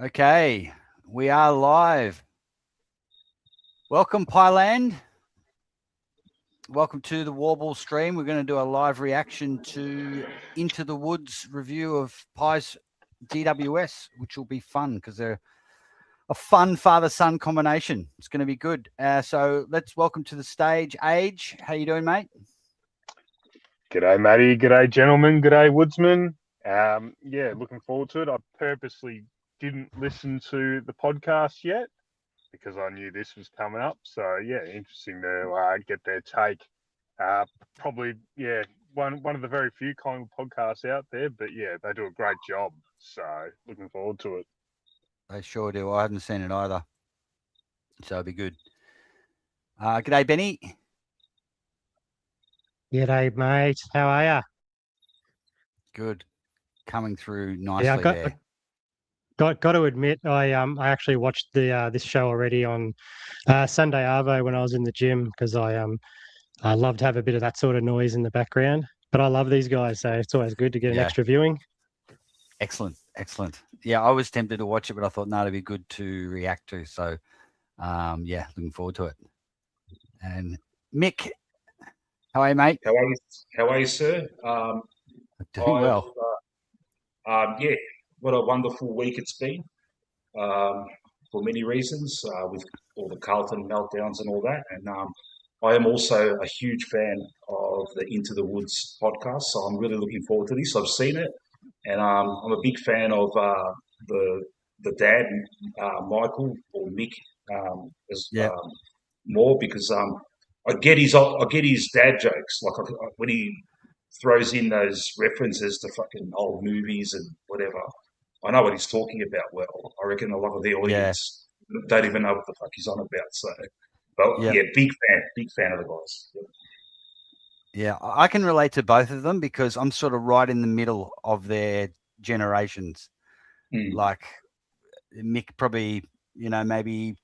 Okay, we are live. Welcome, Pyland. Welcome to the Warble stream. We're going to do a live reaction to Into the Woods review of Pies GWS, which will be fun because they're a fun father-son combination. It's going to be good. So let's welcome to the stage, Age. How you doing, mate? G'day, Matty. G'day, gentlemen. G'day, woodsman. Yeah, looking forward to it. I purposely didn't listen to the podcast yet because I knew this was coming up. So, yeah, interesting to get their take. Probably, yeah, one of the very few Collingwood podcasts out there. But, yeah, they do a great job. So, looking forward to it. They sure do. I haven't seen it either. So it'll be good. G'day, Benny. G'day, mate. How are ya? Good. Coming through nicely there. Got to admit, I actually watched this show already on Sunday Arvo when I was in the gym because I love to have a bit of that sort of noise in the background. But I love these guys, so it's always good to get an extra viewing. Excellent. Yeah, I was tempted to watch it, but I thought, no, it'd be good to react to. So, yeah, looking forward to it. And Mick, how are you, mate? How are you, sir? Doing well. Yeah, what a wonderful week it's been for many reasons with all the Carlton meltdowns and all that. And I am also a huge fan of the Into the Woods podcast, so I'm really looking forward to this. I've seen it, and I'm a big fan of the dad, Michael or Mick, more because I get his dad jokes when he throws in those references to fucking old movies and whatever. I know what he's talking about well. I reckon a lot of the audience don't even know what the fuck he's on about. So, but yeah, big fan of the guys. Yeah, I can relate to both of them because I'm sort of right in the middle of their generations. Like Mick probably, maybe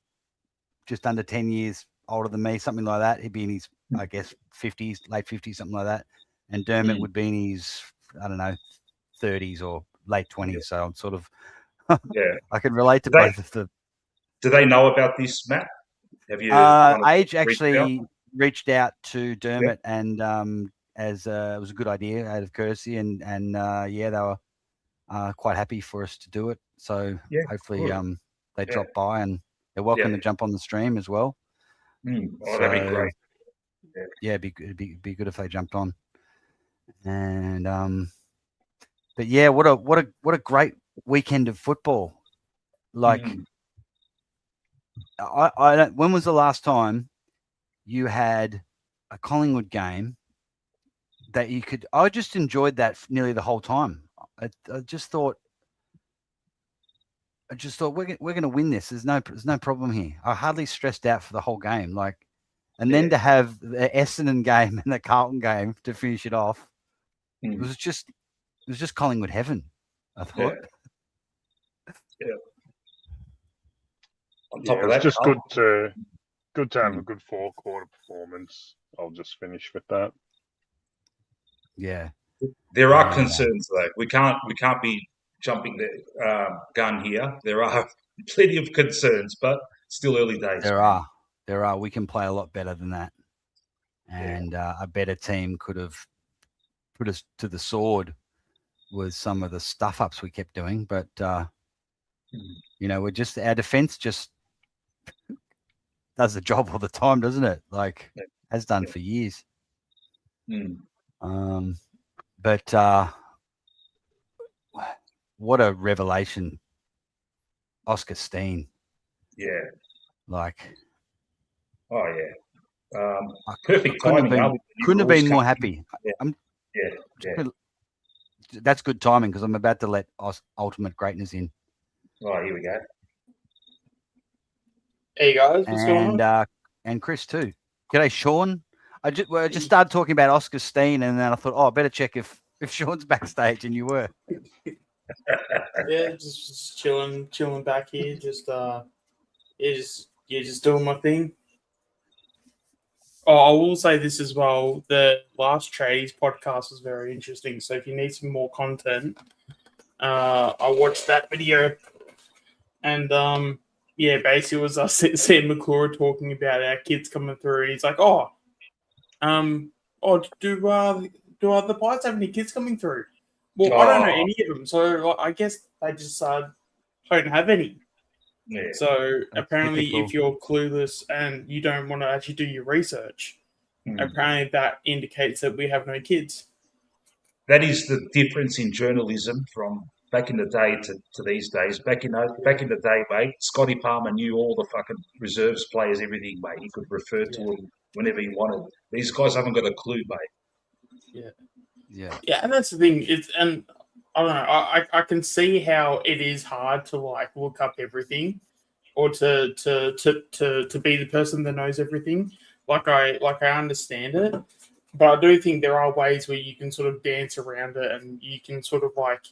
just under 10 years older than me, something like that. He'd be in his, I guess, 50s, late 50s, something like that. And Dermott would be in his, I don't know, 30s or late 20s. Yeah. So I'm sort of, I can relate to both of them. Do they know about this, Matt? Have you? Age actually reached out to Dermott and as it was a good idea out of courtesy. And they were quite happy for us to do it. So hopefully they drop by and they're welcome to jump on the stream as well. That'd be great. Yeah, it'd be good if they jumped on. And but yeah, what a great weekend of football. Like I don't, when was the last time you had a Collingwood game that you could? I just enjoyed that nearly the whole time. I just thought we're going to win this. There's no problem here. I hardly stressed out for the whole game. Like, and then to have the Essendon game and the Carlton game to finish it off, it was just Collingwood heaven, I thought. On top of it's that, just good to have a good 4-quarter performance. I'll just finish with that. Yeah, there are concerns though. We can't be jumping the gun here. There are plenty of concerns, but still early days. There are. We can play a lot better than that, and a better team could have put us to the sword with some of the stuff ups we kept doing. But we're just our defense just does the job all the time, doesn't it? Like has done for years. But what a revelation, Oscar Steene. Yeah. Like. Oh yeah. Perfect timing. Couldn't have been more happy. That's good timing because I'm about to let Ultimate Greatness in. Oh, here we go. Hey guys, what's going on? And Chris too. G'day, Sean. I just started talking about Oscar Steene, and then I thought, I better check if Sean's backstage, and you were. Yeah, just chilling back here. Just doing my thing. Oh, I will say this as well. The last Tradies podcast was very interesting. So if you need some more content, I watched that video And basically it was us Sam McClure talking about our kids coming through, and he's like, do the Pies have any kids coming through? Well, I don't know any of them, so I guess they just don't have any. Yeah. So That's apparently, typical. if you're clueless and you don't want to actually do your research, apparently that indicates that we have no kids. That is the difference in journalism from back in the day to these days. Back in the day, mate, Scotty Palmer knew all the fucking reserves players, everything, mate. He could refer to them whenever he wanted. These guys haven't got a clue, mate. Yeah, and that's the thing. And I don't know. I can see how it is hard to like look up everything, or to be the person that knows everything. Like I understand it, but I do think there are ways where you can sort of dance around it, and you can sort of like.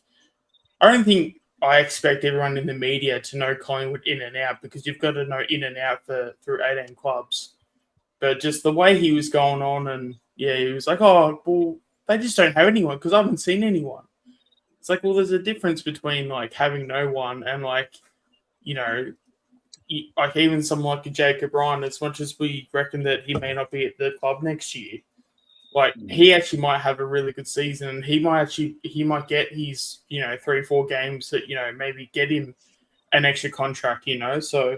I don't think I expect everyone in the media to know Collingwood in and out, because you've got to know in and out through 18 clubs. But just the way he was going on, and he was like, "Oh, well, they just don't have anyone because I haven't seen anyone." It's like, well, there's a difference between like having no one and like, like even someone like a Jacob Ryan. As much as we reckon that he may not be at the club next year, like he actually might have a really good season, and he might get his 3-4 games that maybe get him an extra contract. So.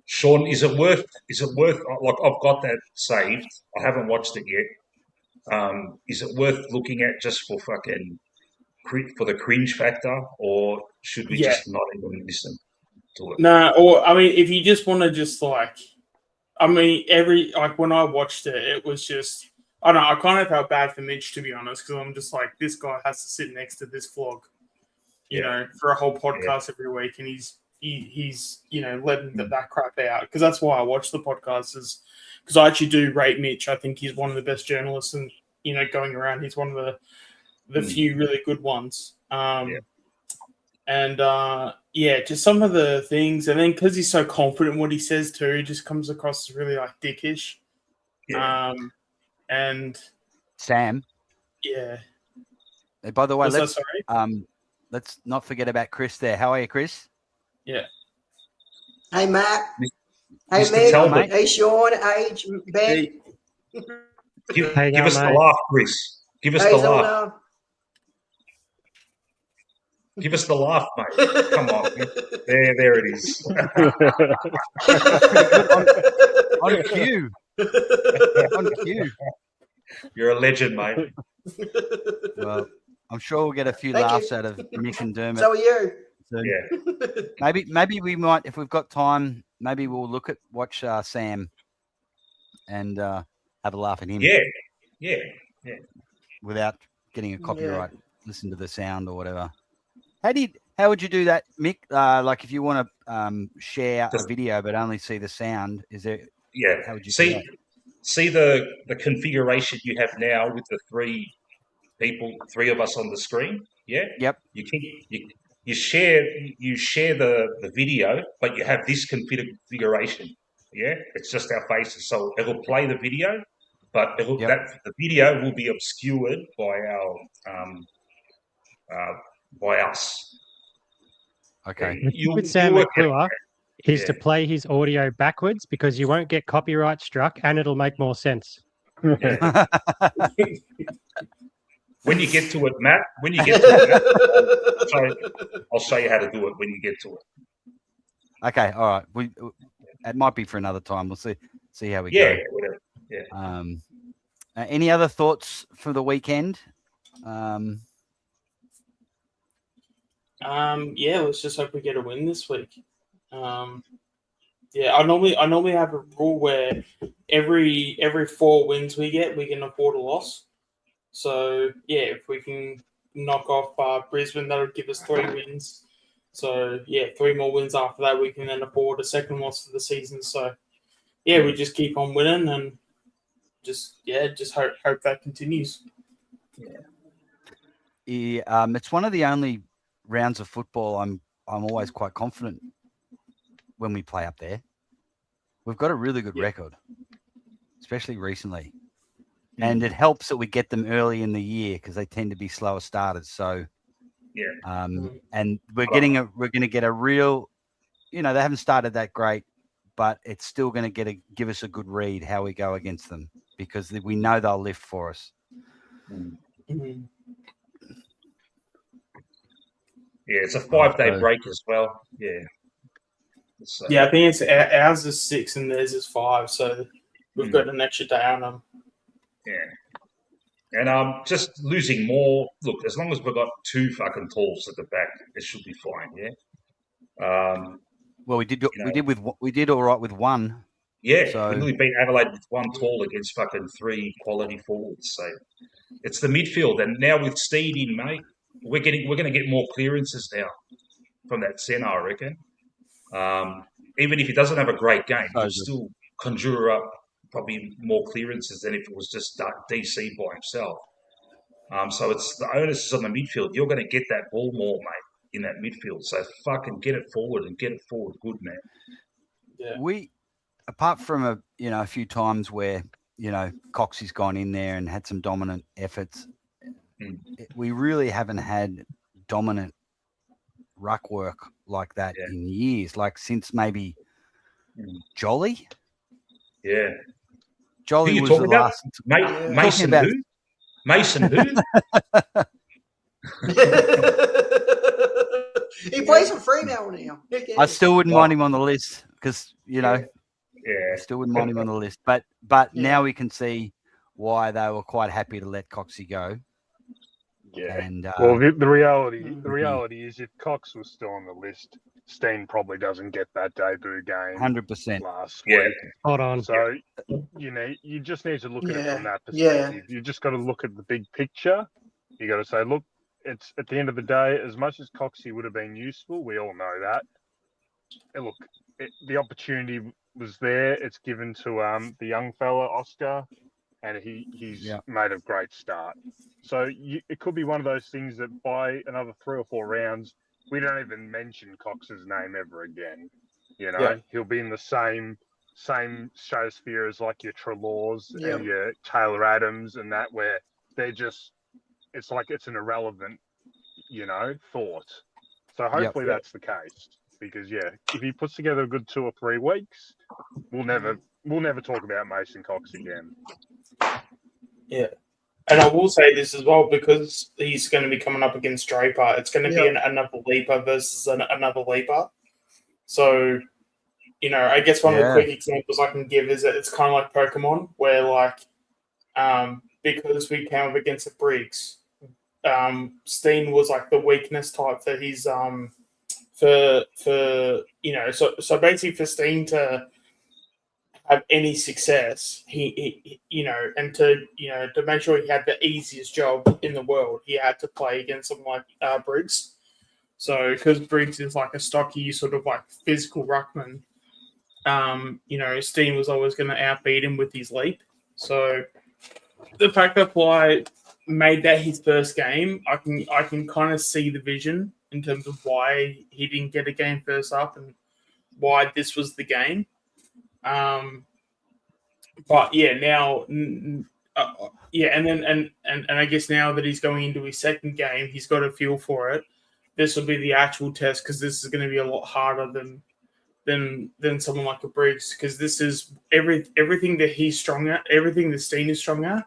Sean, is it worth? Like I've got that saved. I haven't watched it yet. Is it worth looking at just for the cringe factor, or should we just not even listen to it? No, or I mean, if you just want to just like, I mean, when I watched it, it was just, I don't know, I kind of felt bad for Mitch, to be honest, because I'm just like, this guy has to sit next to this vlog, for a whole podcast every week, and he's letting that crap out, because that's why I watch the podcast, is because I actually do rate Mitch. I think he's one of the best journalists, and going around, he's one of the few really good ones. And just some of the things, and then because he's so confident in what he says too, he just comes across as really like dickish. And Sam. Yeah. By the way, let's not forget about Chris there. How are you, Chris? Yeah. Hey, Matt. Hey, Meg. Hey, Sean. Hey, Ben. Give us the laugh, Chris. Give us the laugh. Give us the laugh, mate. Come on. There it is. On cue. On cue. You're a legend, mate. Well, I'm sure we'll get a few laughs out of Mick and Dermott. So are you. So maybe we might, if we've got time, maybe we'll watch Sam and have a laugh at him. Yeah. Without getting a copyright, listen to the sound or whatever. How would you do that, Mick? Like if you want to share a video but only see the sound, is there? Yeah. How would you see the configuration you have now with the three of us on the screen? Yeah. Yep. You share the video, but you have this configuration. Yeah. It's just our faces, so it'll play the video, but the video will be obscured by by us. Okay. With Sam McClure is to play his audio backwards, because you won't get copyright struck and it'll make more sense. Yeah. When you get to it, Matt, I'll show you how to do it when you get to it. Okay, all right. It might be for another time. We'll see how we go. Yeah, whatever. Yeah. Any other thoughts for the weekend? Let's just hope we get a win this week. I normally have a rule where every 4 wins we get, we can afford a loss. So if we can knock off Brisbane, that'll give us 3 wins. So 3 more wins after that, we can then afford a second loss for the season. So we just keep on winning and just hope that continues. It's one of the only rounds of football I'm always quite confident when we play up there. We've got a really good record, especially recently. And it helps that we get them early in the year, because they tend to be slower starters. So Yeah. And we're going to get a real, they haven't started that great, but it's still going to give us a good read how we go against them, because we know they'll lift for us. Mm-hmm. Yeah, it's a 5-day break as well. Yeah. Yeah, I think it's ours is 6 and theirs is 5, so we've got an extra day on them. Yeah. And just losing more. Look, as long as we've got 2 fucking talls at the back, it should be fine. Yeah. Well, we did all right with one. Yeah, so. we nearly beat Adelaide with 1 tall against fucking 3 quality forwards. So it's the midfield, and now with Steene in, mate, we're going to get more clearances now from that centre, I reckon. Even if he doesn't have a great game, he'll still conjure up probably more clearances than if it was just DC by himself. So it's the onus is on the midfield. You're going to get that ball more, mate, in that midfield. So fucking get it forward and get it forward good, man. Yeah. Apart from a few times where Coxie's gone in there and had some dominant efforts, we really haven't had dominant ruck work like that in years, like since maybe Jolly. Yeah. Jolly was the last. Mason who? Mason who? He plays for Fremantle now. I still wouldn't mind him on the list because, I still wouldn't mind him on the list. But now we can see why they were quite happy to let Coxie go. Yeah. And, well, the reality is, if Cox was still on the list, Steene probably doesn't get that debut game. 100% last week. Hold on. So you just need to look at it from that perspective. You just got to look at the big picture. You got to say, look, it's at the end of the day, as much as Coxie would have been useful, we all know that. And look, the opportunity was there. It's given to the young fella Oscar, and he's made a great start. So it could be one of those things that by another 3 or 4 rounds, we don't even mention Cox's name ever again. He'll be in the same stratosphere as like your Trelaws and your Taylor Adams and that, where they're just, it's like it's an irrelevant, thought. So hopefully that's the case, because if he puts together a good 2 or 3 weeks, we'll never talk about Mason Cox again. Yeah. And I will say this as well, because he's going to be coming up against Draper. It's going to be another leaper versus another leaper. So, I guess one of the quick examples I can give is that it's kind of like Pokemon, where because we came up against the Briggs, Steene was like the weakness type for his so basically for Steene to have any success, he and to make sure he had the easiest job in the world, he had to play against someone like Briggs. So because Briggs is like a stocky sort of like physical ruckman, Steene was always going to outbeat him with his leap. So the fact that Bly made that his first game, I can kind of see the vision in terms of why he didn't get a game first up and why this was the game. But now, and I guess now that he's going into his second game, he's got a feel for it. This will be the actual test, because this is going to be a lot harder than someone like a Briggs, because this is everything that he's strong at, everything that Steene is strong at,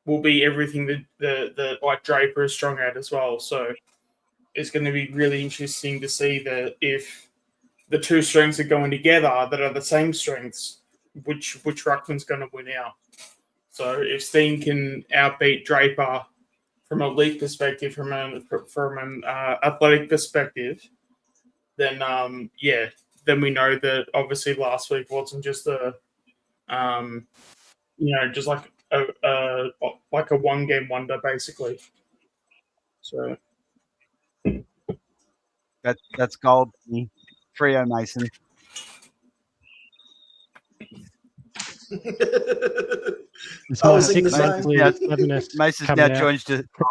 will be everything that like Draper is strong at as well. So it's going to be really interesting to see that if the 2 strengths are going together that are the same strengths, which ruckman's going to win out. So if Steene can outbeat Draper from a league perspective, from an athletic perspective, then then we know that obviously last week wasn't just just like a 1-game wonder basically. So that's gold. Freo Mason. Mason's now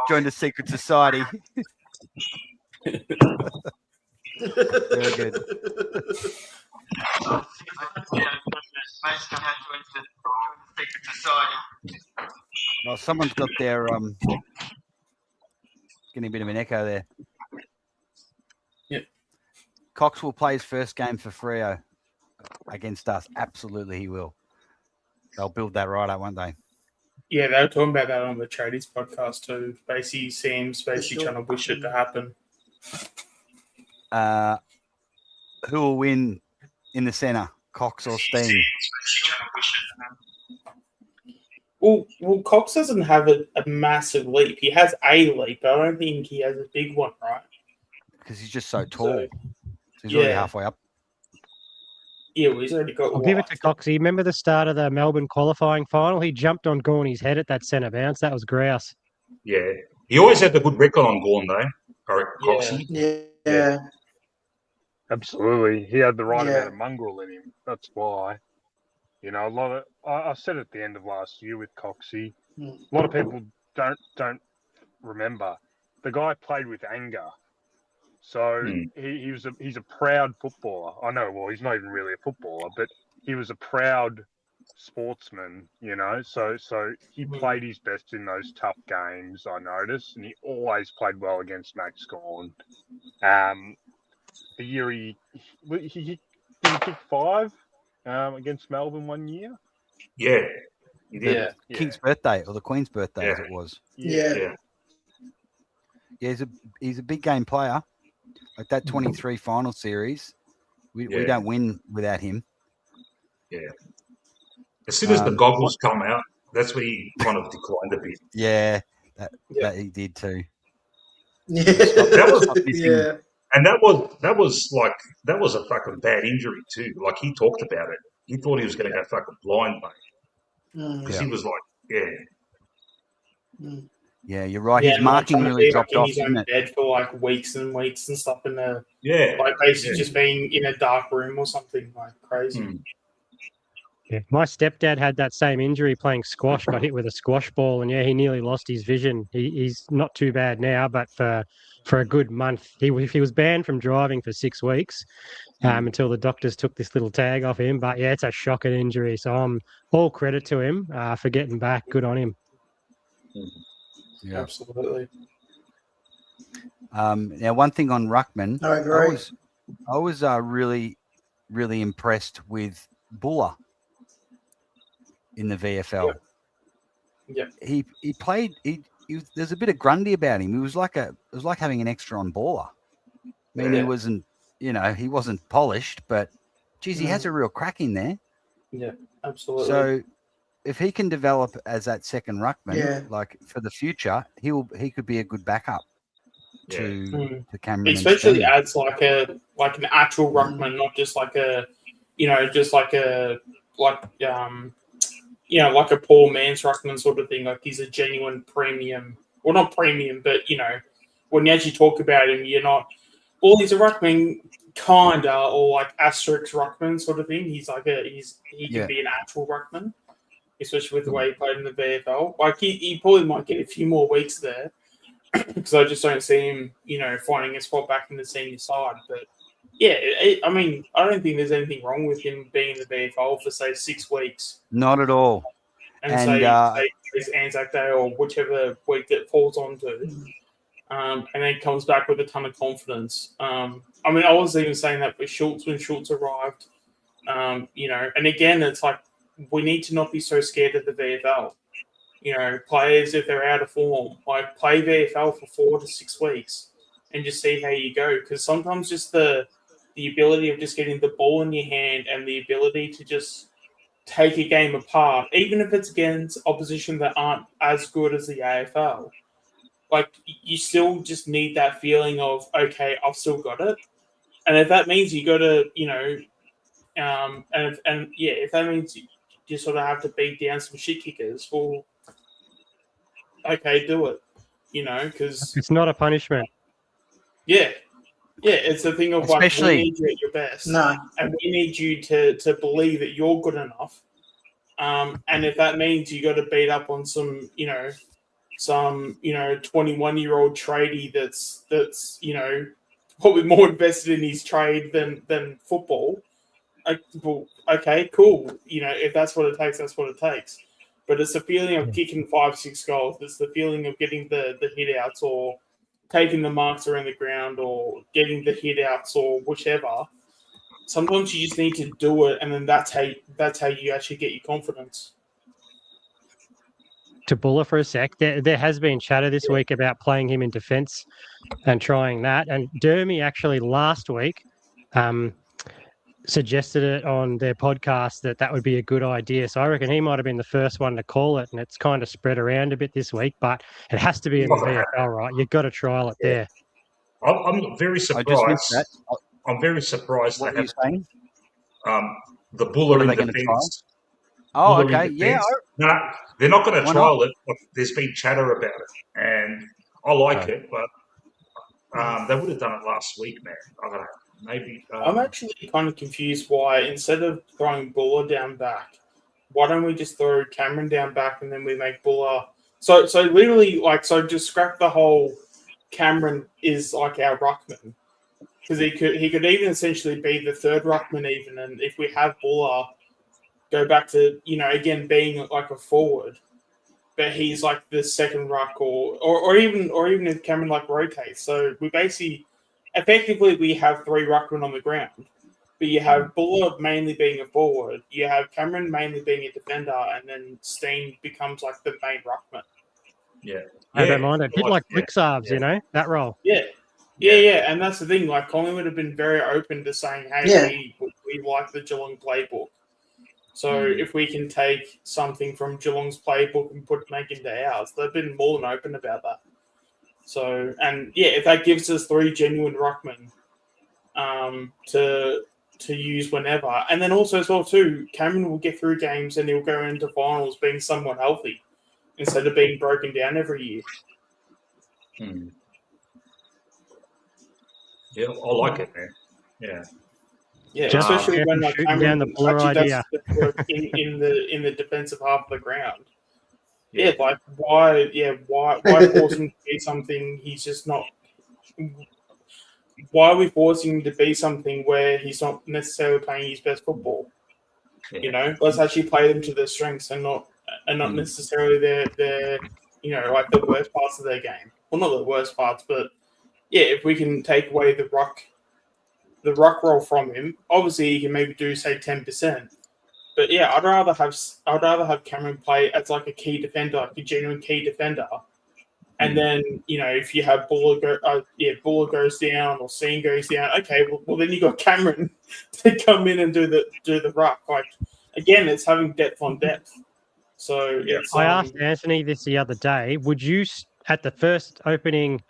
joined a secret society. Very good. Well, someone's got their getting a bit of an echo there. Cox will play his first game for Freo against us. Absolutely, he will. They'll build that right up, won't they? Yeah, they were talking about that on the Tradies podcast too. Basically, Sam's basically trying to wish it to happen. Who will win in the centre, Cox or Steene? Well, Cox doesn't have a massive leap. He has a leap, but I don't think he has a big one, right? Because he's just so tall. So he's yeah. already halfway up. Yeah, well, he's already got. I'll give it to Coxie. Remember the start of the Melbourne qualifying final? He jumped on Gorney's head at that centre bounce. That was grouse. Yeah. He always had the good record on Gorn, though. Coxie. Yeah. Absolutely. He had the right amount of mongrel in him. That's why. You know, a lot of I said at the end of last year with Coxie, a lot of people don't remember. The guy played with anger. So he's a proud footballer. I know, well, he's not even really a footballer, but he was a proud sportsman, you know. So he played his best in those tough games, I noticed, and he always played well against Max Gorn. The year he kick 5 against Melbourne one year. Yeah. He did. The King's birthday or the Queen's birthday, as it was. Yeah. Yeah, he's a big game player. Like that 23 final series, we don't win without him. Yeah. As soon as the goggles come out, that's where he kind of declined a bit. Yeah, that he did too. Yeah. And that was a fucking bad injury too. Like, he talked about it. He thought he was going to go fucking blind, mate. Because he was like, Yeah, you're right. His marking really dropped off, didn't it? Bed for like weeks and weeks and stuff in the like basically just being in a dark room or something like crazy. Yeah, my stepdad had that same injury playing squash. Got hit with a squash ball, and he nearly lost his vision. He's not too bad now, but for a good month, he was banned from driving for 6 weeks until the doctors took this little tag off him. But yeah, it's a shocking injury. So I'm all credit to him for getting back. Good on him. Yeah. Absolutely. Now, one thing on Ruckman, I agree. I was really, really impressed with Buller in the VFL. Yeah. He played. There's a bit of Grundy about him. It was like having an extra on Baller. I mean, he wasn't, he wasn't polished, but geez, he has a real crack in there. Yeah, absolutely. So if he can develop as that second ruckman, like for the future, he could be a good backup to Cameron. Especially adds like an actual ruckman, not just like a like a poor man's ruckman sort of thing. Like he's a genuine premium, well, not premium, but when you actually talk about him, you're not. Well, he's a ruckman, kinda, or like asterisk ruckman sort of thing. He's like he can be an actual ruckman, especially with the way he played in the VFL. Like he probably might get a few more weeks there because I just don't see him, finding a spot back in the senior side. But yeah, I mean, I don't think there's anything wrong with him being in the VFL for say 6 weeks. Not at all. And say Anzac Day or whichever week that falls onto. And then comes back with a ton of confidence. I mean, I was even saying that for Schultz when Schultz arrived. And again, it's like we need to not be so scared of the VFL. Players, if they're out of form, like play VFL for 4 to 6 weeks and just see how you go. Because sometimes just the ability of just getting the ball in your hand and the ability to just take a game apart, even if it's against opposition that aren't as good as the AFL, like you still just need that feeling of, okay, I've still got it. And if that means you got to, if that means you sort of have to beat down some shit kickers, well, okay, do it, because it's not a punishment. Yeah, it's the thing of like, we need you at your best. No. And we need you to believe that you're good enough. And if that means you got to beat up on some 21-year-old tradie that's probably more invested in his trade than football. Well, okay, cool. If that's what it takes, that's what it takes. But it's the feeling of kicking 5-6 goals. It's the feeling of getting the hit outs or taking the marks around the ground or getting the hit outs or whichever. Sometimes you just need to do it, and then that's how you actually get your confidence. To Buller for a sec, there has been chatter this week about playing him in defence and trying that. And Dermy actually last week suggested it on their podcast that would be a good idea. So I reckon he might have been the first one to call it, and it's kind of spread around a bit this week. But it has to be in the VFL, right? You've got to trial it there. I'm very surprised. I'm very surprised. What are you saying? The Buller in defence. Oh, okay. Yeah. No, they're not going to trial it. There's been chatter about it, and I like it, but they would have done it last week, man. I don't know. Maybe. I'm actually kind of confused why instead of throwing Buller down back, why don't we just throw Cameron down back and then we make Buller? So literally, just scrap the whole Cameron is like our ruckman, because he could even essentially be the third ruckman even, and if we have Buller, go back to, again, being like a forward, but he's like the second ruck or even if Cameron rotates. So we effectively we have three ruckmen on the ground, but you have Buller mainly being a forward, you have Cameron mainly being a defender, and then Steene becomes like the main ruckman. Yeah. I don't mind it. A bit like Blixarves, that role. Yeah, and that's the thing. Like, Collingwood would have been very open to saying, hey, we like the Geelong playbook. So if we can take something from Geelong's playbook and make it into ours, they've been more than open about that. So, and if that gives us three genuine ruckmen to use whenever, and then also as well too, Cameron will get through games and he'll go into finals being somewhat healthy instead of being broken down every year. Yeah, I like it, man. Yeah. Yeah, especially when Cameron actually does the work in the defensive half of the ground. Yeah, why force him to be something he's just not? Why are we forcing him to be something where he's not necessarily playing his best football? Let's actually play them to their strengths and not necessarily their the worst parts of their game. Well, not the worst parts, but if we can take away the ruck roll from him, obviously he can maybe do say 10%. But I'd rather have Cameron play as like a key defender, like a genuine key defender, and then if you have Buller goes down or Steene goes down, okay, well then you got Cameron to come in and do the ruck. Like, again, it's having depth on depth. So I asked Anthony this the other day. Would you at the first opening?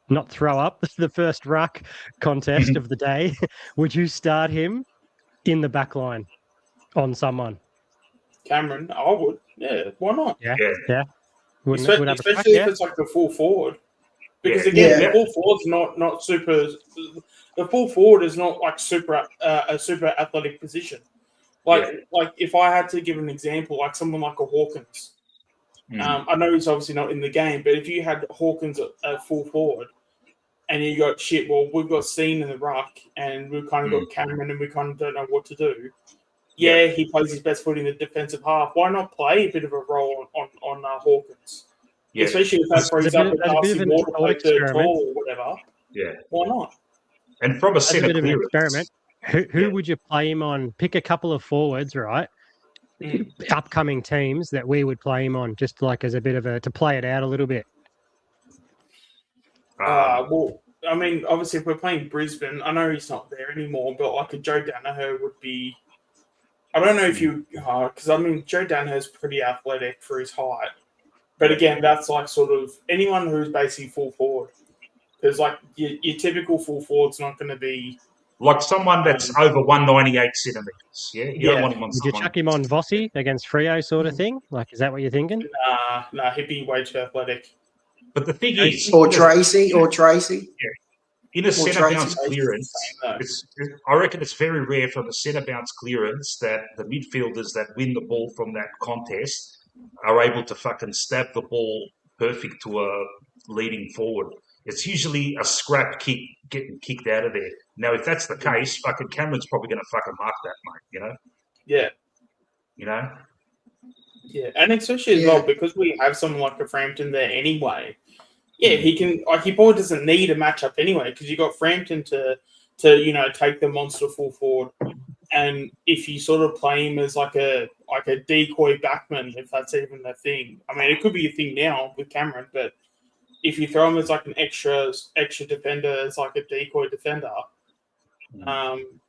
Not throw up the first ruck contest of the day, would you start him in the back line on someone? Cameron, I would. Yeah, why not? Yeah. Especially if it's like the full forward. Because again, the full forward's not super. The full forward is not like a super athletic position. Like if I had to give an example, like someone like a Hawkins. I know he's obviously not in the game, but if you had Hawkins at full forward and you got we've got Steene in the ruck and we've kind of got Cameron and we kind of don't know what to do. He plays his best foot in the defensive half. Why not play a bit of a role on Hawkins? Yeah. Especially if that, for example, Darcy Water played third tall or whatever. Yeah. Why not? And from a centre clearance. Experiment. Who would you play him on? Pick a couple of forwards, right? Upcoming teams that we would play him on, just like as a bit of to play it out a little bit. Well, I mean, obviously, if we're playing Brisbane, I know he's not there anymore, but like a Joe Danaher would be. I don't know if you, because I mean, Joe Danaher's pretty athletic for his height, but again, that's like sort of anyone who's basically full forward, because like your typical full forward's not going to be. Like someone that's over 198 centimetres, yeah? You don't want him on Would you chuck him on Vossi against Freo sort of thing? Like, is that what you're thinking? Nah, he'd be way too athletic. But the thing is... Or Tracy. Yeah. In a centre-bounce clearance, I reckon it's very rare from a centre-bounce clearance that the midfielders that win the ball from that contest are able to fucking stab the ball perfect to a leading forward. It's usually a scrap kick getting kicked out of there. Now, if that's the case, fucking Cameron's probably going to fucking mark that, mate, Yeah. Yeah, and especially as well, because we have someone like a Frampton there anyway, Yeah, he can. Like, he probably doesn't need a matchup anyway because you got Frampton to take the monster full forward, and if you sort of play him as like a decoy backman, if that's even a thing. I mean, it could be a thing now with Cameron, but if you throw him as like an extra defender, as like a decoy defender,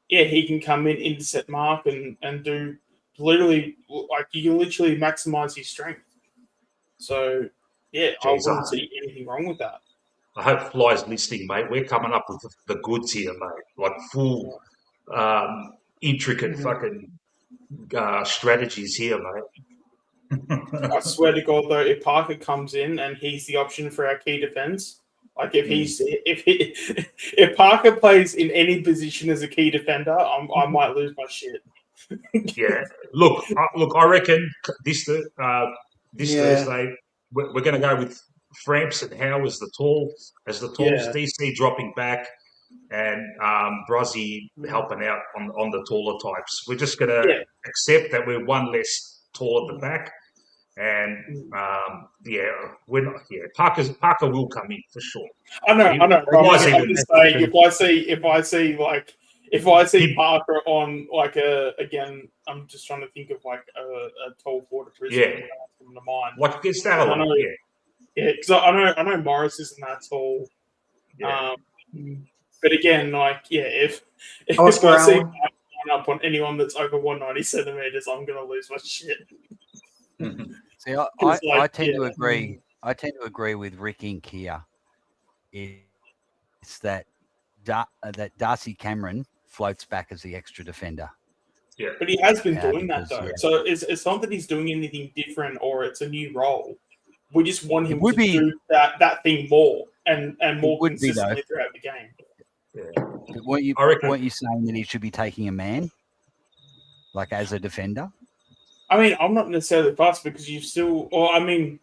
he can come in, intercept mark, and do literally, like, you can literally maximize his strength. So yeah, I wouldn't see anything wrong with that. I hope Fly's listening, mate. We're coming up with the goods here, mate. Like full, intricate fucking strategies here, mate. I swear to God, though, if Parker comes in and he's the option for our key defense, like if Parker plays in any position as a key defender, I might lose my shit. Yeah. Look. I reckon this Thursday we're going to go with Framps and Howe as the talls, DC dropping back, and Brozzy helping out on the taller types. We're just going to accept that we're one less tall at the back, and we're not. Yeah, Parker will come in for sure. I know. I'm just saying, if I see Parker on like again, I'm just trying to think of like a tall forward of Brisbane coming to mind. Like against Adelaide, because I know Morris isn't that tall. Yeah. But again, like, if I see up on anyone that's over 190 centimeters, I'm gonna lose my shit. See, I tend to agree. I tend to agree with Rick Inc here. It's that Darcy Cameron floats back as the extra defender. Yeah, but he has been doing that though. So it's not that he's doing anything different or it's a new role. We just want him to do that thing more and more consistently throughout the game. Yeah. Weren't you saying that he should be taking a man, like as a defender? I mean, I'm not necessarily fussed because you've still, like,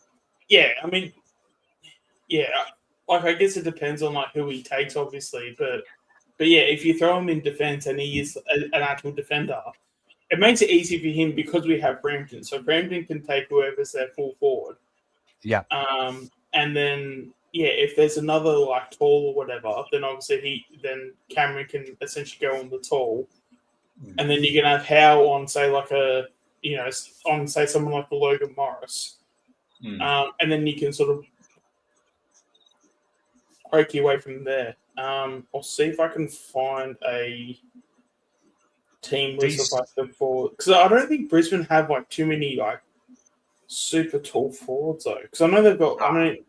I guess it depends on like who he takes, obviously, but yeah, if you throw him in defense and he is an actual defender, it makes it easy for him because we have Brampton. So Brampton can take whoever's their full forward. Yeah. And then if there's another like tall or whatever, then obviously Cameron can essentially go on the tall, and then you can have Howe on say like someone like the Logan Morris, and then you can sort of break your way from there. I'll see if I can find a team list of them forward, because I don't think Brisbane have like too many like super tall forwards though. Because I know they've got.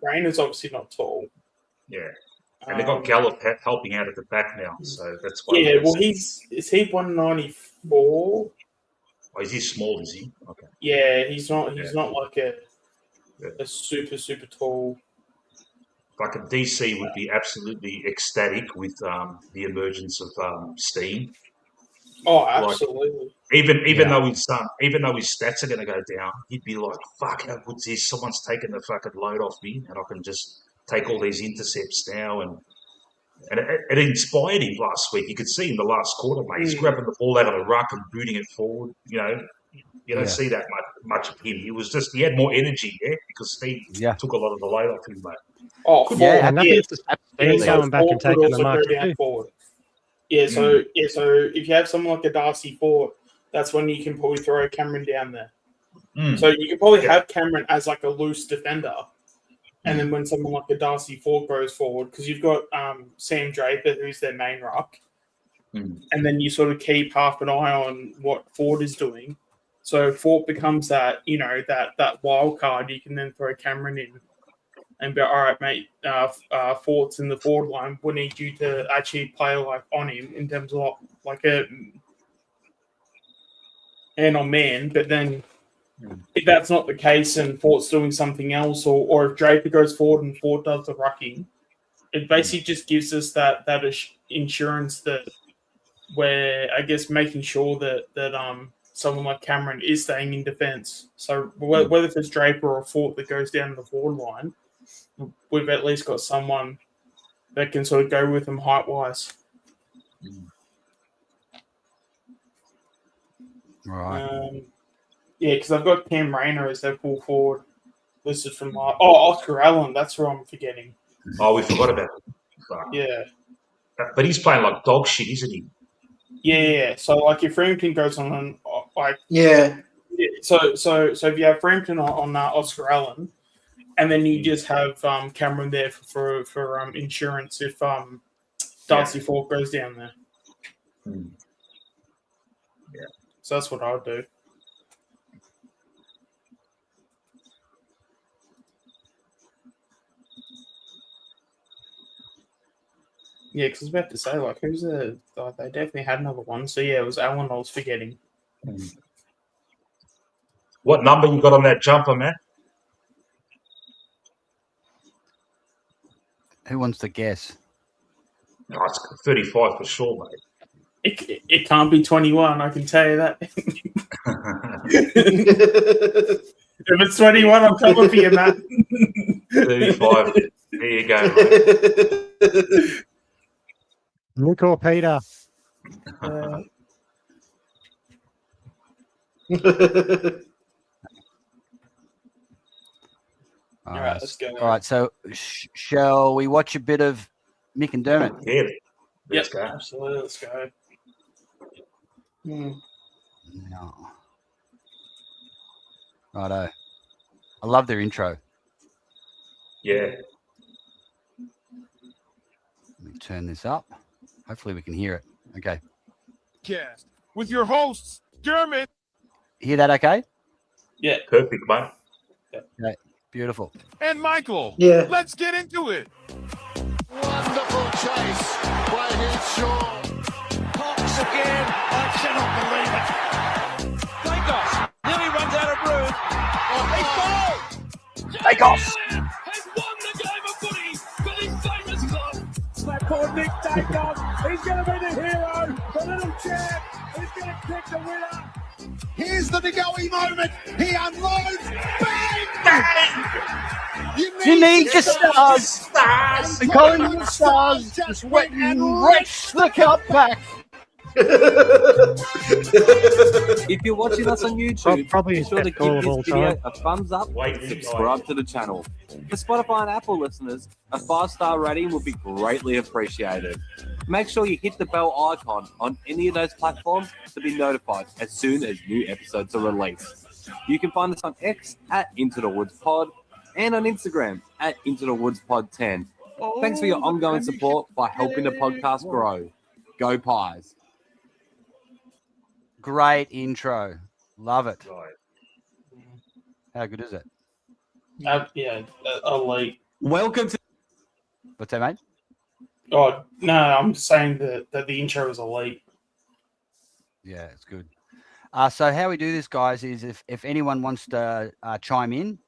Rainer's obviously not tall. Yeah, and they've got Gallup helping out at the back now, so that's why. Yeah, well, is he 194? Oh, is he small? Is he? Okay. Yeah, he's not. He's not like a super tall. Like a DC would be absolutely ecstatic with the emergence of Steene. Oh, absolutely. Like, even though his stats are going to go down, he'd be like, "Fuck, how good's this? Someone's taken the fucking load off me, and I can just take all these intercepts now." And it inspired him last week. You could see in the last quarter, mate. He's grabbing the ball out of the ruck and booting it forward. You don't see that much of him. He had more energy, because Steve took a lot of the load off him, mate. Oh, yeah, and nothing to going back and taking the mark forward. Yeah, so if you have someone like a Darcy Ford, that's when you can probably throw Cameron down there. So you can probably have Cameron as like a loose defender, and then when someone like a Darcy Ford goes forward, because you've got Sam Draper, who's their main ruck, and then you sort of keep half an eye on what Ford is doing. So Ford becomes that that wild card. You can then throw Cameron in and be, all right, mate, Ford's in the forward line. We need you to actually play like on him in terms of like a man on man. But then if that's not the case and Ford's doing something else, or if Draper goes forward and Ford does the rucking, it basically just gives us that insurance that we're, I guess, making sure that someone like Cameron is staying in defence. So whether it's Draper or Ford that goes down to the forward line, we've at least got someone that can sort of go with them height-wise. Right. Because I've got Cam Rayner as their full forward listed from Oscar Allen. That's who I'm forgetting. Oh, we forgot about him. Yeah. But he's playing like dog shit, isn't he? Yeah. So like if Frampton goes on like Yeah. so if you have Frampton on Oscar Allen, and then you just have Cameron there for insurance if Darcy Falk goes down there. Yeah. So that's what I would do. Yeah, because I was about to say, like, who's the... they definitely had another one. So, yeah, it was Allen I was forgetting. What number you got on that jumper, man? Who wants to guess? Oh, it's 35 for sure, mate. It can't be 21, I can tell you that. If it's 21, I'm coming for you, Matt. 35. There you go, mate. Nick or Peter? All right, let's go. All right, so shall we watch a bit of Mick and Dermott? Yeah, let's go. Absolutely, let's go. No. Righto. I love their intro. Yeah. Let me turn this up. Hopefully we can hear it. Okay. Cast with your hosts, Dermott. Hear that okay? Yeah. Perfect, mate. Okay. Beautiful. And Michael. Yeah. Let's get into it. Wonderful chase by Hinshaw. Cox again. I cannot believe it. Dacos nearly runs out of room. Dacos! Has won the game of footy with his famous club. That poor Nick Dacos. He's going to be the hero. The little champ. He's going to kick the winner. Here's the Nigoe moment. He unloads. Bang! Bang! You need your stars. The Collingwood Stars just went and wrenched the cup back. If you're watching us on YouTube, Probably be sure to his best goal give of all this video time. a thumbs up Wait, and subscribe to the channel. For Spotify and Apple listeners, a 5-star rating would be greatly appreciated. Make sure you hit the bell icon on any of those platforms to be notified as soon as new episodes are released. You can find us on X at Into the Woods Pod and on Instagram at Into the Woods Pod 10. Thanks for your ongoing support by helping the podcast grow. Go Pies. Great intro. Love it. Right. How good is it? Elite. Welcome to What's that, mate? Oh, no, I'm saying that the intro is elite. Yeah, it's good. So how we do this, guys, is if anyone wants to chime in,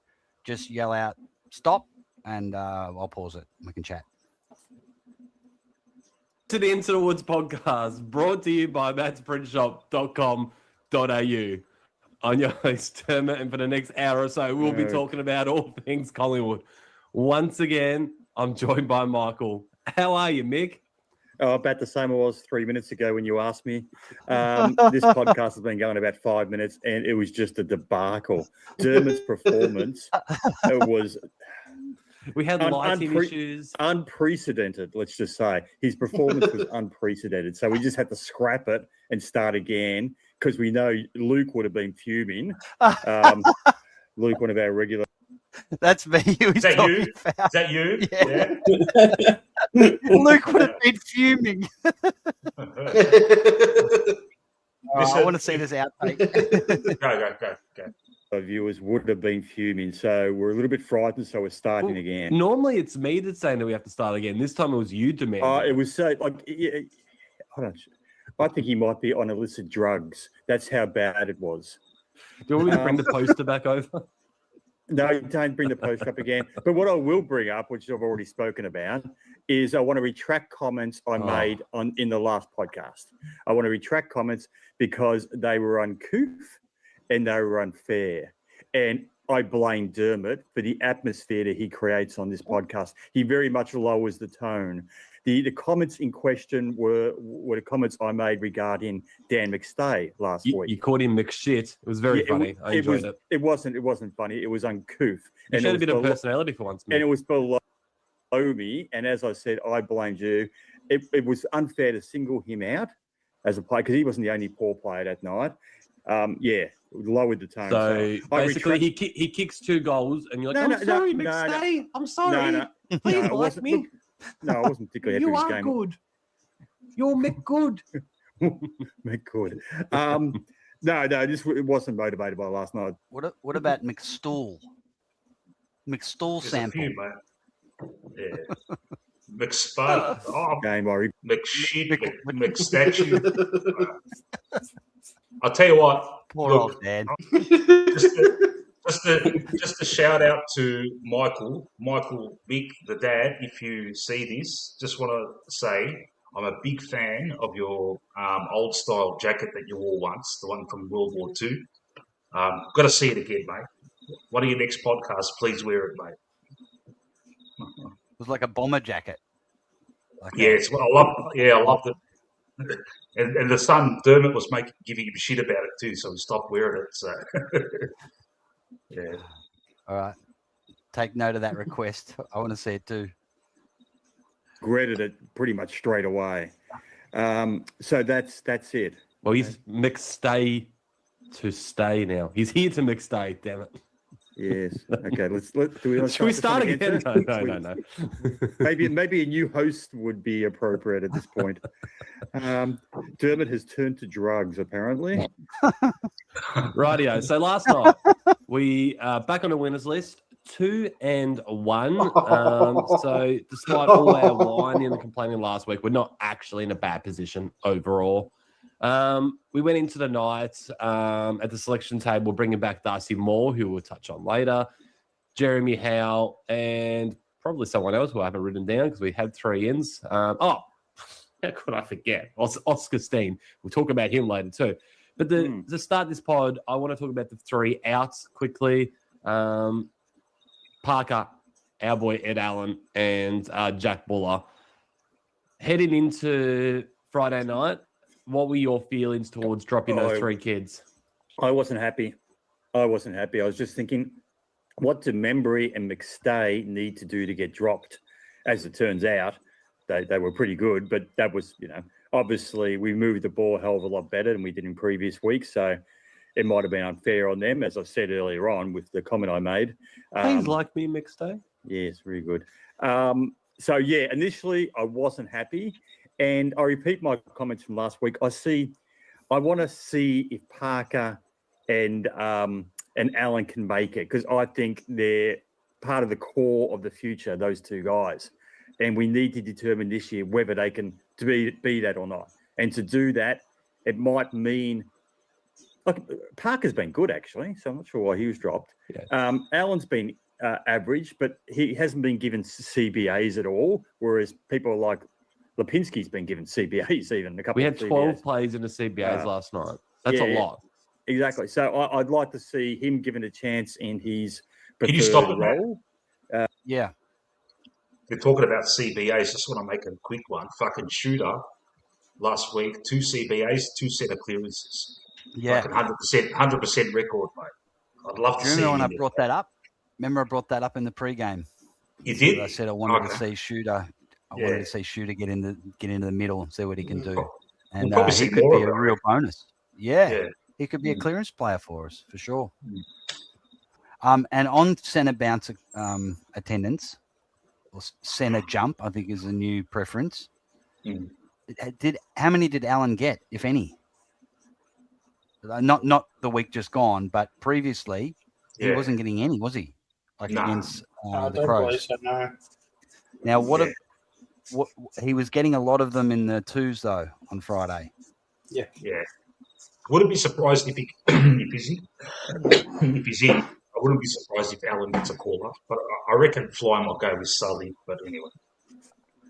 just yell out stop, and I'll pause it. We can chat. the Into the Woods podcast, brought to you by mattsprintshop.com.au. I'm your host, Dermott, and for the next hour or so, we'll be talking about all things Collingwood. Once again, I'm joined by Michael. How are you, Mick? Oh, about the same I was 3 minutes ago when you asked me. This podcast has been going about 5 minutes, and it was just a debacle. Dermott's performance was... We had lighting issues. Unprecedented, let's just say. His performance was unprecedented. So we just had to scrap it and start again because we know Luke would have been fuming. Luke, one of our regular... That's me. Is that you? Is that you? Yeah. Luke would have been fuming. I want to see this outtake. Go. Our viewers would have been fuming. So we're a little bit frightened, so we're starting again. Normally it's me that's saying that we have to start again. This time it was you demanding. It was so... I think he might be on illicit drugs. That's how bad it was. Do you want me to bring the poster back over? No, don't bring the post up again. But what I will bring up, which I've already spoken about, is I want to retract comments I made in the last podcast. I want to retract comments because they were uncouth and they were unfair. And I blame Dermott for the atmosphere that he creates on this podcast. He very much lowers the tone. The comments in question were the comments I made regarding Dan McStay last week. You called him McShit. It was very funny. I enjoyed it. It wasn't funny. It was uncouth. You showed a bit of personality for once, man. And it was below. me, and as I said, I blamed you. It was unfair to single him out as a player because he wasn't the only poor player that night. Lowered the tone. So basically, he kicks 2 goals, and you're like, I'm sorry, McStay. I'm sorry. Please like me. No, I wasn't particularly happy You with are this game. good. You're McGood. McGood. No, it wasn't motivated by last night. What about McStool? McStool sample. Few, mate. Yeah. McSpud. Oh, Game worry. McShit. McStatue. I'll tell you what. Poor old dad. Just a shout out to Michael Vic, the dad. If you see this, just want to say I'm a big fan of your old style jacket that you wore once, the one from World War II. Got to see it again, mate. One of your next podcasts, please wear it, mate. It was like a bomber jacket. Yes, I loved it. And the son Dermott was giving him shit about it too, so he stopped wearing it. So yeah. All right. Take note of that request. I want to see it too. Regretted it pretty much straight away. So that's it. Well, he's McStay to stay now. He's here to McStay, damn it. Yes. Okay. Should we start again? No. maybe a new host would be appropriate at this point. Dermott has turned to drugs, apparently. Rightio. So last night we back on the winners list, 2-1. So despite all our whining and complaining last week, we're not actually in a bad position overall. We went into the night at the selection table, bringing back Darcy Moore, who we'll touch on later, Jeremy Howe, and probably someone else who I haven't written down because we had 3 ins. How could I forget? Oscar Steene. We'll talk about him later too. But to start this pod, I want to talk about the 3 outs quickly. Parker, our boy Ed Allen, and Jack Buller. Heading into Friday night, what were your feelings towards dropping those 3 kids? I wasn't happy. I was just thinking, what do Membry and McStay need to do to get dropped? As it turns out, they were pretty good, but that was, obviously we moved the ball a hell of a lot better than we did in previous weeks. So it might have been unfair on them, as I said earlier on with the comment I made. Please like me, McStay. Yes, very good. Initially I wasn't happy. And I repeat my comments from last week. I want to see if Parker and Allen can make it, because I think they're part of the core of the future, those 2 guys. And we need to determine this year whether they can be that or not. And to do that, it might mean, like, Parker's been good, actually, so I'm not sure why he was dropped. Yeah. Allen's been average, but he hasn't been given CBAs at all, whereas people are like, Lipinski's been given CBAs even. We had 12 plays in the CBAs last night. That's a lot. Exactly. So I'd like to see him given a chance in his preferred stop it, role. Yeah. They're talking about CBAs. Just want to make a quick one. Fucking Shooter last week, 2 CBAs, 2 centre clearances. Yeah. Like 100% record, mate. I'd love to see him. When I brought that up? Remember I brought that up in the pre-game. You did? I said I wanted to see Shooter. I wanted to see Shooter get into the middle and see what he can do. And he could be a real bonus. Yeah. He could be a clearance player for us, for sure. And on centre bounce attendance, or centre jump, I think is a new preference. How many did Allen get, if any? Not the week just gone, but previously he wasn't getting any, was he? Against the Crows. So, no. Now, what he was getting a lot of them in the 2s though on Friday. Yeah. Wouldn't be surprised if he's in. I wouldn't be surprised if Allen gets a call up, but I reckon Fly might go with Sully. But anyway.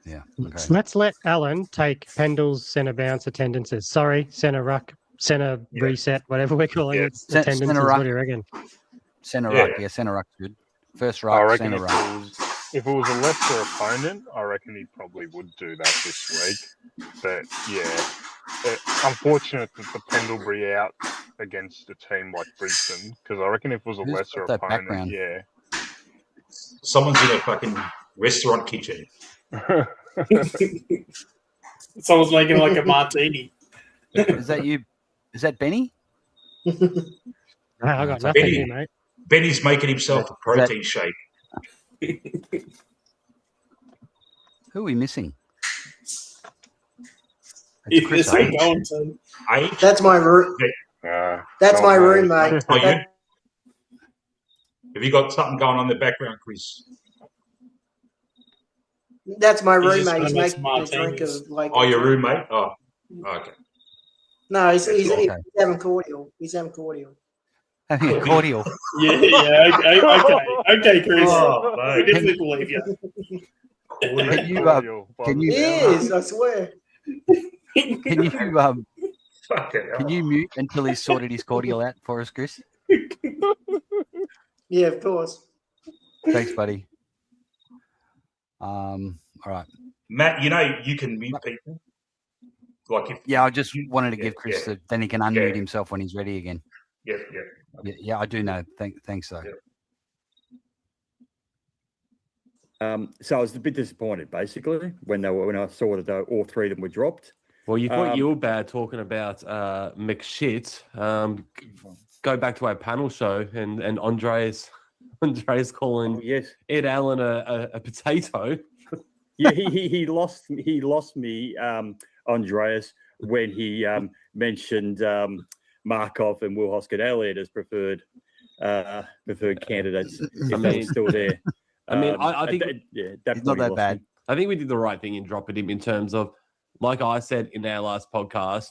Yeah. Okay. So let's let Allen take Pendle's centre bounce attendances. Sorry, centre ruck, centre reset, whatever we're calling it. Attendances. What do you reckon? Centre ruck, centre ruck's good. First ruck, centre ruck. If it was a lesser opponent, I reckon he probably would do that this week. But unfortunate that the Pendlebury out against a team like Brisbane, because I reckon if it was a lesser opponent, someone's in a fucking Restaurant kitchen. Someone's making like a martini. Is that you? Is that Benny? I got nothing Benny, here, mate. Benny's making himself a protein shake. Who are we missing? If this ain't going to. That's my room. That's my roommate. Oh, you? Have you got something going on in the background, Chris? That's my He's just roommate. He's gonna make making a some drink martinis. of like. Oh, your roommate? Oh, okay. No, he's Okay. having cordial. He's having cordial. Having a cordial. Yeah, okay, Chris. Oh, we definitely believe you. Can you? Can He you? is, I swear. Can you? Can you mute until he's sorted his cordial out for us, Chris? Yeah, of course. Thanks, buddy. All right. Matt, you know you can mute people. Like if I just wanted to give Chris then he can unmute Yeah. himself when he's ready again. Yeah. Yeah, I do know. Thanks, though. So I was a bit disappointed, basically, when I saw that all three of them were dropped. Well, you thought you were bad talking about McShit. Go back to our panel show and Andreas calling Ed Allen a potato. Yeah, he lost me, Andreas, when he mentioned Markov and Will Hoskin-Elliott as preferred candidates. If they were still there. I think that's not that bad. I think we did the right thing in dropping him in terms of, like I said in our last podcast,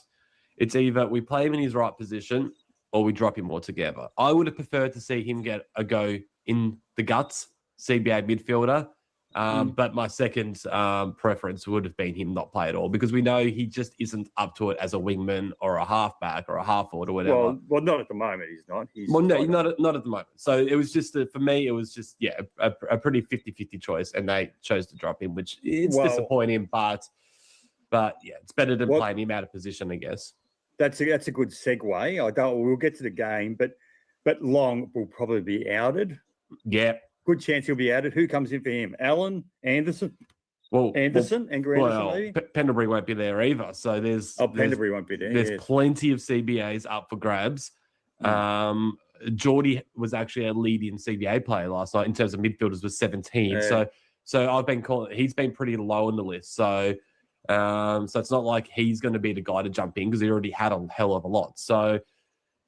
it's either we play him in his right position or we drop him altogether. I would have preferred to see him get a go in the guts, CBA midfielder. But my second preference would have been him not play at all, because we know he just isn't up to it as a wingman or a halfback or a half forward or whatever. Well, not at the moment. He's not. Not at the moment. So it was just for me. It was just a pretty 50-50 choice, and they chose to drop him, which it's disappointing. But yeah, it's better than playing him out of position, I guess. That's a good segue. We'll get to the game, but Long will probably be outed. Yeah. Good chance he'll be outed. Who comes in for him? Allen, Anderson? Anderson? Maybe? Pendlebury won't be there either. So Pendlebury won't be there. There's plenty of CBAs up for grabs. Geordie was actually a leading CBA player last night in terms of midfielders, was 17. So I've been calling. He's been pretty low on the list. So it's not like he's going to be the guy to jump in, because he already had a hell of a lot. So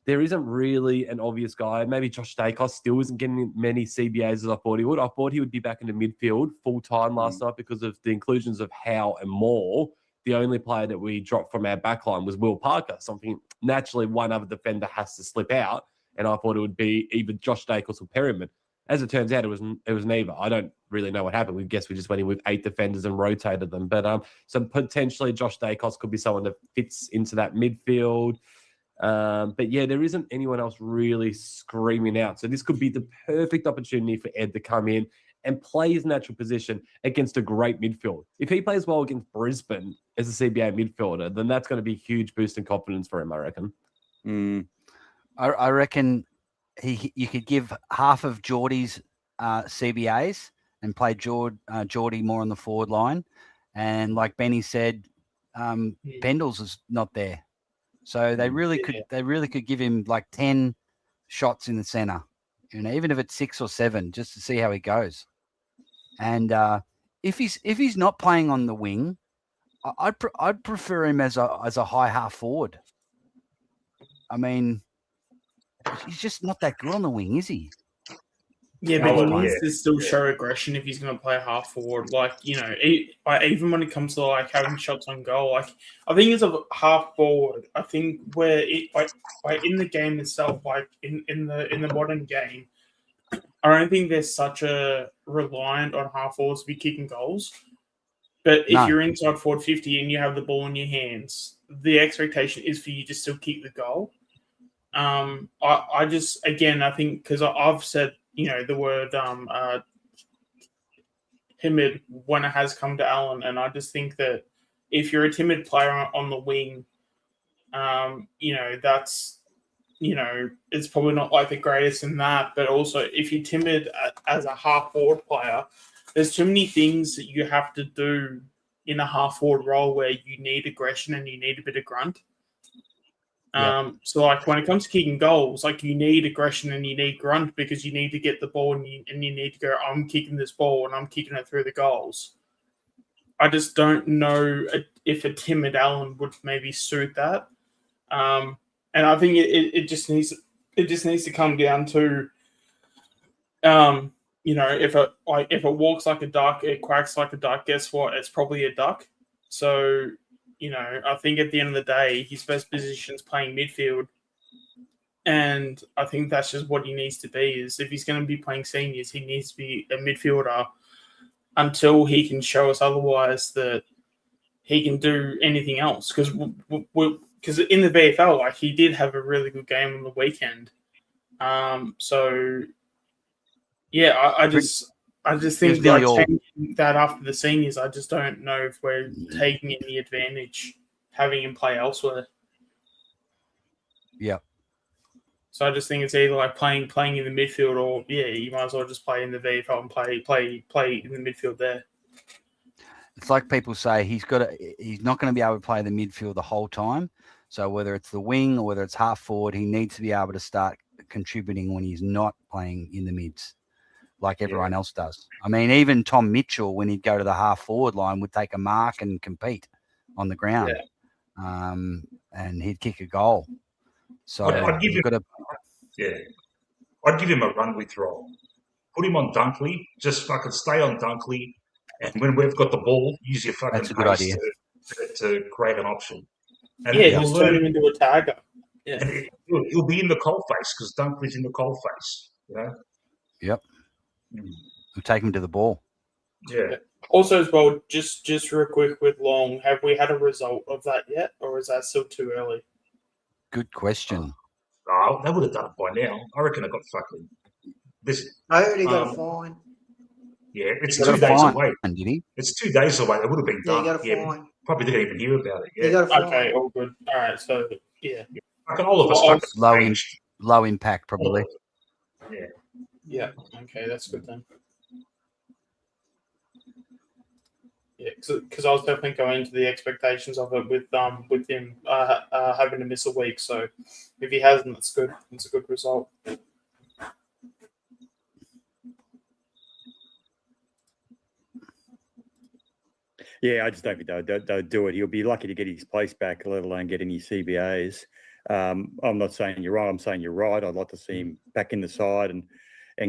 there isn't really an obvious guy. Maybe Josh Dacos still isn't getting many CBAs as I thought he would. I thought he would be back in the midfield full-time last night because of the inclusions of Howe and Moore. The only player that we dropped from our backline was Will Parker. Something naturally one other defender has to slip out, and I thought it would be either Josh Dacos or Perryman. As it turns out, it was neither. I don't really know what happened. We guess we just went in with 8 defenders and rotated them. But so potentially Josh Dacos could be someone that fits into that midfield. But yeah, there isn't anyone else really screaming out. So this could be the perfect opportunity for Ed to come in and play his natural position against a great midfield. If he plays well against Brisbane as a CBA midfielder, then that's going to be a huge boost in confidence for him, I reckon. I reckon you could give half of Geordie's CBAs and play Geordie more on the forward line. And like Benny said, Pendles is not there. So they really could give him like 10 shots in the center, even if it's 6 or 7, just to see how he goes. And if he's not playing on the wing, I'd prefer him as a high half forward. I mean, he's just not that good on the wing, is he? Yeah, but he needs to still show aggression if he's going to play half forward. Like, even when it comes to like having shots on goal, like I think as a half forward, I think where in the game itself, like in the modern game, I don't think there's such a reliant on half forwards to be kicking goals. But if you're inside forward 50 and you have the ball in your hands, the expectation is for you to still kick the goal. I think because I've said, the word timid when it has come to Allen, and I just think that if you're a timid player on the wing, that's, it's probably not like the greatest in that, but also if you're timid as a half forward player, there's too many things that you have to do in a half-forward role where you need aggression and you need a bit of grunt. So, like, when it comes to kicking goals, like, you need aggression and you need grunt because you need to get the ball and you need to go, I'm kicking this ball and I'm kicking it through the goals. I just don't know if a timid Allen would maybe suit that. And I think it just needs to come down to, if it walks like a duck, it quacks like a duck. Guess what? It's probably a duck. So, I think at the end of the day, his best position is playing midfield, and I think that's just what he needs to be. Is if he's going to be playing seniors, he needs to be a midfielder until he can show us otherwise that he can do anything else. Because in the VFL, like, he did have a really good game on the weekend. So yeah, I just think like changing that after the seniors, I just don't know if we're taking any advantage having him play elsewhere. Yeah. So I just think it's either like playing in the midfield, or you might as well just play in the VFL and play in the midfield there. It's like people say he's not going to be able to play the midfield the whole time. So whether it's the wing or whether it's half forward, he needs to be able to start contributing when he's not playing in the mids, like everyone else does. I mean, even Tom Mitchell, when he'd go to the half forward line, would take a mark and compete on the ground, and he'd kick a goal. So I'd give him a run with role. Put him on Dunkley. Just fucking stay on Dunkley, and when we've got the ball, use your fucking pace to create an option. And just turn him into a tagger. Yeah, and he'll be in the coal face because Dunkley's in the coal face. Yep. We'll take him to the ball. Yeah. Also, as well, just real quick with Long, have we had a result of that yet, or is that still too early? Good question. They would have done it by now. I reckon I got fucking this. I heard he got a fine. Yeah, it's 2 days away. Did he? It's 2 days away. It would have been done. He got a fine. Probably didn't even hear about it. Yeah. He got a fine. Okay, all good. All right, so all of us low impact, probably. Yeah. Okay, that's good then. Yeah, because I was definitely going into the expectations of it with him having to miss a week. So if he hasn't, that's good. It's a good result. Yeah, I just don't think they'll do it. He'll be lucky to get his place back, let alone get any CBAs. I'm not saying you're wrong. I'm saying you're right. I'd like to see him back in the side and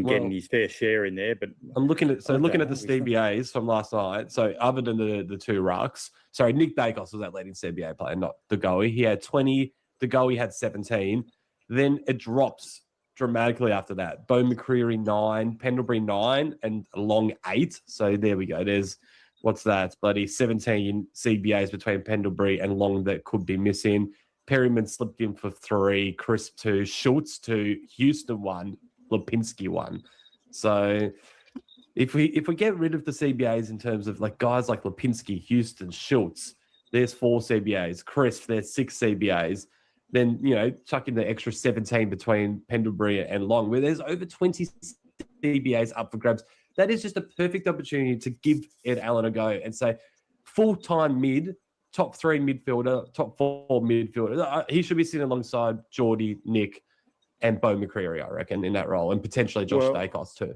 getting his fair share in there. But I'm looking at the CBAs from last night. So other than the two rucks, sorry, Nick Dacos was that leading CBA player, not DeGoey. He had 20. DeGoey had 17. Then it drops dramatically after that. Bo McCreary 9, Pendlebury 9, and Long 8. So there we go. There's what's that? It's bloody 17 CBAs between Pendlebury and Long that could be missing. Perryman slipped in for 3, Crisp 2, Schultz 2, Houston 1, Lipinski 1. So if we get rid of the CBAs in terms of like guys like Lipinski, Houston, Schultz, there's 4 CBAs. Crisp, there's 6 CBAs. Then, chuck in the extra 17 between Pendlebury and Long, where there's over 20 CBAs up for grabs. That is just a perfect opportunity to give Ed Allen a go and say, full-time mid, top 3 midfielder, top 4 midfielder. He should be sitting alongside Geordie, Nick, and Bo McCreary, I reckon, in that role, and potentially Josh Dacos too.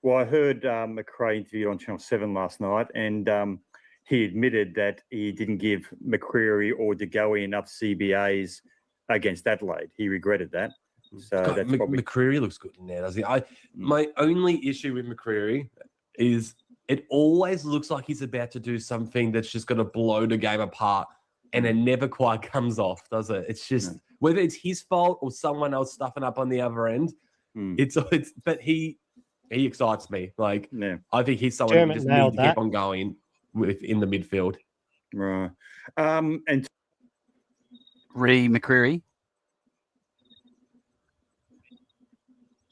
Well, I heard McRae interviewed on Channel 7 last night, and he admitted that he didn't give McCreary or DeGoey enough CBAs against Adelaide. He regretted that. So God, that's probably... McCreary looks good in there, doesn't he? My only issue with McCreary is it always looks like he's about to do something that's just going to blow the game apart, and it never quite comes off, does it? It's just whether it's his fault or someone else stuffing up on the other end. But he excites me. Like I think he's someone who just needs to keep on going in the midfield. Right. And McCreary.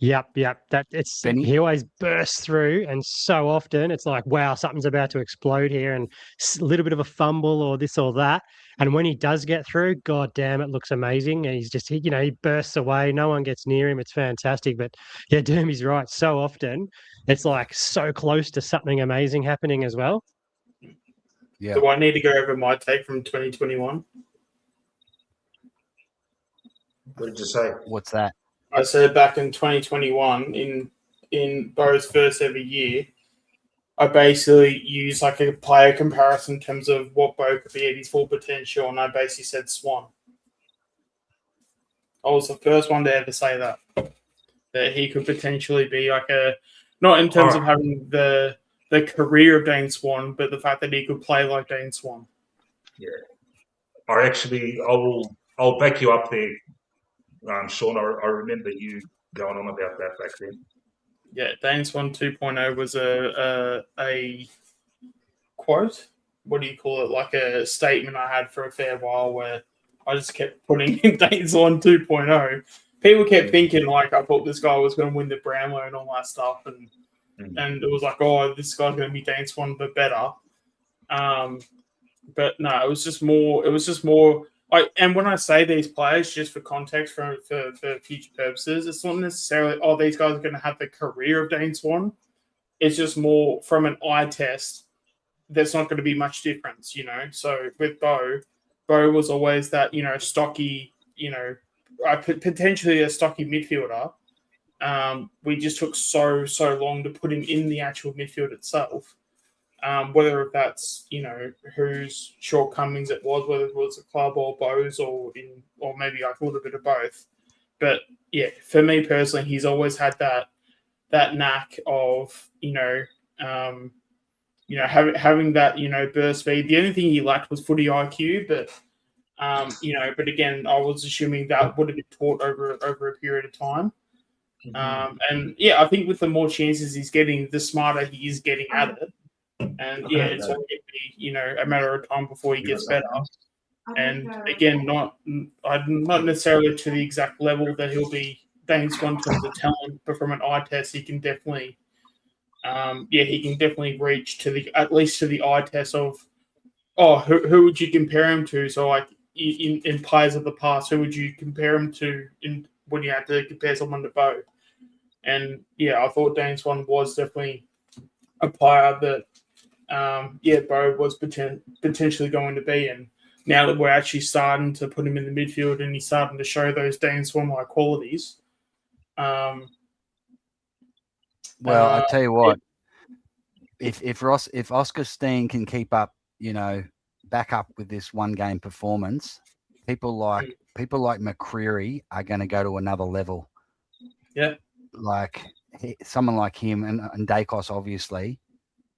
Yep. He always bursts through, and so often it's like, wow, something's about to explode here, and a little bit of a fumble or this or that. And when he does get through, god damn, it looks amazing. And he's just, he bursts away. No one gets near him. It's fantastic. But yeah, Dermy's right. So often it's like so close to something amazing happening as well. Yeah. Do I need to go over my take from 2021? What did you say? What's that? I said back in 2021, in Bo's first ever year, I basically used like a player comparison in terms of what Bo could be at his full potential, and I basically said Swan. I was the first one to ever say that he could potentially be like not in terms of having the career of Dane Swan, but the fact that he could play like Dane Swan. Yeah, I'll back you up there, Sean. I remember you going on about that back then. Yeah, Dane Swan 2.0 was a quote. What do you call it? Like a statement I had for a fair while where I just kept putting in Dane Swan 2.0. People kept thinking like I thought this guy was going to win the Brownlow and all that stuff, and it was like, oh, this guy's going to be Dane Swan but better. But no, it was just more. And when I say these players, just for context, for future purposes, it's not necessarily, oh, these guys are going to have the career of Dane Swan. It's just more from an eye test. There's not going to be much difference, you know. So with Bo was always that, you know, stocky, you know, potentially a stocky midfielder. We just took so long to put him in the actual midfield itself. Whether that's, you know, whose shortcomings it was, whether it was a club or Bo's or maybe I thought a bit of both. But yeah, for me personally, he's always had that knack of, having that, you know, burst speed. The only thing he lacked was footy IQ, but but again, I was assuming that would have been taught over a period of time. And yeah, I think with the more chances he's getting, the smarter he is getting at it. And yeah, it's only going to be, you know, a matter of time before he gets better. And again, not necessarily to the exact level that he'll be Dane Swan in terms of talent, but from an eye test, he can definitely, reach at least to the eye test of, who would you compare him to? So like in players of the past, who would you compare him to when you had to compare someone to Bo? And yeah, I thought Dane Swan was definitely a player that, Bo was potentially going to be. And now that we're actually starting to put him in the midfield and he's starting to show those Dane Swan-like qualities. Well, I tell you what, if Oscar Steene can keep up, you know, back up with this one game performance, people like McCreary are going to go to another level. Yeah, like someone like him and Dacos, obviously.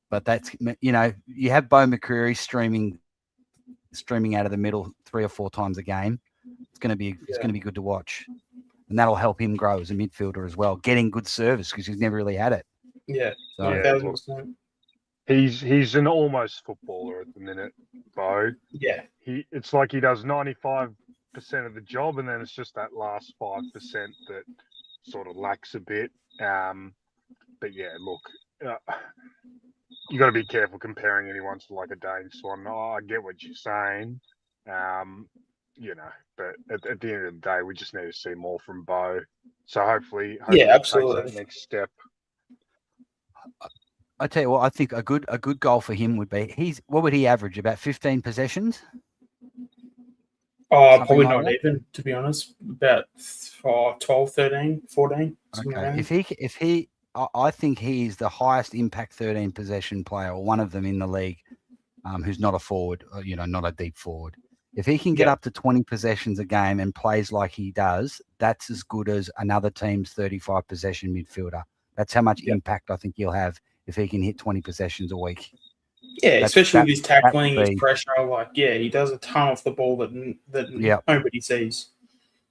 But that's, you know, you have Bo McCreary streaming out of the middle 3 or 4 times a game. It's going to be good to watch, and that'll help him grow as a midfielder as well, getting good service because he's never really had it. Yeah, so, yeah, he's an almost footballer at the minute, Bo. Yeah, it's like he does 95% of the job, and then it's just that last 5% that sort of lacks a bit. But yeah, look. You got to be careful comparing anyone to like a Dane Swan. I get what you're saying, you know, but at the end of the day, we just need to see more from Bo. So hopefully absolutely, takes that next step. I tell you what, I think a good goal for him would be what would he average? About 15 possessions? Probably not even, to be honest. About 12, 13, 14. Okay, I think he's the highest impact 13 possession player, or one of them in the league, who's not a forward, you know, not a deep forward. If he can get up to 20 possessions a game and plays like he does, that's as good as another team's 35 possession midfielder. That's how much impact I think he'll have if he can hit 20 possessions a week. Yeah, especially with his tackling, his pressure. Like, yeah, he does a ton off the ball that nobody sees.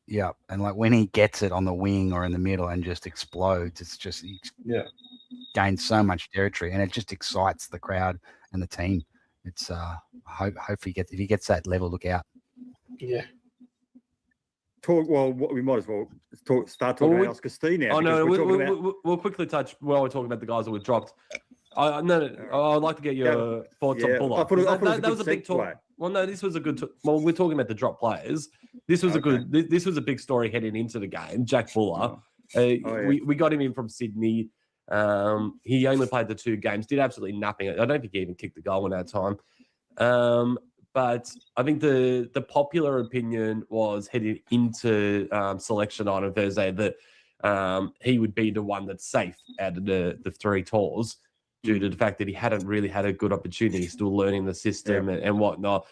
Yeah, and like when he gets it on the wing or in the middle and just explodes, it's just gains so much territory, and it just excites the crowd and the team. It's hopefully if he gets that level, look out. Yeah. We might as well start talking about Oscar Steene now. Oh no, we'll quickly touch while we're talking about the guys that were dropped. I'd like to get your thoughts on Fuller. That was a big talk. Well, no, this was a good. We're talking about the drop players. This was This was a big story heading into the game. Jack Fuller. We got him in from Sydney. He only played the 2 games, did absolutely nothing. I don't think he even kicked the goal in that time. But I think the popular opinion was heading into selection night on Thursday that he would be the one that's safe out of the 3 tours due to the fact that he hadn't really had a good opportunity, still learning the system and whatnot.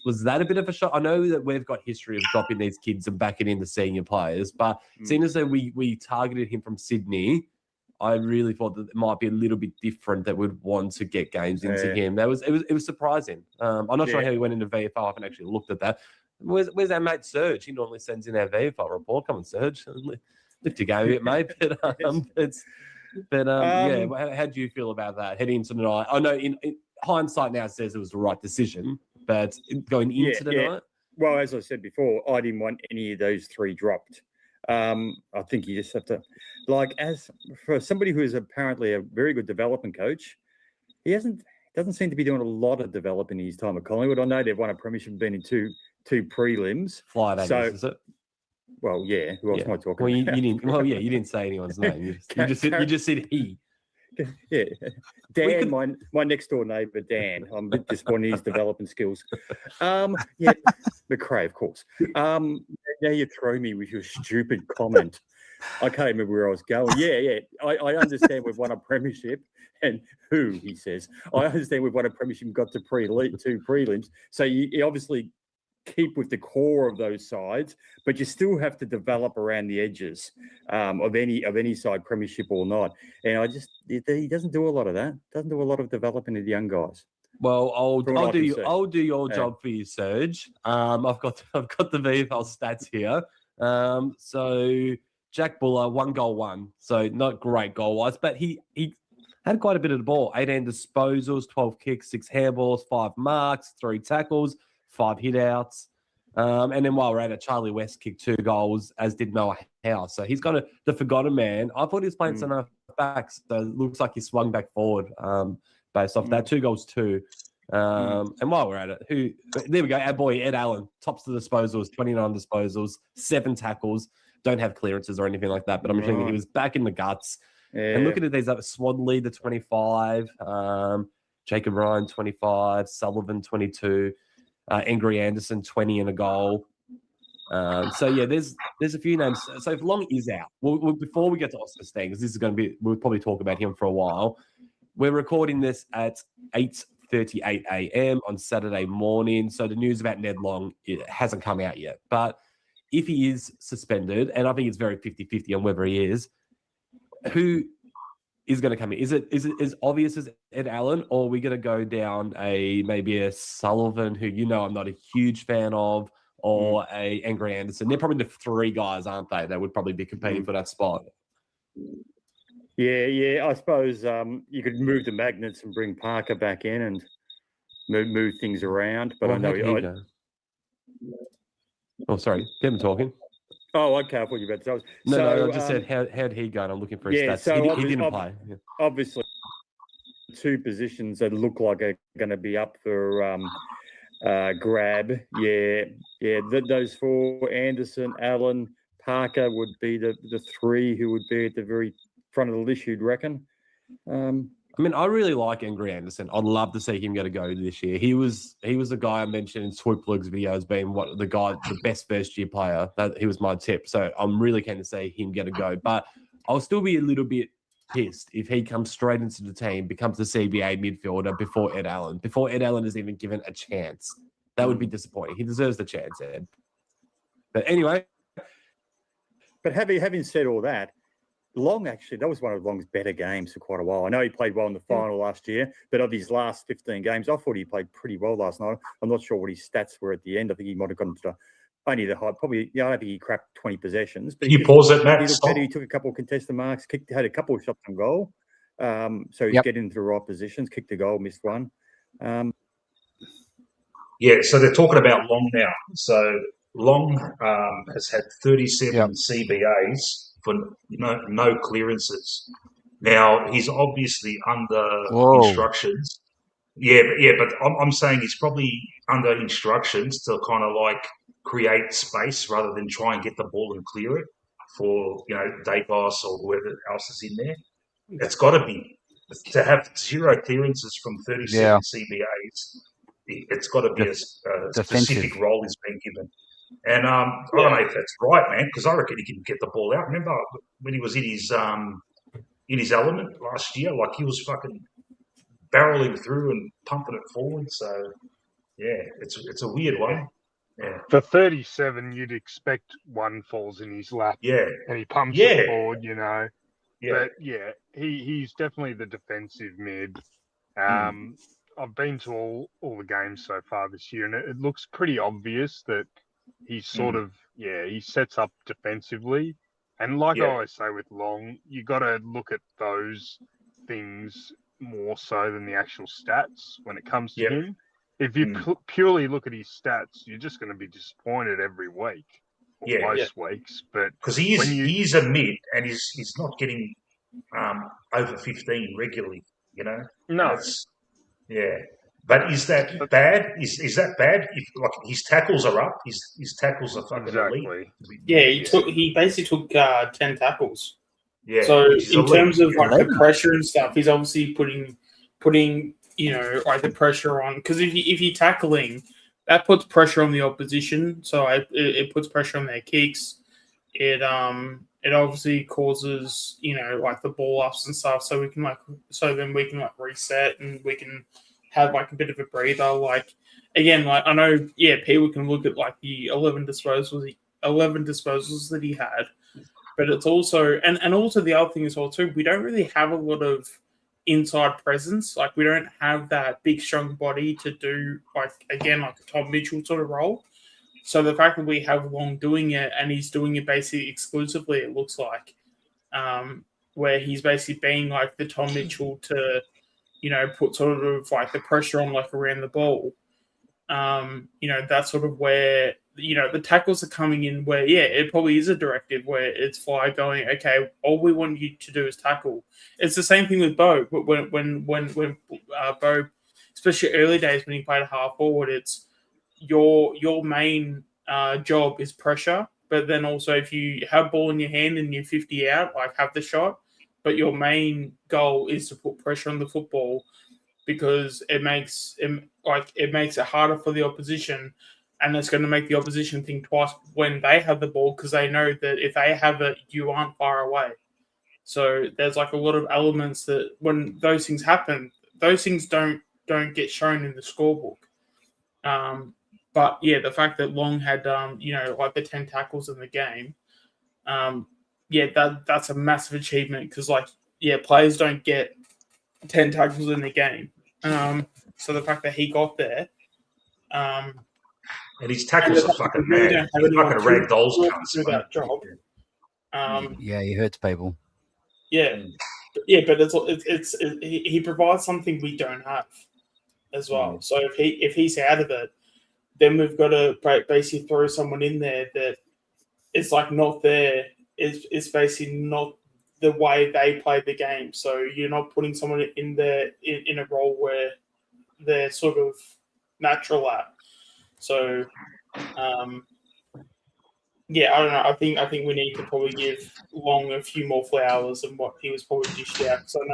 Was that a bit of a shock? I know that we've got history of dropping these kids and backing in the senior players, but seeing as though we targeted him from Sydney, I really thought that it might be a little bit different, that we'd want to get games into him. It was surprising. I'm not sure how he went into VFL. I haven't actually looked at that. Where's our mate Serge? He normally sends in our VFL report. Come on, Serge, lift your game a bit, mate. But how do you feel about that heading into the night? I know in hindsight now says it was the right decision, but going into the night. Well, as I said before, I didn't want any of those 3 dropped. I think you just have to, as for somebody who is apparently a very good development coach, he doesn't seem to be doing a lot of developing in his time at Collingwood. I know they've won a premiership, been in two prelims. Is it? Well, yeah. Who else am I talking about? You didn't say anyone's name. You just said he. Yeah, Dan, my next door neighbour, Dan. I'm a bit disappointed in his development skills. McRae, of course. Now you throw me with your stupid comment. I can't remember where I was going. Yeah. I understand we've won a premiership, and he says. I understand we've won a premiership and got to 2 prelims. So you obviously keep with the core of those sides, but you still have to develop around the edges of any side, premiership or not. And he doesn't do a lot of that. Doesn't do a lot of developing of the young guys. Well, I'll do your job for you, Serge. I've got the VFL stats here. So Jack Buller, 1 goal, 1. So not great goal wise, but he had quite a bit of the ball. 18 disposals, 12 kicks, 6 handballs, 5 marks, 3 tackles, 5 hit-outs. And then while we're at it, Charlie West kicked 2 goals, as did Noah House. So he's got the forgotten man. I thought he was playing centre back, so it looks like he swung back forward based off that. 2 goals, 2. And while we're at it, there we go, our boy Ed Allen, tops the disposals, 29 disposals, 7 tackles, don't have clearances or anything like that, but I'm assuming he was back in the guts. Yeah. And looking at these, Swadley, the 25, Jacob Ryan, 25, Sullivan, 22, Angry Anderson, 20 and a goal. There's a few names. So if Long is out, before we get to Oscar Steene, because this is going to be, we'll probably talk about him for a while. We're recording this at 8:38 a.m. on Saturday morning. So the news about Ned Long, it hasn't come out yet. But if he is suspended, and I think it's very 50-50 on whether he is, who is going to come in? Is it as obvious as Ed Allen, or are we going to go down maybe a Sullivan, who I'm not a huge fan of, or a Angry Anderson? They're probably the 3 guys, aren't they? That would probably be competing for that spot. Yeah. I suppose you could move the magnets and bring Parker back in and move things around. But I know Oh, sorry. Get him talking. Oh, okay. I thought you were about to say. No, I just said, how did he go? And I'm looking for his stats. So he didn't play. Yeah. Obviously, 2 positions that look like are going to be up for grab. Yeah. Those 4, Anderson, Allen, Parker would be the 3 who would be at the very front of the list, you'd reckon. I really like Angry Anderson. I'd love to see him get a go this year. He was a guy I mentioned in Swoop Luke's video as being the best first-year player. He was my tip. So I'm really keen to see him get a go. But I'll still be a little bit pissed if he comes straight into the team, becomes the CBA midfielder before Ed Allen is even given a chance. That would be disappointing. He deserves the chance, Ed. But anyway. But having said all that, Long, actually, that was one of Long's better games for quite a while. I know he played well in the final last year, but of his last 15 games, I thought he played pretty well last night. I'm not sure what his stats were at the end. I think he might have gotten to only the high. Probably, I don't think he cracked 20 possessions. But you pause it, Matt? He took a couple of contested marks, had a couple of shots on goal. So he's getting into the right positions, kicked a goal, missed one. So they're talking about Long now. So Long has had 37 CBAs for no clearances. Now, he's obviously under instructions. But I'm saying he's probably under instructions to kind of create space rather than try and get the ball and clear it for, Dacos or whoever else is in there. It's got to be. To have 0 clearances from 37 CBAs, it's got to be a specific role he's been given. And I don't know if that's right, man, because I reckon he can get the ball out. Remember when he was in his element last year? Like, he was fucking barreling through and pumping it forward. So, yeah, it's a weird one. Yeah. For 37, you'd expect one falls in his lap. Yeah. And he pumps it forward, you know. Yeah. But, yeah, he's definitely the defensive mid. I've been to all the games so far this year, and it looks pretty obvious that he's sort of, he sets up defensively. And like I always say with Long, you got to look at those things more so than the actual stats when it comes to him. If you purely look at his stats, you're just going to be disappointed every week, or most weeks. But because he's a mid, and he's not getting over 15 regularly, you know. No. But is that bad? Is that bad? If like his tackles are up, his tackles are fucking elite. Yeah, he basically took 10 tackles. Yeah. So in terms of like the pressure and stuff, he's obviously putting you know, like the pressure on, because if you're tackling, that puts pressure on the opposition. So it puts pressure on their kicks. It obviously causes, you know, like the ball ups and stuff. So then we can reset and we can have like a bit of a breather. Like, again, like I know, people can look at like the 11 disposals that he had, but it's also and also the other thing as well too, we don't really have a lot of inside presence. Like, we don't have that big strong body to do like a Tom Mitchell sort of role. So the fact that we have Long doing it, and he's doing it basically exclusively, it looks like, where he's basically being like the Tom Mitchell to, you know, put sort of like the pressure on like around the ball. You know, that's sort of where, you know, the tackles are coming in where, it probably is a directive where it's Fly going, okay, all we want you to do is tackle. It's the same thing with Bo. When Bo, especially early days when he played half forward, it's your main job is pressure. But then also if you have ball in your hand and you're 50 out, like have the shot, but your main goal is to put pressure on the football, because it makes it harder for the opposition, and it's going to make the opposition think twice when they have the ball, because they know that if they have it, you aren't far away. So there's like a lot of elements that when those things happen, those things don't get shown in the scorebook. But the fact that Long had you know, like the 10 tackles in the game, that's a massive achievement, because players don't get 10 tackles in the game. So the fact that he got there, and his tackles are fucking mad. He's fucking rag dolls through that job. He hurts people. But he provides something we don't have as well. So if he's out of it, then we've got to basically throw someone in there that it's like not there. It's basically not the way they play the game. So you're not putting someone in there in a role where they're sort of natural at. So, I don't know. I think we need to probably give Long a few more flowers than what he was probably dished out. Because I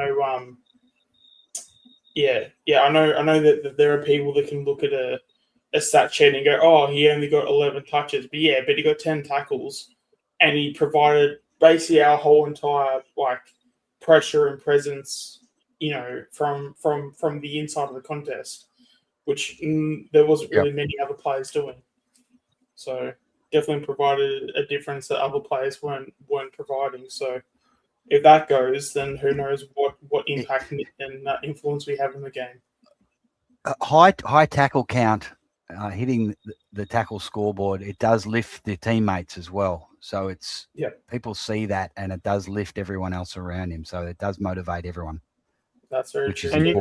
know, I know that there are people that can look at a stat sheet and go, "Oh, he only got 11 touches," but he got 10 tackles, and he provided basically our whole entire pressure and presence, you know, from the inside of the contest, which there wasn't really many other players doing. So definitely provided a difference that other players weren't providing. So if that goes, then who knows what impact and influence we have in the game. High tackle count, hitting the tackle scoreboard, it does lift the teammates as well. So it's people see that, and it does lift everyone else around him. So it does motivate everyone. That's very true. And you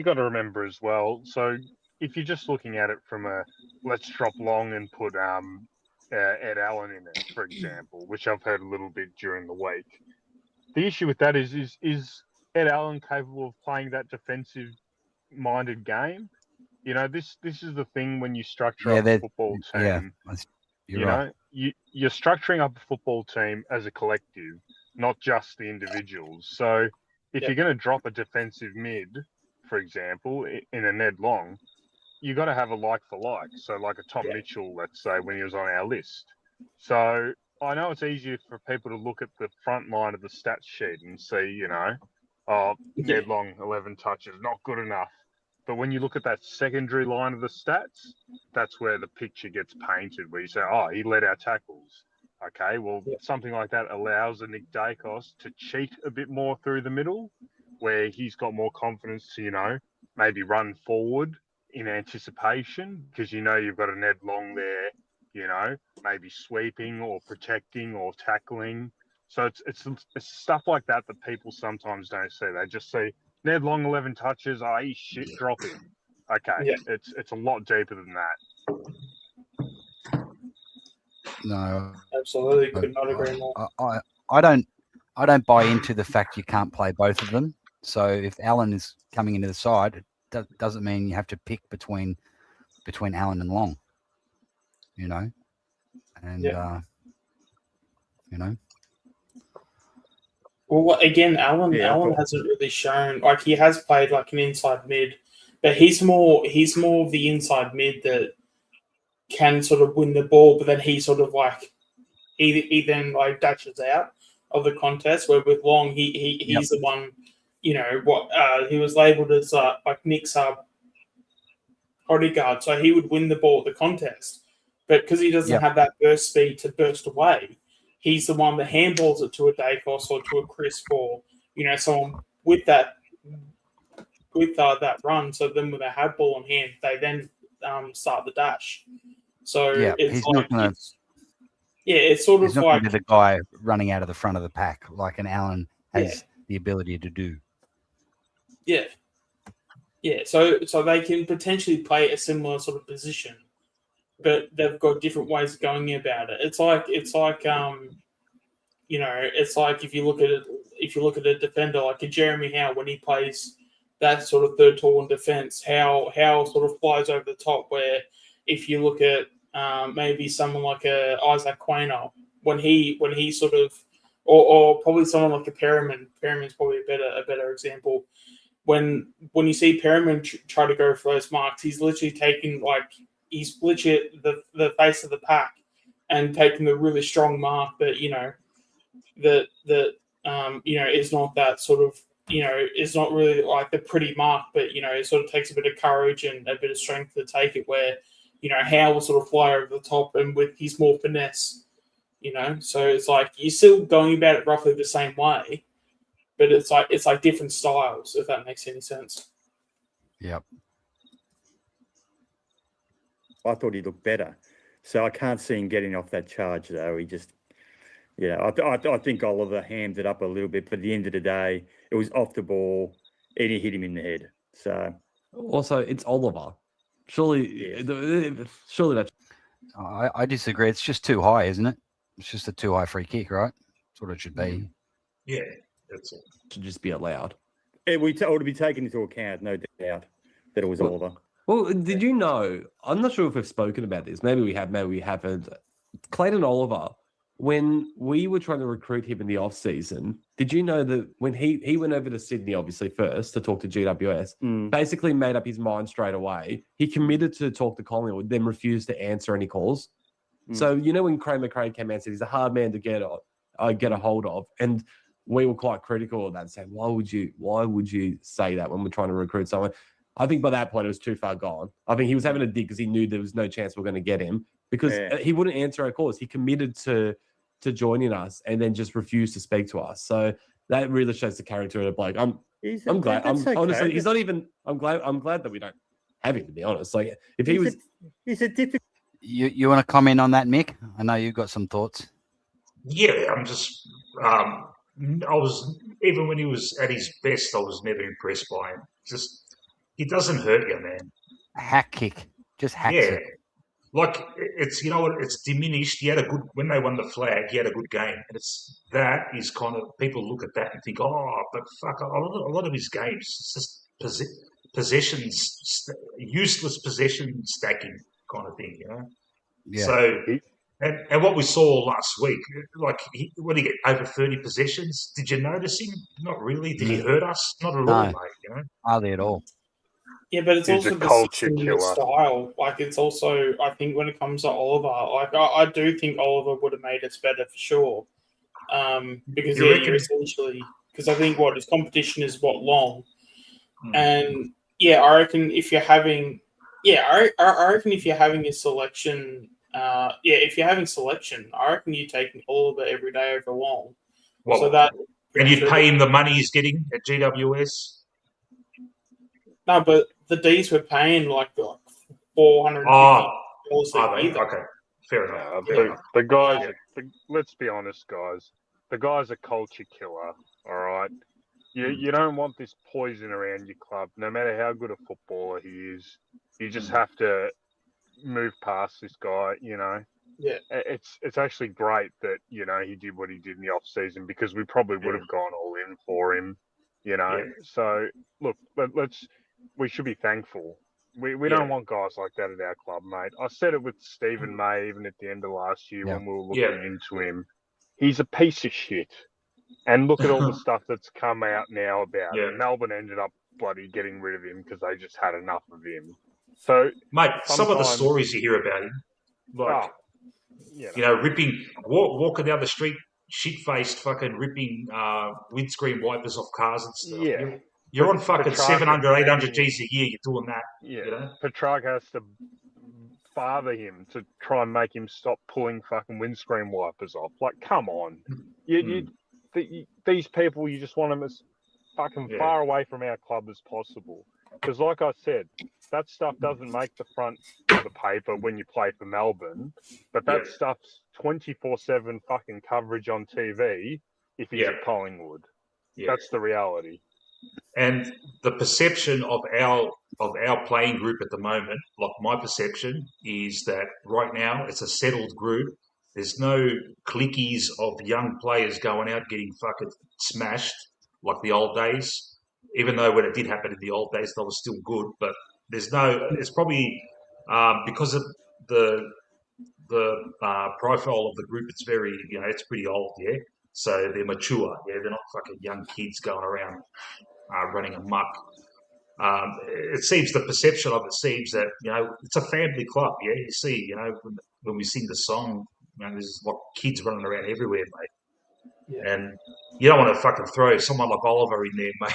got to remember as well. So if you're just looking at it from a let's drop Long and put Ed Allen in it, for example, which I've heard a little bit during the week. The issue with that is Ed Allen capable of playing that defensive-minded game? You know, this is the thing when you structure up a football team. You're right. You're structuring up a football team as a collective. not just the individuals. So if you're going to drop a defensive mid, for example, in a Ned Long, you got to have a like for like. So like a Tom Mitchell, let's say, when he was on our list. So I know it's easier for people to look at the front line of the stats sheet and see, Ned Long, 11 touches, not good enough. But when you look at that secondary line of the stats, that's where the picture gets painted, where you say, oh, he led our tackles. Okay, well, something like that allows a Nick Dacos to cheat a bit more through the middle, where he's got more confidence to, maybe run forward in anticipation, because you've got a Ned Long there, maybe sweeping or protecting or tackling. So it's stuff like that people sometimes don't see. They just see Ned Long 11 touches. Oh, he's shit. Drop him. Okay, it's a lot deeper than that. No, absolutely could not agree more. I don't buy into the fact you can't play both of them. So if Allen is coming into the side, it doesn't mean you have to pick between Allen and Long. Well, again, Allen hasn't really shown, like, he has played like an inside mid, but he's more of the inside mid that can sort of win the ball, but then he sort of like he then like dashes out of the contest. Where with Long, he's the one, he was labelled as like Nick's bodyguard, so he would win the ball at the contest, but because he doesn't have that burst speed to burst away, he's the one that handballs it to a Dacos or to a Crisp or someone with that run. So then when they have ball in hand, they then start the dash. So it's he's like not gonna, it's sort he's of not like gonna be the guy running out of the front of the pack like an Allen has the ability to do. So they can potentially play a similar sort of position, but they've got different ways of going about it. It's like it's like if you look at a defender like a Jeremy Howe when he plays that sort of third tall in defence, how sort of flies over the top. Where if you look at maybe someone like a Isaac Quainer when he sort of or probably someone like a Perriman. Perriman's probably a better example. When you see Perriman try to go for those marks, he's literally he's literally the face of the pack and taking the really strong mark that is not that sort of is not really like the pretty mark, but it sort of takes a bit of courage and a bit of strength to take it. Where Howe will sort of fly over the top and with his more finesse, so it's like you're still going about it roughly the same way. But it's like different styles, if that makes any sense. Yep. I thought he looked better, so I can't see him getting off that charge though. He just, I think Oliver hammed it up a little bit, but at the end of the day, it was off the ball and he hit him in the head. So also, it's Oliver. Surely that's. I disagree. It's just too high, isn't it? It's just a too high free kick, right? That's what it should be. Yeah. That's it. Should just be allowed. It would be taken into account, no doubt, that it was Oliver. Well, did you know? I'm not sure if we've spoken about this. Maybe we have. Maybe we haven't. Clayton Oliver, when we were trying to recruit him in the off season, did you know that when he went over to Sydney, obviously first to talk to GWS, basically made up his mind straight away. He committed to talk to Collingwood, then refused to answer any calls. So when Craig McRae came out and said he's a hard man to get a hold of, and we were quite critical of that, saying, why would you say that when we're trying to recruit someone? I think by that point, it was too far gone. I think he was having a dig because he knew there was no chance we're going to get him because he wouldn't answer our calls. He committed to joining us and then just refused to speak to us. So that really shows the character of the bloke. I'm glad. Honestly, he's not even. I'm glad that we don't have him, to be honest. Like if he was, he's a difficult. You want to comment on that, Mick? I know you've got some thoughts. Yeah, I'm just. I was, even when he was at his best, I was never impressed by him. Just, he doesn't hurt you, man. Hack kick. Just hacks it. Like, it's, it's diminished. He had a good, when they won the flag, he had a good game. And that is kind of, people look at that and think, but fuck, a lot of his games, it's just possessions, useless possession stacking kind of thing, Yeah. So, And what we saw last week, like, what did he get, over 30 possessions? Did you notice him? Not really. Did he hurt us? Not at all, mate. You know? Hardly at all. Yeah, but it's He's also a the culture 60-minute killer. style. Like, it's also, I think, when it comes to Oliver, like, I do think Oliver would have made us better for sure. Because You reckon? you're essentially, because I think his competition is long, and I reckon if you're having, I reckon if you're having a selection, if you're having selection, I reckon you're taking Oliver every day over Long. Well, So that, and you'd pay him the money he's getting at GWS. No, but the D's were paying like $450 a year. Okay, fair enough. The guys, let's be honest, guys. The guy's a culture killer. All right, you don't want this poison around your club. No matter how good a footballer he is, you just have to move past this guy. You know. Yeah. It's actually great that he did what he did in the off season, because we probably would have gone all in for him. You know. Yeah. So look, we should be thankful. We don't want guys like that at our club, mate. I said it with Stephen May even at the end of last year when we were looking into him. He's a piece of shit. And look at all the stuff that's come out now about it. Melbourne ended up bloody getting rid of him because they just had enough of him. So, mate, some of the stories you hear about him, like, ripping, walking down the street, shit-faced, fucking ripping windscreen wipers off cars and stuff. Yeah. You're on fucking 700, 800 G's a year. You're doing that. Yeah. You know? Petrarch has to father him to try and make him stop pulling fucking windscreen wipers off. Like, come on. These people, you just want them as fucking far away from our club as possible. Because, like I said, that stuff doesn't make the front of the paper when you play for Melbourne, but that stuff's 24/7 fucking coverage on TV if he's at Collingwood. Yeah. That's the reality. And the perception of our playing group at the moment, like my perception, is that right now it's a settled group. There's no cliquies of young players going out getting fucking smashed like the old days. Even though when it did happen in the old days, they were still good. But it's probably because of the profile of the group. It's very, it's pretty old, yeah. So they're mature, yeah. They're not fucking young kids going around running amok. It seems, the perception of it seems that, it's a family club, yeah. You see, when we sing the song, there's like kids running around everywhere, mate. Yeah. And you don't want to fucking throw someone like Oliver in there, mate.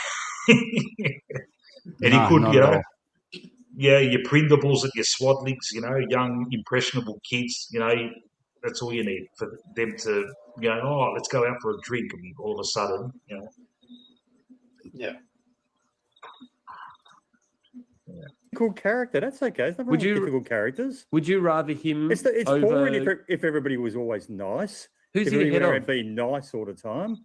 And he could, your Prindables and your Swadlings, young, impressionable kids, that's all you need for them to, let's go out for a drink, and all of a sudden, Yeah. Cool character. That's okay. It's not really difficult characters. Would you rather him? It's boring if everybody was always nice. Who's he ahead of? Being nice all the time.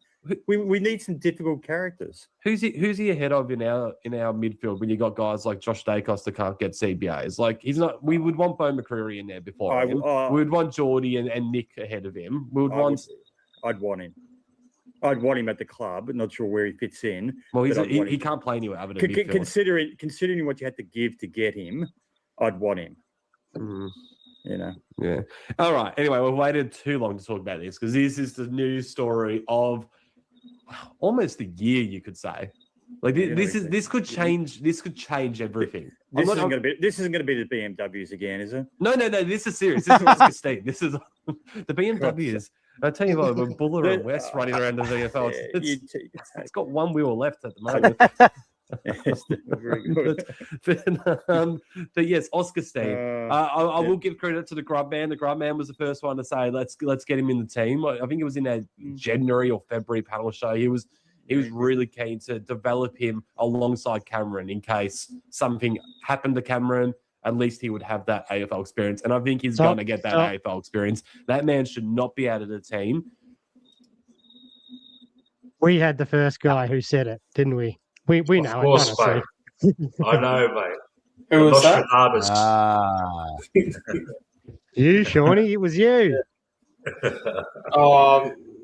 We need some difficult characters. Who's he ahead of in our midfield when you got guys like Josh Dacos that can't get CBAs? Like, he's not. We would want Bo McCreary in there before him. We would want Geordie and Nick ahead of him. I'd want him. I'd want him at the club. Not sure where he fits in. Well, he can't play anywhere other than midfield. Considering what you had to give to get him, I'd want him. Mm. Yeah. All right. Anyway, we've waited too long to talk about this because this is the news story of almost a year, you could say. Like this could change. This could change everything. This isn't going to be the BMWs again, is it? No. This is serious. This is Steene. This is the BMWs. I tell you what, when Buller and West running around the VFL, it's got one wheel left at the moment. Very good. But yes, Oscar Steene. I will give credit to the Grub Man. The Grub Man was the first one to say, let's get him in the team. I think it was in our January or February panel show. He was really keen to develop him alongside Cameron in case something happened to Cameron. At least he would have that AFL experience. And I think he's going to get that AFL experience. That man should not be out of the team. We had the first guy who said it, didn't we? We know. Of course, mate. I know, mate. Who was that? You, Shawnee. It was you.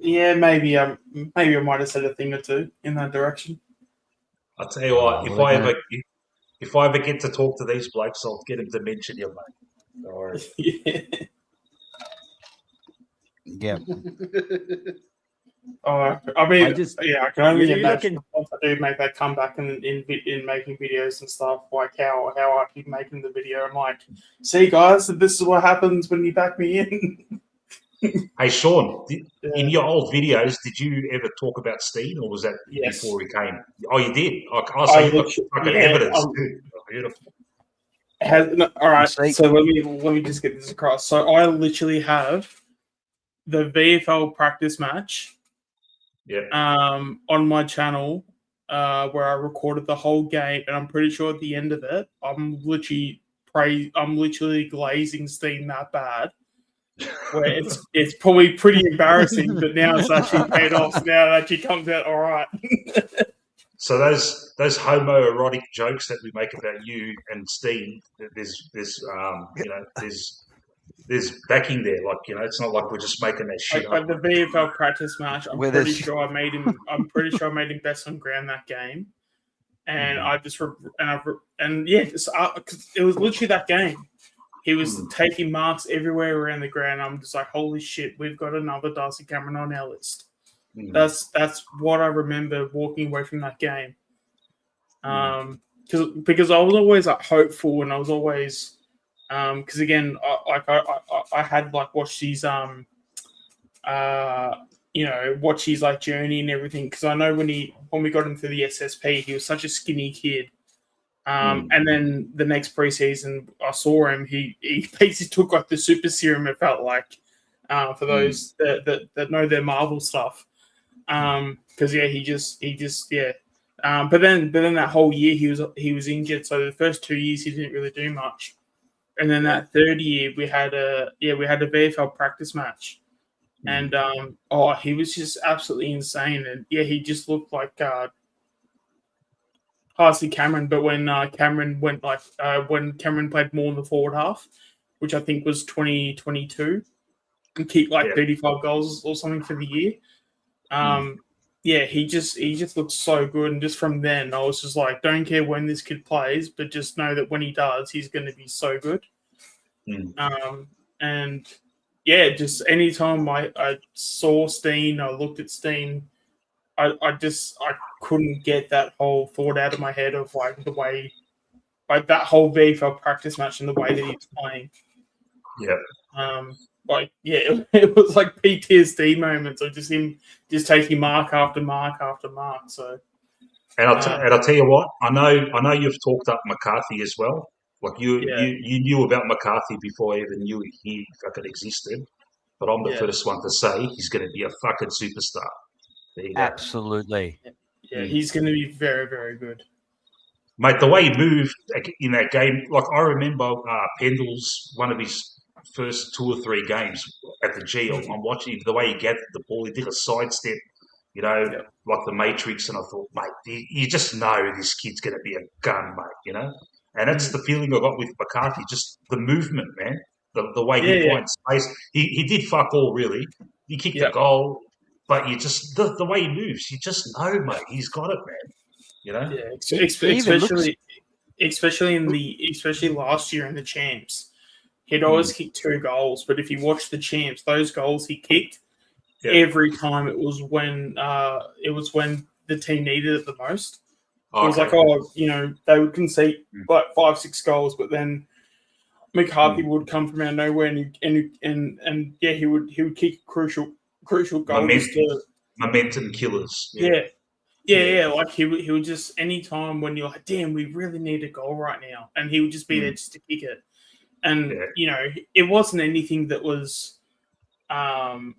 Yeah, maybe I might have said a thing or two in that direction. I'll tell you what, if I ever get to talk to these blokes, I'll get them to mention you, mate. Don't worry. Yeah. I mean, I can only imagine once I do make that comeback in making videos and stuff, like how I keep making the video. I'm like, see, guys, this is what happens when you back me in. Hey, Sean, in your old videos, did you ever talk about Steene, or was that before he came? Oh, you did? Oh, so you got fucking evidence, too. Oh, beautiful. All right, so let me just get this across. So I literally have the VFL practice match on my channel where I recorded the whole game, and I'm pretty sure at the end of it, I'm literally glazing Steene that bad. Where it's probably pretty embarrassing, but now it's actually paid off. So now it actually comes out all right. So those homoerotic jokes that we make about you and Steene, there's backing there. Like, it's not like we're just making that shit up. Like the VFL practice match, I'm pretty sure I made him best on ground that game, and it was literally that game. He was taking marks everywhere around the ground. I'm just like, holy shit, we've got another Darcy Cameron on our list. That's what I remember walking away from that game. Because I was always like hopeful, and I was always because again, I had like watched his watch his like journey and everything. Because I know when we got him through the SSP, he was such a skinny kid. And then the next preseason, I saw him. He basically took like the super serum. It felt like for those that know their Marvel stuff, because he just. But then that whole year he was injured. So the first 2 years he didn't really do much, and then that third year we had a VFL practice match, and he was just absolutely insane. And he just looked like. Darcy Cameron, but when Cameron went when Cameron played more in the forward half, which I think was 2022, and keep 35 goals or something for the year. He just looked so good, and just from then I was just like, don't care when this kid plays, but just know that when he does, he's going to be so good. Just anytime I saw Steene, I looked at Steene. I couldn't get that whole thought out of my head of like the way, like that whole VFL practice match and the way that he was playing. It was like PTSD moments of just him just taking mark after mark after mark. So, and I'll tell you what, I know you've talked up McCarthy as well. Like you knew about McCarthy before I even knew he fucking existed. But I'm the first one to say he's going to be a fucking superstar. Absolutely. Yeah, he's going to be very, very good. Mate, the way he moved in that game, like I remember Pendle's one of his first 2 or 3 games at the G. I'm watching the way he gathered the ball. He did a sidestep, like the Matrix, and I thought, mate, you just know this kid's going to be a gun, mate, And that's the feeling I got with McCarthy, just the movement, man. The way he finds space. He did fuck all, really. He kicked the goal. But you just the way he moves, you just know, mate. He's got it, man. Especially last year in the champs, he'd always kick 2 goals. But if you watch the champs, those goals he kicked every time it was when the team needed it the most. It was like, they would concede like 5-6 goals, but then McCarthy would come from out of nowhere and he would kick crucial goals. Momentum killers. Like he would just, anytime when you're like, damn, we really need a goal right now, and he would just be there just to kick it. And it wasn't anything that was out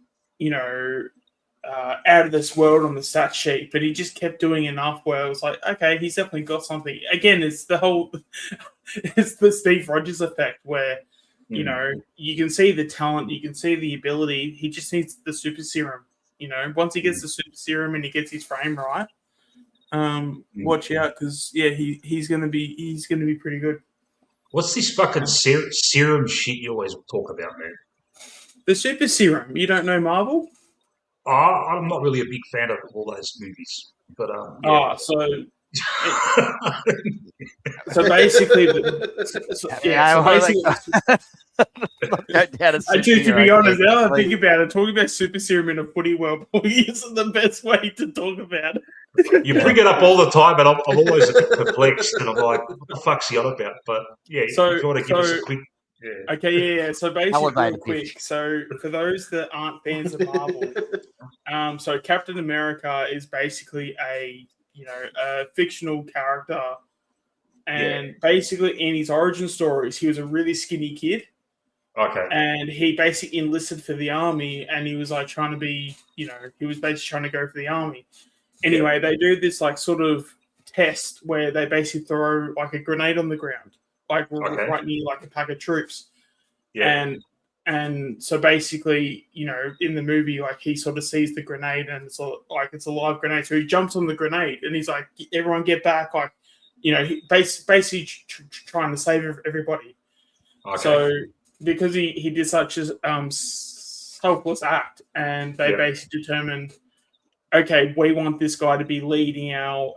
of this world on the stat sheet, but he just kept doing enough where I was like, okay, he's definitely got something. Again, it's the Steve Rogers effect where you can see the talent, you can see the ability. He just needs the super serum. Once he gets the super serum and he gets his frame right, watch out, because he's gonna be pretty good. What's this fucking serum shit you always talk about, man? The super serum. You don't know Marvel? I'm not really a big fan of all those movies, but So basically, to be honest, now I think about it, talking about super serum in a footy world probably isn't the best way to talk about it. You bring it up all the time, and I'm always a bit perplexed, and I'm like, what the fuck's he on about? But yeah, so, if you want to give us a quick... Yeah. Okay, yeah. So basically, real quick. So for those that aren't fans of Marvel, so Captain America is basically a fictional character, and basically in his origin stories, he was a really skinny kid. Okay. And he basically enlisted for the army, and he was like trying to be, he was basically trying to go for the army. Anyway, they do this like sort of test where they basically throw like a grenade on the ground, like right near like a pack of troops. Yeah. And so basically, in the movie, like he sort of sees the grenade and it's a live grenade. So he jumps on the grenade and he's like, everyone get back. Like, he basically trying to save everybody. Okay. So because he did such a selfless act, and they basically determined, okay, we want this guy to be leading our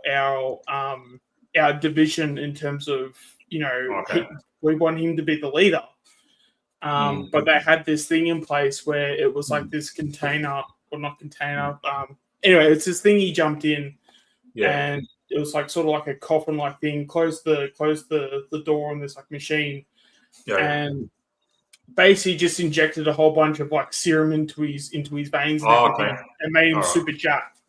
division in terms of, we want him to be the leader. But they had this thing in place where it was like this container, or not container. Anyway, it's this thing he jumped in, and it was like sort of like a coffin-like thing. Closed the door on this like machine, and basically just injected a whole bunch of like serum into his veins and made him super jacked.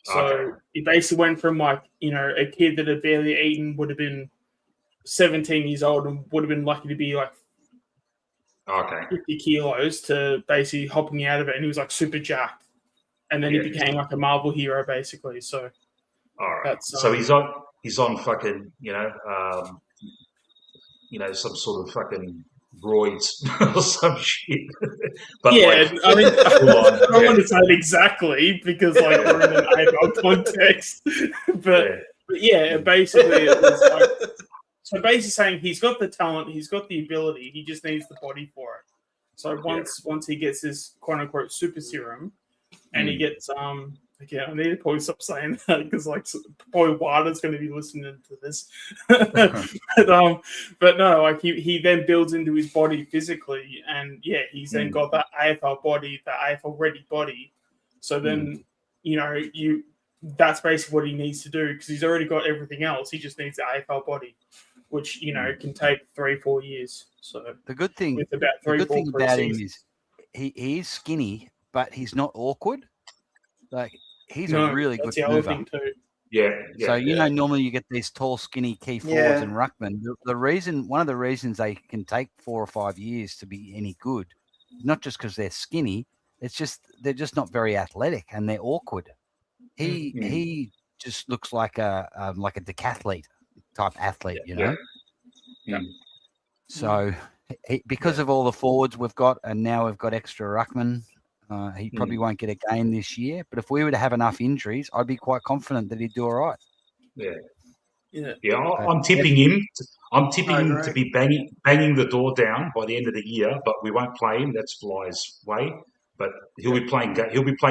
So he basically went from like a kid that had barely eaten, would have been 17 years old and would have been lucky to be like 50 kilos, to basically hopping out of it, and he was like super jacked, and then he became like a Marvel hero basically. So that's so he's on fucking some sort of fucking roids or some shit. But I mean, I don't want to say it exactly because like we're in an AFL context, but basically it was like. So basically saying he's got the talent, he's got the ability, he just needs the body for it. So once he gets this quote unquote super serum, and he gets I need to probably stop saying that because like probably Wada's going to be listening to this. but no, like he then builds into his body physically, and he's then got that AFL body, that AFL ready body. So then that's basically what he needs to do, because he's already got everything else. He just needs the AFL body, which can take 3-4 years. So the good thing, with about about him is he is skinny, but he's not awkward. Like he's a really good mover. So normally you get these tall, skinny key forwards and ruckmen. One of the reasons they can take 4 or 5 years to be any good, not just because they're skinny. It's just they're just not very athletic and they're awkward. He just looks like a decathlete type athlete, So because of all the forwards we've got, and now we've got extra ruckman, he probably won't get a game this year. But if we were to have enough injuries, I'd be quite confident that he'd do all right. I'm tipping him. I'm tipping him to be banging the door down by the end of the year. But we won't play him. That's Fly's way. But he'll be playing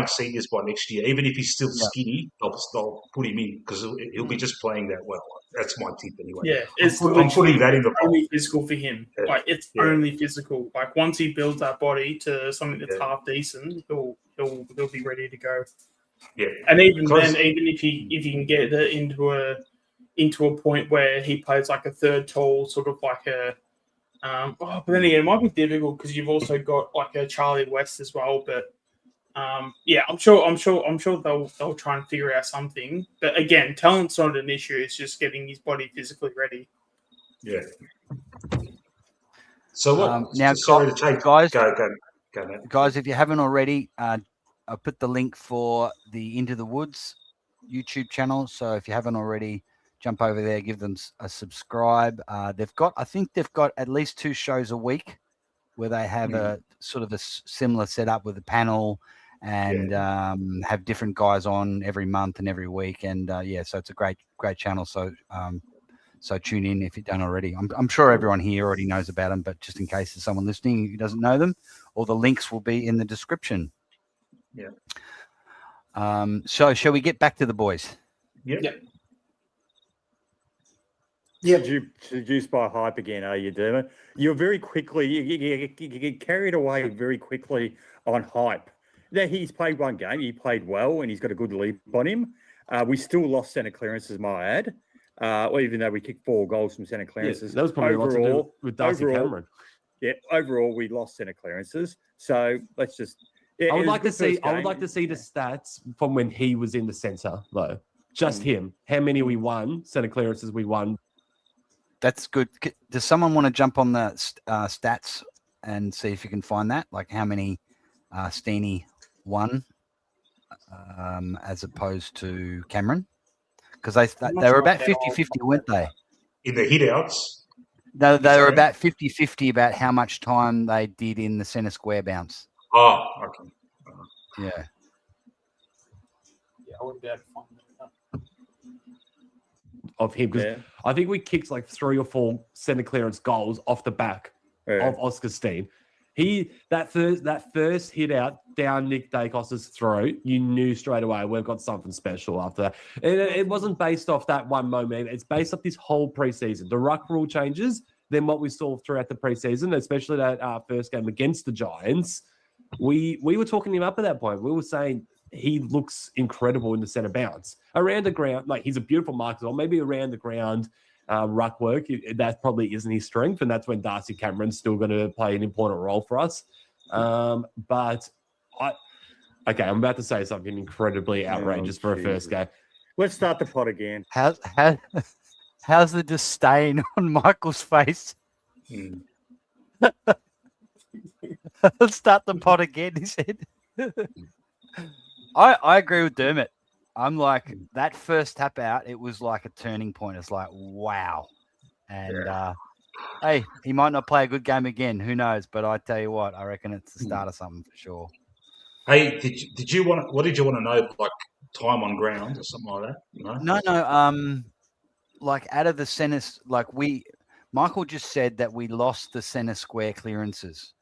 seniors by next year. Even if he's still skinny, I'll put him in because he'll be just playing that well. That's my tip anyway. Yeah, I'm putting that in the only physical for him. Like it's only physical. Like once he builds that body to something that's half decent, he'll be ready to go. Yeah, and even then, even if he can get it into a point where he plays like a third tall, sort of like a. But then again, it might be difficult because you've also got like a Charlie West as well. But I'm sure they'll try and figure out something. But again, talent's not an issue. It's just getting his body physically ready. Yeah. So what? Now, sorry to take guys. Go, mate. Guys, if you haven't already, I put the link for the Into the Woods YouTube channel. So if you haven't already, jump over there, give them a subscribe. I think they've got at least 2 shows a week where they have a sort of a similar setup with a panel and have different guys on every month and every week. And so it's a great channel. So so tune in if you don't already. I'm sure everyone here already knows about them, but just in case there's someone listening who doesn't know them, all the links will be in the description. Yeah. So shall we get back to the boys? Yeah. Seduced by hype again, are you, Dermot? You're very quickly, you get carried away very quickly on hype. Now, he's played one game, he played well, and he's got a good leap on him. We still lost centre clearances, might add. Even though we kicked 4 goals from centre clearances. Yeah, that was probably overall, a lot to do with Darcy Cameron. Yeah, overall we lost centre clearances. So let's just. Yeah, I would like to see the stats from when he was in the centre, though. Just him. How many we won? Centre clearances we won. That's good. Does someone want to jump on the stats and see if you can find that? Like how many Steene won as opposed to Cameron? Because they were about 50-50, weren't they? In the hitouts? No, they were about 50-50 about how much time they did in the centre square bounce. Oh, okay. Yeah. Yeah, I wouldn't be able to find that. Of him, because I think we kicked like 3 or 4 centre clearance goals off the back of Oscar Steene. That first hit out down Nick Dacos's throat, you knew straight away we've got something special after that. It wasn't based off that one moment. It's based off this whole preseason. The ruck rule changes, then what we saw throughout the preseason, especially that first game against the Giants. We were talking him up at that point. We were saying he looks incredible in the centre bounce. Around the ground, like he's a beautiful marker, or maybe around the ground ruck work, that probably isn't his strength, and that's when Darcy Cameron's still going to play an important role for us. I'm about to say something incredibly outrageous for a first game. Let's start the pot again. How's the disdain on Michael's face? Let's start the pot again, he said. I agree with Dermot. I'm like, that first tap out, it was like a turning point. It's like, wow. And, hey, he might not play a good game again. Who knows? But I tell you what, I reckon it's the start of something for sure. Hey, what did you want to know? Like time on ground or something like that? No. Like out of the centre, like Michael just said that we lost the centre square clearances.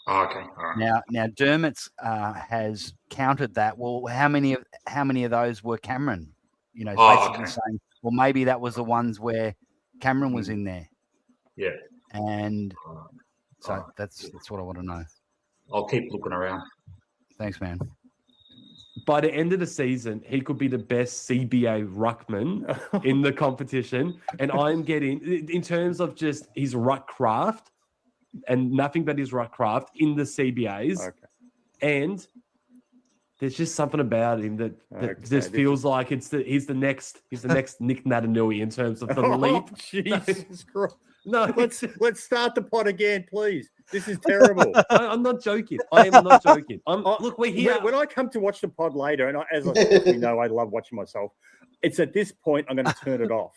Oh, okay. All right. Now Dermot's has counted that. Well, how many of those were Cameron? You know, basically saying, well, maybe that was the ones where Cameron was in there. Yeah. And so that's what I want to know. I'll keep looking around. Thanks, man. By the end of the season, he could be the best CBA ruckman in the competition. And I'm getting, in terms of just his ruck craft, and nothing but his ruck craft in the CBAs. Okay. And there's just something about him that just feels like he's the next Nick Natanui in terms of the leap. Jesus Christ. No, let's start the pot again, please. This is terrible. I'm not joking. I am not joking. Look, we're here. When I come to watch the pod later, and as I said, you know, I love watching myself. It's at this point I'm going to turn it off.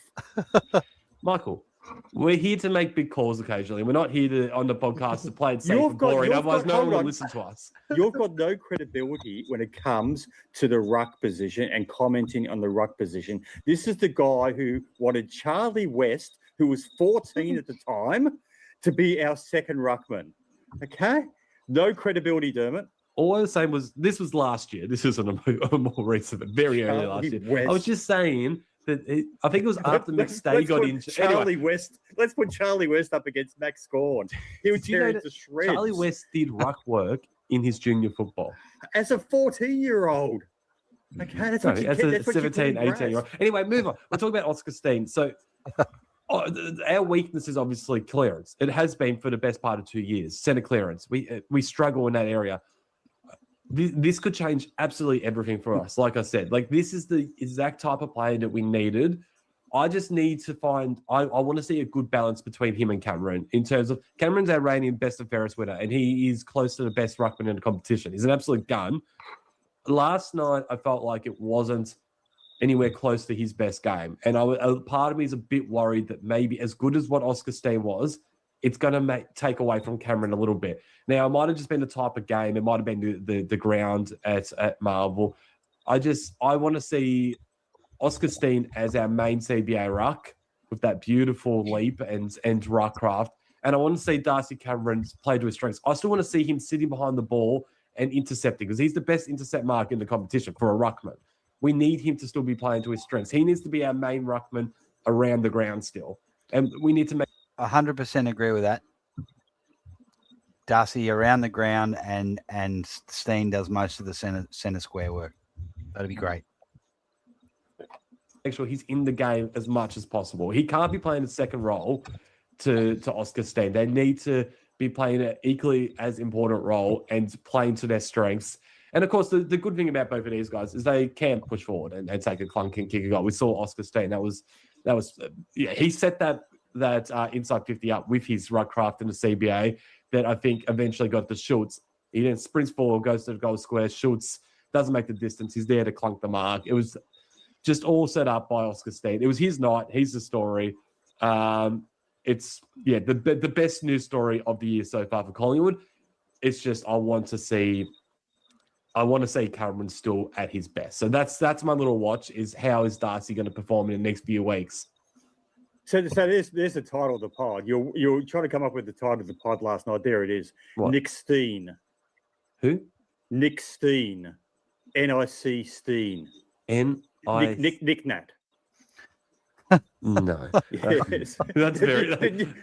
Michael, we're here to make big calls occasionally. We're not here on the podcast to play it safe and boring. Otherwise, no one will listen to us. You've got no credibility when it comes to the ruck position and commenting on the ruck position. This is the guy who wanted Charlie West, who was 14 at the time, to be our second ruckman. Okay? No credibility, Dermot. All I was saying was this was last year. This isn't a more recent, but very early last year. West. I was just saying that I think it was after McStay got injured. Charlie West. Let's put Charlie West up against Max Scorn. He would tear it to shreds. Charlie West did ruck work in his junior football as a 14-year-old. Okay, that's what you as get. a 17, 18-year-old. Anyway, move on. We're talking about Oscar Steene. So our weakness is obviously clearance. It has been for the best part of 2 years. Centre clearance. We struggle in that area. This could change absolutely everything for us. Like I said, like this is the exact type of player that we needed. I just need to find, I want to see a good balance between him and Cameron in terms of Cameron's our reigning best and fairest winner, and he is close to the best ruckman in the competition. He's an absolute gun. Last night, I felt like it wasn't anywhere close to his best game. And a part of me is a bit worried that maybe as good as what Oscar Steene was, it's going to take away from Cameron a little bit. Now, it might have just been the type of game. It might have been the ground at Marvel. I want to see Oscar Steene as our main CBA ruck with that beautiful leap and ruck craft. And I want to see Darcy Cameron play to his strengths. I still want to see him sitting behind the ball and intercepting because he's the best intercept mark in the competition for a ruckman. We need him to still be playing to his strengths. He needs to be our main ruckman around the ground still. and we need to make 100% agree with that. Darcy around the ground and Steene does most of the center square work. That'd be great. sure he's in the game as much as possible. He can't be playing a second role to Oscar Steene. They need to be playing an equally as important role and playing to their strengths. And of course, the good thing about both of these guys is they can push forward and take a clunk and kick a goal. We saw Oscar Steene. That was he set that inside 50 up with his ruck craft in the CBA that I think eventually got the Schultz. He then sprints forward, goes to the goal square. Schultz doesn't make the distance. He's there to clunk the mark. It was just all set up by Oscar Steene. It was his night. He's the story. It's the best news story of the year so far for Collingwood. It's just I want to see Cameron still at his best. So that's my little watch, is how is Darcy going to perform in the next few weeks. So there's the title of the pod. You're trying to come up with the title of the pod last night. There it is. What? Nick Steene. Who? Nick Steene. N-I-C Steene. Nick Nat. No. Yes. That's very...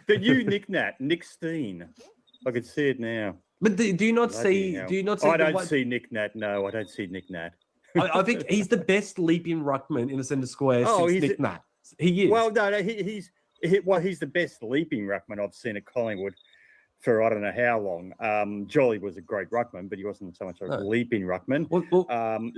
The new Nick Nat. Nick Steene. I can see it now. But do you not see? Hell. Do you not see? I don't see Nick Nat. No, I don't see Nick Nat. I think he's the best leaping ruckman in the centre square since Nick Nat. He is. Well, no, he's the best leaping ruckman I've seen at Collingwood for I don't know how long. Jolly was a great ruckman, but he wasn't so much a leaping ruckman.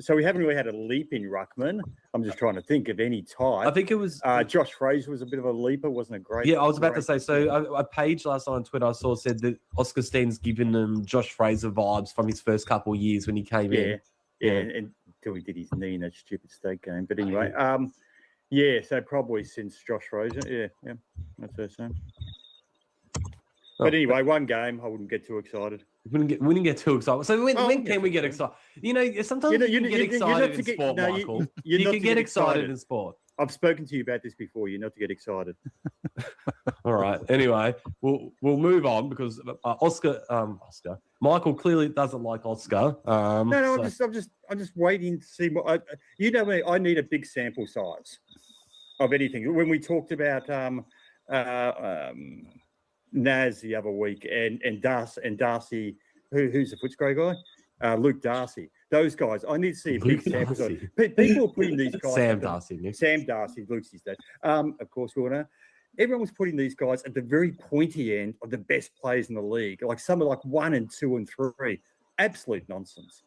So we haven't really had a leaping ruckman. I'm just trying to think of any type. I think it was Josh Fraser was a bit of a leaper, wasn't a great. Yeah, I was about to say. So a page last night on Twitter I saw said that Oscar Steen's given them Josh Fraser vibes from his first couple of years when he came in. Yeah, and until he did his knee in that stupid state game. But anyway, so probably since Josh Fraser. Yeah, that's fair saying. But anyway, one game, I wouldn't get too excited. We didn't get too excited. So when can we get excited? You know, sometimes you can get excited in sport, Michael. You can get excited in sport. I've spoken to you about this before. You're not to get excited. All right. Anyway, we'll move on because Michael clearly doesn't like Oscar. No, I'm just waiting to see what. You know me. I need a big sample size of anything. When we talked about Naz the other week and Darcy, who's the Footscray guy? Luke Darcy. Those guys, I need to see a big sample size. People are putting these guys. Sam Darcy, Luke's his dad. Of course, we all know. Everyone was putting these guys at the very pointy end of the best players in the league. Like some are like 1 and 2 and 3. Absolute nonsense.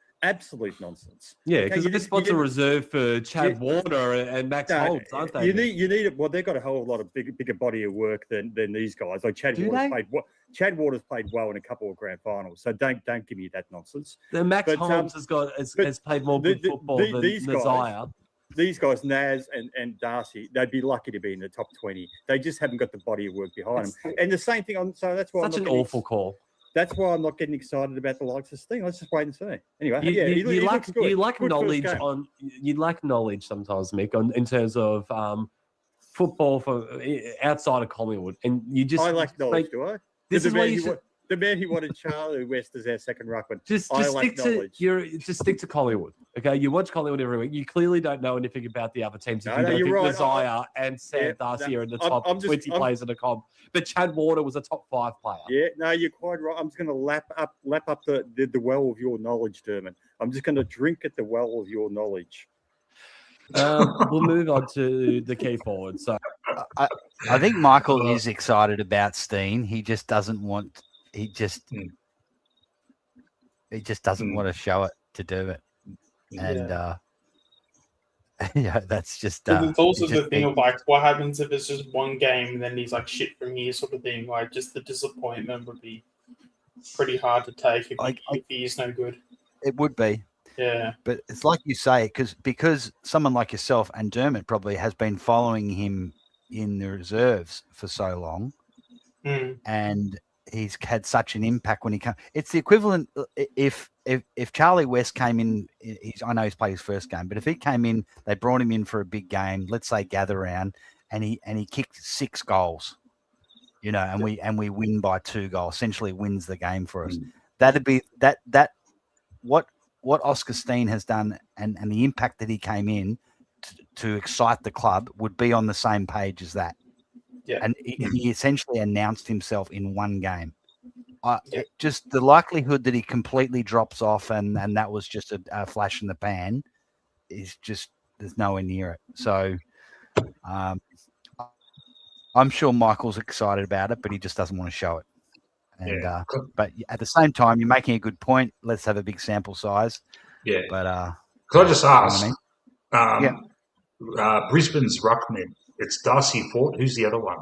Yeah, because this spots are reserved for Chad Warner and Max Holtz, aren't they? You need it. Well, they've got a whole lot of bigger body of work than these guys. Like Chad Waters played well in a couple of grand finals. So don't give me that nonsense. Max Holtz has played more good football than Nazaya. These guys, Naz and Darcy, they'd be lucky to be in the top 20. They just haven't got the body of work behind them. And the same thing so that's why such an awful call. That's why I'm not getting excited about the likes of Steene. Let's just wait and see. Anyway, you lack knowledge sometimes, Mick, in terms of football for outside of Collingwood, and you just I lack knowledge, do I? This is why the man who wanted Charlie West as our second ruckman. Just stick to Collingwood. Okay, you watch Collingwood every week. You clearly don't know anything about the other teams. You're right. Nazaya and Sam Darcy are in the top 20 players in the comp, but Chad Warner was a top 5 player. Yeah, no, you're quite right. I'm just going to lap up the well of your knowledge, Dermott. I'm just going to drink at the well of your knowledge. We'll move on to the key forward. So, I think Michael is excited about Steene. He just doesn't want. He just doesn't want to show it to do it, and that's just. It's also the thing of like, what happens if it's just one game and then he's like shit from here, sort of thing. Like, just the disappointment would be pretty hard to take if he is no good. It would be. Yeah, but it's like you say, because someone like yourself and Dermott probably has been following him in the reserves for so long, and he's had such an impact when he comes. It's the equivalent if Charlie West came in. I know he's played his first game, but if he came in, they brought him in for a big game. Let's say gather round, and he kicked 6 goals, and we win by 2 goals. Essentially, wins the game for us. That'd be that what Oscar Steene has done and the impact that he came in to excite the club would be on the same page as that. and he essentially announced himself in one game. Just the likelihood that he completely drops off and that was just a flash in the pan is just there's nowhere near it. So I'm sure Michael's excited about it, but he just doesn't want to show it. And but at the same time, you're making a good point. Let's have a big sample size. Yeah. But could I just ask? You know what I mean? Brisbane's ruckman. It's Darcy Fort. Who's the other one?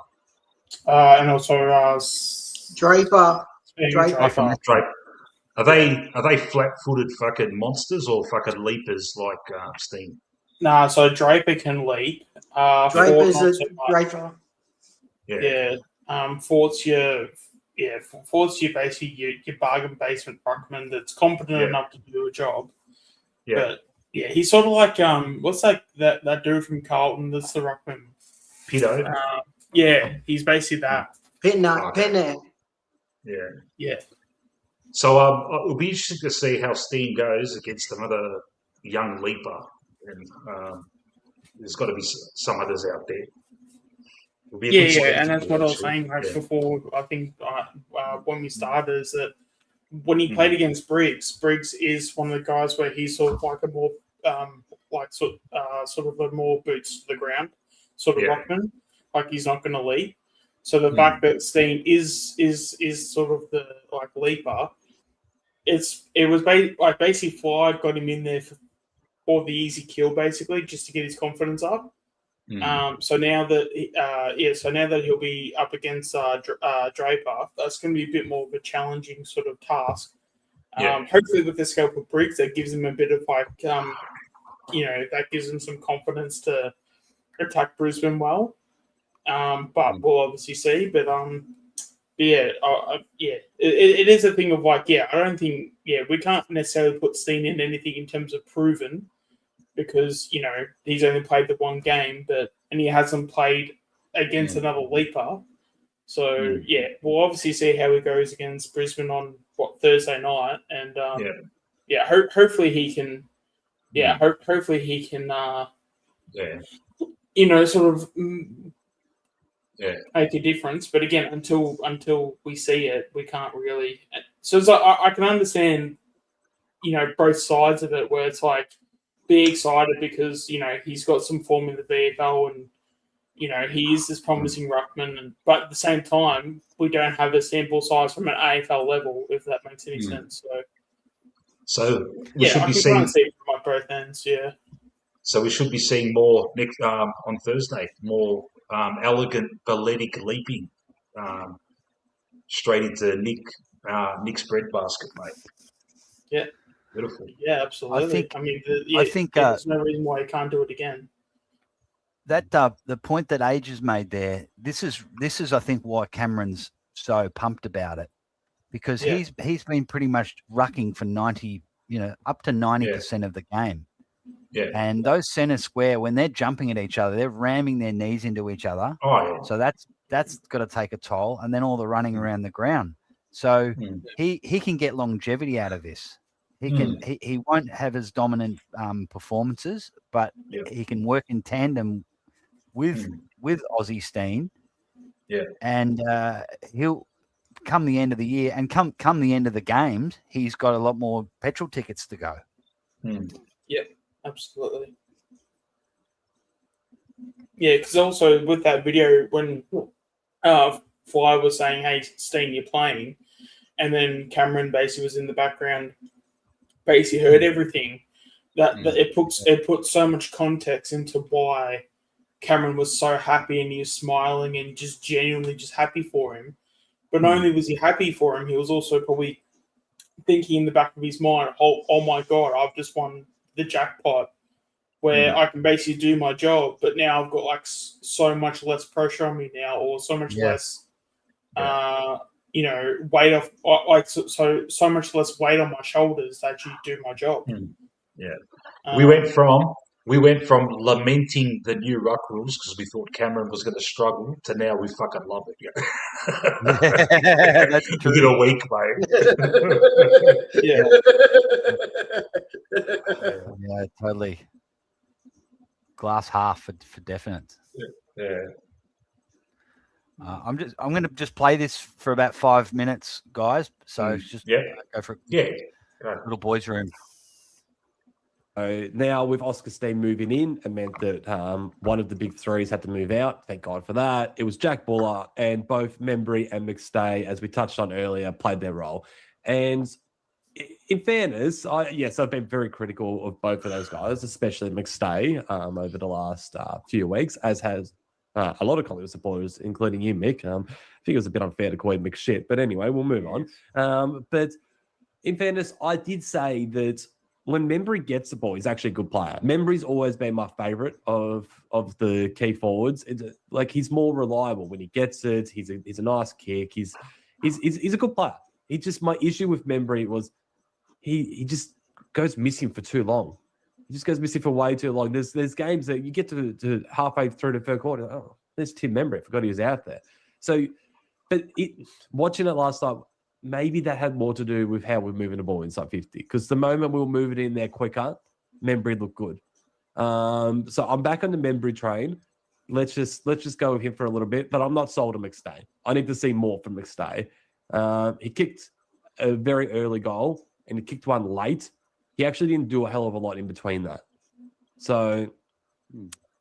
And also Draper. Draper. Are they flat-footed fucking monsters or fucking leapers like Steene? Nah, so Draper can leap. Draper's a Draper. Yeah. Fort's your basically your bargain basement ruckman that's competent enough to do a job. Yeah. But yeah, he's sort of like what's like that dude from Carlton that's the ruckman? Pito. Yeah, he's basically that. Pitner. Yeah. Yeah. So it'll be interesting to see how Steene goes against another young leaper, and there's got to be some others out there. And that's what I was saying before. I think when we started is that when he played against Briggs is one of the guys where he's sort of like a more sort of a more boots to the ground sort of ruckman. Like he's not going to leap. So the fact that Steene is sort of the like leaper, it was basically Fly got him in there for the easy kill basically just to get his confidence up. So now that he'll be up against Draper, that's going to be a bit more of a challenging sort of task. Hopefully with the scope of Briggs, that gives him a bit of like, that gives him some confidence to attack Brisbane well. But we'll obviously see. But it is a thing of like, I don't think, we can't necessarily put Steene in anything in terms of proven. Because, he's only played the one game, and he hasn't played against another leaper. So, we'll obviously see how he goes against Brisbane on, Thursday night. And, hopefully he can, hopefully he can, sort of make a difference. But again, until we see it, we can't really. So it's like, I can understand, both sides of it where it's like, be excited because he's got some form in the VFL and he is this promising ruckman, but at the same time we don't have a sample size from an AFL level, if that makes any sense. So we should be seeing see it from both ends. So we should be seeing more next on Thursday, more elegant balletic leaping straight into Nick's breadbasket, mate. Yeah. Beautiful. Yeah, absolutely. I think there's no reason why he can't do it again. That the point that Age has made there, this is I think why Cameron's so pumped about it, because he's been pretty much rucking for 90, up to 90% of the game. Yeah. And those centre square, when they're jumping at each other, they're ramming their knees into each other. Oh yeah. So that's got to take a toll, and then all the running around the ground. So he can get longevity out of this. He won't have as dominant performances, but he can work in tandem with Aussie Steene. Yeah. And he'll come the end of the year and come the end of the games, he's got a lot more petrol tickets to go. Yep, absolutely. Yeah, because also with that video when Fly was saying, "Hey, Steene, you're playing," and then Cameron basically was in the background. Basically heard everything. That it puts so much context into why Cameron was so happy and he was smiling and just genuinely just happy for him. But not only was he happy for him, he was also probably thinking in the back of his mind, "Oh my God, I've just won the jackpot, where I can basically do my job. But now I've got like so much less pressure on me now, or so much less." Weight off, like so much less weight on my shoulders to actually do my job. Yeah, we went from lamenting the new ruck rules because we thought Cameron was going to struggle to now we fucking love it. That's true. Within a week, mate. Yeah, totally. Glass half for definite. Yeah. I'm going to just play this for about 5 minutes, guys. So just go for little boys' room. Now with Oscar Steene moving in, it meant that one of the big threes had to move out. Thank God for that. It was Jack Buller, and both Membry and McStay, as we touched on earlier, played their role. And in fairness, I've been very critical of both of those guys, especially McStay, over the last few weeks, as has a lot of Collingwood supporters, including you, Mick. I think it was a bit unfair to call him McShit, but anyway, we'll move on. But in fairness, I did say that when Membry gets the ball, he's actually a good player. Membry's always been my favourite of the key forwards. He's more reliable when he gets it. He's a nice kick. He's a good player. My issue with Membry was he just goes missing for too long. He just goes missing for way too long. There's games that you get to halfway through the third quarter. Oh, there's Tim Membry. I forgot he was out there. So, but watching it last night, maybe that had more to do with how we're moving the ball inside 50. Because the moment we were moving in there quicker, Membry looked good. So I'm back on the Membry train. Let's just go with him for a little bit. But I'm not sold on McStay. I need to see more from McStay. He kicked a very early goal and he kicked one late. He actually didn't do a hell of a lot in between that. So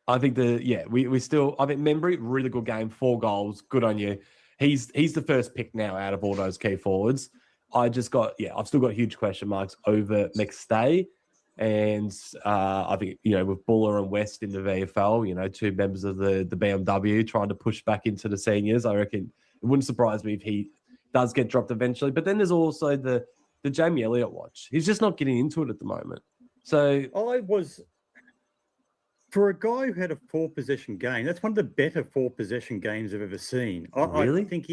I think I think Membry, really good game, 4 goals, good on you. He's the first pick now out of all those key forwards. I've still got huge question marks over McStay. And I think, with Buller and West in the VFL, 2 members of the BMW trying to push back into the seniors, I reckon it wouldn't surprise me if he does get dropped eventually. But then there's also the Jamie Elliott watch. He's just not getting into it at the moment. So for a guy who had a 4-possession game, that's one of the better 4-possession games I've ever seen. Really? I think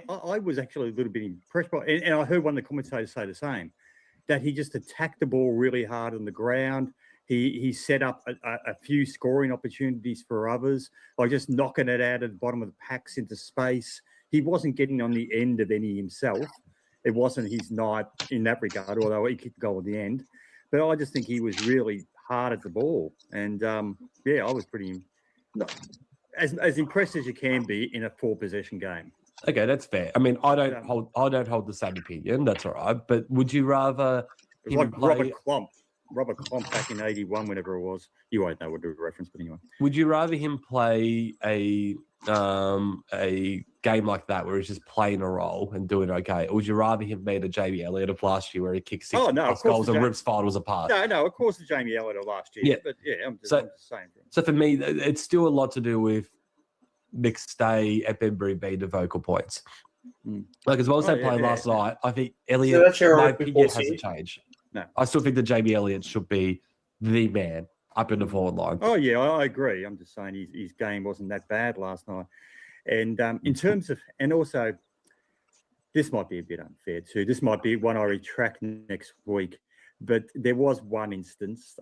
I was actually a little bit impressed by it. And I heard one of the commentators say the same, that he just attacked the ball really hard on the ground. He set up a few scoring opportunities for others, like just knocking it out at the bottom of the packs into space. He wasn't getting on the end of any himself. It wasn't his night in that regard, although he kicked the goal at the end. But I just think he was really hard at the ball. And, I was pretty as impressed as you can be in a 4-possession game. Okay, that's fair. I mean, I don't hold the same opinion. That's all right. But would you rather it was like Robert Klomp back in 81, whenever it was. You won't know what to reference, but anyway. Would you rather him play a game like that where he's just playing a role and doing okay, or would you rather him be the Jamie Elliott of last year where he kicks 6 goals and rips finals apart? No, of course the Jamie Elliott of last year. Yeah. But I'm just saying. So for me, it's still a lot to do with McStay and Membry being the vocal points. Like as well as they played last night, I think Elliott, my opinion hasn't changed. No. I still think the Jamie Elliott should be the man up in the forward line. Oh, yeah, I agree. I'm just saying his game wasn't that bad last night. And in terms of, and also, this might be a bit unfair too. This might be one I retract next week. But there was one instance.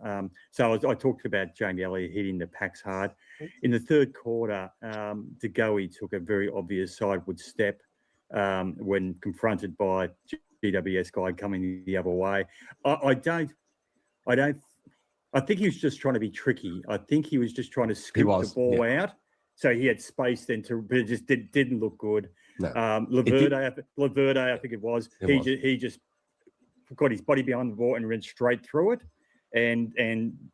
So I talked about Jamie Elliott hitting the packs hard. In the third quarter, DeGoey took a very obvious sideward step when confronted by GWS guy coming the other way. I think he was just trying to be tricky. I think he was just trying to scoop the ball out. So he had space then but it just didn't look good. No. Laverde, I think it was. He just got his body behind the ball and ran straight through it. And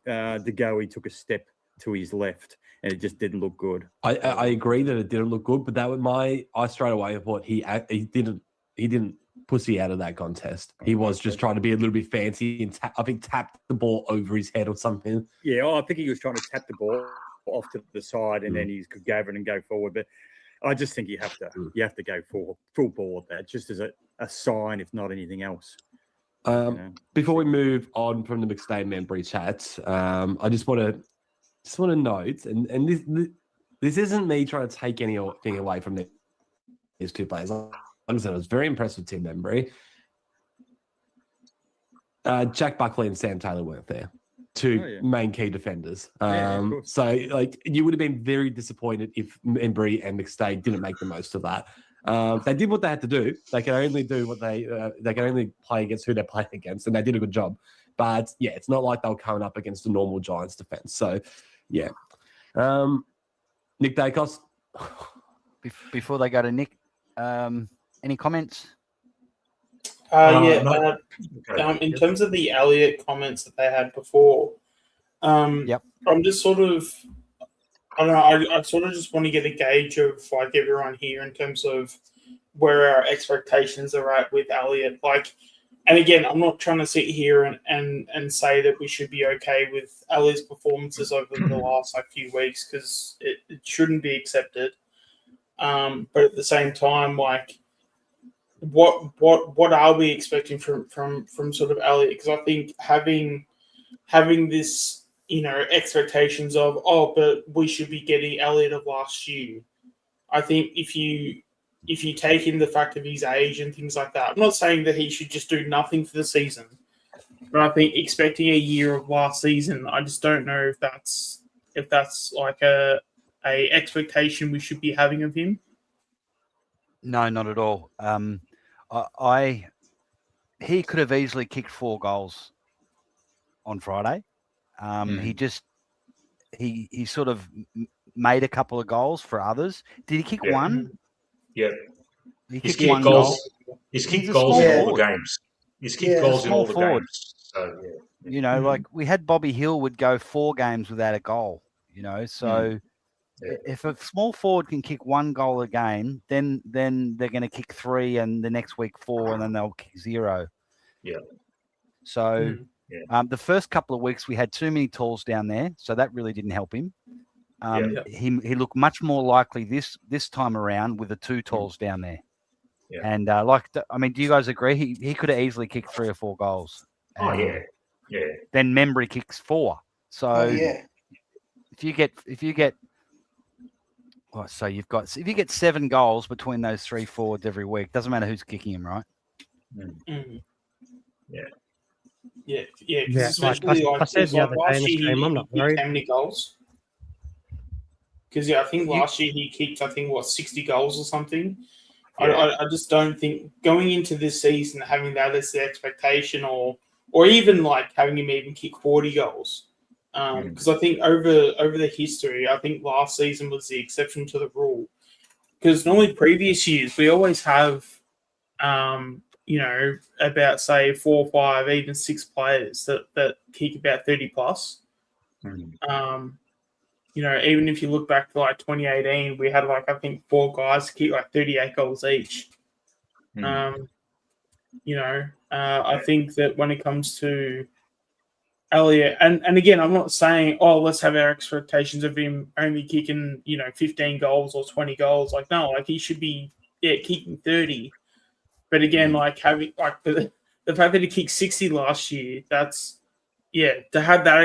DeGoey took a step to his left and it just didn't look good. I agree that it didn't look good, but that was I straight away thought he didn't pussy out of that contest. He was just trying to be a little bit fancy and I think tapped the ball over his head or something. Yeah, I think he was trying to tap the ball off to the side and then he could go over and go forward. But I just think you have to go for full ball at that, just as a sign, if not anything else. Before we move on from the McStay Membry chat, I just want to note, and this isn't me trying to take anything away from these 2 players. Like I said, I was very impressed with Tim Membry. Jack Buckley and Sam Taylor weren't there. 2 main key defenders. So you would have been very disappointed if Membry and McStay didn't make the most of that. They did what they had to do. They can only do what they can only play against who they're playing against, and they did a good job. But yeah, it's not like they were coming up against a normal Giants defense. So yeah, Nick Dacos, before they go to Nick, any comments? In terms of the Elliot comments that they had before, I'm just sort of, I don't know, I sort of just want to get a gauge of like everyone here in terms of where our expectations are at with Elliot. Like, and again, I'm not trying to sit here and say that we should be okay with Elliot's performances over the last few weeks, because it shouldn't be accepted. But at the same time, like, what are we expecting from sort of Elliot? Because I think having this, expectations of, but we should be getting Elliot of last year. I think if you take in the fact of his age and things like that, I'm not saying that he should just do nothing for the season, but I think expecting a year of last season, I just don't know if that's like a expectation we should be having of him. No, not at all. He could have easily kicked 4 goals on Friday. He sort of made a couple of goals for others. Did he kick one? Yeah. He kicked one goal. He's kicked goals in all the games. He's kicked goals in all the games. So, yeah. Like we had Bobby Hill would go 4 games without a goal, so if a small forward can kick 1 goal a game, then they're going to kick 3 and the next week 4 and then they'll kick 0. Yeah. So the first couple of weeks we had too many tools down there, so that really didn't help him. He looked much more likely this time around with the 2 tools down there. Yeah. And do you guys agree? He could have easily kicked 3 or 4 goals. Yeah. Then Membry kicks 4. So if you get if you get 7 goals between those 3 forwards every week, doesn't matter who's kicking them, right? Yeah. Especially I said the other day in the stream, I'm not worried. How many goals? Because I think last year he kicked 60 goals or something. I just don't think going into this season having that as the expectation, or even like having him even kick 40 goals. Because I think over the history, I think last season was the exception to the rule. Because normally previous years we always have, about say 4 or 5, even 6 players that kick about 30 plus. Even if you look back to like 2018, we had I think 4 guys kick 38 goals each. I think that when it comes to Elliot, and again, I'm not saying, let's have our expectations of him only kicking, 15 goals or 20 goals. Like, no, he should be, kicking 30. But again, having the fact that he kicked 60 last year, that's, to have that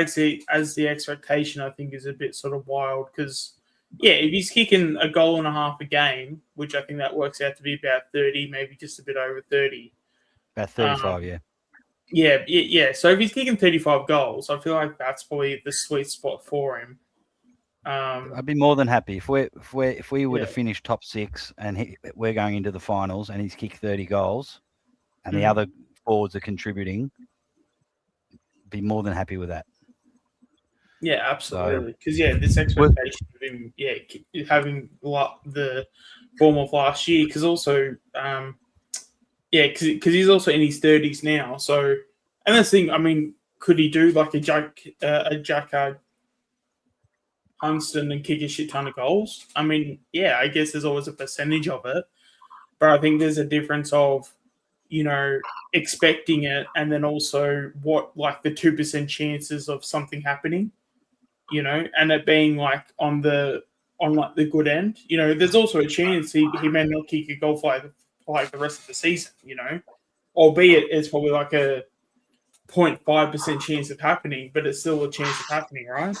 as the expectation, I think is a bit sort of wild because, if he's kicking a goal and a half a game, which I think that works out to be about 30, maybe just a bit over 30. About 35, Yeah. So if he's kicking 35 goals, I feel like that's probably the sweet spot for him. I'd be more than happy if we were to finish top 6 and we're going into the finals and he's kicked 30 goals and the other forwards are contributing. Be more than happy with that. Yeah, absolutely. Because this expectation of him, having the form of last year, because also, because he's also in his 30s now. So, and that's the thing. Could he do like a Jack Hunston and kick a shit ton of goals? I guess there's always a percentage of it, but I think there's a difference of, expecting it and then also what the 2% chances of something happening, and it being on the good end. There's also a chance he may not kick a goal for the rest of the season, albeit it's probably a 0.5% chance of happening, but it's still a chance of happening, right?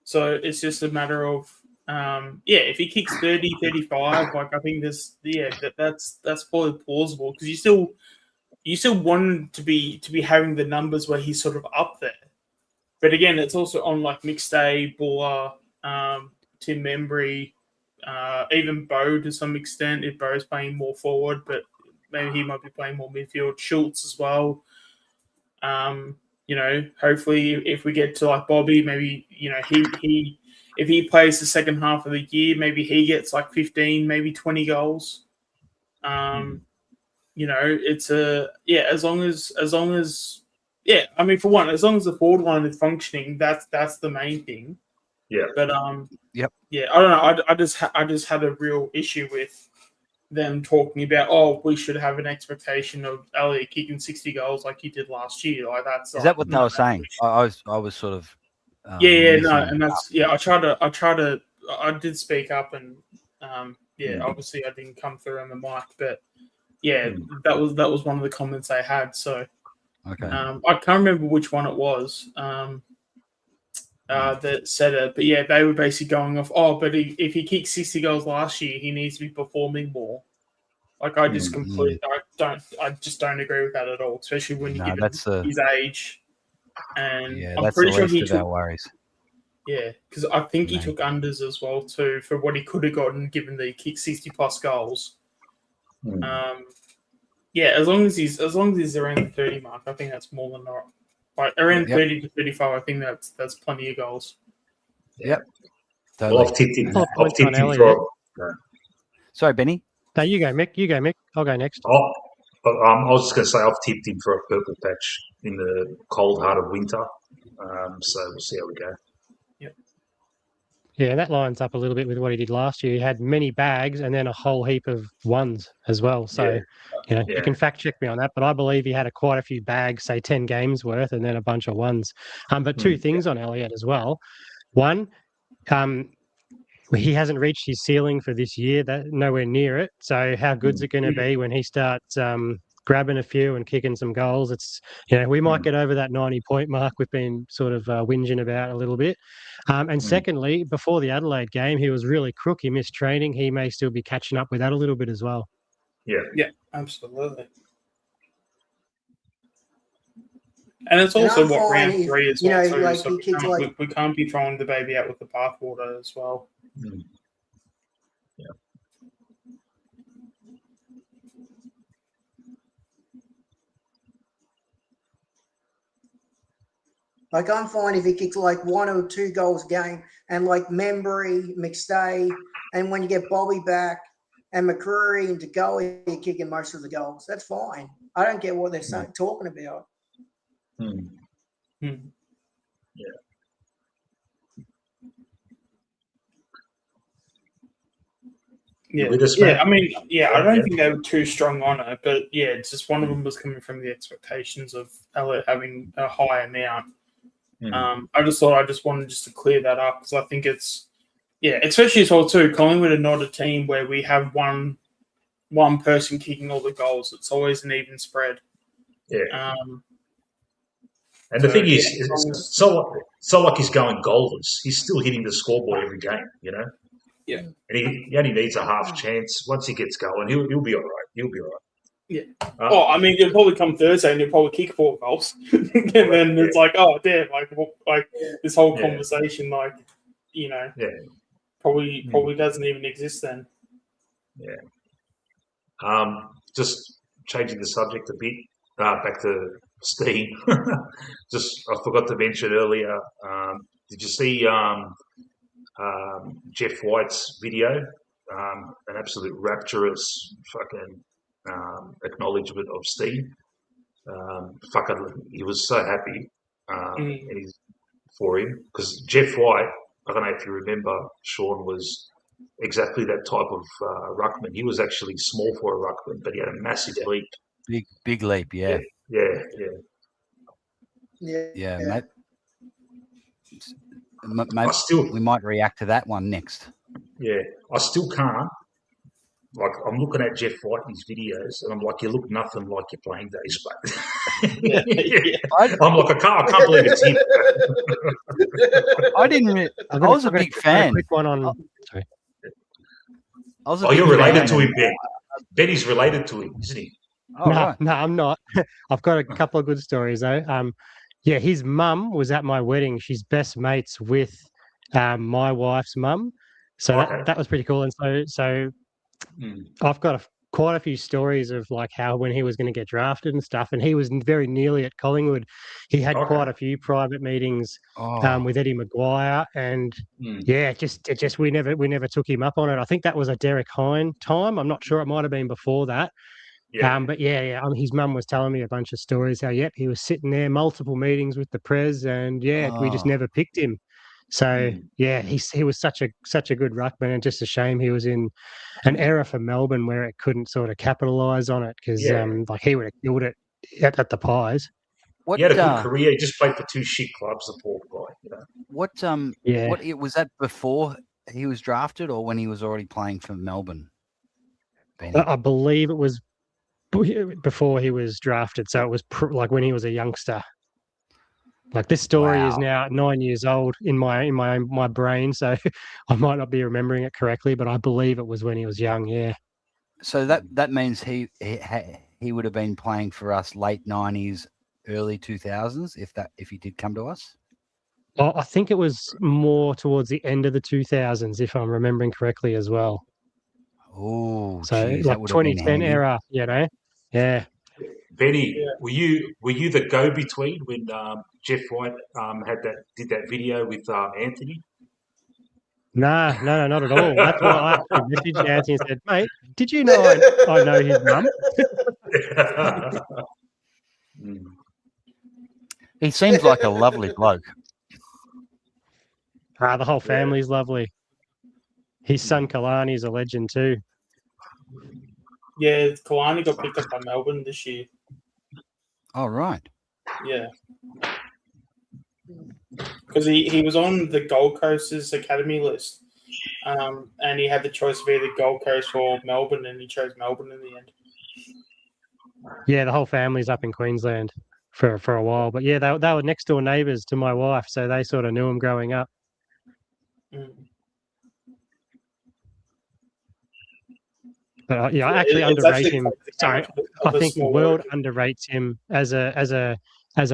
So it's just a matter of, if he kicks 30, 35, I think that's probably plausible because you still want him to be having the numbers where he's sort of up there. But again, it's also on McStay, Buller, Tim Membry, even Bo to some extent, if Bo's playing more forward, but maybe he might be playing more midfield. Schultz as well. Hopefully if we get to Bobby, maybe, if he plays the second half of the year, maybe he gets like 15, maybe 20 goals. You know, it's as long as I mean, for one, as long as the forward line is functioning, that's the main thing. Yeah. But Yep. Yeah, I don't know. I just had a real issue with them talking about, we should have an expectation of Elliott kicking 60 goals like he did last year. Like that's Is that what they were saying? I was sort of and that's I did speak up and obviously I didn't come through on the mic, but that was one of the comments they had. So okay. I can't remember which one it was that said it, but yeah, they were basically going off. But if he kicked 60 goals last year, he needs to be performing more. Like I just I just don't agree with that at all, especially when you give his age. And I'm pretty sure he took our worries. Yeah, because I think he took unders as well too for what he could have gotten given that he kicked 60 plus goals. As long as he's around the 30 mark, I think that's more than not. Like around 30 to 35, I think that's plenty of goals. Yep. Totally. Well, I've tipped him for. Sorry, Benny. No, you go, Mick. I'll go next. I was just going to say I've tipped him for a purple patch in the cold heart of winter. So we'll see how we go. Yeah, that lines up a little bit with what he did last year. He had many bags and then a whole heap of ones as well. So, you can fact check me on that, but I believe he had quite a few bags, say 10 games worth, and then a bunch of ones. But two things on Elliott as well. One, he hasn't reached his ceiling for this year. That nowhere near it. So how good's it going to be when he starts grabbing a few and kicking some goals? It's we might get over that 90-point mark we've been sort of whinging about a little bit. And secondly, before the Adelaide game, he was really crook. He missed training. He may still be catching up with that a little bit as well. Yeah, absolutely. And it's also what round 3 is. Well, too, so we can't be throwing the baby out with the bathwater as well. Yeah. Like I'm fine if he kicks like 1 or 2 goals a game, and like Membry, McStay, and when you get Bobby back and McCreary and DeGoey, you're kicking most of the goals. That's fine. I don't get what they're talking about. Yeah. Yeah, I mean, I don't think they were too strong on it, but it's just one of them was coming from the expectations of Elliott having a high amount. I just wanted to clear that up because I think it's especially as well too. Collingwood are not a team where we have one person kicking all the goals. It's always an even spread. Yeah. And the thing is, it's not like he's going goalless. He's still hitting the scoreboard every game, Yeah. And he only needs a half chance. Once he gets going, he'll be all right. He'll be all right. Yeah. I mean, he'll probably come Thursday and he'll probably kick 4 goals. And then it's like, oh, damn, like this whole conversation, probably doesn't even exist then. Yeah. Just changing the subject a bit, back to Steene. I forgot to mention earlier, did you see Jeff White's video? An absolute rapturous fucking acknowledgement of Steene. He was so happy for him because Jeff White, I don't know if you remember, Sean, was exactly that type of ruckman. He was actually small for a ruckman, but he had a massive leap. Big leap, yeah. Yeah, mate. We might react to that one next. Yeah, I still can't. Like, I'm looking at Jeff White in his videos, and I'm like, you look nothing like your playing days, mate. I'm like, I can't believe it's him. I was a big fan. Quick one on. Sorry. You're related to him, Ben. Benny's related to him, isn't he? No, I'm not. I've got a couple of good stories though. His mum was at my wedding. She's best mates with my wife's mum, so that was pretty cool. And so I've got quite a few stories of like how when he was going to get drafted and stuff, and he was very nearly at Collingwood. He had quite a few private meetings with Eddie Maguire, and it just we never took him up on it. I think that was a Derek Hine time. I'm not sure. It might have been before that. But his mum was telling me a bunch of stories how he was sitting there, multiple meetings with the Prez, and we just never picked him. So he was such a good ruckman, and just a shame he was in an era for Melbourne where it couldn't sort of capitalise on it, because like he would have killed it at the Pies. He had a good career. He just played for two shit clubs, the poor guy. You know? What was that before he was drafted, or when he was already playing for Melbourne? I believe it was before he was drafted, so it was like when he was a youngster. Like this story is now 9 years old in my brain, so I might not be remembering it correctly, but I believe it was when he was young. Yeah. So that means he would have been playing for us late 90s, early 2000s if he did come to us. Well, I think it was more towards the end of the 2000s, if I'm remembering correctly as well. Oh, so geez, like 2010 era, yeah. Benny, were you the go-between when Jeff White did that video with Anthony? No, not at all. That's why I actually messaged Anthony and said, "Mate, did you know I know his mum?" He seems like a lovely bloke. The whole family's lovely. His son Kalani's a legend too. Yeah, Kalani got picked up by Melbourne this year. Oh, right. Yeah. Because he was on the Gold Coast's academy list, and he had the choice of either Gold Coast or Melbourne, and he chose Melbourne in the end. Yeah, the whole family's up in Queensland for a while. But yeah, they were next door neighbours to my wife, so they sort of knew him growing up. But I actually underrate him. Sorry, I think the world underrates him as a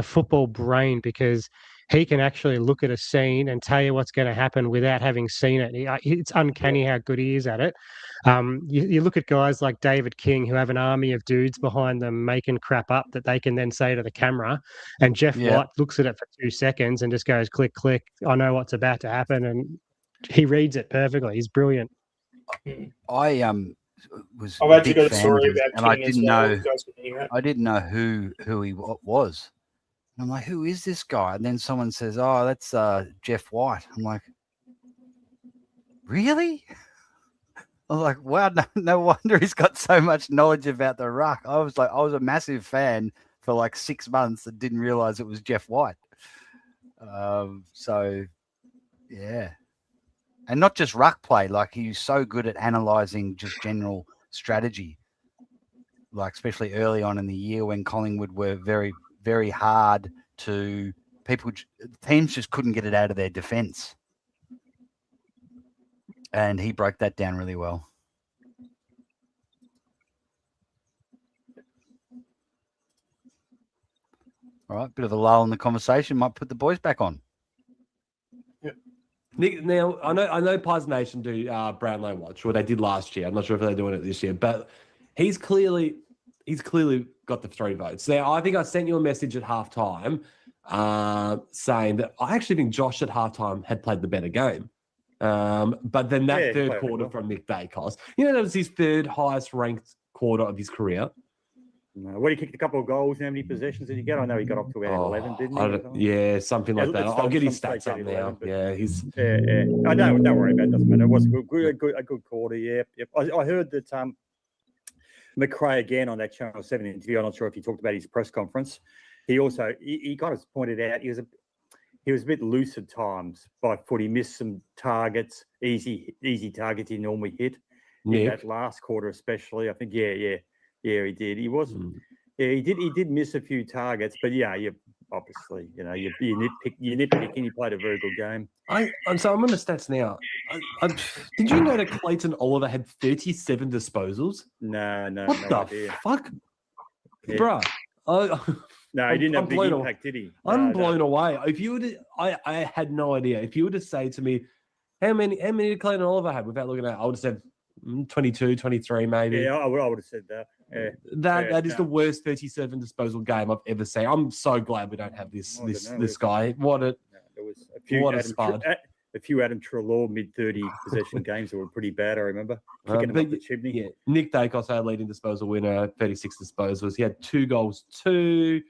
football brain, because he can actually look at a scene and tell you what's going to happen without having seen it. It's uncanny how good he is at it. You look at guys like David King, who have an army of dudes behind them making crap up that they can then say to the camera, and Jeff White looks at it for 2 seconds and just goes, click, click, I know what's about to happen, and he reads it perfectly. He's brilliant. I've actually got a story about King as well. I didn't know who he was. I'm like, who is this guy? And then someone says, oh, that's Jeff White. I'm like, really? I was like, wow, no wonder he's got so much knowledge about the ruck. I was a massive fan for like 6 months and didn't realize it was Jeff White. So, yeah. And not just ruck play, like he's so good at analysing just general strategy, like especially early on in the year when Collingwood were very, very hard to teams just couldn't get it out of their defence. And he broke that down really well. All right, bit of a lull in the conversation. Might put the boys back on. Nick, now I know Pies Nation do Brownlow Watch, or they did last year. I'm not sure if they're doing it this year, but he's clearly got the 3 votes. Now I think I sent you a message at halftime saying that I actually think Josh at halftime had played the better game. But then that third quarter from Nick Dacos, that was his 3rd highest ranked quarter of his career. Well, he kicked a couple of goals. How many possessions did he get? I know he got up to about 11, didn't he? Yeah, something like that. I'll get his stats up now. He's. Yeah. I don't worry about it. Doesn't matter. It was a good quarter. Yeah. I heard that McRae again on that Channel 7 interview. I'm not sure if he talked about his press conference. He also he kind of pointed out he was a bit loose at times by foot. He missed some targets, easy targets he normally hit in that last quarter, especially. I think yeah, he did. He wasn't. Yeah, he did miss a few targets, but you obviously, you nitpick, and he played a very good game. I'm on the stats now. Did you know that Clayton Oliver had 37 disposals? No. What the idea. Fuck, yeah. Bro? No, he didn't have big impact, did he? I'm blown away. If you would, I had no idea. If you were to say to me, how many did Clayton Oliver have without looking at it, I would have said 22, 23 maybe. Yeah, I would have said that. Yeah. That is the worst 37 disposal game I've ever seen. I'm so glad we don't have this guy. What a spud. A few Adam Treloar mid-30 possession games that were pretty bad, I remember. Kicking them up the chimney. Yeah. Nick Dacos, our leading disposal winner, 36 disposals. He had 2 goals, 2.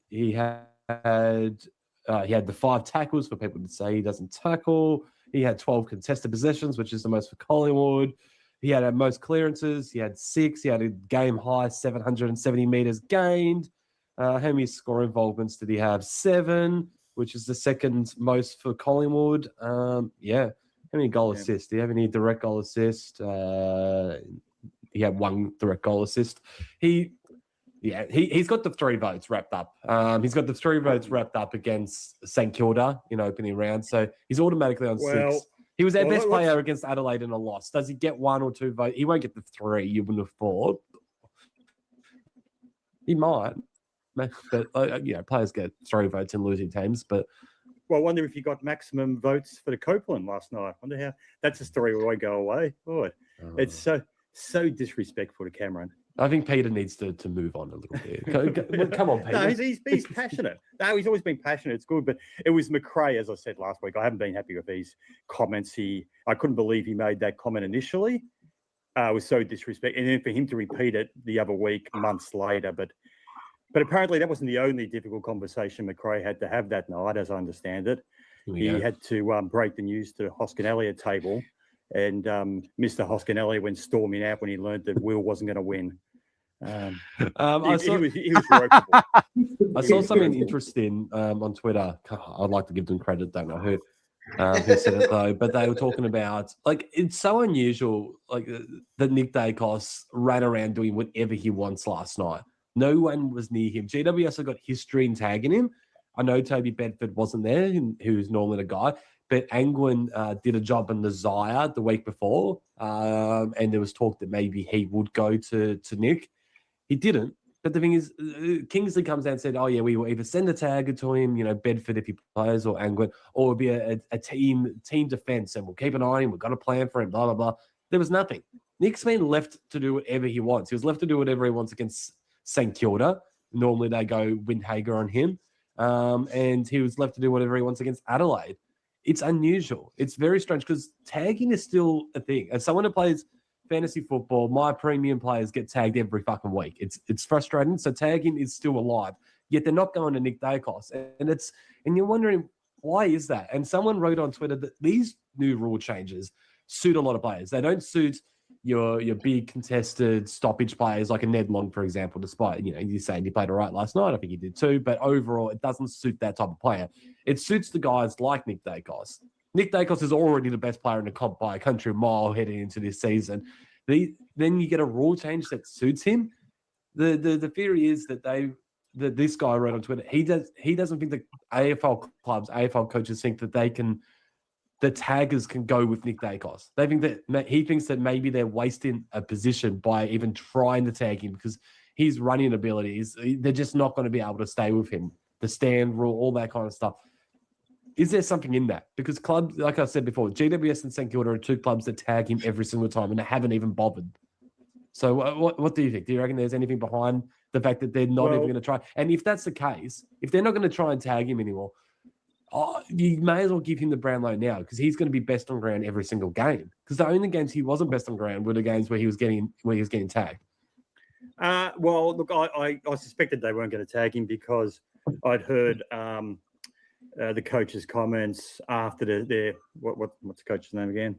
He had the 5 tackles for people to say he doesn't tackle. He had 12 contested possessions, which is the most for Collingwood. He had most clearances. He had 6. He had a game high 770 meters gained. How many score involvements did he have? 7, which is the second most for Collingwood. How many goal assists? Do you have any direct goal assist? He had 1 direct goal assist. He's got the 3 votes wrapped up. He's got the 3 votes wrapped up against St Kilda in opening round, so he's automatically on 6. He was their best player against Adelaide in a loss. Does he get 1 or 2 votes? He won't get the 3. You wouldn't have thought. He might, but players get 3 votes in losing teams. But I wonder if he got maximum votes for the Copeland last night. I wonder how that's a story where I go away. Boy, it's so disrespectful to Cameron. I think Peter needs to move on a little bit. Come on, Peter. No, he's passionate. No, he's always been passionate. It's good. But it was McRae, as I said last week. I haven't been happy with his comments. I couldn't believe he made that comment initially. It was so disrespectful. And then for him to repeat it the other week, months later. But apparently that wasn't the only difficult conversation McRae had to have that night, as I understand it. He had to break the news to Hoskin Elliott table. And Mr. Hoskin Elliott went storming out when he learned that Will wasn't going to win. He was ropeable. I saw something interesting on Twitter. I'd like to give them credit. Don't know who said it though, but they were talking about it's so unusual that Nick Dacos ran around doing whatever he wants last night. No one was near him. GWS have got history in tagging him. I know Toby Bedford wasn't there, who's normally the guy. But Angwin did a job in the Zaya the week before, and there was talk that maybe he would go to Nick. He didn't. But the thing is, Kingsley comes down and said, oh, yeah, we will either send a tagger to him, Bedford if he plays, or Angwin, or it'll be a team defense, and we'll keep an eye on him. We've got a plan for him, blah, blah, blah. There was nothing. Nick's been left to do whatever he wants. He was left to do whatever he wants against St Kilda. Normally they go Windhager on him. And he was left to do whatever he wants against Adelaide. It's unusual. It's very strange because tagging is still a thing. As someone who plays fantasy football, my premium players get tagged every fucking week. It's frustrating. So tagging is still alive. Yet they're not going to Nick Dacos. And you're wondering, why is that? And someone wrote on Twitter that these new rule changes suit a lot of players. They don't suit your big contested stoppage players like a Ned Long, for example, despite, you saying he played all right last night. I think he did too. But overall, it doesn't suit that type of player. It suits the guys like Nick Dacos. Nick Dacos is already the best player in the comp by a country mile heading into this season. Then you get a rule change that suits him. The theory is that this guy wrote on Twitter, he doesn't think that AFL clubs, AFL coaches think that the taggers can go with Nick Dacos. He thinks that maybe they're wasting a position by even trying to tag him because his running abilities, they're just not going to be able to stay with him. The stand rule, all that kind of stuff. Is there something in that? Because clubs, like I said before, GWS and St Kilda are 2 clubs that tag him every single time and they haven't even bothered. So what do you think? Do you reckon there's anything behind the fact that they're not even going to try? And if that's the case, if they're not going to try and tag him anymore, you may as well give him the Brownlow now because he's going to be best on ground every single game. Because the only games he wasn't best on ground were the games where he was getting tagged. Well, look, I suspected they weren't going to tag him because I'd heard the coach's comments after what's the coach's name again?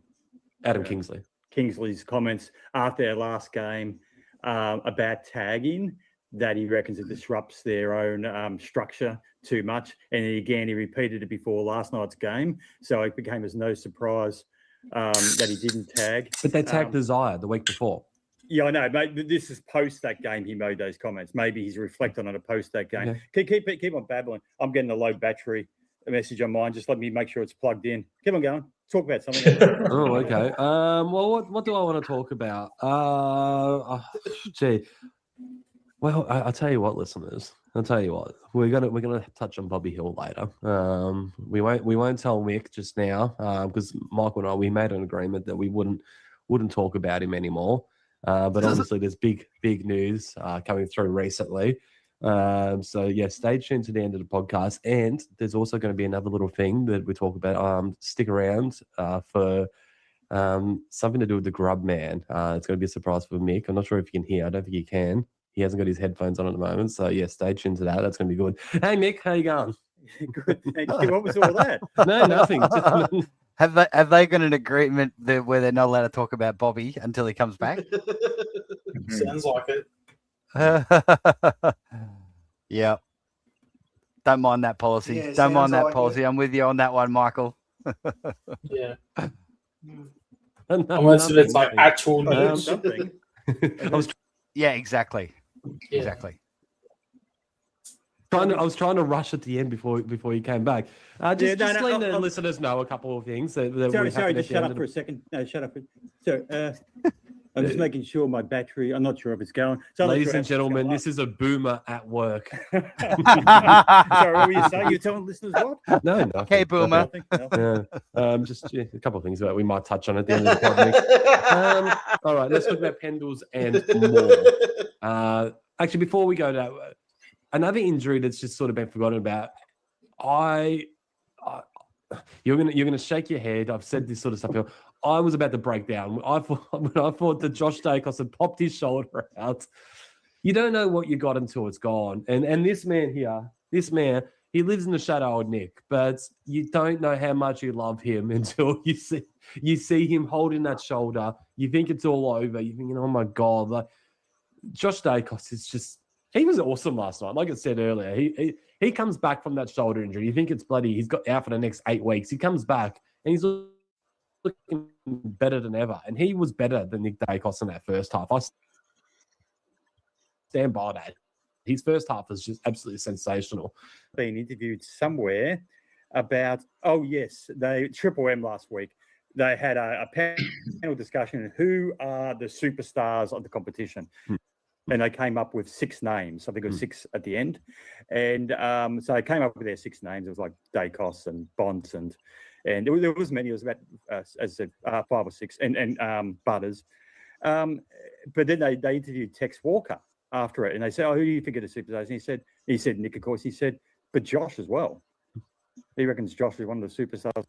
Adam Kingsley. Kingsley's comments after their last game about tagging, that he reckons it disrupts their own structure too much. And again, he repeated it before last night's game. So it became as no surprise that he didn't tag. But they tagged Desire the week before. Yeah, I know. But this is post that game he made those comments. Maybe he's reflecting on it post that game. Yeah. Keep on babbling. I'm getting a low battery message on mine. Just let me make sure it's plugged in. Keep on going. Talk about something. Oh, okay. Well, what do I want to talk about? Well, I'll tell you what, listeners. I'll tell you what. We're gonna touch on Bobby Hill later. We won't tell Mick just now because Michael and I, we made an agreement that we wouldn't wouldn't talk about him anymore. But obviously, there's big news coming through recently. So yeah, stay tuned to the end of the podcast, and there's also going to be another little thing that we talk about. Stick around for something to do with the Grub Man. It's going to be a surprise for Mick. I'm not sure if you can hear. I don't think you can. He hasn't got his headphones on at the moment. So yeah, stay tuned to that. That's going to be good. Hey Mick, how you going? Good, thank you. What was all that? No, nothing. Have they got an agreement where they're not allowed to talk about Bobby until he comes back? Sounds like it. Yeah. Don't mind that policy. Yeah, Don't mind sounds that like policy. it. I'm with you on that one, Michael. Yeah. No, Unless it's like nothing. actual news. Something. Yeah, exactly. Yeah. Exactly. I was trying to rush at the end before you came back. Just letting the listeners know a couple of things. Sorry, just shut up for a second. No, shut up. So, I'm just making sure my battery. I'm not sure if it's going. So ladies and gentlemen, this is a boomer at work. Sorry, what were you saying? You're telling listeners what? No, nothing. Okay, boomer. Yeah. Just a couple of things that we might touch on at the end of the podcast. All right, let's talk about Pendles and more. Actually, before we go to that, another injury that's just sort of been forgotten about. You're gonna shake your head. I've said this sort of stuff. I was about to break down. When I thought that Josh Dacos had popped his shoulder out. You don't know what you got until it's gone. And this man here, he lives in the shadow of Nick, but you don't know how much you love him until you see him holding that shoulder. You think it's all over. You're thinking, oh my God. Like, Josh Dacos is just, he was awesome last night. Like I said earlier, he comes back from that shoulder injury. You think it's bloody, he's got out for the next 8 weeks. He comes back and he's looking better than ever. And he was better than Nick Dacos in that first half. I stand by that. His first half was just absolutely sensational. Been interviewed somewhere about, they Triple M last week. They had a panel discussion. Who are the superstars of the competition? And they came up with 6 names. I think it was 6 at the end. And so they came up with their 6 names. It was like Dacos and Bonds and there was many. It was about, as I said, 5 or 6 and Butters. But then they interviewed Tex Walker after it, and they said, "Oh, who do you think are the superstars?" And he said Nick, of course. He said, but Josh as well. He reckons Josh is one of the superstars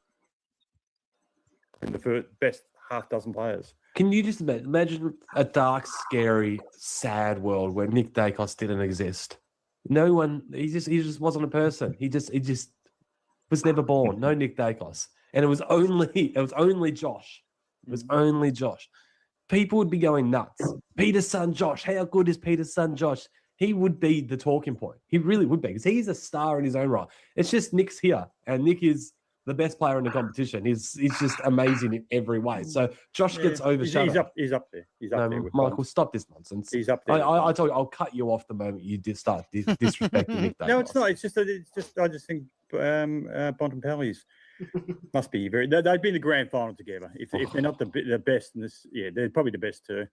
and the best half dozen players. Can you just imagine a dark, scary, sad world where Nick Dacos didn't exist? No one. He just wasn't a person. He just was never born. No Nick Dacos, and it was only Josh. It was only Josh. People would be going nuts. Peter's son, Josh. How good is Peter's son, Josh? He would be the talking point. He really would be, because he's a star in his own right. It's just Nick's here, and Nick is the best player in the competition. He's just amazing in every way. So Josh gets overshadowed. He's up there. He's up there. Michael, stop this nonsense. He's up there. I told you, I'll cut you off the moment you did start disrespecting Nick Dacos. No, it's not. It's just I just think Bontempelli's must be very. They've been the grand final together. If they're not the best in this, they're probably the best too.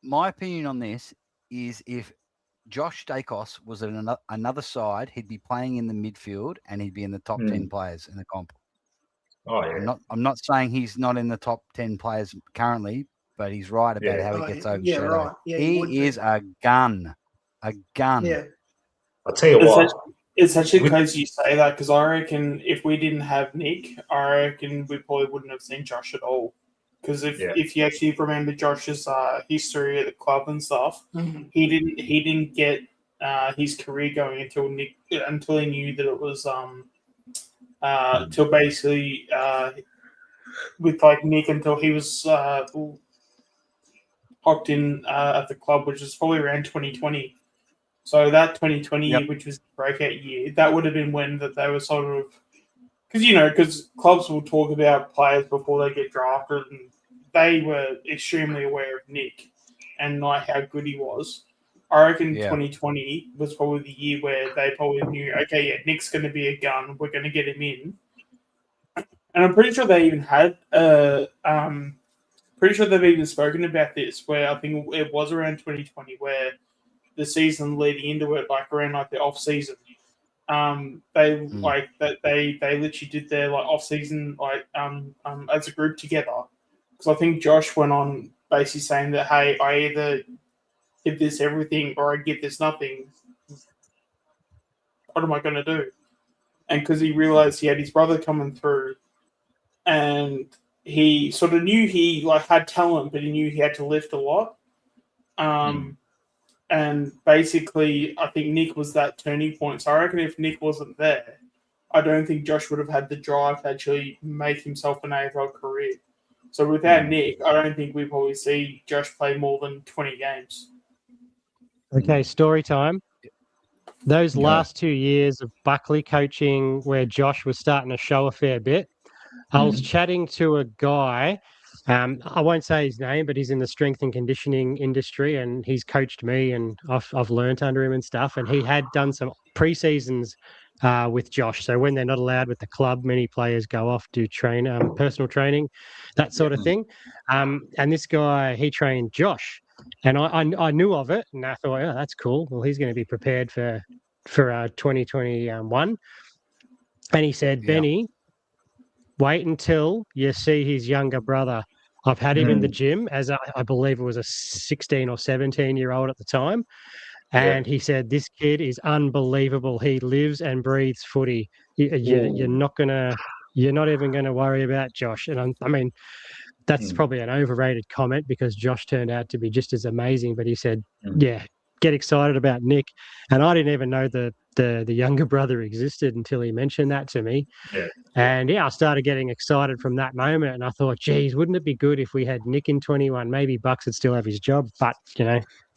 My opinion on this is, if Josh Dacos was at another side, he'd be playing in the midfield and he'd be in the top 10 players in the comp. Oh yeah. I'm not saying he's not in the top 10 players currently, but he's right about how he gets overshadowed. Yeah, right. Yeah, he is a gun. A gun. Yeah. I'll tell you what. It's actually crazy you say that, because I reckon if we didn't have Nick, I reckon we probably wouldn't have seen Josh at all. Because if you actually remember Josh's history at the club and stuff, he didn't get his career going until he knew that it was till basically with like Nick, until he was hocked in at the club, which is probably around 2020. So that 2020 year, which was the breakout year, that would have been when that they were sort of, because clubs will talk about players before they get drafted, and they were extremely aware of Nick and like how good he was. I reckon 2020 was probably the year where they probably knew, okay, Nick's going to be a gun. We're going to get him in. And I'm pretty sure they even had, pretty sure they've even spoken about this, where I think it was around 2020 where the season leading into it, like around like the off season, they literally did their like off season like as a group together because I think Josh went on basically saying that, hey, I either give this everything or I give this nothing. What am I going to do? And because he realized he had his brother coming through, and he sort of knew he had talent, but he knew he had to lift a lot. And basically, I think Nick was that turning point. So I reckon if Nick wasn't there, I don't think Josh would have had the drive to actually make himself an AFL career. So without Nick, I don't think we probably see Josh play more than 20 games. Okay, story time. Those last 2 years of Buckley coaching where Josh was starting to show a fair bit, I was chatting to a guy, I won't say his name, but he's in the strength and conditioning industry, and he's coached me, and I've learnt under him and stuff. And he had done some pre-seasons with Josh. So when they're not allowed with the club, many players go off to train, personal training, that sort of thing. And this guy, he trained Josh, and I knew of it, and I thought, oh, that's cool. Well, he's going to be prepared for 2021. And he said, Benny, wait until you see his younger brother. I've had him in the gym as I believe it was a 16 or 17-year-old at the time. And he said, this kid is unbelievable. He lives and breathes footy. You're not even going to worry about Josh. And I mean, that's probably an overrated comment because Josh turned out to be just as amazing. But he said, yeah, get excited about Nick. And I didn't even know the younger brother existed until he mentioned that to me. And I started getting excited from that moment. And I thought, geez, wouldn't it be good if we had Nick in 21? Maybe Bucks would still have his job. But,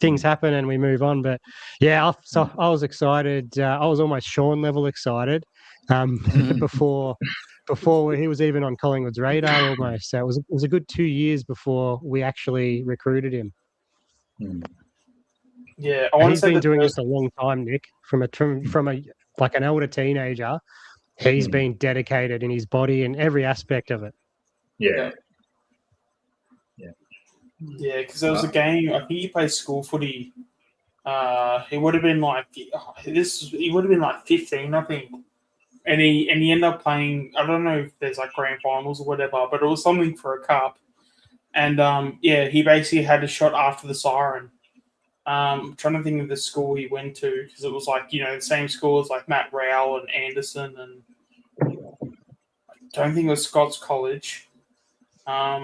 things happen and we move on. But, I was excited. I was almost Sean level excited before he was even on Collingwood's radar almost. So it was a good 2 years before we actually recruited him. Yeah, he's been doing this a long time, Nick. From an elder teenager, he's been dedicated in his body and every aspect of it. Yeah, because there was a game. I think he played school footy. He would have been He would have been 15, I think. And he ended up playing. I don't know if there's grand finals or whatever, but it was something for a cup. And he basically had a shot after the siren. I'm trying to think of the school he went to because it was the same school as Matt Rowell and Anderson, and I don't think it was Scott's College. But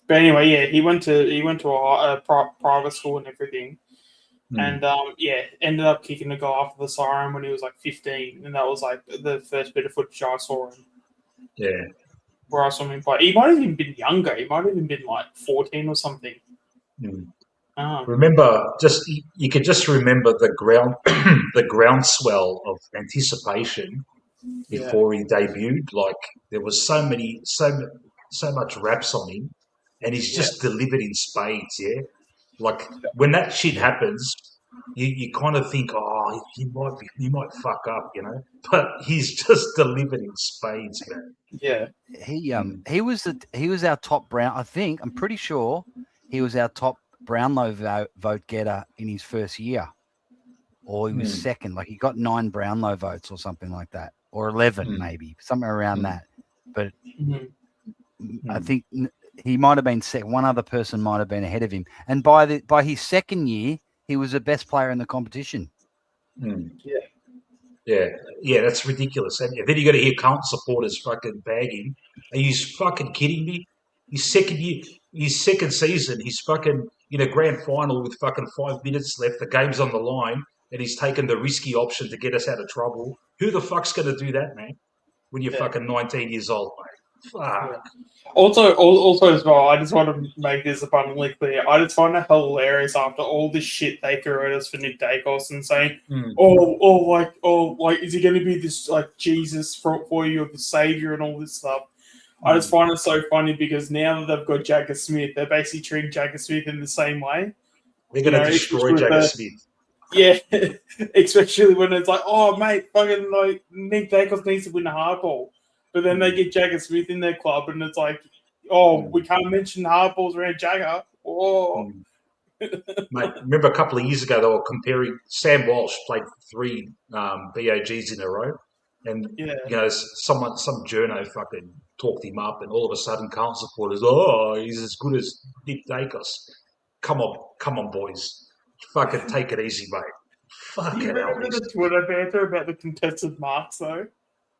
anyway, he went to a private school and everything, and ended up kicking the goal after the siren when he was 15, and that was the first bit of footage I saw him. Yeah, where I saw him play. He might have even been younger. He might have even been 14 or something. Remember, you could just remember the groundswell of anticipation before he debuted. There was so much raps on him, and he's just delivered in spades. Yeah, when that shit happens, you kind of think, oh, he might fuck up, but he's just delivered in spades, man. Yeah, he was our top Brown. I'm pretty sure he was our top Brownlow vote getter in his first year, or he was second. He got 9 Brownlow votes or something like that, or 11 maybe, somewhere around that. But I think he might have been second. One other person might have been ahead of him, and by his second year, he was the best player in the competition. Yeah, that's ridiculous. And then you got to hear Carlton supporters fucking bag him. Are you fucking kidding me? His second season, he's fucking in a grand final with fucking 5 minutes left. The game's on the line, and he's taken the risky option to get us out of trouble. Who the fuck's going to do that, man? When you're fucking 19 years old, mate. Fuck. Also as well, I just want to make this abundantly clear. I just find it hilarious after all the shit they threw at us for Nick Dacos and saying, is he going to be this Jesus for you, or the savior, and all this stuff. I just find it so funny because now that they've got Jagger Smith, they're basically treating Jagger Smith in the same way. They're going to destroy Jagger Smith. Yeah, especially when it's oh, mate, fucking Nick Dacos needs to win a hardball. But then they get Jagger Smith in their club and it's we can't mention hardballs around Jagger. Oh. Mate, remember a couple of years ago they were comparing Sam Walsh played 3 BOGs in a row. And some journo fucking talked him up, and all of a sudden, Carlton supporters, he's as good as Nick Dacos. Come on, boys, fucking take it easy, mate. Do you Fucking remember hell, the Twitter banter about the contested marks though?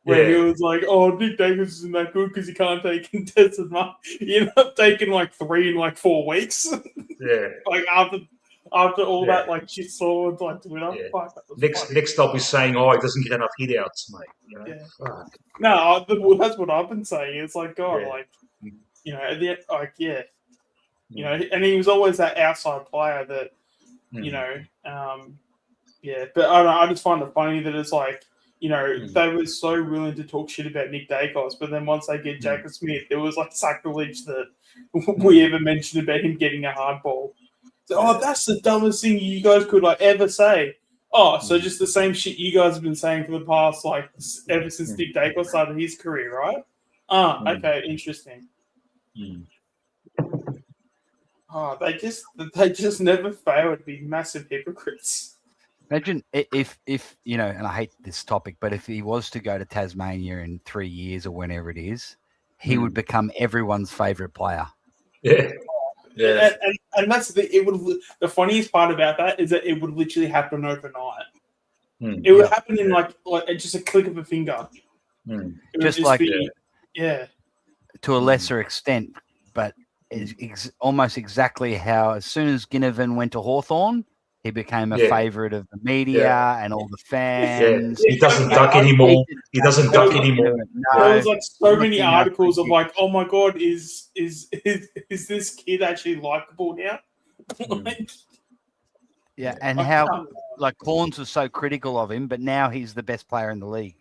Where he was like, Nick Dacos isn't that good because he can't take contested marks. He ended up taking like 3 in like 4 weeks. Yeah. Like after all that like shit saw on like Twitter. Yeah. Fuck, that was Next I'll be saying, he doesn't get enough hit outs, mate. You know? Yeah. Fuck. No, that's what I've been saying. It's like, God, like, you know, you know, and he was always that outside player that, you know, but I don't know, I just find it funny that it's like, you know, they were so willing to talk shit about Nick Dacos, but then once they get Jacob Smith, it was like sacrilege that we ever mentioned about him getting a hard ball. So, that's the dumbest thing you guys could like ever say. So just the same shit you guys have been saying for the past, like, ever since Nick Dacos started his career, right? Okay, interesting. They just never fail to be massive hypocrites. Imagine if you know, and I hate this topic, but if he was to go to Tasmania in 3 years or whenever it is, he would become everyone's favourite player. Yeah. Yeah. And that's the funniest part about that is that it would literally happen overnight. It would happen in like just a click of a finger. Just like to a lesser extent, but almost exactly how as soon as Ginnivan went to Hawthorn, he became a favourite of the media and all the fans. He doesn't duck anymore. He doesn't duck anymore. There was like so many articles of like, oh my god, is this kid actually likable now? And how like Corns was so critical of him, but now he's the best player in the league.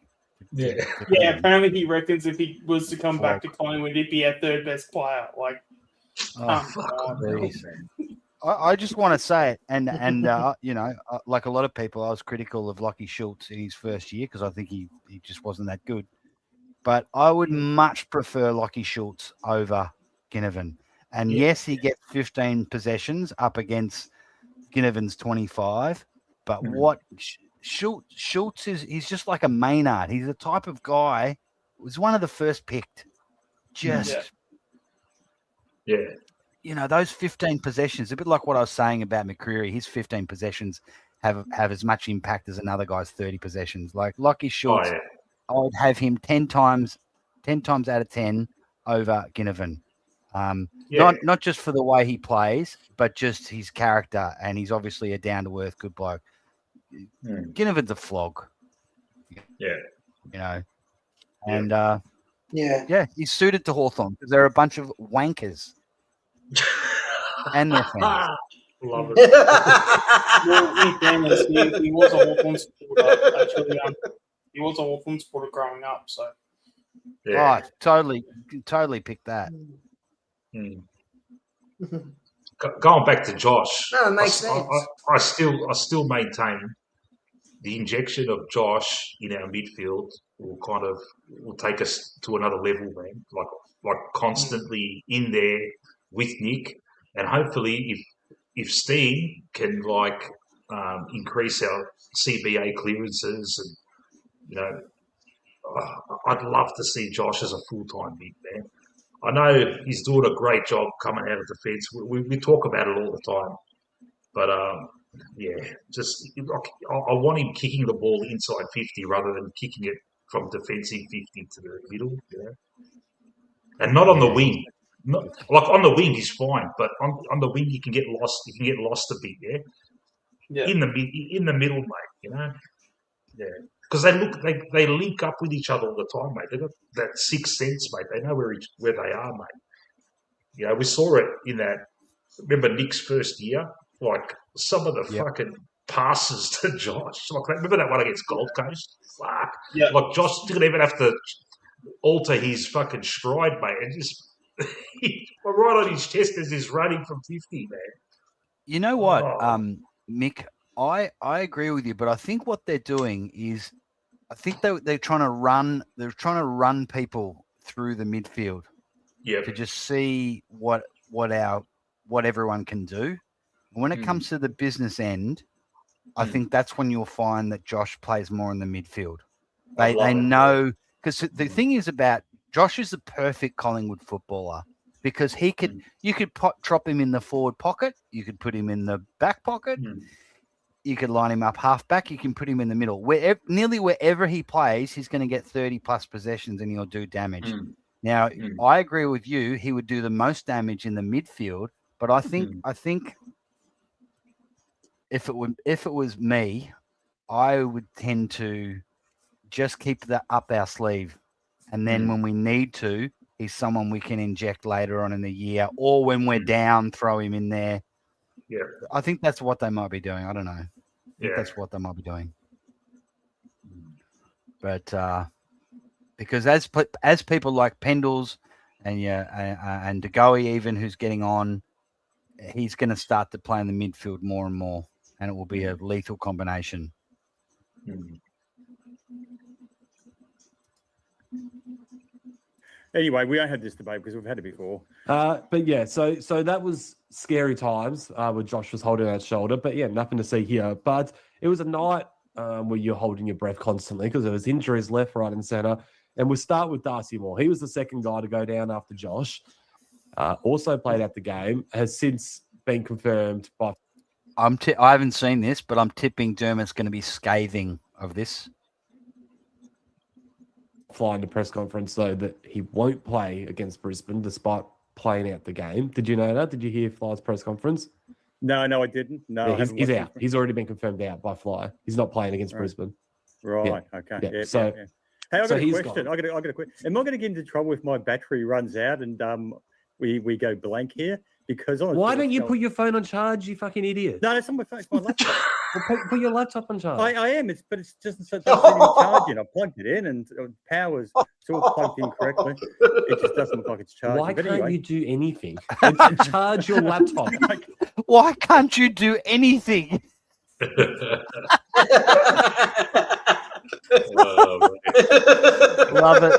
Apparently he reckons if he was to come back to Collingwood, he'd be our 3rd best player. Like, I just want to say it, and you know, like a lot of people, I was critical of Lockie Schultz in his first year because I think he just wasn't that good. But I would much prefer Lockie Schultz over Ginnivan. And yes, he gets 15 possessions up against Ginnivan's 25. But what Schultz is, he's just like a Maynard. He's the type of guy. Was one of the first picked. You know, those 15 possessions, a bit like what I was saying about McCreary, his 15 possessions have as much impact as another guy's 30 possessions. Like Lockie Schultz, I would have him 10 times out of 10 over Ginnivan. Not just for the way he plays, but just his character, and he's obviously a down-to-earth good bloke. Ginnivan's a flog. You know. And he's suited to Hawthorn because they're a bunch of wankers. And their fans. Love it. He was a Hawthorn supporter, actually. He was a Hawthorn supporter growing up, so. Totally picked that. Going back to Josh, no, it makes sense. I still maintain the injection of Josh in our midfield will take us to another level, man. Like constantly in there with Nick, and hopefully if Steene can increase our CBA clearances, and you know, I'd love to see Josh as a full-time big man. I know he's doing a great job coming out of defence. We talk about it all the time, but I want him kicking the ball inside 50 rather than kicking it from defensive 50 to the middle, you know? And not on the wing. On the wing he's fine, but on the wing he can get lost. He can get lost a bit, in the middle, mate. You know, because they link up with each other all the time, mate. They've got that sixth sense, mate. They know where they are, mate. You know, we saw it in that. Remember Nick's first year, like some of the fucking passes to Josh. Like remember that one against Gold Coast? Fuck. Yeah. Like Josh didn't even have to alter his fucking stride, mate, and just right on his chest as he's running from 50, man. You know what, Mick? I agree with you, but I think what they're doing is, I think they're trying to run. They're trying to run people through the midfield, to just see what everyone can do. And when it comes to the business end, I think that's when you'll find that Josh plays more in the midfield. They know, because the thing is about Josh is the perfect Collingwood footballer because you could drop him in the forward pocket, you could put him in the back pocket, you could line him up half back, you can put him in the middle. Nearly wherever he plays, he's going to get 30 plus possessions and he'll do damage. Now, I agree with you. He would do the most damage in the midfield, but I think if it was me, I would tend to just keep that up our sleeve. And then when we need to, he's someone we can inject later on in the year, or when we're down, throw him in there. Yeah. I think that's what they might be doing. I don't know. I think that's what they might be doing. But because as people like Pendles and DeGoey even, who's getting on, he's going to start to play in the midfield more and more, and it will be a lethal combination. Anyway, we don't have this debate because we've had it before. But yeah, so that was scary times where Josh was holding that shoulder. But yeah, nothing to see here. But it was a night where you're holding your breath constantly because there was injuries left, right, and centre. And we'll start with Darcy Moore. He was the second guy to go down after Josh. Also played out the game. Has since been confirmed by. I haven't seen this, but I'm tipping Dermott's going to be scathing of this. Flying to press conference though that he won't play against Brisbane despite playing out the game. Did you know that? Did you hear Fly's press conference? No, I didn't. No, yeah, he's out. He's already been confirmed out by Fly. He's not playing against Brisbane. Right. Yeah. Okay. Yeah. Yeah, So, yeah. Hey, I've got a question. gone. I got a question. Am I going to get into trouble if my battery runs out and we go blank here? Because why don't you put your phone on charge, you fucking idiot? No, that's not my phone. It's my laptop. Well, put your laptop on charge. I am. But it's just doesn't seem to be charging. I plugged it in and power's all plugged in correctly. It just doesn't look like it's charging. Why but can't anyway. you do anything and charge your laptop? Why can't you do anything? Love it.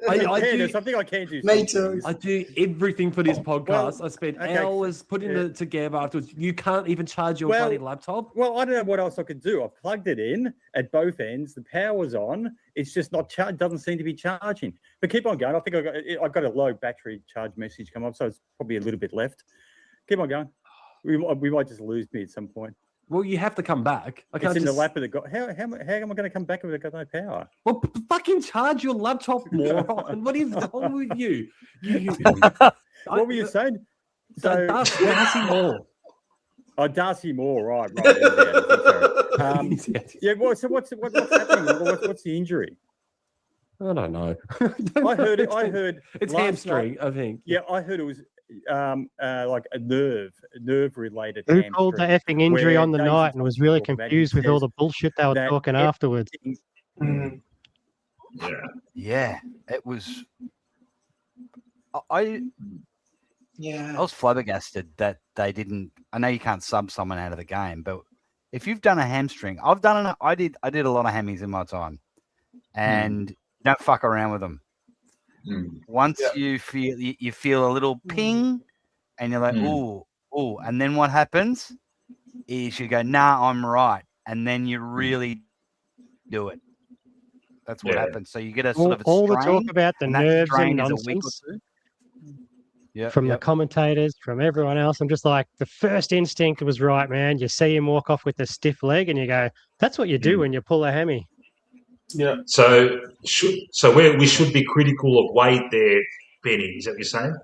I think I can do. Me too. I do everything for this podcast. I spend hours putting it together afterwards. You can't even charge your bloody laptop. Well, I don't know what else I could do. I plugged it in at both ends. The power's on. It's just not charged. Doesn't seem to be charging. But keep on going. I think I got a low battery charge message come up, so it's probably a little bit left. Keep on going. We might just lose me at some point. Well, you have to come back. It's in the lap of the guy. How am I going to come back if I've got no power? Well, fucking charge your laptop, moron. What is wrong with you? What were you saying? So Darcy Moore. Oh, Darcy Moore, right. Yeah. So what's happening? What's the injury? I don't know. I heard it's hamstring. I think. Yeah, I heard it was like a nerve related. Who called the effing injury on the night and was really confused with all the bullshit they were talking afterwards? Yeah, it was. I was flabbergasted that they didn't. I know you can't sub someone out of the game, but if you've done a hamstring, I did a lot of hammies in my time, and don't fuck around with them. Once you feel a little ping, and you're like, ooh, and then what happens is you go, nah, I'm right, and then you really do it. That's what happens. So you get a sort of a all strain, the talk about the nerves and nonsense from the commentators, from everyone else. I'm just like, the first instinct was right, man. You see him walk off with a stiff leg, and you go, that's what you do when you pull a hammy. Yeah. So we should be critical of Wade there, Benny. Is that what you're saying?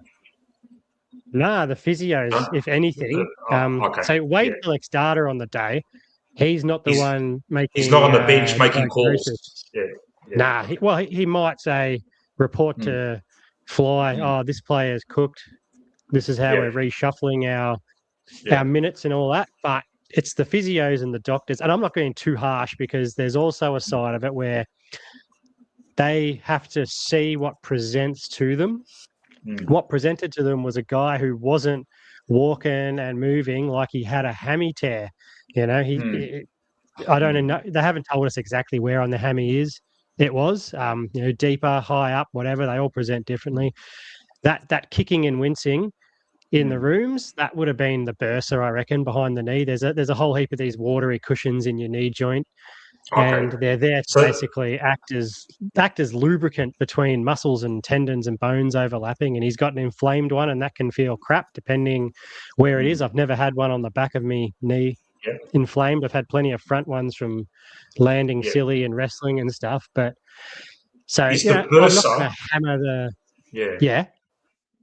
Nah, the physios, if anything. Okay. So Wade collects data on the day. He's not the one making. He's not on the bench making calls. Yeah. Nah. He might say, report to Fly. Oh, this player's cooked. This is how we're reshuffling our minutes and all that. But it's the physios and the doctors. And I'm not being too harsh because there's also a side of it where they have to see what presents to them. What presented to them was a guy who wasn't walking and moving like he had a hammy tear. You know, I don't know. They haven't told us exactly where on the hammy is. It was, deeper, high up, whatever. They all present differently. That kicking and wincing in the rooms, that would have been the bursa, I reckon, behind the knee. There's a whole heap of these watery cushions in your knee joint, and they're there to basically act as lubricant between muscles and tendons and bones overlapping. And he's got an inflamed one, and that can feel crap depending where it is. I've never had one on the back of me knee inflamed. I've had plenty of front ones from landing silly and wrestling and stuff. But so Is you the know, I'm not bursa going to hammer the yeah.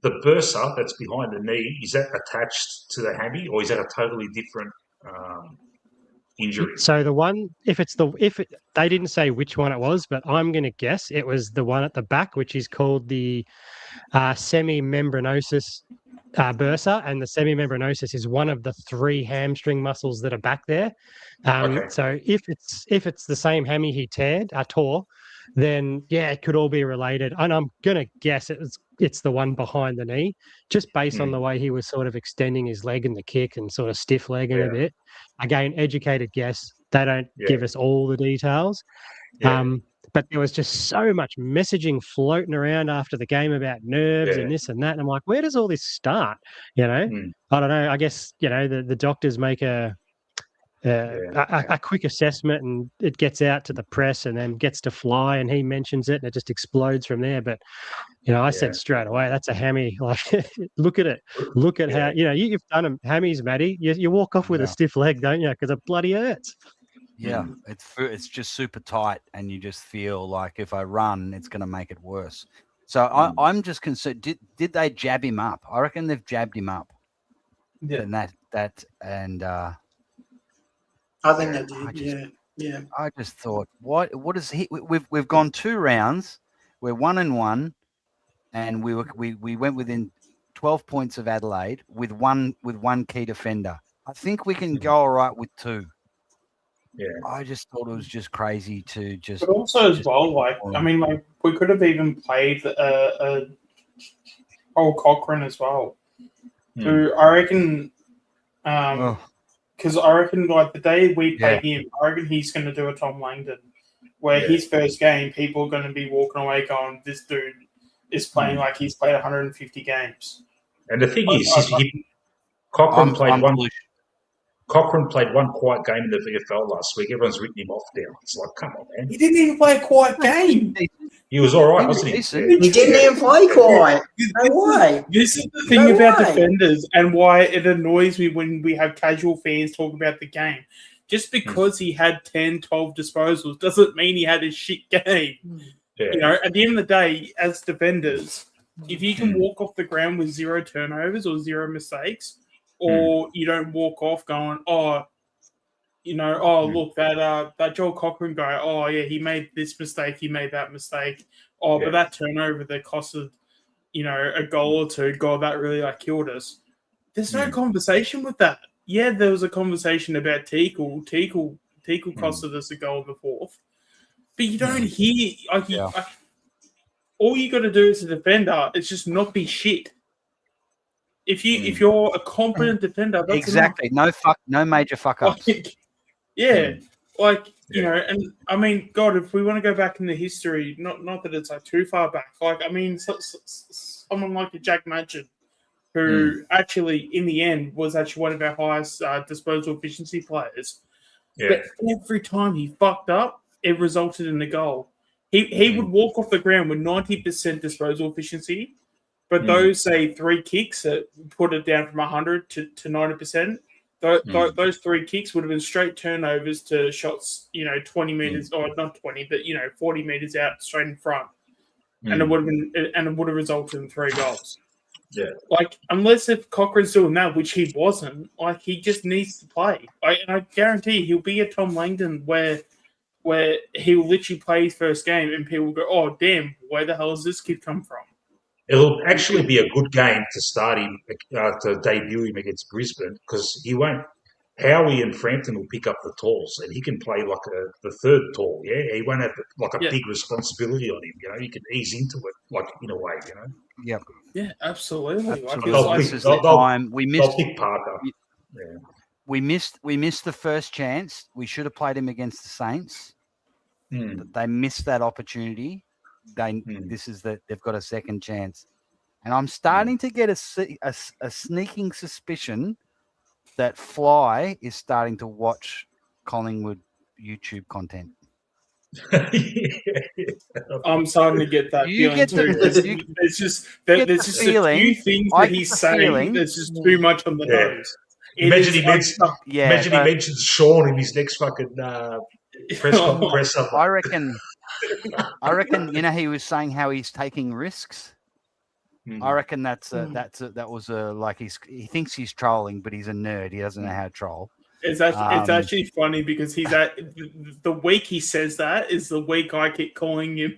The bursa that's behind the knee, is that attached to the hammy, or is that a totally different injury? So the one, they didn't say which one it was, but I'm going to guess it was the one at the back, which is called the semimembranosus bursa, and the semimembranosus is one of the 3 hamstring muscles that are back there. So if it's the same hammy he tore, then it could all be related. And I'm gonna guess it's the one behind the knee, just based on the way he was sort of extending his leg in the kick and sort of stiff legging a bit. Again, educated guess. They don't give us all the details. But there was just so much messaging floating around after the game about nerves and this and that. And I'm like, where does all this start? You know, I don't know. I guess, you know, the doctors make a quick assessment and it gets out to the press and then gets to fly and he mentions it and it just explodes from there. But, you know, I said straight away, that's a hammy. Like, look at it. Look at how, you know, you've done hammies, Matty. You walk off with a stiff leg, don't you? Because it bloody hurts. Yeah, it's just super tight, and you just feel like if I run, it's going to make it worse. So I'm just concerned. Did they jab him up? I reckon they've jabbed him up. Yeah, and and I think they did. I just thought, what is he? We've gone 2 rounds. We're 1-1, and we went within 12 points of Adelaide with one key defender. I think we can go all right with 2. Yeah, I just thought it was just crazy to just. But also as well, like I mean, like we could have even played old Cochrane as well, who I reckon, because I reckon like the day we play him, I reckon he's going to do a Tom Langdon, where his first game, people are going to be walking away going, "This dude is playing like he's played 150 games." And the thing is, Cochrane played one quiet game in the VFL last week. Everyone's written him off now. It's like, come on, man. He didn't even play a quiet game. He was all right, wasn't he? He didn't even play quiet. No way. This is the thing about defenders and why it annoys me when we have casual fans talk about the game. Just because he had 10, 12 disposals doesn't mean he had a shit game. Yeah. You know, at the end of the day, as defenders, if you can walk off the ground with 0 turnovers or 0 mistakes, or you don't walk off going, look, that Joel Cochrane guy, he made this mistake, he made that mistake. But that turnover that costed, a goal or 2, God, that really killed us. There's no conversation with that. Yeah, there was a conversation about Teakle. Teakle costed us a goal in the 4th. But you don't hear, all you got to do as a defender is just not be shit. If you're a competent defender, that's exactly enough. No major fuck ups. and I mean, God, if we want to go back in the history, not that it's too far back. Someone like a Jack Madgen, who actually in the end was actually one of our highest disposal efficiency players. Yeah. But every time he fucked up, it resulted in a goal. He would walk off the ground with 90% disposal efficiency. But those, say, 3 kicks that put it down from 100 to 90%, those 3 kicks would have been straight turnovers to shots, 20 meters, or not 20, but 40 meters out straight in front, and it would have resulted in 3 goals. Yeah, unless if Cochrane's doing that, which he wasn't, he just needs to play. And I guarantee he'll be a Tom Langdon where he'll literally play his first game, and people will go, "Oh, damn, where the hell has this kid come from?" It'll actually be a good game to start him, to debut him against Brisbane, because he won't. Howie and Frampton will pick up the talls, and he can play the third tall. Yeah, he won't have big responsibility on him. He can ease into it, in a way. Yep. Yeah, absolutely. This is the time we missed. They'll pick Parker. Yeah. We missed the first chance. We should have played him against the Saints. But they missed that opportunity. They've got a second chance. And I'm starting to get a sneaking suspicion that Fly is starting to watch Collingwood YouTube content. I'm starting to get that You feeling get too. the- There's just get there's the just a feeling- few things I that get he's the saying feeling- that's just too much on the nose. Imagine he mentions Sean in his next fucking press up. I reckon. He was saying how he's taking risks. I reckon that was like he thinks he's trolling, but he's a nerd. He doesn't know how to troll. It's actually funny because he's at the week he says that is the week I keep calling him.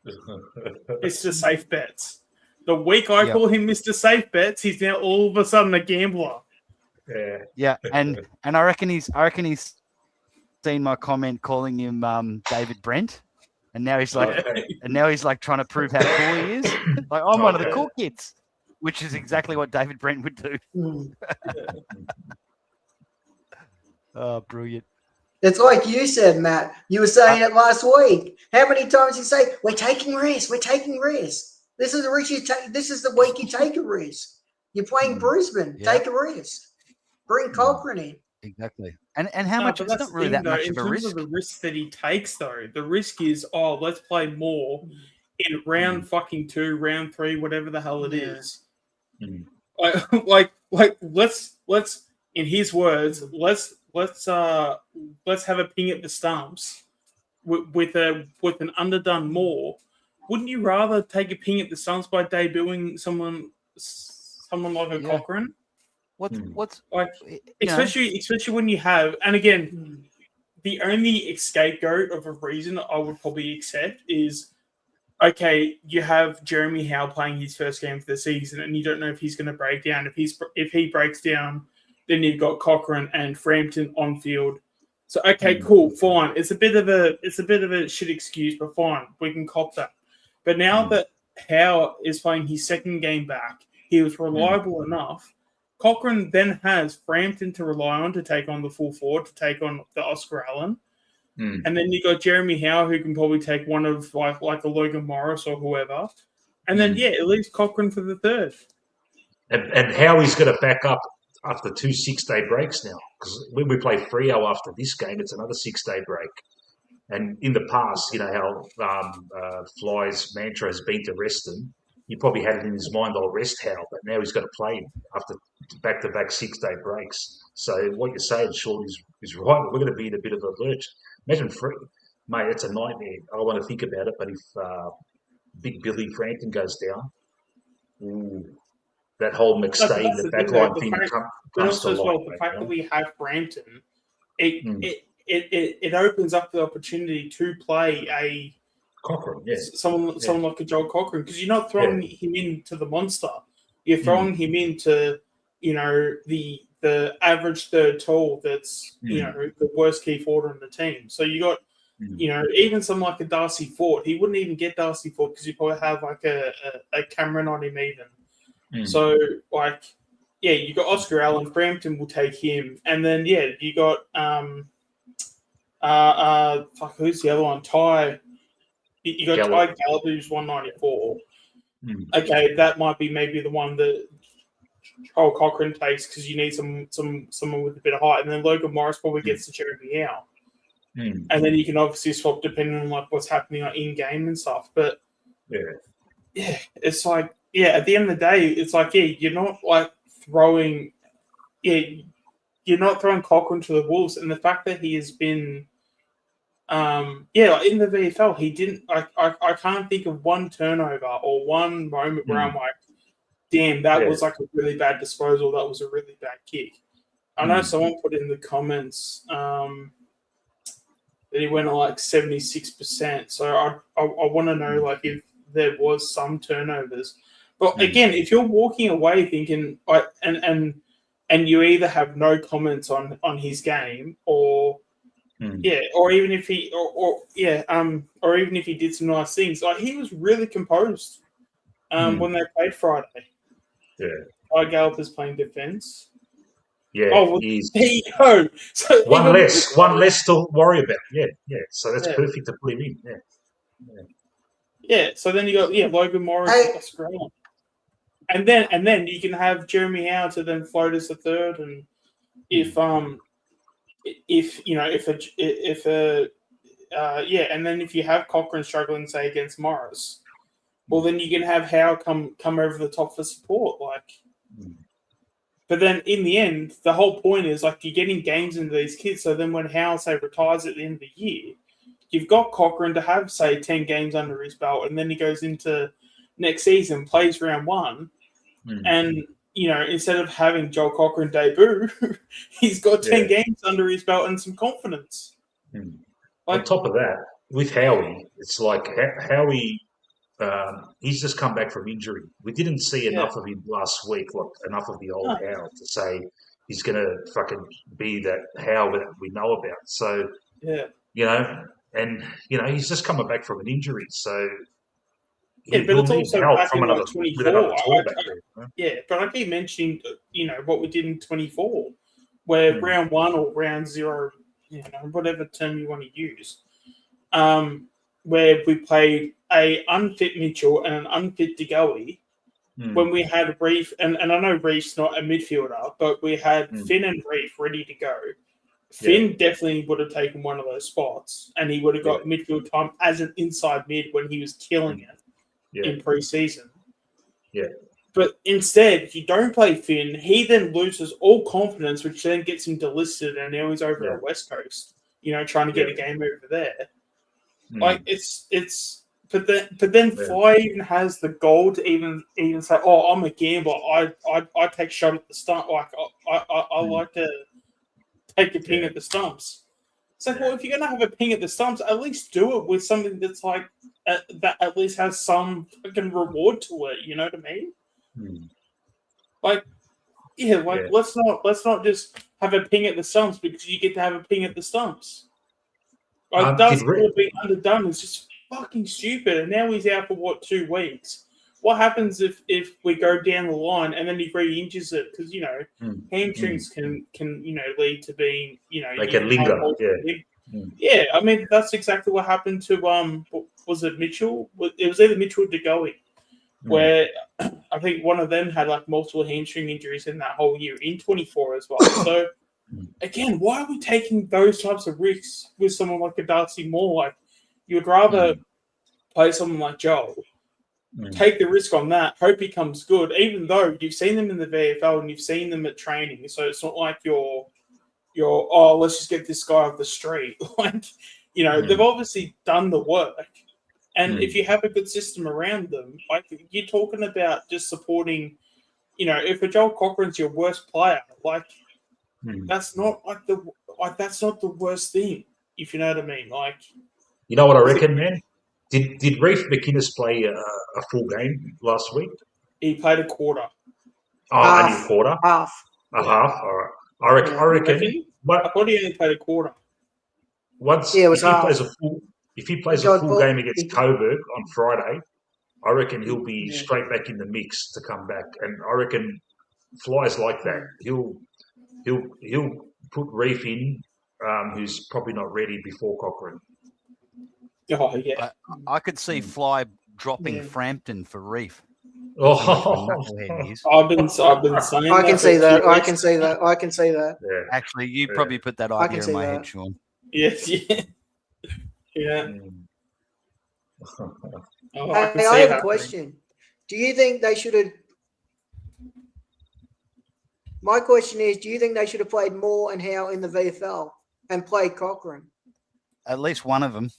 Mr. Safe Bets. The week I call him Mr. Safe Bets, he's now all of a sudden a gambler. Yeah, and I reckon he's seen my comment calling him David Brent, and now he's like trying to prove how cool he is. Like, I'm one of the cool kids, which is exactly what David Brent would do. Oh, brilliant. It's like you said, Matt. You were saying it last week. How many times you say, we're taking risks, we're taking risks. This is the risk you take. This is the week you take a risk. You're playing Brisbane. Take a risk. Bring Cochrane in. Exactly. And how much? It's not really that much of a risk. In terms of the risk that he takes, though, the risk is, let's play more in round fucking 2, round 3, whatever the hell it is. Like, let's in his words, let's have a ping at the stumps with an underdone more. Wouldn't you rather take a ping at the stumps by debuting someone like a Cochrane? What's like, especially when you have, and again, the only scapegoat of a reason I would probably accept is, okay, you have Jeremy Howe playing his first game of the season, and you don't know if he's going to break down. If he breaks down, then you've got Cochrane and Frampton on field. So okay, cool, fine. It's a bit of a shit excuse, but fine, we can cop that. But now that Howe is playing his second game back, he was reliable enough. Cochrane then has Frampton to rely on to take on the full forward, to take on the Oscar Allen. And then you got Jeremy Howe, who can probably take one of like a Logan Morris or whoever. And then, it leaves Cochrane for the third. And how he's going to back up after 2 6-day breaks now. Because when we play Freo after this game, it's another 6-day break. And in the past, you know how Fly's mantra has been to rest him. He probably had it in his mind, I'll rest Howe, but now he's got to play him after back-to-back 6-day breaks. So what you're saying, Sean, is right. We're going to be in a bit of a lurch. Imagine, mate, it's a nightmare. I don't want to think about it, but if Big Billy Frampton goes down, that whole McStay in the backline thing comes to light. The fact that we have Frampton, it opens up the opportunity to play a Cochrane, someone like a Joel Cochrane, because you're not throwing him into the monster. You're throwing him into, the average third tall that's, the worst key forward on the team. So you got, even someone like a Darcy Fort, he wouldn't even get Darcy Fort because you probably have like a Cameron on him even. So you got Oscar Allen, Frampton will take him, and then you got who's the other one? Ty. You got Ty Gallup, who's 194. Okay, that might be maybe the one that Joel Cochrane takes because you need someone with a bit of height, and then Logan Morris probably gets to Jeremy Howe. And then you can obviously swap depending on like what's happening in game and stuff. But it's like at the end of the day, it's like you're not like throwing you're not throwing Cochrane to the wolves, and the fact that he has been in the VFL, he didn't. I can't think of one turnover or one moment where I'm like, damn, that was like a really bad disposal. That was a really bad kick. I know someone put in the comments that he went on like 76%. So I want to know like if there was some turnovers. But again, if you're walking away thinking and you either have no comments on his game or or even if he or even if he did some nice things, like he was really composed when they played Friday. Ty Gallup is playing defense. Yeah, there you go. So one less to worry about. So that's perfect to put him in. Yeah, so then you got Logan Morris, and then you can have Jeremy Howe to then float as a third, and and then if you have Cochrane struggling, say against Morris, well then you can have Howe come over the top for support, But then in the end, the whole point is like you're getting games into these kids. So then when Howe say retires at the end of the year, you've got Cochrane to have say 10 games under his belt, and then he goes into next season, plays round 1, and instead of having Joel Cochrane debut, he's got 10 games under his belt and some confidence. On top of that, with Howie, it's like Howie. He's just come back from injury. We didn't see enough of him last week, enough of the old Howe to say he's going to fucking be that Howe that we know about. So, he's just coming back from an injury. So, but it's also back in like 24. But I keep mentioning, what we did in 24, where round 1 or round 0, whatever term you want to use, where we played a unfit Mitchell and an unfit DeGoey when we had Reef, and I know Reef's not a midfielder, but we had Finn and Reef ready to go. Finn definitely would have taken one of those spots, and he would have got midfield time as an inside mid when he was killing it in pre-season. But instead, if you don't play Finn, he then loses all confidence, which then gets him delisted, and now he's over at West Coast, trying to get a game over there. Like but then Fly even has the goal to even say, "Oh, I'm a gambler. I take shot at the stump. Like I like to take a ping at the stumps." It's like, well, if you're gonna have a ping at the stumps, at least do it with something that's like that at least has some fucking reward to it. You know what I mean? Let's not just have a ping at the stumps because you get to have a ping at the stumps. Does being underdone is just fucking stupid, and now he's out for 2 weeks. What happens if we go down the line and then he re-injures it? Because hamstrings can lead to being they can linger. I mean that's exactly what happened to was it Mitchell? It was either Mitchell or DeGoey, where I think one of them had like multiple hamstring injuries in that whole year in 24 as well. So. Again, why are we taking those types of risks with someone like a Darcy Moore? Like, you would rather play someone like Joel, take the risk on that, hope he comes good, even though you've seen them in the VFL and you've seen them at training. So it's not like you're let's just get this guy off the street. They've obviously done the work. And if you have a good system around them, like you're talking about just supporting, if a Joel Cochrane's your worst player, that's not that's not the worst thing, if you know what I mean. You know what I reckon, man? Did Reef McInnes play a full game last week? He played a quarter. Only a quarter? Half. A half? All right. I reckon. I thought he only played a quarter. If he plays a full game against Coburg on Friday, I reckon he'll be straight back in the mix to come back. And I reckon Fly's like that. He'll put Reef in, who's probably not ready before Cochrane. Oh yeah, I could see Fly dropping Frampton for Reef. I've been saying. I can see that. I can see that. I can see that. Yeah. Actually, you probably put that idea in my head, Sean. Yes. Yeah. I have a question. Do you think they should have? My question is, do you think they should have played Moore and Howe in the VFL and played Cochrane? At least one of them.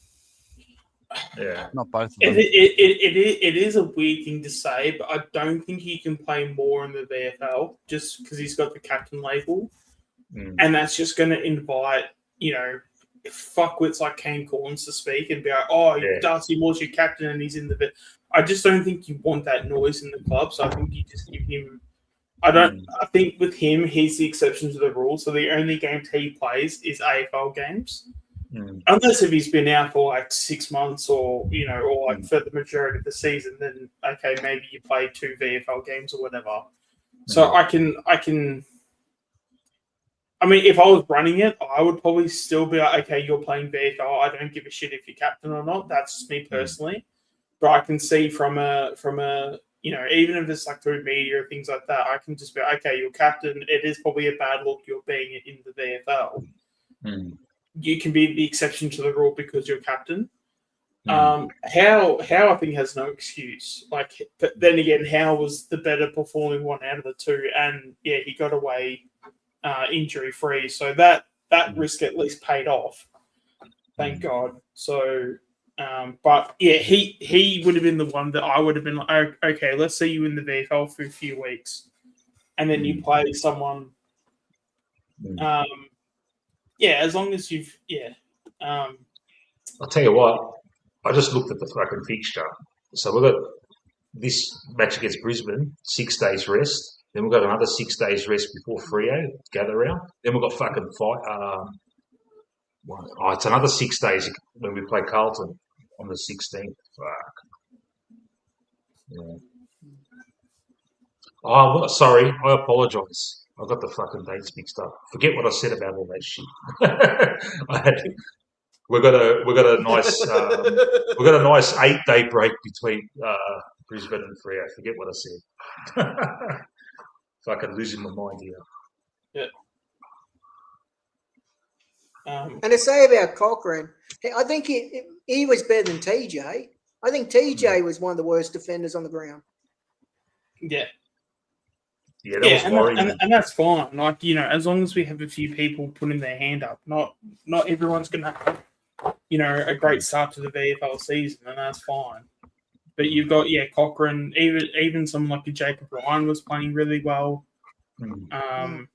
Yeah. Not both of them. It is a weird thing to say, but I don't think he can play Moore in the VFL just because he's got the captain label. And that's just going to invite, fuckwits like Kane Corns to speak and be like, Darcy Moore's your captain and he's in the I just don't think you want that noise in the club. So I think you just give him. I think with him, he's the exception to the rule. So the only games he plays is AFL games. Unless if he's been out for like 6 months or for the majority of the season, then okay, maybe you play 2 VFL games or whatever. So I mean, if I was running it, I would probably still be like, okay, you're playing VFL. I don't give a shit if you're captain or not. That's just me personally. but I can see from a even if it's like through media or things like that, I can just be okay. You're captain. It is probably a bad look you're being in the VFL. You can be the exception to the rule because you're captain. How I think has no excuse. Like, but then again, Howe was the better performing one out of the two, and yeah, he got away injury free, so that risk at least paid off. Thank God. So, but yeah, he would have been the one that I would have been like, okay, let's see you in the VFL for a few weeks, and then you play someone. As long as you've I'll tell you what. I just looked at the fucking fixture. So we've got this match against Brisbane, 6 days rest. Then we've got another 6 days rest before Freo gather round. Then we've got fucking it's another 6 days when we play Carlton on the 16th. Fuck. Yeah. Oh, well, sorry. I apologise. I got the fucking dates mixed up. Forget what I said about all that shit. We've got a nice 8-day break between Brisbane and Freo. Forget what I said. Fucking losing my mind here. Yeah. And to say about Cochrane, I think he was better than TJ. I think TJ was one of the worst defenders on the ground. Yeah. Yeah, that was worrying. And that's fine. Like, as long as we have a few people putting their hand up, not everyone's going to have, a great start to the VFL season, and that's fine. But you've got, Cochrane, even someone like a Jacob Ryan was playing really well. I'm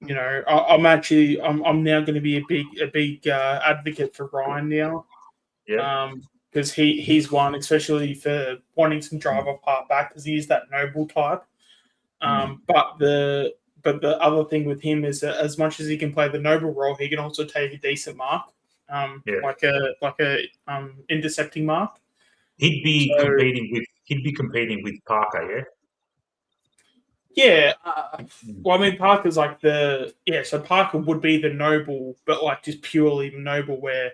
now going to be a big advocate for Ryan now. Yeah. Because he's one, especially for wanting some driver part back, because he is that noble type. But the other thing with him is that as much as he can play the noble role, he can also take a decent mark, like a intercepting mark. He'd be competing with Parker, yeah. Yeah, well, I mean, Parker's like so Parker would be the noble, but like just purely noble. Where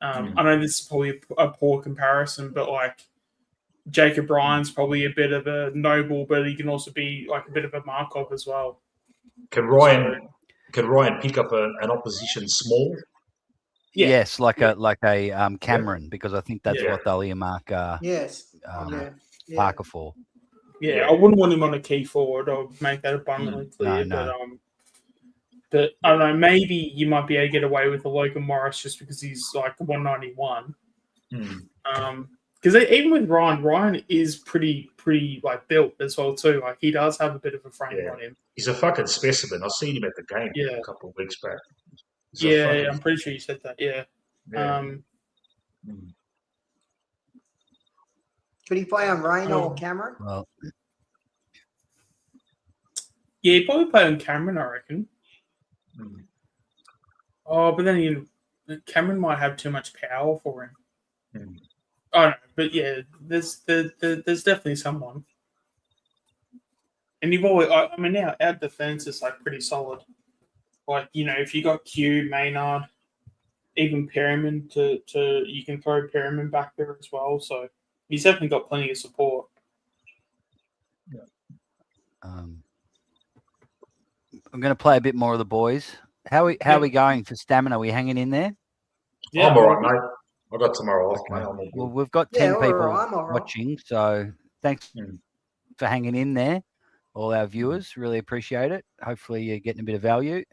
I know this is probably a poor comparison, but like Jacob Ryan's probably a bit of a noble, but he can also be like a bit of a Markov as well. Can Ryan pick up an opposition small? Yeah. Yes, like a Cameron, because I think that's what they'll earmark Parker for. Yeah, I wouldn't want him on a key forward. I'll make that abundantly clear. No. But I don't know, maybe you might be able to get away with a Logan Morris just because he's like 191. Because even with Ryan is pretty like built as well too. Like he does have a bit of a frame on him. He's a fucking specimen. I seen him at the game a couple of weeks back. I'm pretty sure you said that. Yeah. Could he play on Rain or Cameron? Well, yeah, he'd probably play on Cameron, I reckon. Oh, but then Cameron might have too much power for him. I don't know, but yeah, there's definitely someone. And you've always, I mean, now our defense is like pretty solid. Like, if you got Q, Maynard, even Perryman you can throw Perryman back there as well. So he's definitely got plenty of support. I'm going to play a bit more of the boys. How are we going for stamina? Are we hanging in there? Yeah, I'm all right, mate. I got tomorrow off, mate. Well, we've got 10 people watching, so thanks for hanging in there, all our viewers. Really appreciate it. Hopefully you're getting a bit of value.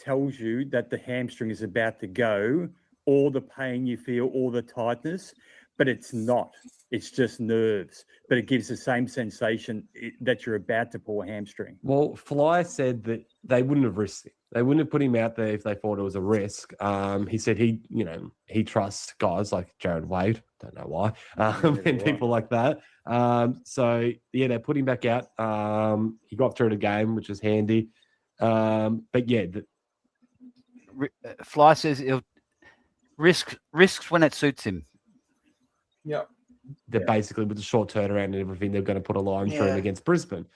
Tells you that the hamstring is about to go, all the pain you feel, all the tightness, but it's not. It's just nerves, but it gives the same sensation that you're about to pull a hamstring. Well, Fly said that they wouldn't have risked it. They wouldn't have put him out there if they thought it was a risk. He said he trusts guys like Jared Wade. Don't know why, and people like that. So yeah, they put him back out. He got through the game, which was handy. But yeah, Fly says he'll risks when it suits him. Yeah. They're basically, with the short turnaround and everything, they're going to put a line through him against Brisbane.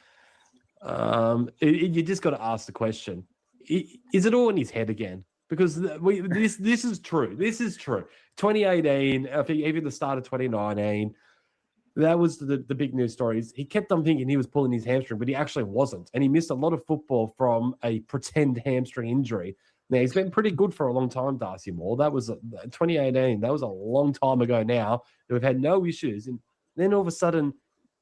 You just got to ask the question: is it all in his head again? Because this is true. This is true. 2018, I think even the start of 2019, that was the big news stories. He kept on thinking he was pulling his hamstring, but he actually wasn't. And he missed a lot of football from a pretend hamstring injury. Now, he's been pretty good for a long time, Darcy Moore. That was 2018. That was a long time ago now. We've had no issues. And then all of a sudden,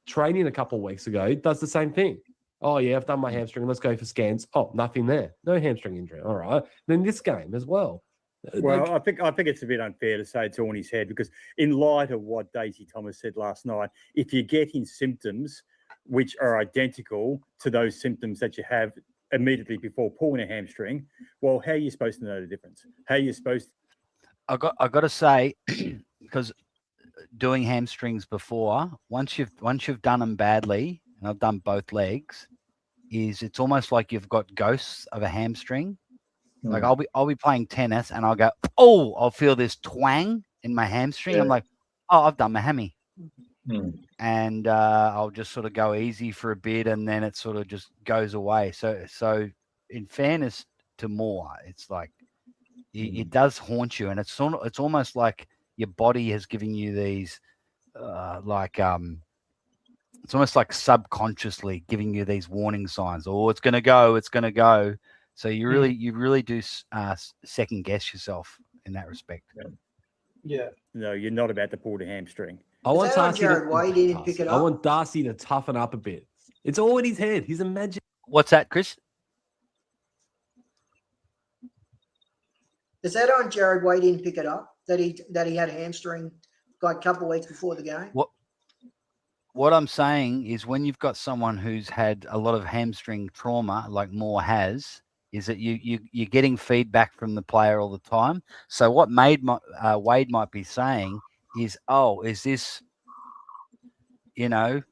training a couple of weeks ago, does the same thing. Oh, yeah, I've done my hamstring. Let's go for scans. Oh, nothing there. No hamstring injury. All right. Then this game as well. Well, I think it's a bit unfair to say it's all in his head, because in light of what Daisy Thomas said last night, if you're getting symptoms which are identical to those symptoms that you have immediately before pulling a hamstring, well, how are you supposed to know the difference? How are you supposed to... I got to say, because doing hamstrings before, once you've done them badly, and I've done both legs, it's almost like you've got ghosts of a hamstring. Like I'll be playing tennis and I'll go, oh, I'll feel this twang in my hamstring. I'm like, oh, I've done my hammy. And I'll just sort of go easy for a bit, and then it sort of just goes away. So in fairness to Moore, it's like it does haunt you, and it's almost like your body has given you these it's almost like subconsciously giving you these warning signs. Oh, it's going to go. It's going to go. So you really do second guess yourself in that respect. Yeah. No, you're not about to pull the hamstring. I want Darcy to toughen up a bit. It's all in his head. He's imagining. What's that, Chris? Is that on Jared White? Didn't pick it up that he had a hamstring like a couple of weeks before the game. What I'm saying is, when you've got someone who's had a lot of hamstring trauma, like Moore has, is that you're getting feedback from the player all the time. So what Wade might be saying is, oh, is this, is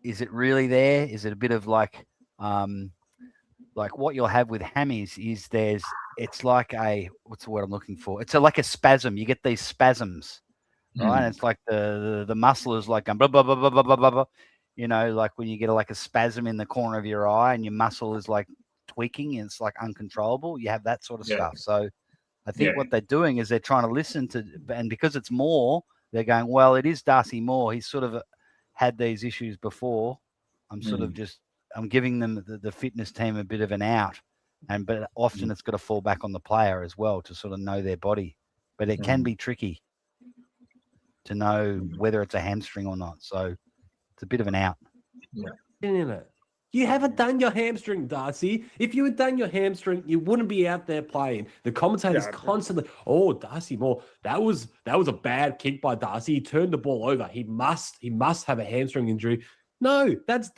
it really there? Is it a bit of like what you'll have with hammies is it's like what's the word I'm looking for? It's like a spasm. You get these spasms, right? And it's like the muscle is like blah, blah, blah, blah, blah, blah, blah, blah. Like when you get like a spasm in the corner of your eye and your muscle is like tweaking and it's like uncontrollable. You have that sort of stuff. So I think what they're doing is they're trying to listen to, and because it's Moore, they're going, well, it is Darcy Moore. He's sort of had these issues before. I'm sort of I'm giving them the fitness team a bit of an out, but often it's got to fall back on the player as well to sort of know their body. But it can be tricky to know whether it's a hamstring or not. So it's a bit of an out. You haven't done your hamstring, Darcy. If you had done your hamstring, you wouldn't be out there playing. The commentators constantly, oh, Darcy Moore, that was a bad kick by Darcy. He turned the ball over. He must have a hamstring injury. No, that's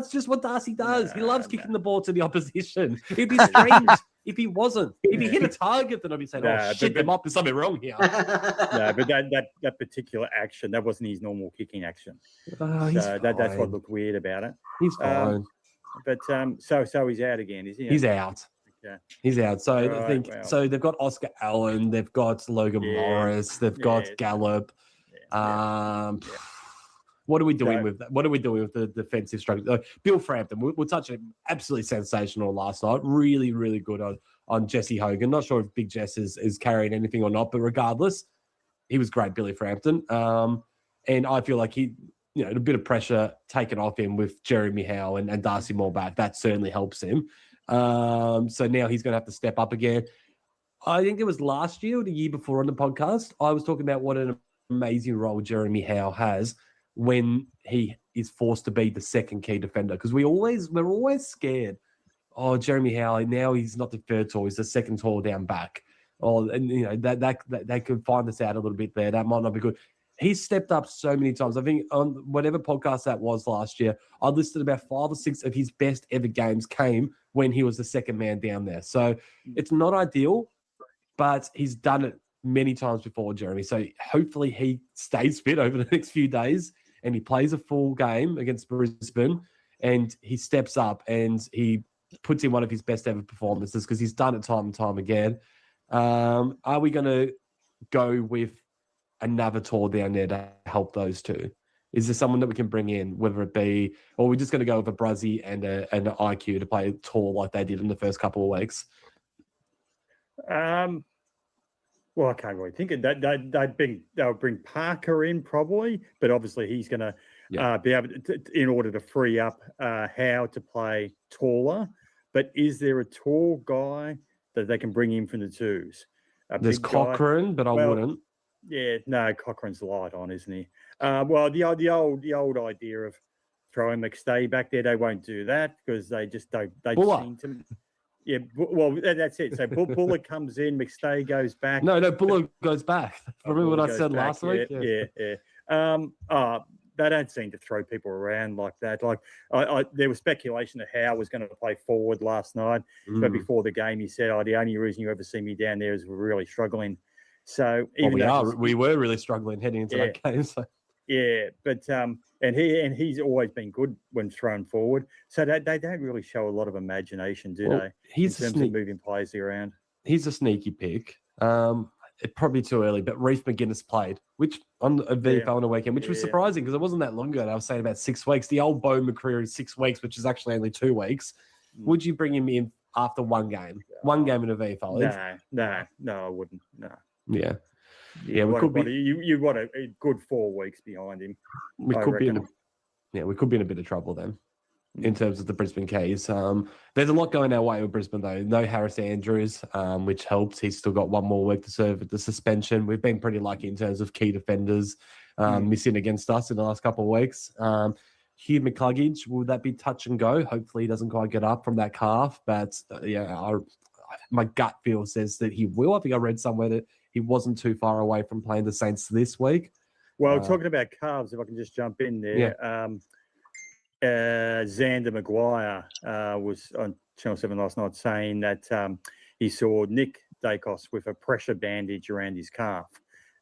just what Darcy does. He loves kicking the ball to the opposition. It'd be strange if he wasn't. If he hit a target, then I'd be saying, there might be something wrong here. No, but that particular action, that wasn't his normal kicking action. That's what looked weird about it. He's fine. But so he's out again, is he? He's out. Okay. He's out. So I think so. They've got Oscar Allen. They've got Logan Morris. They've got Gallup. What are we doing with that? What are we doing with the defensive structure? Bill Frampton, we'll touch on absolutely sensational last night. Really, really good on Jesse Hogan. Not sure if Big Jess is carrying anything or not, but regardless, he was great, Billy Frampton. And I feel like he, a bit of pressure taken off him with Jeremy Howe and Darcy Moore back. That certainly helps him. So now he's going to have to step up again. I think it was last year or the year before on the podcast, I was talking about what an amazing role Jeremy Howe has when he is forced to be the second key defender. Because we're always scared. Oh, Jeremy Howe, now he's not the third tall, he's the second tall down back. Oh, and that could find us out a little bit there. That might not be good. He's stepped up so many times. I think on whatever podcast that was last year, I listed about 5 or 6 of his best ever games came when he was the second man down there. So it's not ideal, but he's done it many times before, Jeremy. So hopefully he stays fit over the next few days and he plays a full game against Brisbane and he steps up and he puts in one of his best ever performances because he's done it time and time again. Are we going to go with another tall down there to help those two? Is there someone that we can bring in, whether it be, or we're just going to go with a Bruzzy and an IQ to play tall like they did in the first couple of weeks? Well, I can't really think of that. They'll bring Parker in probably, but obviously he's going to be able to, in order to free up Howe to play taller. But is there a tall guy that they can bring in from the twos? There's Cochrane, but I wouldn't. Yeah, no, Cochrane's light on, isn't he? Well, the old idea of throwing McStay back there, they won't do that because they just don't. They seem to. Yeah, well, that's it. So Bullock comes in, McStay goes back. No, Bullock goes back. Remember what I said last week? Yeah. They don't seem to throw people around like that. Like there was speculation that Howe was going to play forward last night, but before the game he said, the only reason you ever see me down there is we're really struggling. So we were really struggling heading into that game. So. Yeah, but and he's always been good when thrown forward. So they don't really show a lot of imagination, do they? In terms of moving players around. He's a sneaky pick. It's probably too early, but Reece McGuinness played, which on a VFL on a weekend, which was surprising because it wasn't that long ago. I was saying about 6 weeks. The old Bo McCreary 6 weeks, which is actually only 2 weeks. Would you bring him in after one game? One game in a VFL? No, I wouldn't. No. Yeah. Yeah, you want a good 4 weeks behind him. We could be in a bit of trouble then, in terms of the Brisbane case. There's a lot going our way with Brisbane though. No Harris Andrews, which helps. He's still got one more week to serve at the suspension. We've been pretty lucky in terms of key defenders missing against us in the last couple of weeks. Hugh McCluggage, will that be touch and go? Hopefully he doesn't quite get up from that calf, but my gut feel says that he will. I think I read somewhere that he wasn't too far away from playing the Saints this week. Well, talking about calves, if I can just jump in there. Xander Maguire was on Channel 7 last night saying that he saw Nick Dacos with a pressure bandage around his calf.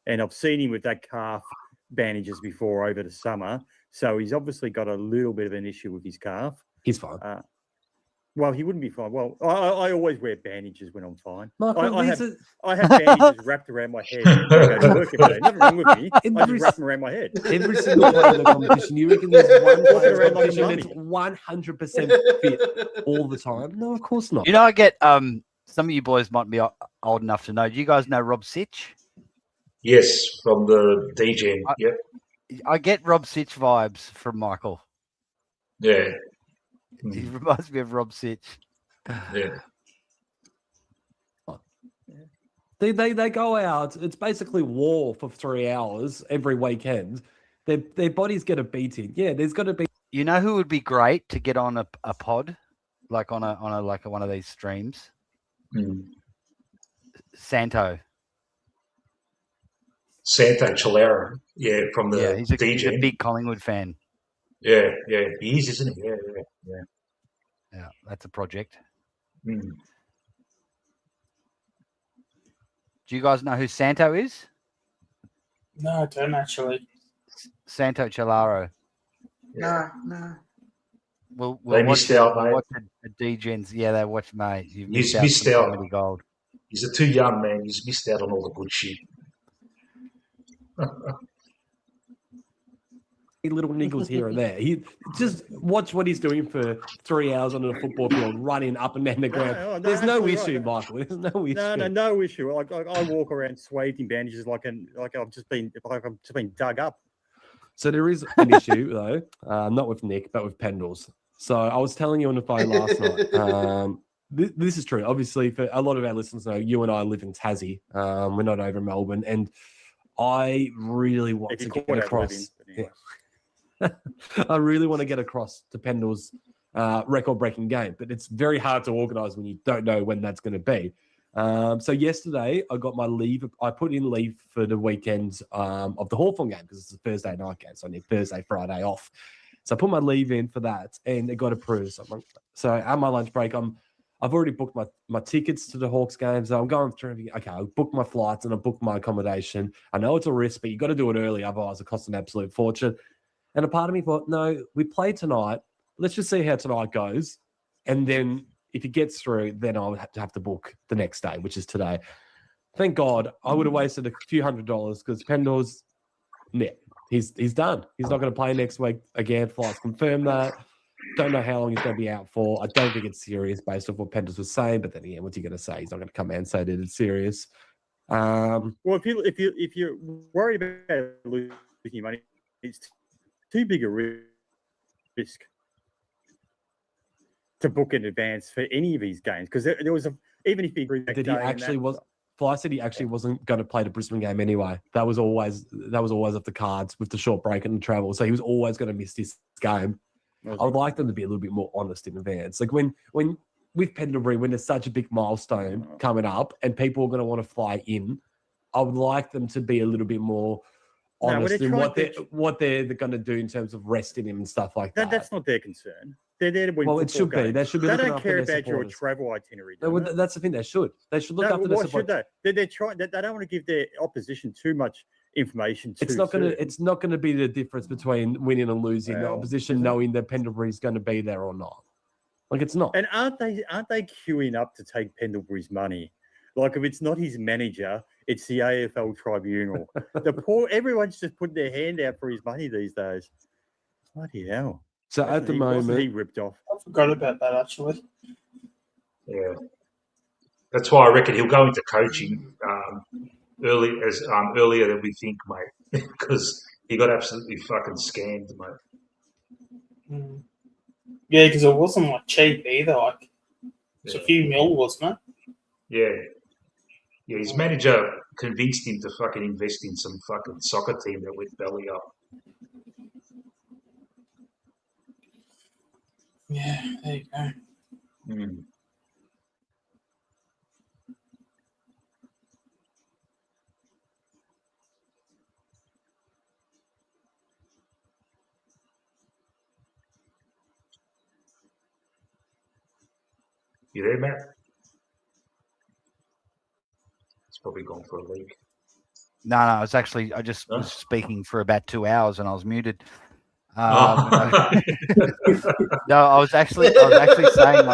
And I've seen him with that calf bandages before over the summer. So he's obviously got a little bit of an issue with his calf. He's fine. Well, he wouldn't be fine. Well, I always wear bandages when I'm fine. Michael, I have bandages wrapped around my head. I go to work every day. Nothing wrong with me. I just wrap them around my head. Every single player in the competition, you reckon there's one player in the competition that's 100% fit all the time? No, of course not. You know, I get some of you boys might be old enough to know. Do you guys know Rob Sitch? Yes, from the DJ. I get Rob Sitch vibes from Michael. Yeah. He reminds me of Rob Sitch. Yeah. They go out. It's basically war for 3 hours every weekend. Their bodies get a beating. Yeah, there's got to be. You know who would be great to get on a pod, like on one of these streams? Santo Chilera. Yeah, from the he's DJ. He's a big Collingwood fan. Yeah, he is, isn't he? Yeah, that's a project. Mm. Do you guys know who Santo is? No, I don't actually. Santo Chilaro. No. We'll they missed out, mate. Watch the D-Gens. Yeah, they watch, mate. You've missed out. Comedy gold. He's too young, man. He's missed out on all the good shit. Little niggles here and there. He just watch what he's doing for 3 hours on a football field, running up and down the ground. There's no issue, Michael. There's no issue. No issue. I walk around swathed in bandages like I've just been dug up. So there is an issue though, not with Nick, but with Pendles. So I was telling you on the phone last night. This is true. Obviously, for a lot of our listeners know, you and I live in Tassie. We're not over Melbourne, and I really want to get across. I really want to get across to Pendle's record-breaking game, but it's very hard to organise when you don't know when that's going to be. So yesterday, I got my leave. I put in leave for the weekend of the Hawthorn game because it's a Thursday night game, so I need Thursday, Friday off. So I put my leave in for that, and it got approved. So at my lunch break, I've already booked my tickets to the Hawks game, so I'm going through. Okay, I'll book my flights and I'll book my accommodation. I know it's a risk, but you got to do it early, otherwise it costs an absolute fortune. And a part of me thought, no, we play tonight. Let's just see how tonight goes. And then if it gets through, then I'll have to book the next day, which is today. Thank God I would have wasted a few $100s because Pendle's, he's done. He's not going to play next week again. Flights confirm that. Don't know how long he's going to be out for. I don't think it's serious based off what Pendles was saying. But then again, what's he going to say? He's not going to come out and say that it's serious. Well, if you're worried about losing money, it's too big a risk to book in advance for any of these games, because there was even if he agreed that he actually was. Fly said he actually wasn't going to play the Brisbane game anyway. That was always off the cards with the short break and the travel. So he was always going to miss this game. I would like them to be a little bit more honest in advance. Like when with Pendlebury, when there's such a big milestone coming up and people are going to want to fly in, I would like them to be a little bit more honest in what they're going to do in terms of resting him and stuff like that. That's not their concern. They're there to win. Well, it should be. They should be. They don't care about your travel itinerary. That's the thing. They should. They should look after their support. Should they? They're trying. They don't want to give their opposition too much information. It's not going to be the difference between winning and losing. The opposition knowing that Pendlebury's going to be there or not. Like it's not. And aren't they queuing up to take Pendlebury's money? Like if it's not his manager, it's the AFL tribunal. Everyone's just putting their hand out for his money these days. Bloody hell. So at the moment, he ripped off. I forgot about that actually. Yeah, that's why I reckon he'll go into coaching earlier than we think, mate, because he got absolutely fucking scammed, mate. Yeah, because it wasn't like cheap either. Like it's a few mil, wasn't it? Yeah. His manager convinced him to fucking invest in some fucking soccer team that went belly up. Yeah, there you go. You there, Matt? It's probably gone for a leak. No, I just was speaking for about 2 hours and I was muted. No, I was actually saying,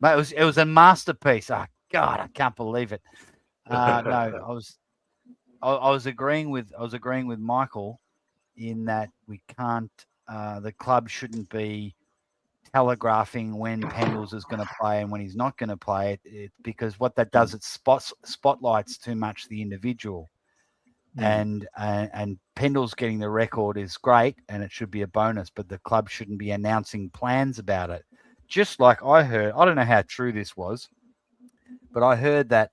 mate, it was a masterpiece. Oh God, I can't believe it. No, I was agreeing with Michael in that we can't. The club shouldn't be telegraphing when Pendles is going to play and when he's not going to play it, because what that does, it spotlights too much the individual. And Pendles getting the record is great and it should be a bonus, but the club shouldn't be announcing plans about it. Just like I heard, I don't know how true this was, but I heard that,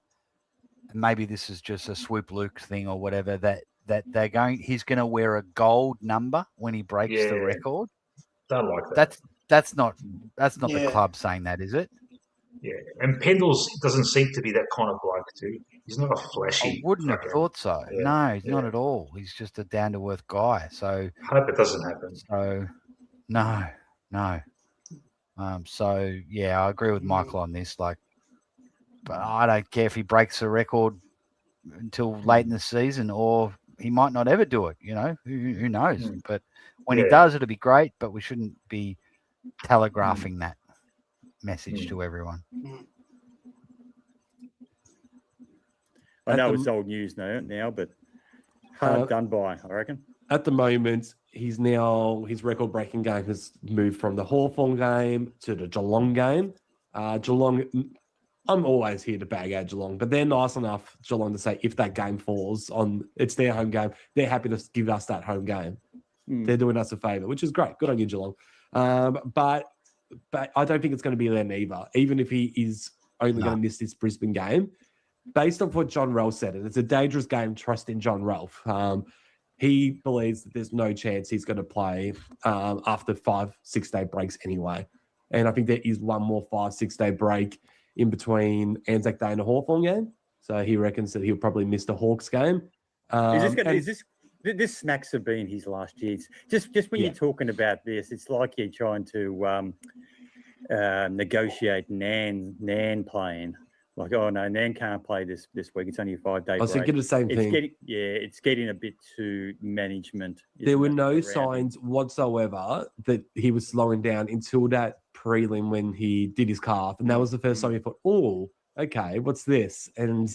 and maybe this is just a Swoop Luke thing or whatever, that he's going to wear a gold number when he breaks the record. Don't like that. That's not the club saying that, is it? Yeah, and Pendles doesn't seem to be that kind of bloke too. He's not a flashy. I wouldn't have thought so. Yeah. No, he's not at all. He's just a down-to-earth guy. So hope it doesn't happen. So no. So yeah, I agree with Michael on this. Like, but I don't care if he breaks the record until late in the season, or he might not ever do it. You know, who knows? But when he does, it'll be great. But we shouldn't be telegraphing that message to everyone. I know it's old news now, but hard done by, I reckon. At the moment, his record-breaking game has moved from the Hawthorn game to the Geelong game. Geelong, I'm always here to bag out Geelong, but they're nice enough, Geelong, to say if that game falls on, it's their home game, they're happy to give us that home game. They're doing us a favour, which is great. Good on you, Geelong. But I don't think it's going to be them either, even if he is only going to miss this Brisbane game. Based on what John Ralph said, and it's a dangerous game, trust in John Ralph. He believes that there's no chance he's going to play after 5-6 day breaks anyway. And I think there is one more 5-6 day break in between Anzac Day and the Hawthorn game. So he reckons that he'll probably miss the Hawks game. This smacks of being his last year. Just when you're talking about this, it's like you're trying to negotiate Nan playing. Like, oh no, Nan can't play this week. It's only a 5 day break. I was thinking the same thing. It's getting a bit too management. There were no signs whatsoever that he was slowing down until that prelim when he did his calf, and that was the first time he thought, "Oh, okay, what's this?" And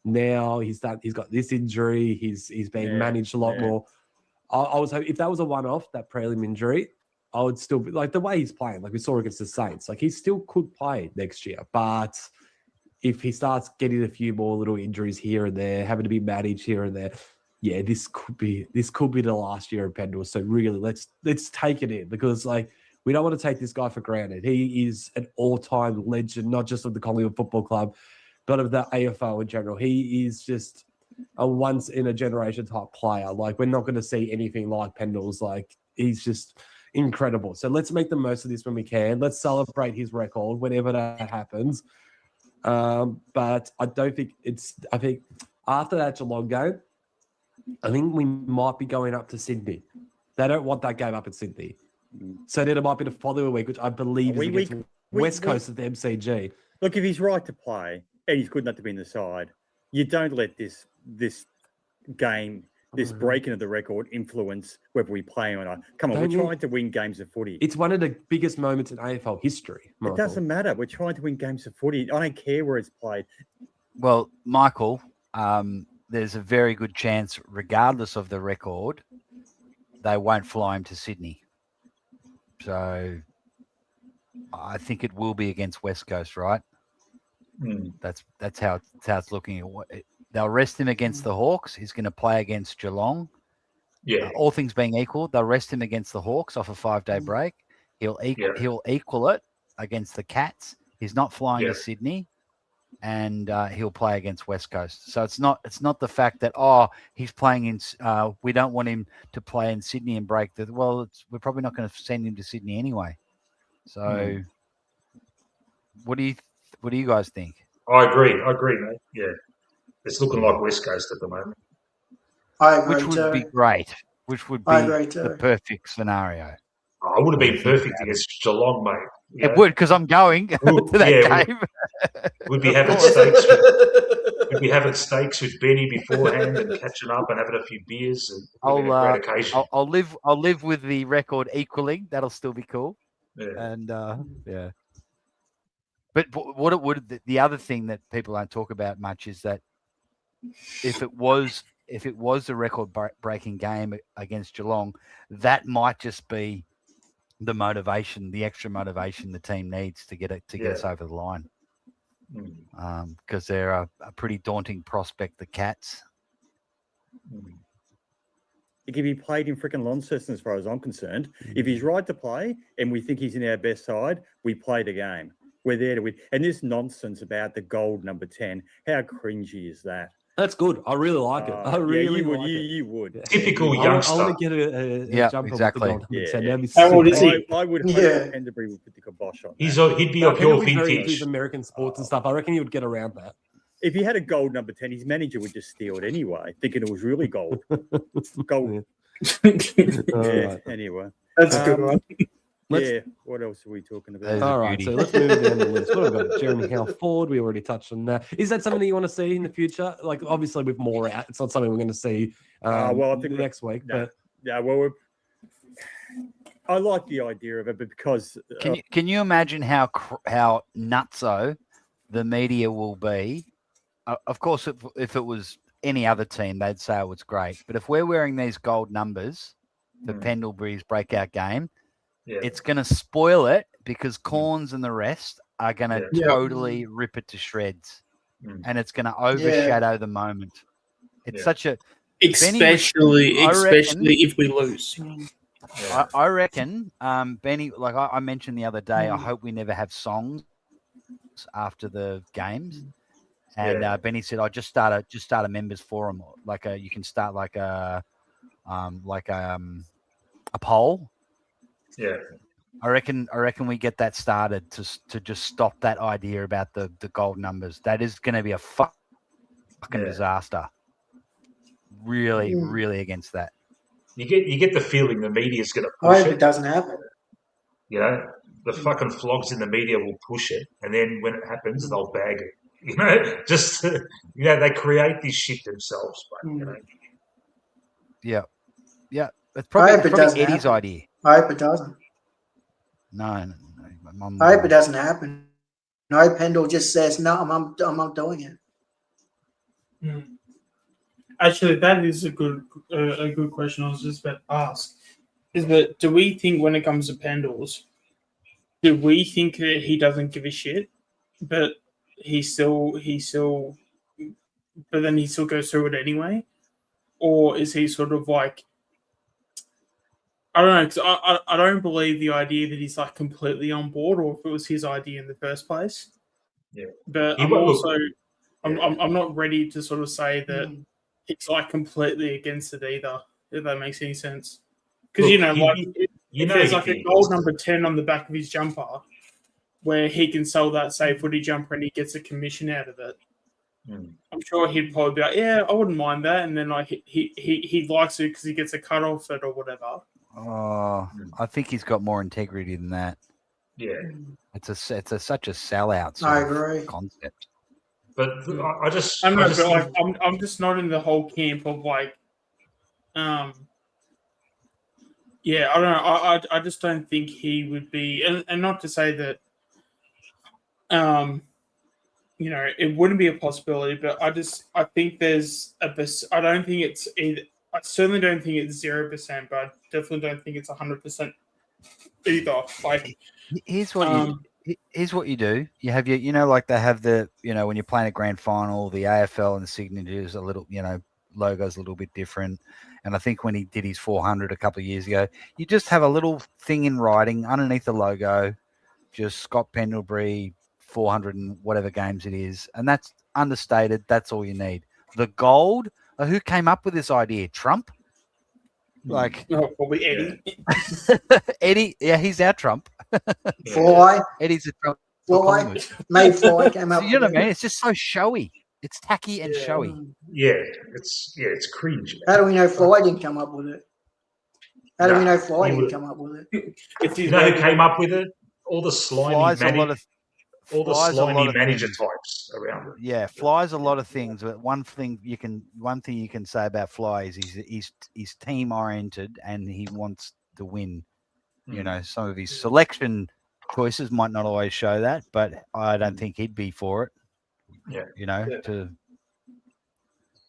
now he's got this injury. He's being managed a lot more. I was hoping if that was a one-off, that prelim injury, I would still be like the way he's playing, like we saw against the Saints, like he still could play next year. But if he starts getting a few more little injuries here and there, having to be managed here and there, yeah, this could be the last year of Pendle. So really, let's take it in, because like we don't want to take this guy for granted. He is an all-time legend, not just of the Collingwood Football Club, but of the AFL in general. He is just a once-in-a-generation type player. Like, we're not going to see anything like Pendle's. Like, he's just incredible. So let's make the most of this when we can. Let's celebrate his record whenever that happens. But I don't think I think after that Geelong game, I think we might be going up to Sydney. They don't want that game up in Sydney. So then it might be the following week, which I believe is against West Coast of the MCG. Look, if he's right to play and he's good enough to be in the side, you don't let this game, this breaking of the record, influence whether we play or not. Come on, we're trying to win games of footy. It's one of the biggest moments in AFL history, Michael. It doesn't matter. We're trying to win games of footy. I don't care where it's played. Well, Michael, there's a very good chance, regardless of the record, they won't fly him to Sydney. So I think it will be against West Coast, right? That's how it's looking. They'll rest him against the Hawks. He's going to play against Geelong. Yeah. All things being equal, they'll rest him against the Hawks off a 5-day break. He'll equal it against the Cats. He's not flying to Sydney, and he'll play against West Coast. So it's not the fact that he's playing in. We don't want him to play in Sydney and break the. Well, we're probably not going to send him to Sydney anyway. So, what do you guys think? I agree, mate. Yeah, it's looking like West Coast at the moment. I agree Which would be great. Which would be the perfect scenario. Oh, it would have been perfect against Geelong, mate. It would, because I'm going to that game. We'd be having steaks. We'd be having steaks with Benny beforehand and catching up and having a few beers. And I'll live with the record equaling. That'll still be cool. Yeah. And but what it would, the other thing that people don't talk about much is that if it was a record breaking game against Geelong, that might just be the motivation, the extra motivation the team needs to get us over the line. Because they're a pretty daunting prospect, the Cats. It can be played in freaking Launceston as far as I'm concerned. If he's right to play and we think he's in our best side, we play the game. We're there to win. And this nonsense about the gold number 10, how cringy is that? That's good. I really like it. I really would. You would. Typical youngster. I want to get a jumper exactly. with the gold. How old is he? I would hope Penderbury would put the kibosh on. He'd be of your vintage. He's American sports and stuff. I reckon he would get around that. If he had a gold number 10, his manager would just steal it anyway, thinking it was really gold. Gold. Anyway. That's a good one. What else are we talking about? All right, so let's move down the list. What have we got? Jeremy Howe Ford, we already touched on that. Is that something that you want to see in the future? Like, obviously, with more out, it's not something we're going to see I think next week. But I like the idea of it, but because can you imagine how nutso the media will be? Of course, if it was any other team, they'd say it was great. But if we're wearing these gold numbers for Pendlebury's breakout game, it's going to spoil it because Corns and the rest are going to totally rip it to shreds, and it's going to overshadow the moment. It's such a especially if we lose. I reckon Benny, like I mentioned the other day, I hope we never have songs after the games. And Benny said, "I just start a members forum, you can start a poll." Yeah, I reckon we get that started to just stop that idea about the gold numbers. That is going to be a fucking disaster. Really, really against that. You get the feeling the media's going to I push hope it doesn't happen. You know, the fucking flogs in the media will push it, and then when it happens, they'll bag it. You know, just they create this shit themselves. But, you know. Yeah. It's probably Eddie's happen. idea. I hope it doesn't. No. I hope it doesn't happen. No, Pendle just says no. I'm not doing it. Actually, that is a good question. I was just about to ask. is that do we think when it comes to Pendles, do we think that he doesn't give a shit, but but then he still goes through it anyway? Or is he sort of like, I don't know, because I don't believe the idea that he's like completely on board, or if it was his idea in the first place. Yeah. But I'm not ready to sort of say that he's like completely against it either, if that makes any sense. Because if there's like a gold number 10 on the back of his jumper, where he can sell that safe footy jumper and he gets a commission out of it, I'm sure he'd probably be like, yeah, I wouldn't mind that. And then like he likes it because he gets a cut off it or whatever. Oh, I think he's got more integrity than that. Yeah, it's such a sellout I sort agree. of concept. But I'm just not in the whole camp of like, yeah, I don't know. I just don't think he would be, and not to say that, it wouldn't be a possibility, but I think there's I don't think it's either. I certainly don't think it's 0%, but I definitely don't think it's 100% either. Like, here's what you do. You have like they have the, when you're playing a grand final, the AFL and the signatures a little, logo's a little bit different. And I think when he did his 400 a couple of years ago, you just have a little thing in writing underneath the logo, just Scott Pendlebury, 400 and whatever games it is. And that's understated. That's all you need. The gold, who came up with this idea? Trump? Like, probably Eddie. Eddie, yeah, he's our Trump. Fly. Eddie's a Trump. Fly. Made Fly came up. You know what I mean? It's just so showy. It's tacky and showy. Yeah, it's cringe. How do we know Fly didn't come up with it? How do we know Fly didn't come up with it? You know who came up with it? All the slimy manager types around it. Yeah, Fly's a lot of things, but one thing you can say about Fly is he's team oriented and he wants to win. Some of his selection choices might not always show that, but I don't think he'd be for it.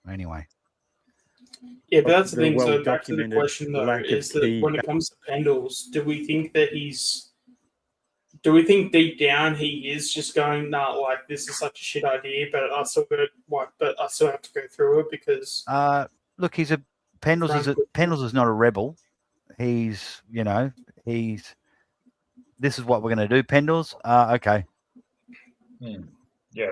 Anyway. Yeah, but that's the thing. So back to the question though, is that when it comes to Pendles, do we think deep down he is just going, nah, like this is such a shit idea, but I still have to go through it because look, Pendles is not a rebel. He's this is what we're going to do, Pendles. Okay. Yeah.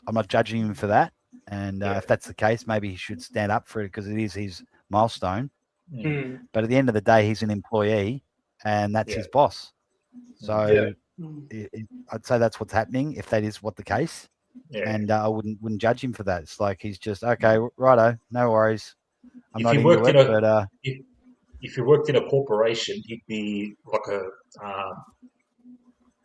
I'm not judging him for that. And if that's the case, maybe he should stand up for it because it is his milestone. But at the end of the day, he's an employee and that's his boss. So I'd say that's what's happening if that is what the case. And I wouldn't judge him for that. It's like he's just, okay, righto, no worries. I'm not into it, but if he worked in a corporation, he'd be like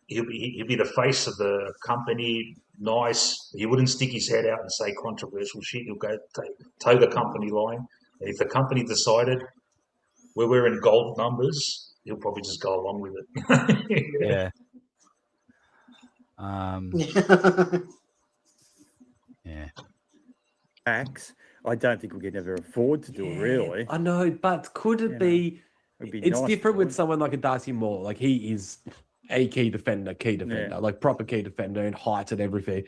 he'd be the face of the company. Nice. He wouldn't stick his head out and say controversial shit. He'll go toe the company line. And if the company decided we're wearing gold numbers, he'll probably just go along with it. Yeah. Tax. I don't think we could ever afford to do it, really. I know, but could it be? It's nice different with someone like a Darcy Moore. Like he is a key defender, like proper key defender and height and everything.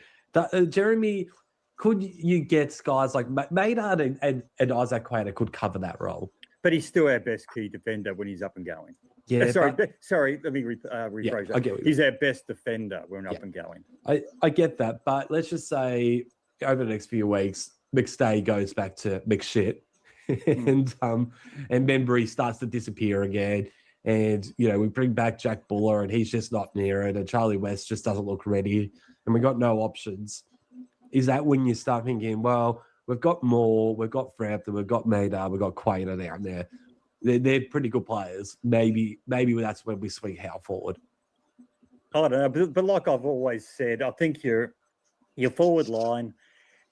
Jeremy, could you get guys like Maynard and Isaac Quater could cover that role? But he's still our best key defender when he's up and going. Yeah, sorry. Let me rephrase that. He's our best defender when up and going. I get that, but let's just say over the next few weeks, McStay goes back to McShit, and Membry starts to disappear again. And, we bring back Jack Buller and he's just not near it. And Charlie West just doesn't look ready. And we got no options. Is that when you start thinking, well, we've got Moore, we've got Frampton, we've got Maynard, we've got Quater down there. They're pretty good players. Maybe that's when we swing Howe forward. I don't know. But like I've always said, I think your forward line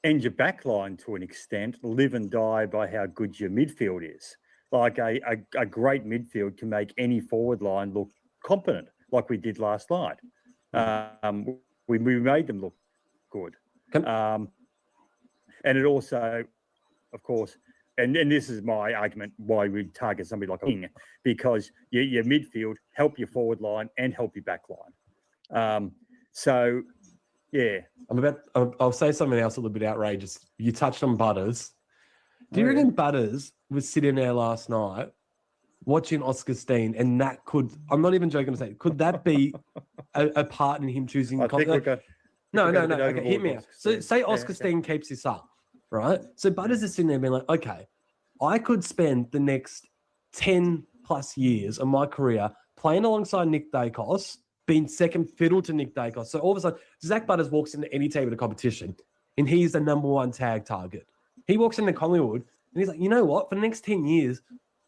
and your back line to an extent live and die by how good your midfield is. Like a great midfield can make any forward line look competent, like we did last night. We made them look good. And it also, of course, and this is my argument why we target somebody like King, because your midfield help your forward line and help your back line. So, yeah. I'll say something else a little bit outrageous. You touched on Butters. Do you reckon Butters was sitting there last night watching Oscar Steene, and that could, I'm not even joking to say, could that be a part in him choosing? I think no. Okay, hear me out. So say Oscar Steene keeps this up, right? So Butters is sitting there being like, okay, I could spend the next 10 plus years of my career playing alongside Nick Dacos, being second fiddle to Nick Dacos. So all of a sudden, Zach Butters walks into any team in the competition, and he's the number one tag target. He walks into Collingwood, and he's like, you know what? For the next 10 years,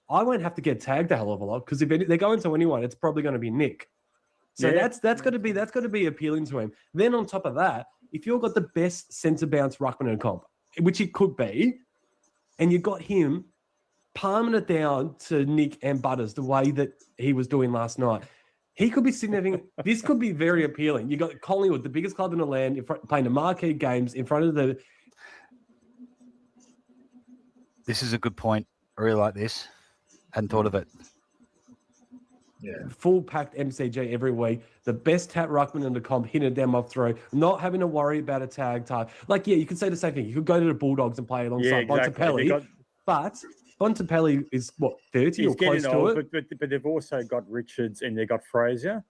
I won't have to get tagged a hell of a lot, because if they go into anyone, it's probably going to be Nick. So that's got to be appealing to him. Then on top of that, if you've got the best centre bounce ruckman in comp, which he could be, and you got him palming it down to Nick and Butters the way that he was doing last night, he could be significant. This could be very appealing. You got Collingwood, the biggest club in the land, playing the marquee games in front of the. This is a good point. I really like this. Hadn't thought of it. Yeah. Full packed MCG every week. The best tap ruckman in the comp, hitting it down off throw, not having to worry about a tag time. Like, yeah, you could say the same thing. You could go to the Bulldogs and play alongside Bontempelli. But Bontempelli is, what, 30 or close to old, it? But they've also got Richards and they've got Fraser,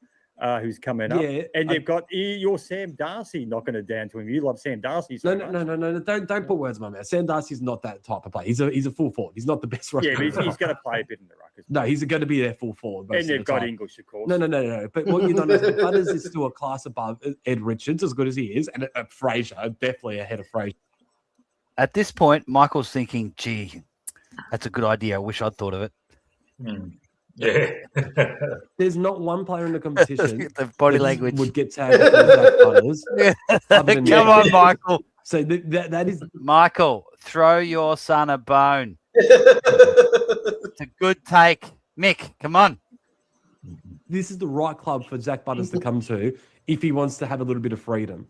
who's coming up. Yeah, and they've got your Sam Darcy knocking it down to him. You love Sam Darcy so much. No. Don't put words in my mouth. Sam Darcy's not that type of player. He's a full forward. He's not the best rucker. Yeah, but he's going to play a bit in the ruckers. No, he's going to be their full forward. And they've got English, of course. No. But what you don't know is Butters is still a class above Ed Richards, as good as he is, and Fraser, definitely ahead of Fraser. At this point, Michael's thinking, gee, that's a good idea. I wish I'd thought of it. Yeah. There's not one player in the competition the body language would get tagged for Zach Butters. Come on, Michael. So that is Michael, throw your son a bone. It's a good take. Mick, come on. This is the right club for Zach Butters to come to if he wants to have a little bit of freedom.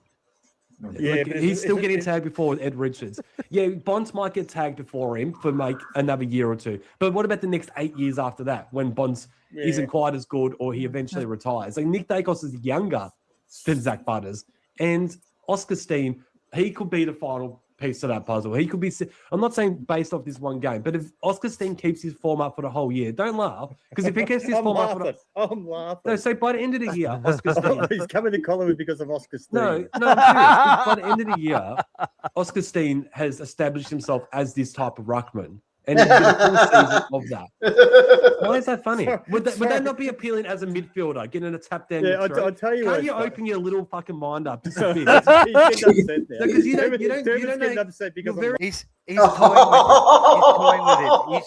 Yeah, he's still getting tagged before Ed Richards. Yeah, Bonds might get tagged before him for another year or two. But what about the next 8 years after that, when Bonds isn't quite as good or he eventually retires? Like, Nick Dacos is younger than Zach Butters, and Oscar Steene, he could be the final piece of that puzzle. He could be. I'm not saying based off this one game, but if Oscar Steene keeps his form up for the whole year, don't laugh, because if he keeps his form up for I'm laughing. No, so by the end of the year, Oscar Steene. He's coming to Collingwood because of Oscar Steene. No, I'm serious. By the end of the year, Oscar Steene has established himself as this type of ruckman. And he's been a full season of that. Why is that funny? Would that not be appealing as a midfielder, getting a tap down? Yeah, I'll tell you. Can't you open your little fucking mind up just a bit? He's getting upset now. Because you don't getting upset because he's toying with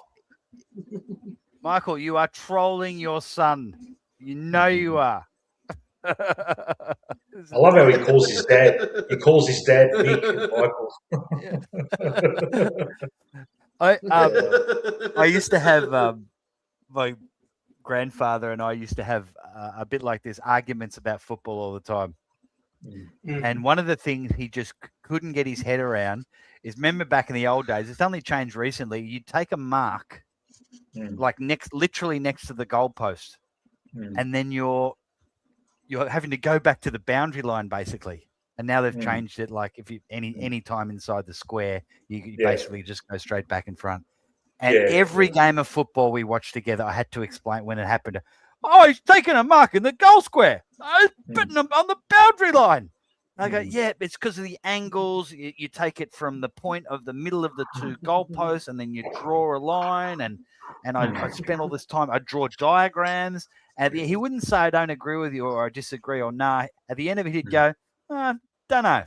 him. Michael, you are trolling your son. You know you are. I love how he calls his dad. He calls his dad Nick Michael. I used to have my grandfather and I used to have a bit like this, arguments about football all the time. And one of the things he just couldn't get his head around is, remember back in the old days, it's only changed recently, you'd take a mark like literally next to the goalpost, and then you're having to go back to the boundary line basically. And now they've changed it. Like if you any time inside the square, you basically just go straight back in front. And every game of football we watched together, I had to explain when it happened. Oh, he's taking a mark in the goal square. He's putting them on the boundary line. I go, yeah, it's because of the angles. You take it from the point of the middle of the two goalposts, and then you draw a line. And I spent all this time. I draw diagrams. And he wouldn't say I don't agree with you or I disagree or nah. At the end of it, he'd go, don't know.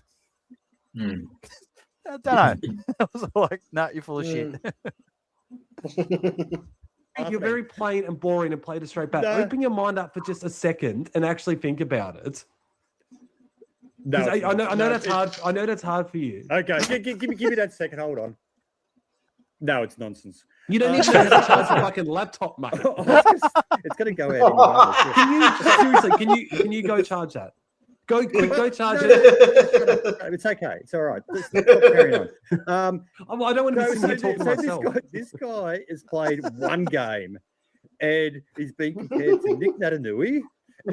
I don't know. I was like, no, you're full of shit. You're very plain and boring and played it straight back. Open your mind up for just a second and actually think about it. No, I know that's hard. I know that's hard for you. Okay, give me that second. Hold on. No, it's nonsense. You don't need to have a charge your fucking laptop, mate. It's going to go out. Can you go charge that? Go charge No, it. it's okay. It's all right. Stop carrying on. I don't want to be sitting here talking myself. This guy has played one game, and he's been compared to Nick Natanui,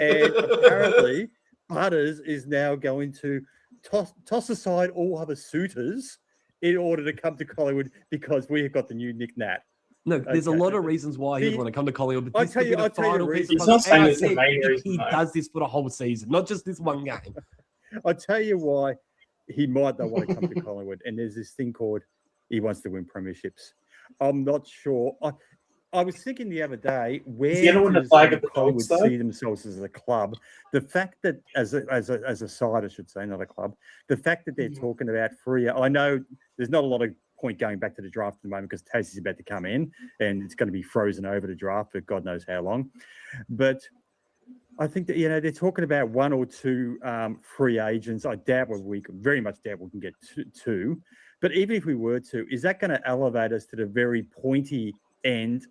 and apparently Butters is now going to toss aside all other suitors in order to come to Collingwood because we have got the new Nick Nat. No, there's a lot of reasons why he'd want to come to Collingwood. But I'll tell you the reason. He's not saying it's the main reason. He does this for the whole season, not just this one game. I'll tell you why he might not want to come to Collingwood. And there's this thing called he wants to win premierships. I'm not sure. I was thinking the other day, where does Collingwood see themselves as a club? The fact that, as a side, I should say, not a club, the fact that they're talking about free. I know there's not a lot of point going back to the draft at the moment because Tasey's about to come in and it's going to be frozen over the draft for God knows how long. But I think that, they're talking about one or two free agents. I doubt very much doubt we can get two. But even if we were to, is that going to elevate us to the very pointy end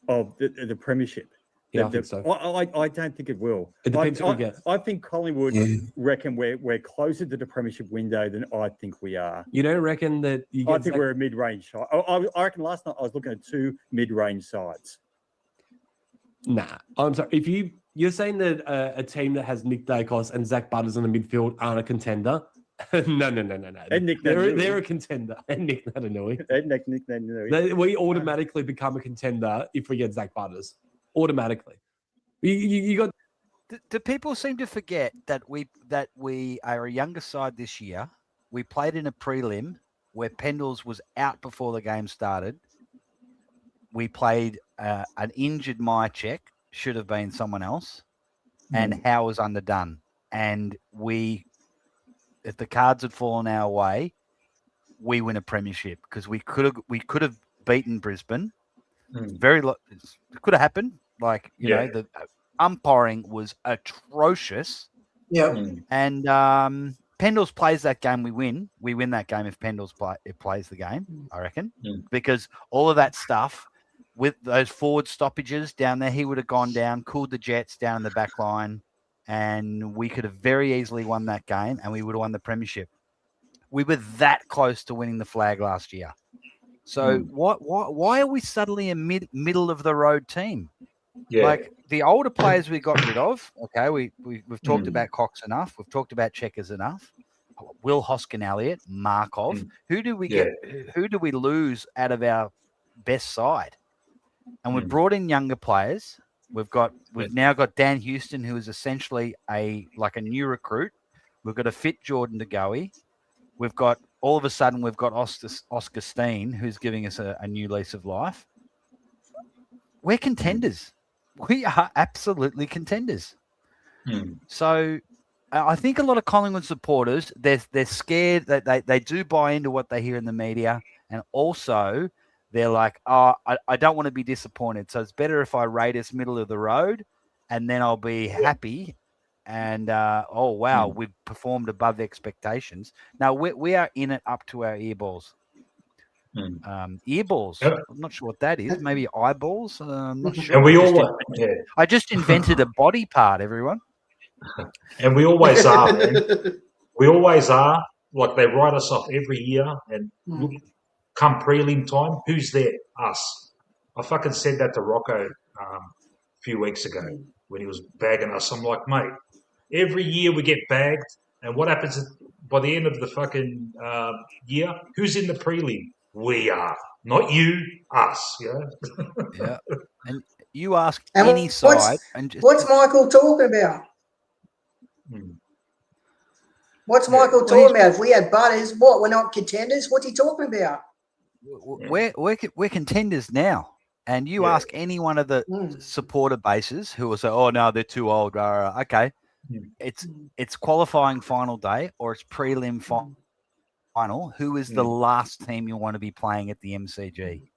of the premiership? Yeah, I think so. I don't think it will. It depends who we get. I think Collingwood reckon we're closer to the premiership window than I think we are. You don't reckon that you get I think we're a mid-range side. I reckon last night I was looking at two mid-range sides. Nah, I'm sorry. If you're saying that a team that has Nick Dacos and Zach Butters in the midfield aren't a contender, no. And Nick they're a contender. And Nick Natanui. And Nick Natanui. We automatically become a contender if we get Zach Butters. Automatically. You got. Do people seem to forget that we are a younger side this year? We played in a prelim where Pendles was out before the game started. We played an injured Mychek, should have been someone else, and Howe was underdone. And if the cards had fallen our way, we win a premiership because we could have beaten Brisbane. It could have happened. The umpiring was atrocious. Yeah. And Pendles plays that game, we win. We win that game if Pendles plays the game, I reckon. Because all of that stuff with those forward stoppages down there, he would have gone down, cooled the Jets down in the back line, and we could have very easily won that game and we would have won the premiership. We were that close to winning the flag last year. So why are we suddenly a middle of the road team? Yeah. Like the older players we got rid of. Okay, we've talked about Cox enough. We've talked about Checkers enough. Will Hoskin, Elliott, Markov. Who do we get? Who do we lose out of our best side? And we've brought in younger players. We've now got Dan Houston, who is essentially a new recruit. We've got a fit Jordan De Goey. We've got all of a sudden we've got Oscar Steene, who's giving us a new lease of life. We're contenders. We are absolutely contenders. So I think a lot of Collingwood supporters, they're scared that they do buy into what they hear in the media, and also they're like, I don't want to be disappointed. So it's better if I rate us middle of the road, and then I'll be happy. And we've performed above expectations. Now we are in it up to our earballs. Earballs. Yep. I'm not sure what that is. Maybe eyeballs. I'm not sure. And we all, I just invented a body part, everyone. And we always are, man. We always are. Like they write us off every year, and look, come prelim time, who's there? Us. I fucking said that to Rocco a few weeks ago when he was bagging us. I'm like, mate, every year we get bagged, and what happens by the end of the fucking year? Who's in the prelim? We are, not you, us. Yeah. And you ask any side, what's Michael talking about? What's Michael talking about? If we had Butters, we're not contenders? What's he talking about? We're contenders now. And you ask any one of the supporter bases who will say, "Oh no, they're too old." Okay, it's qualifying final day or it's prelim final. Who is the last team you want to be playing at the MCG?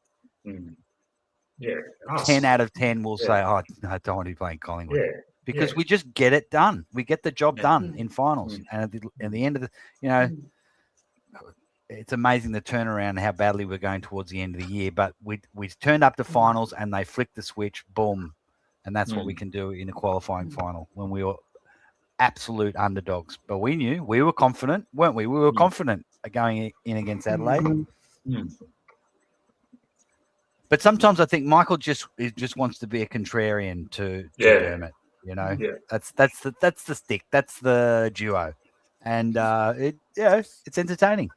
Yeah, 10 out of 10 will say, "Oh, no, I don't want to be playing Collingwood." Because we just get it done. We get the job done in finals, and at the end of the, it's amazing the turnaround and how badly we're going towards the end of the year. But we turned up to finals and they flicked the switch, boom, and that's what we can do in a qualifying final when we absolute underdogs. But we knew, we were confident, weren't we? We were confident going in against Adelaide. But sometimes I think Michael just wants to be a contrarian to Dermott. You know, that's the stick, that's the duo, and it's entertaining.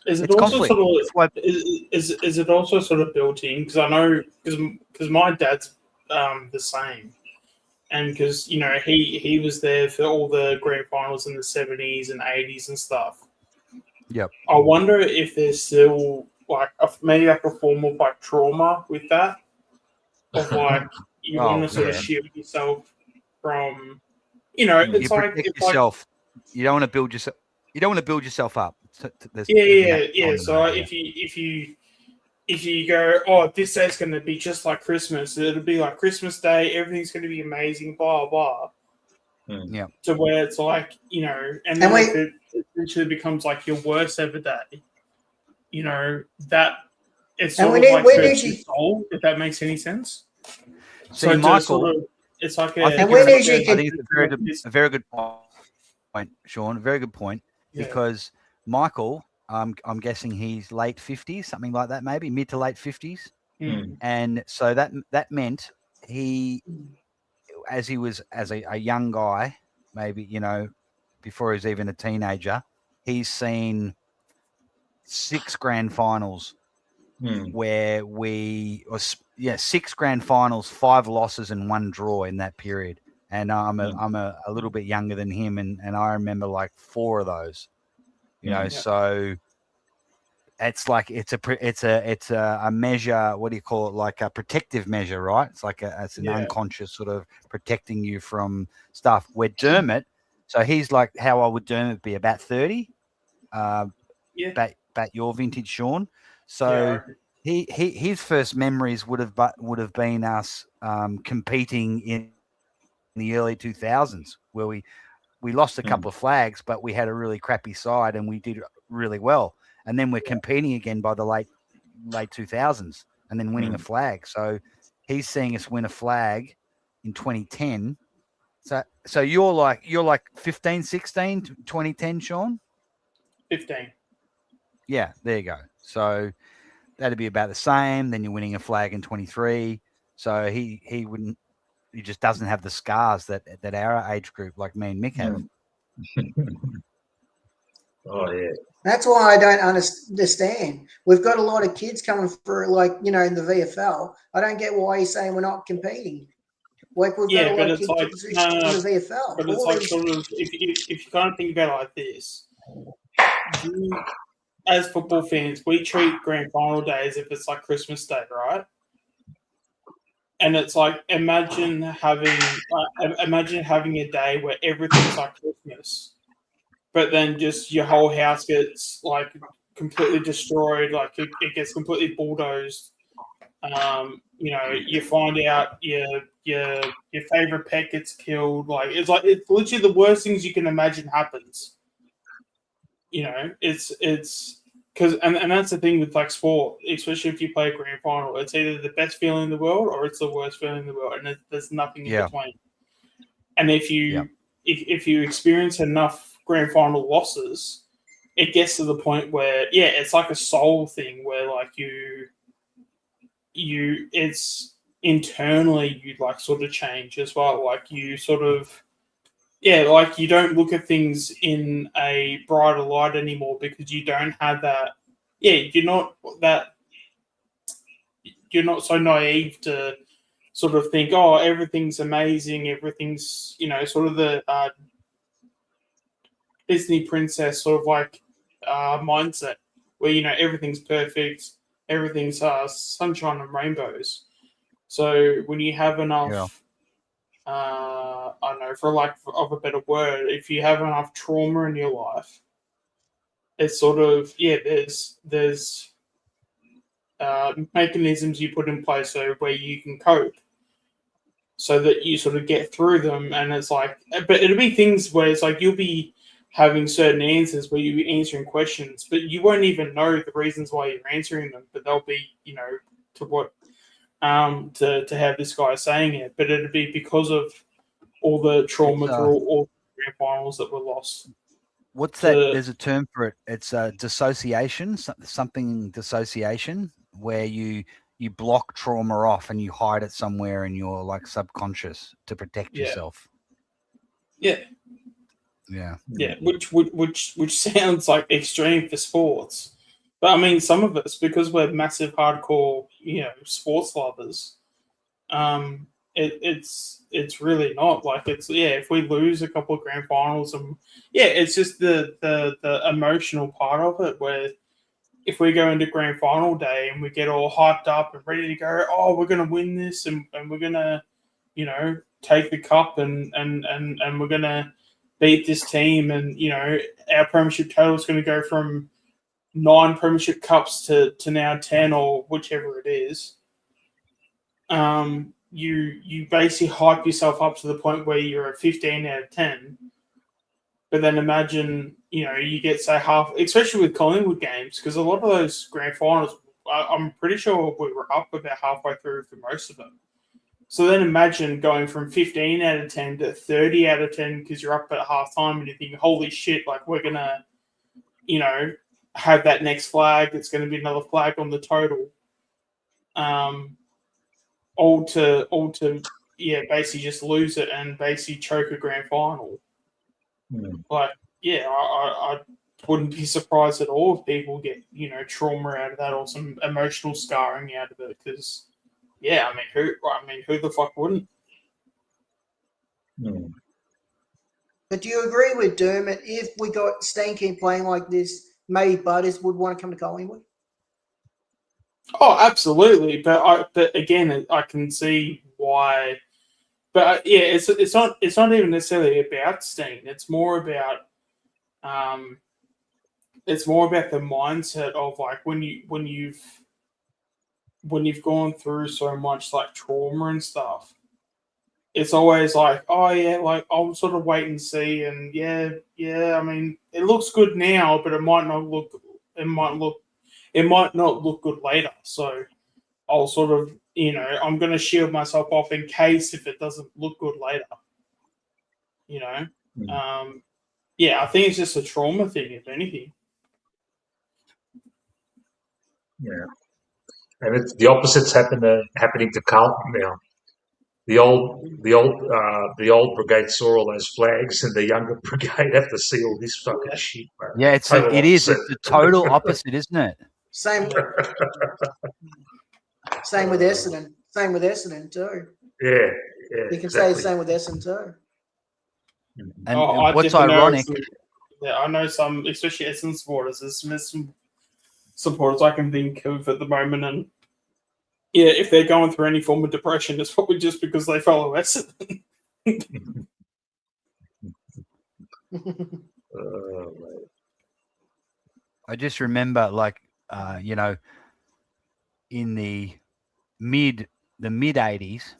Is it it's also conflict. sort of is it also sort of built in? Because I know because my dad's the same, and because you know he was there for all the grand finals in the 70s and 80s and stuff. Yep. I wonder if there's still like maybe like a form of like trauma with that, of like you want to sort of shield yourself from, you know, it's you like protect yourself. You don't want to build yourself. You don't want to build yourself up. So if you go, oh, this day's going to be just like Christmas, it'll be like Christmas Day, everything's going to be amazing, blah blah. Yeah. To where it's like, you know, and then if it eventually becomes like your worst ever day, you know, that it's sort of like hurts your soul, if that makes any sense. So Michael, sort of, it's like I think it's a very good point, Sean. A very good point, because Michael, I'm guessing he's late 50s, something like that, maybe mid to late 50s, and so that meant he, as a young guy, maybe, you know, before he was even a teenager, he's seen 6 grand finals where 6 grand finals, 5 losses and 1 draw in that period. And I'm a little bit younger than him, and I remember like 4 of those. You know, so it's like it's a measure. What do you call it? Like a protective measure, right? It's like it's an unconscious sort of protecting you from stuff. Where Dermott, so he's like, how old would Dermott be? About 30. Bat your vintage, Sean. So his first memories would have been us competing in the early 2000s, where we lost a couple of flags, but we had a really crappy side and we did really well. And then we're competing again by the late 2000s and then winning a flag. So he's seeing us win a flag in 2010. So you're like 15, 16, 2010, Sean? 15. Yeah, there you go. So that'd be about the same. Then you're winning a flag in 23. So he just doesn't have the scars that our age group, like me and Mick, have. Oh yeah. That's why I don't understand. We've got a lot of kids coming for, like, you know, in the VFL. I don't get why he's saying we're not competing. Like, we've got a lot of kids in the VFL. But it's like sort of, if you kind of think about it like this, as football fans, we treat grand final day as if it's like Christmas Day, right? And it's like, imagine having a day where everything's like Christmas, but then just your whole house gets like completely destroyed, like it gets completely bulldozed. You know, you find out your favorite pet gets killed. Like it's literally the worst things you can imagine happens. You know, it's because and that's the thing with like sport, especially if you play a grand final. It's either the best feeling in the world or it's the worst feeling in the world, and there's nothing in between. And if you experience enough grand final losses, it gets to the point where it's like a soul thing where like you it's internally you'd like sort of change as well. Like you sort of like you don't look at things in a brighter light anymore because you don't have that. You're not so naive to sort of think, oh, everything's amazing, everything's, you know, sort of the Disney princess sort of like mindset where, you know, everything's perfect, everything's sunshine and rainbows. So when you have enough, I don't know, for lack of a better word, if you have enough trauma in your life, it's sort of there's mechanisms you put in place so where you can cope, so that you sort of get through them. And it's like, but it'll be things where it's like you'll be having certain answers where you'll be answering questions, but you won't even know the reasons why you're answering them. But they'll be, you know, to what to have this guy saying it, but it'd be because of all the trauma through grand finals that were lost. What's that? There's a term for it. It's dissociation, something dissociation, where you block trauma off and you hide it somewhere in your like subconscious to protect yourself. Yeah. Yeah. Yeah, which sounds like extreme for sports. But I mean, some of it's because we're massive hardcore, sports lovers. It's really not like it's if we lose a couple of grand finals and it's just the emotional part of it where if we go into grand final day and we get all hyped up and ready to go, oh, we're gonna win this and we're gonna, take the cup and we're gonna beat this team and our premiership total is gonna go from 9 premiership cups to now 10 or whichever it is. You basically hype yourself up to the point where you're a 15 out of 10. But then imagine, you get, say, half, especially with Collingwood games, because a lot of those grand finals, I'm pretty sure we were up about halfway through for most of them. So then imagine going from 15 out of 10 to 30 out of 10 because you're up at halftime and you think, holy shit, like we're going to, have that next flag. It's going to be another flag on the total. All to basically just lose it and basically choke a grand final. Like, I wouldn't be surprised at all if people get, trauma out of that or some emotional scarring out of it. Because, who the fuck wouldn't? But do you agree with Dermott? If we got Steene keep playing like this, maybe Butters would want to come to Collingwood? Oh, absolutely. But again, I can see why. But it's not even necessarily about Steene. It's more about the mindset of like when you've gone through so much like trauma and stuff. It's always like, oh yeah, like I'll sort of wait and see, and I mean, it looks good now, but it might not look good later. So I'll sort of, I'm going to shield myself off in case if it doesn't look good later. I think it's just a trauma thing, if anything. Yeah, and it's the opposite's happening to Carlton now. The old brigade saw all those flags, and the younger brigade have to see all this fucking shit. Man. Yeah, it's the total opposite, isn't it? Same with Essendon. Same with Essendon too. Yeah. You can say the same with Essendon too. And what's ironic? I know some, especially Essendon supporters. There's some supporters I can think of at the moment, and if they're going through any form of depression, it's probably just because they follow Essendon. I just remember, like, in the mid 80s,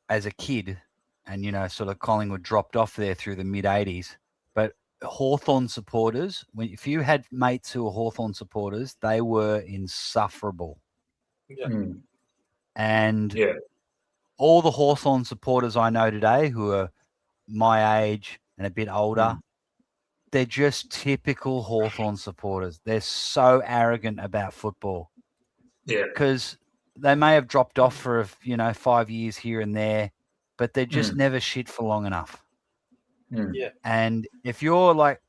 as a kid, and sort of Collingwood dropped off there through the mid 80s. But Hawthorn supporters, if you had mates who were Hawthorn supporters, they were insufferable. Yeah. And all the Hawthorn supporters I know today who are my age and a bit older, they're just typical Hawthorn supporters. They're so arrogant about football. Yeah. Because they may have dropped off for 5 years here and there, but they're just never shit for long enough. Yeah. And if you're like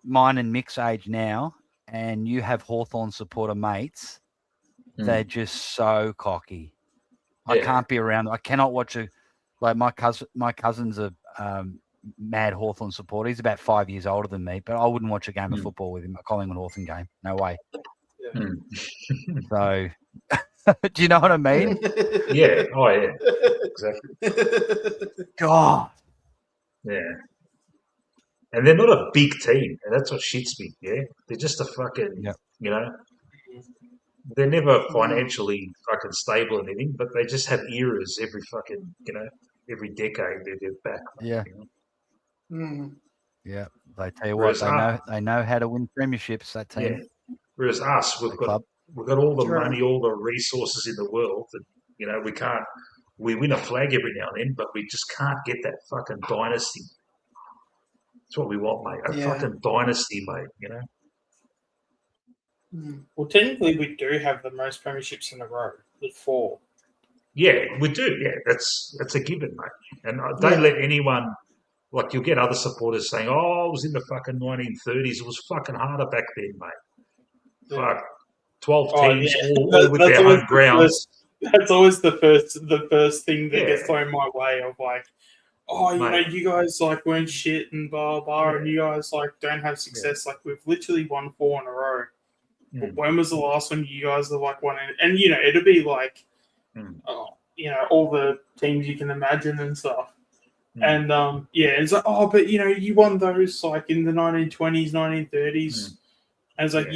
mine and Mick's age now and you have Hawthorn supporter mates, they're just so cocky. I can't be around them. I cannot watch my cousin's a mad Hawthorn supporter. He's about 5 years older than me, but I wouldn't watch a game of football with him, a Collingwood Hawthorn game. No way. So do you know what I mean? Yeah. Oh, yeah. Exactly. God. Yeah. And they're not a big team, and that's what shits me. Yeah, they're just a fucking, they're never financially fucking stable or anything, but they just have eras every fucking, every decade they're back. Yeah. Yeah. They tell you Whereas they know how to win premierships. That team. Yeah. Whereas us, we've got all the money, all the resources in the world, and we win a flag every now and then, but we just can't get that fucking dynasty. That's what we want, mate. A fucking dynasty, mate, you know? Well, technically, we do have the most premierships in a row with 4. Yeah, we do. Yeah, that's a given, mate. And don't let anyone, like, you'll get other supporters saying, "Oh, it was in the fucking 1930s. It was fucking harder back then, mate." Fuck, 12 teams, all with their home grounds. That's always the first thing that gets thrown my way of like, oh, you know, you guys like weren't shit and blah blah, and you guys like don't have success. Like we've literally won 4 in a row. When was the last one you guys have like won? And you know, it'll be like, you know, all the teams you can imagine and stuff. And it's like, oh, but you know, you won those like in the 1920s, 1930s. And it's like,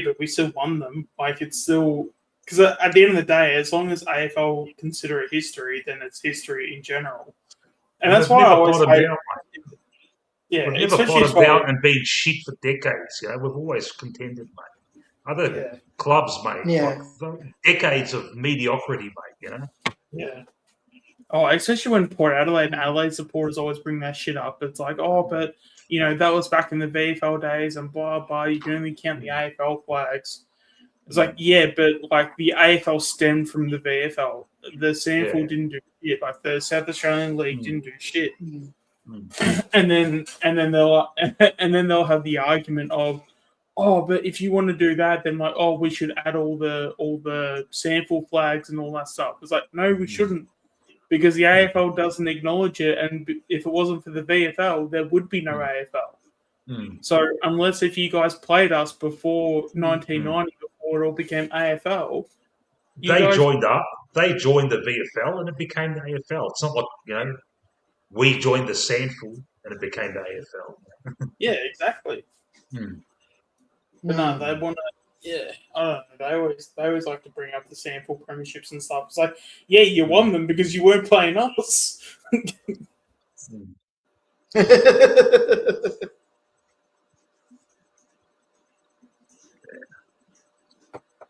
but we still won them. Like it's still, because at the end of the day, as long as AFL consider it history, then it's history in general. And that's why I always hate. We've never bottomed out and been shit for decades. You know, we've always contended, mate. Other clubs, mate, like decades of mediocrity, mate. You know. Yeah. Oh, especially when Port Adelaide and Adelaide supporters always bring that shit up. It's like, oh, but you know that was back in the VFL days and blah blah. You can only count the AFL flags. It's like, yeah, but like the AFL stemmed from the VFL. The SANFL didn't do shit. Like the South Australian League didn't do shit. And then they'll have the argument of, oh, but if you want to do that, then like, oh, we should add all the SANFL flags and all that stuff. It's like, no, we shouldn't, because the AFL doesn't acknowledge it, and if it wasn't for the VFL, there would be no AFL. So unless if you guys played us before 1990, before it all became AFL, they joined up. They joined the VFL, and it became the AFL. It's not like, you know, we joined the SANFL and it became the AFL. Yeah, exactly. But no, they want to. Yeah, I don't know. They always like to bring up the SANFL premierships and stuff. It's like, yeah, you won them because you weren't playing us.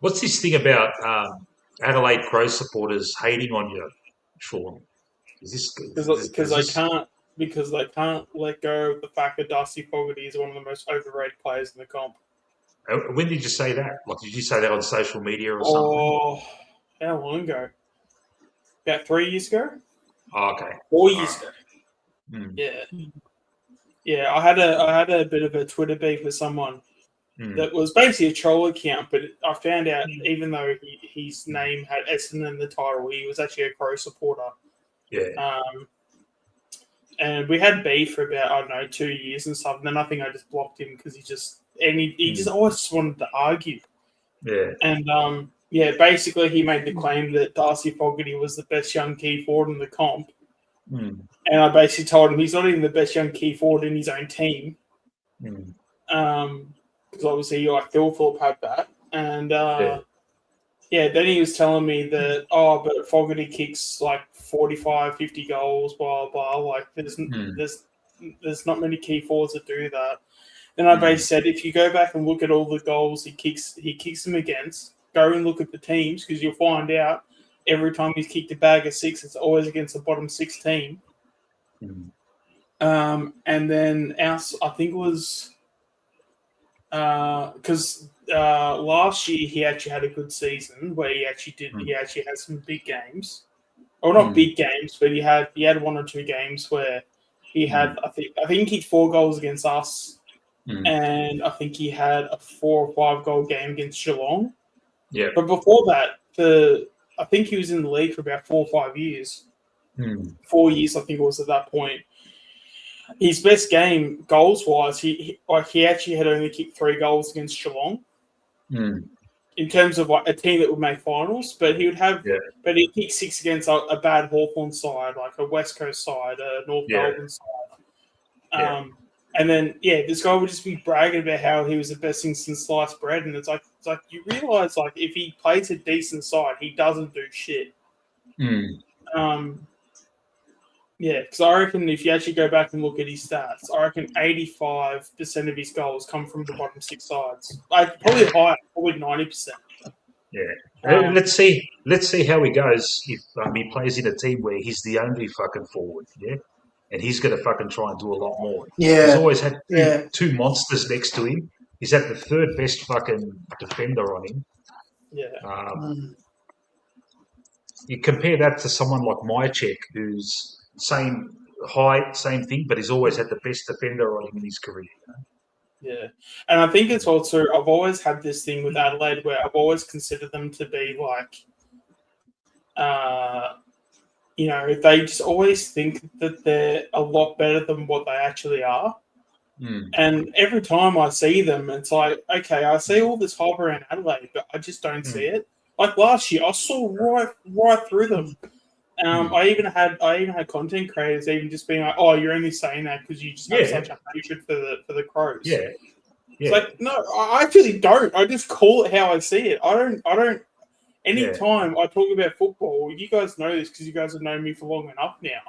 What's this thing about Adelaide Crows supporters hating on you, Sean? Is this because they can't let go of the fact that Darcy Fogarty is one of the most overrated players in the comp. When did you say that? Like, did you say that on social media or something? Oh, how long ago? About 3 years ago? Oh, okay. 4 years ago. Yeah. I had a bit of a Twitter beef with someone that was basically a troll account, but I found out even though his name had Essendon in the title, he was actually a Crow supporter. Yeah. And we had beef for about, I don't know, 2 years and stuff. And then I think I just blocked him because he just always wanted to argue. Yeah. And basically he made the claim that Darcy Fogarty was the best young key forward in the comp. And I basically told him he's not even the best young key forward in his own team. Because obviously like Thilthorpe had that. And then he was telling me that, but Fogarty kicks like 45, 50 goals, blah, blah. Like there's not many key forwards that do that. Then I basically said, if you go back and look at all the goals he kicks them against, go and look at the teams, because you'll find out every time he's kicked a bag of 6, it's always against the bottom 6 team. And then I think it was because last year he actually had a good season where he actually had some big games, or not big games, but he had 1 or 2 games where he had I think he kicked 4 goals against us, and I think he had a 4 or 5 goal game against Geelong. Yeah, but before that, I think he was in the league for about 4 or 5 years. 4 years, I think it was at that point. His best game goals-wise, he actually had only kicked 3 goals against Geelong. In terms of like a team that would make finals, but he would have, but he kicked 6 against a bad Hawthorn side, like a West Coast side, a North Melbourne side. And then this guy would just be bragging about how he was the best thing since sliced bread, and it's like you realise like if he plays a decent side, he doesn't do shit. Because I reckon if you actually go back and look at his stats, I reckon 85% of his goals come from the bottom 6 sides. Like probably higher, probably 90%. Yeah. Let's see how he goes if he plays in a team where he's the only fucking forward. Yeah. and he's going to fucking try and do a lot more. Yeah. He's always had Yeah. two monsters next to him. He's had the third best fucking defender on him. Yeah. You compare that to someone like Mychek, who's same height, same thing, but he's always had the best defender on him in his career. Yeah, and I think it's also, I've always had this thing with Adelaide where I've always considered them to be like, they just always think that they're a lot better than what they actually are. And every time I see them, it's like, okay, I see all this hype around Adelaide, but I just don't see it. Like last year, I saw right through them. I even had content creators even just being like, "Oh, you're only saying that because you just have such a hatred for the Crows." Yeah. It's like, no, I actually don't. I just call it how I see it. I don't. Anytime I talk about football, you guys know this because you guys have known me for long enough now.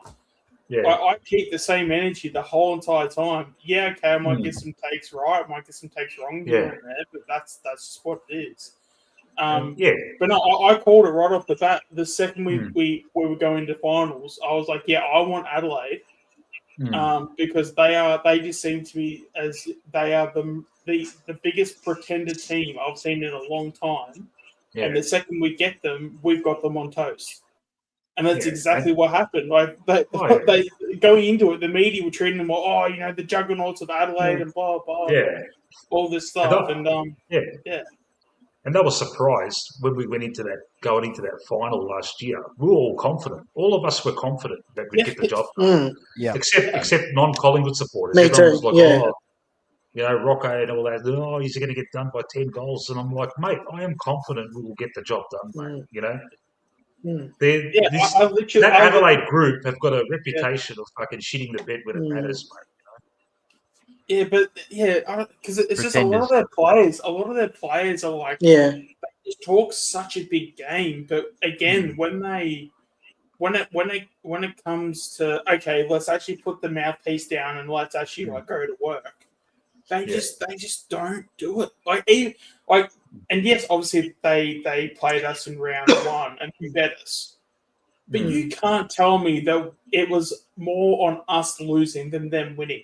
Yeah. I keep the same energy the whole entire time. Yeah, okay, I might get some takes right, I might get some takes wrong here and there, but that's just what it is. But no, I called it right off the bat. The second we were going to finals, I was like, yeah, I want Adelaide, because they just seem to be they are the biggest pretender team I've seen in a long time. Yeah. And the second we get them, we've got them on toast. And that's exactly what happened. Like they going into it, the media were treating them like, the juggernauts of Adelaide and blah blah, all this stuff, and And they were surprised when we went into going into that final last year. We were all confident. All of us were confident that we'd get the job done. Except non-Collingwood supporters. Everyone was like, Rocco and all that. He's going to get done by 10 goals. And I'm like, mate, I am confident we will get the job done, mate. That Adelaide group have got a reputation of fucking shitting the bed when it matters, mate. Yeah, but because it's just a lot of their players. A lot of their players are like, they just talk such a big game, but again, when it comes to let's actually put the mouthpiece down and let's actually go to work. They just don't do it. And yes, obviously they played us in round one and we bet us. But you can't tell me that it was more on us losing than them winning.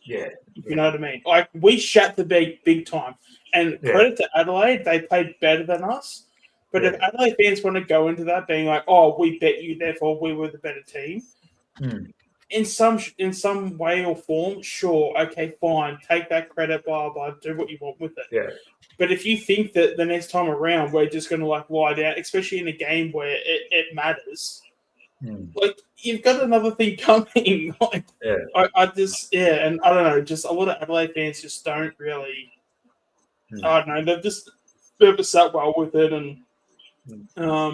Yeah. You know what I mean? Like, we shat the big time. And credit to Adelaide, they played better than us. But if Adelaide fans want to go into that being like, we bet you, therefore we were the better team, in some way or form, sure, okay, fine, take that credit, blah, blah, do what you want with it. Yeah. But if you think that the next time around we're just going to lie down, especially in a game where it matters, you've got another thing coming. I just, and I don't know, just a lot of Adelaide fans just don't really, I don't know, they've just never sat well with it. And, I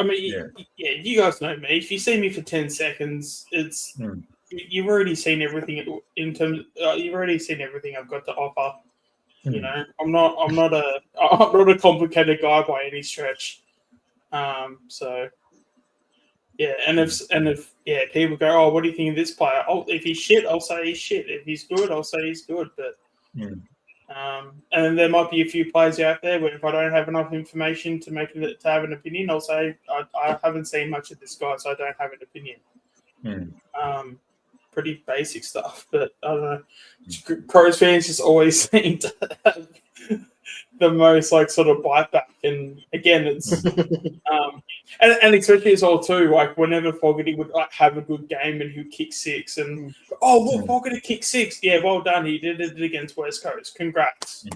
mean, you guys know me. If you see me for 10 seconds, it's you've already seen everything in terms. You've already seen everything I've got to offer. You know, I'm not a complicated guy by any stretch. So and if people go, what do you think of this player? If he's shit, I'll say he's shit. If he's good, I'll say he's good. But and there might be a few players out there where if I don't have enough information to have an opinion, I'll say I haven't seen much of this guy, so I don't have an opinion. Pretty basic stuff, but I don't know. Crows fans just always seem to have the most sort of bite back, and again, it's and especially as well too. Like whenever Fogarty would have a good game and he'd kick six, and look, Fogarty kicked six. Yeah, well done. He did it against West Coast. Congrats.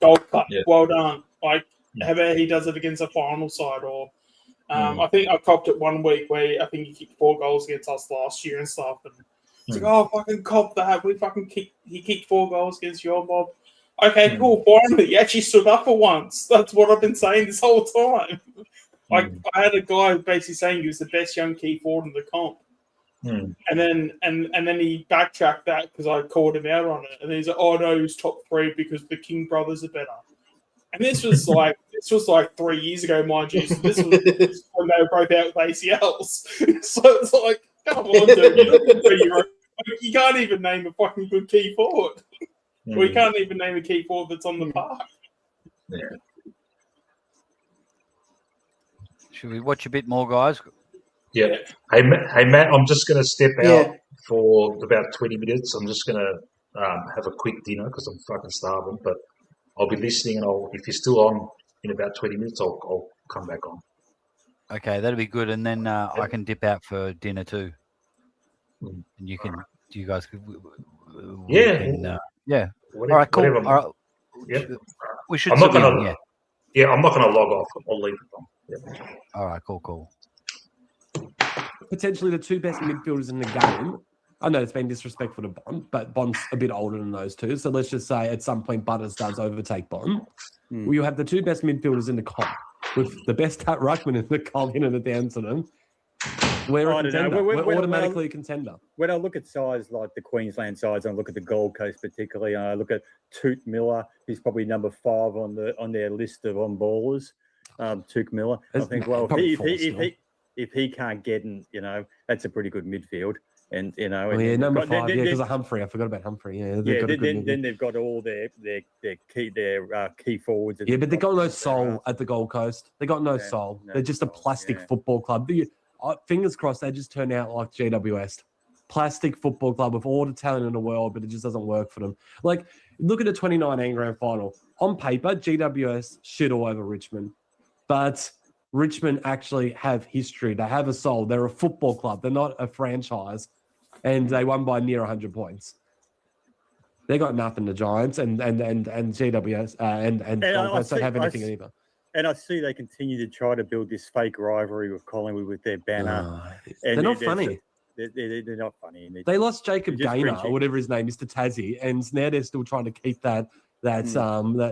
Gold cut. Yeah. Well done. Like how about he does it against a final side or. I think I copped it one week where I think he kicked 4 goals against us last year and stuff. And it's like, fucking cop that. He kicked 4 goals against your mob. Okay, cool. Finally, he actually stood up for once. That's what I've been saying this whole time. I had a guy basically saying he was the best young key forward in the comp. And then he backtracked that because I called him out on it. And he's like, no, he was top 3 because the King brothers are better. And this was like 3 years ago, mind you. So this was when they were both out with ACLs. So it's like, come on, dude. You can't even name a fucking good key forward. Or you can't even name a key forward that's on the park. Should we watch a bit more, guys? Yeah. Hey, Matt, I'm just going to step out for about 20 minutes. I'm just going to have a quick dinner because I'm fucking starving. But I'll be listening, and if you're still on in about 20 minutes, I'll come back on. Okay, that'll be good. And then I can dip out for dinner too. And you guys could. Yeah. Whatever, All right, cool. whatever. All right. Yep. We should. I'm not going to. to. Yeah, I'm not going to log off. I'll leave it on. Yep. All right, cool. Potentially the two best midfielders in the game. I know it's been disrespectful to Bond, but Bond's a bit older than those two. So let's just say at some point Butters does overtake Bond. Well, you have the two best midfielders in the comp with the best ruckman in the comp in and down to them. We're a contender. We're automatically a contender. When I look at sides like the Queensland sides, and I look at the Gold Coast particularly, and I look at Toot Miller, who's probably number 5 on their list of on-ballers. Toot Miller. I think, well, if he can't get in, that's a pretty good midfield. And number 5, because of Humphrey. I forgot about Humphrey. Then they've got all their key forwards. Yeah, but they got no soul at the Gold Coast. They got no soul. They're just a plastic football club. Fingers crossed, they just turn out like GWS. Plastic football club with all the talent in the world, but it just doesn't work for them. Like, look at the 2019 grand final. On paper, GWS shit all over Richmond. But Richmond actually have history. They have a soul. They're a football club. They're not a franchise. And they won by near 100 points. They got nothing, the Giants, and GWS and Gold Coast don't have anything either. And I see they continue to try to build this fake rivalry with Collingwood with their banner. They're not funny. They're not funny. They lost Jacob Gaynor, or whatever his name, Mr. Tassie, and now they're still trying to keep that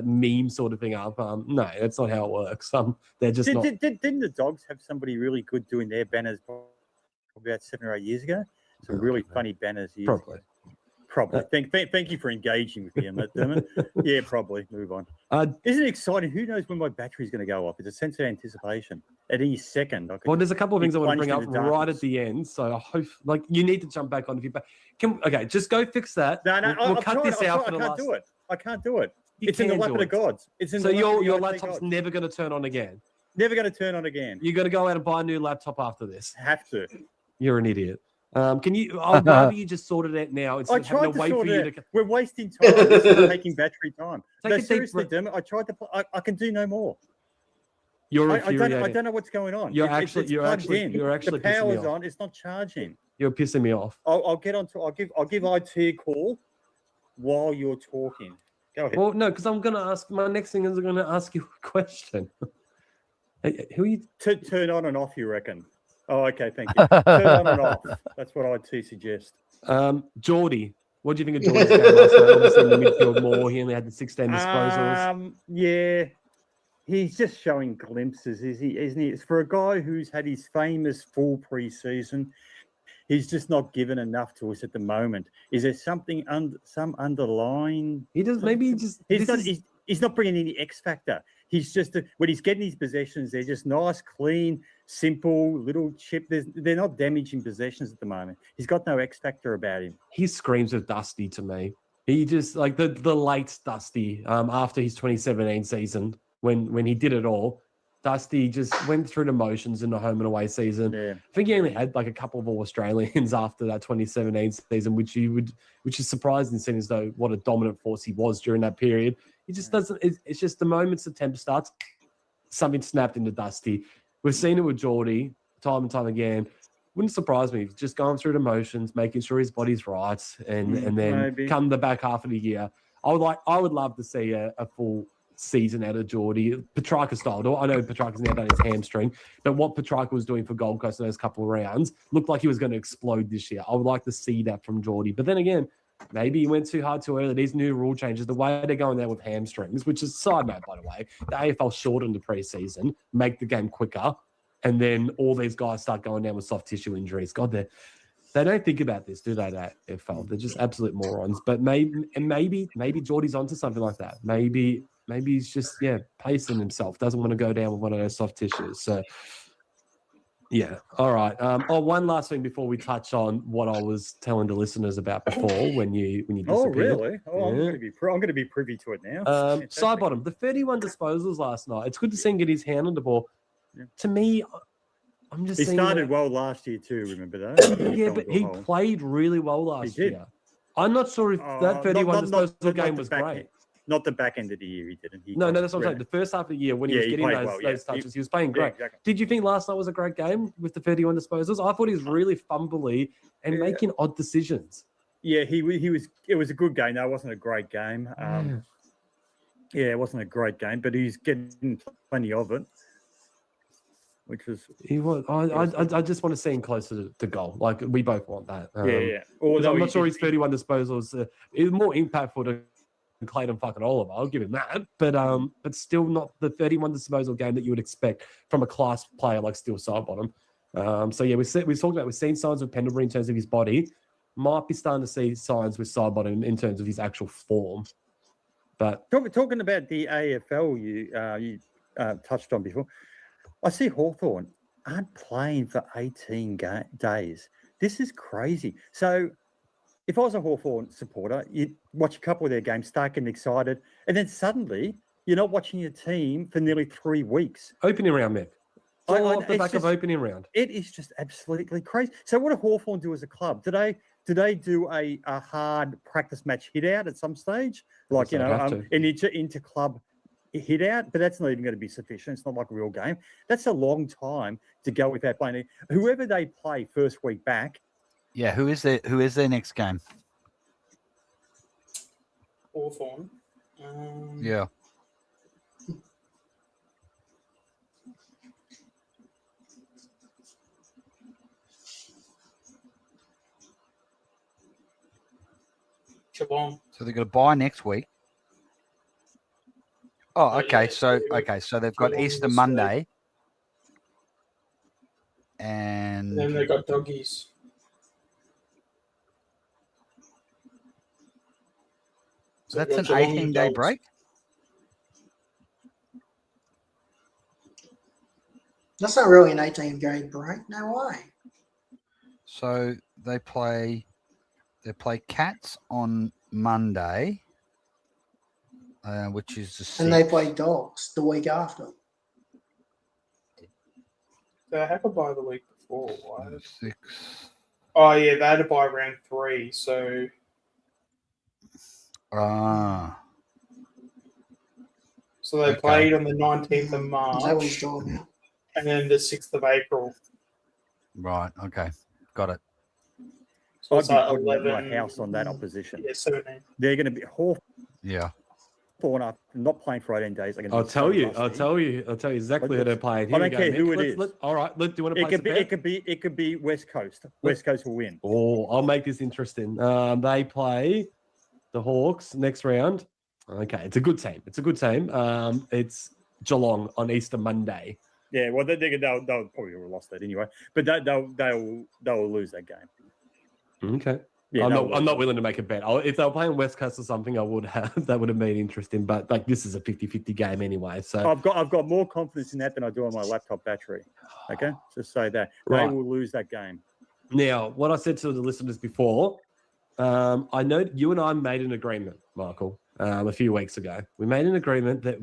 meme sort of thing up. No, that's not how it works. They're just not. Didn't the Dogs have somebody really good doing their banners probably about 7 or 8 years ago? Some really funny banners. Probably. Thank you for engaging with me on that, Dermott. Yeah, probably. Move on. Isn't it exciting? Who knows when my battery's going to go off? It's a sense of anticipation. At any second. Well, there's a couple of things I want to bring up right at the end. So I hope, you need to jump back on if you. Okay, just go fix that. No, we'll cut this out for the last. I can't do it. It's in the lap of the gods. So your laptop's never going to turn on again. Never going to turn on again. You're going to go out and buy a new laptop after this. Have to. You're an idiot. Can you? I'd rather you just sort it out now instead of having to wait for you to. We're wasting time. This is taking battery time. Seriously, Dermot, I tried to. I can do no more. You're I don't know what's going on. You're actually the power's on. It's not charging. You're pissing me off. I'll get onto. I'll give IT a call while you're talking. Go ahead. Well, no, because I'm going to ask. My next thing is I'm going to ask you a question. Hey, who are you? Turn on and off, you reckon? Oh, okay, thank you. Turn on and off. That's what I'd suggest. Geordie, what do you think of Geordie's game last night? Obviously in the midfield more. He only had the 16 disposals. Yeah, he's just showing glimpses, isn't he? It's for a guy who's had his famous full pre-season. He's just not given enough to us at the moment. Is there something some underlying? He does. Maybe he's not bringing any X factor. He's just when he's getting his possessions, they're just nice, clean, simple, little chip. They're not damaging possessions at the moment. He's got no X factor about him. He screams of Dusty to me. He just like the late Dusty after his 2017 season when he did it all. Dusty just went through the motions in the home and away season. Yeah. I think he only had like a couple of All Australians after that 2017 season, which is surprising, seeing as though what a dominant force he was during that period. He just doesn't. It's just the moment September starts, something snapped into Dusty. We've seen it with Geordie time and time again. Wouldn't surprise me. Just going through the motions, making sure his body's right, and then come the back half of the year. I would love to see a full season out of Geordie, Petrarca style. I know Petrarca's now done his hamstring, but what Petrarca was doing for Gold Coast in those couple of rounds looked like he was going to explode this year. I would like to see that from Geordie. But then again, maybe he went too hard too early. These new rule changes, the way they're going there with hamstrings, which is a side note, by the way, the AFL shortened the preseason, make the game quicker, and then all these guys start going down with soft tissue injuries. God, they don't think about this, do they, that AFL? They're just absolute morons. But maybe Geordie's onto something like that. Maybe he's just, pacing himself, doesn't want to go down with one of those soft tissues. So, yeah. All right. One last thing before we touch on what I was telling the listeners about before when you disappeared. Oh, really? Oh, yeah. I'm going to be privy to it now. Sidebottom, the 31 disposals last night. It's good to see him get his hand on the ball. Yeah. To me, I'm just He saying started well last year too. Remember that? Yeah, but he played really well last year. I'm not sure if that 31 disposal game was great. Not the back end of the year, he didn't. No, that's what I'm saying. The first half of the year, when he was getting those touches, he was playing great. Exactly. Did you think last night was a great game with the 31 disposals? I thought he was really fumbly and making odd decisions. Yeah, he was. It was a good game. No, it wasn't a great game. It wasn't a great game, but he's getting plenty of it. Which was he was. I just want to see him closer to goal. Like we both want that. Although I'm not sure his 31 disposals is more impactful than Clayton fucking Oliver. I'll give him that. But still not the 31 disposal game that you would expect from a class player like Steele Sidebottom. We've seen signs with Pendlebury in terms of his body. Might be starting to see signs with Sidebottom in terms of his actual form. But talking about the AFL you touched on before, I see Hawthorn aren't playing for 18 days. This is crazy. So if I was a Hawthorn supporter, you'd watch a couple of their games, start getting excited, and then suddenly you're not watching your team for nearly 3 weeks. Opening round, Mick. Off the back of opening round. It is just absolutely crazy. So what do Hawthorn do as a club? Do they do a hard practice match hit out at some stage? Like, an inter-club hit out, but that's not even going to be sufficient. It's not like a real game. That's a long time to go without playing. Whoever they play first week back. Yeah, who is their next game? Hawthorn. Yeah. Geelong. So they're going to buy next week. Oh, okay. So they've got Easter Monday, and then they got Doggies. So that's an 18-day break. That's not really an 18-day break. No way. So they play Cats on Monday. Which is the 6th. And they play Dogs the week after. They had a bye the week before. Why? 6. Oh yeah, they had a bye round 3. So. So they played on the 19th of March. That was done. And then the 6th of April. Right. Okay. Got it. So I'd be putting my house on that opposition. Yeah, 17. They're going to be Yeah. Up, not playing for 18 days. I'll tell you exactly who they're playing. I don't care who it is. All right, do you want to play it could be West Coast. West Coast will win. Oh, I'll make this interesting. They play the Hawks next round. Okay, it's a good team. It's Geelong on Easter Monday. Yeah, well, they'll probably have lost that anyway, but they'll lose that game. Okay. Yeah, I'm not willing to make a bet. If they were playing West Coast or something, I would have. That would have been interesting. But like this is a 50-50 game anyway. So I've got more confidence in that than I do on my laptop battery. Okay, just say that they will lose that game. Now, what I said to the listeners before, I know you and I made an agreement, Michael, a few weeks ago. We made an agreement that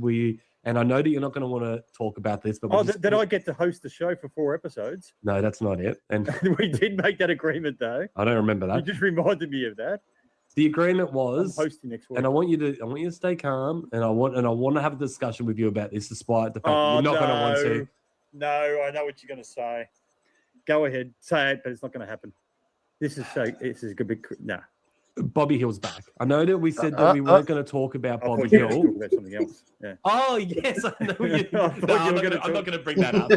and I know that you're not going to want to talk about this, but did I get to host the show for 4 episodes? No, that's not it. And we did make that agreement, though. I don't remember that. You just reminded me of that. The agreement was I'm hosting next week, and I want you to stay calm, and I want to have a discussion with you about this, despite the fact that you're not going to want to. No, I know what you're going to say. Go ahead, say it, but it's not going to happen. This is going to be no. Bobby Hill's back. I know that we said that we weren't going to talk about Bobby Hill. Talk about something else. Yeah. Oh yes, I know. I'm not going to bring that up.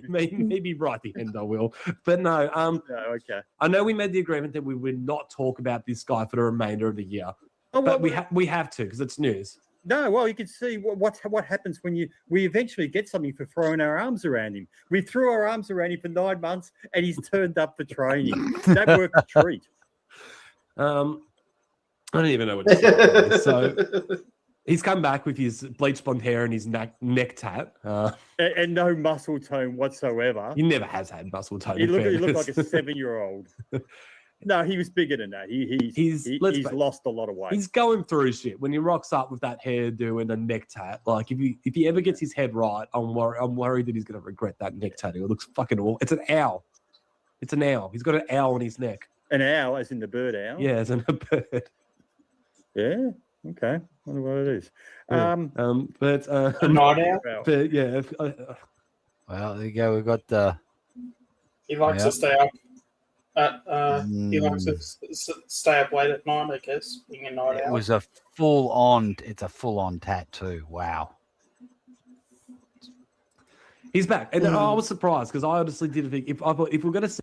Maybe right at the end I will. But no. Okay. I know we made the agreement that we would not talk about this guy for the remainder of the year. But we have to because it's news. No, well, you can see what happens when we eventually get something for throwing our arms around him. We threw our arms around him for 9 months, and he's turned up for training. That worked a treat. I don't even know what to say. So he's come back with his bleach blonde hair and his neck tat. And no muscle tone whatsoever. He never has had muscle tone. He looked like a 7-year-old. No, he was bigger than that. He's lost a lot of weight. He's going through shit. When he rocks up with that hairdo and a neck tat, like if he ever gets his head right, I'm worried that he's going to regret that neck tattoo. It looks fucking awful. It's an owl. It's an owl. He's got an owl on his neck. An owl, as in the bird owl? Yeah, as in a bird. Yeah. Okay. I wonder what it is. Yeah. A night owl. But yeah. Well, there you go. We've got the. He likes to stay up. He likes to stay up late at night, I guess, being a night owl. It was a full-on. It's a full-on tattoo. Wow. He's back, and I was surprised because I honestly didn't think if we're going to see.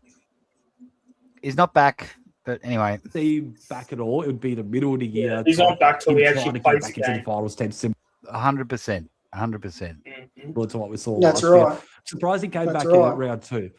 He's not back, but anyway. See him back at all, it would be the middle of the year. Yeah, he's not back till he actually plays the into game. the finals. 100%. 100%. Similar to what we saw. That's last right. year. Surprised he came That's back right. in round 2.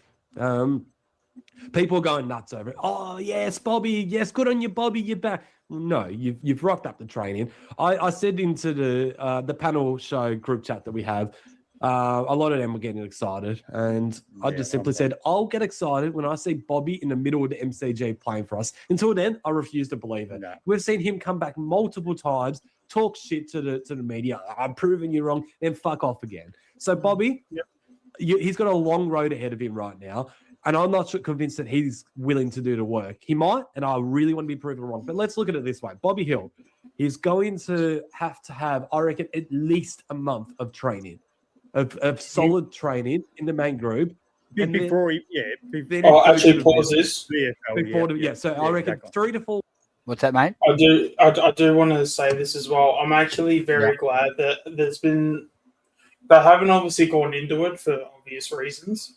People are going nuts over it. Oh yes, Bobby. Yes, good on you, Bobby. You're back. No, you've rocked up the training. I said into the panel show group chat that we have. A lot of them were getting excited, and I just simply said, I'll get excited when I see Bobby in the middle of the MCG playing for us. Until then, I refuse to believe it. No. We've seen him come back multiple times, talk shit to the media. I'm proving you wrong, then fuck off again. So, Bobby, he's got a long road ahead of him right now, and I'm not convinced that he's willing to do the work. He might, and I really want to be proven wrong. But let's look at it this way. Bobby Hill is going to have, I reckon, at least a month of training. Of solid training in the main group. Before actually pause this. So I reckon 3 to 4. What's that, mate? I do want to say this as well. I'm actually very glad that they haven't obviously gone into it for obvious reasons,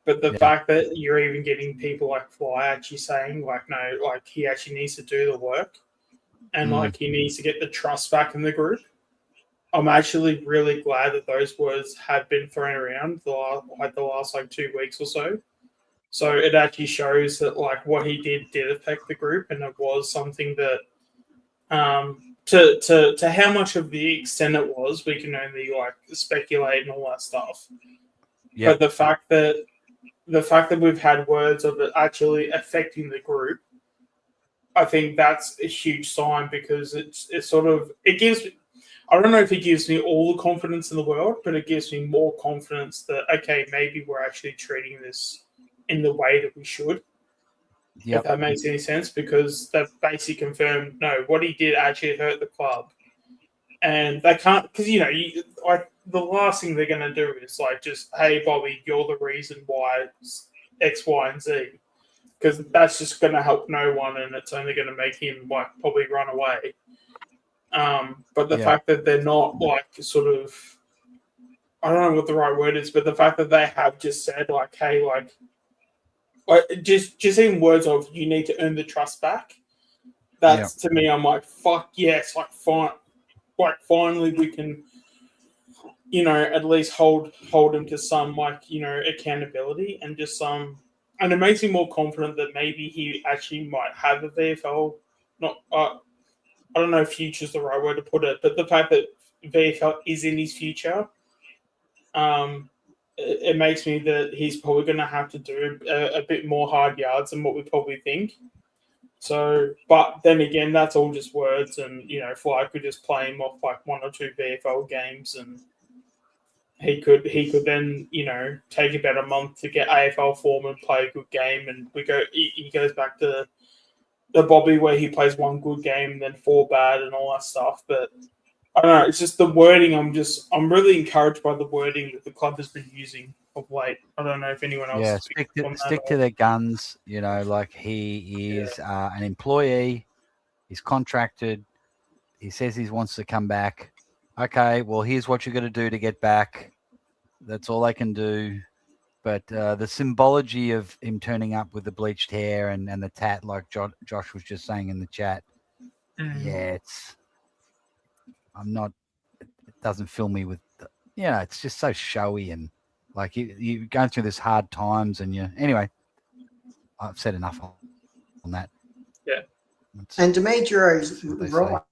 but the fact that you're even getting people like Fly actually saying like, no, like he actually needs to do the work and like he needs to get the trust back in the group. I'm actually really glad that those words have been thrown around the last 2 weeks or so. So it actually shows that like what he did affect the group, and it was something that to how much of the extent it was, we can only like speculate and all that stuff. Yeah. But the fact that we've had words of it actually affecting the group, I think that's a huge sign, because it gives. I don't know if it gives me all the confidence in the world, but it gives me more confidence that, okay, maybe we're actually treating this in the way that we should. If that makes any sense, because they've basically confirmed, no, what he did actually hurt the club. And they can't, because, the last thing they're going to do is like just, hey, Bobby, you're the reason why it's X, Y, and Z. Because that's just going to help no one, and it's only going to make him like probably run away. But the fact that they're not like sort of, I don't know what the right word is, but the fact that they have just said like, hey, like just in words of you need to earn the trust back. That's to me, I'm like, fuck yes, like fine, like finally we can, at least hold him to some like accountability and just some, and it makes me more confident that maybe he actually might have a VFL. Not. I don't know if future is the right word to put it, but the fact that VFL is in his future, it makes me that he's probably going to have to do a bit more hard yards than what we probably think. So, but then again, that's all just words, and Fly could just play him off like 1 or 2 VFL games, and he could then take about a month to get AFL form and play a good game, and he goes back to the Bobby where he plays 1 good game and then 4 bad and all that stuff. But I don't know, it's just the wording. I'm really encouraged by the wording that the club has been using of late. I don't know if anyone else stick to their guns. Like he is an employee, he's contracted, he says he wants to come back. Okay, well, here's what you're going to do to get back. That's all they can do. But the symbology of him turning up with the bleached hair and the tat, like Josh was just saying in the chat, it doesn't fill me with, it's just so showy, and like you're going through this hard times, and anyway, I've said enough on that. Yeah. And Dimitri's right.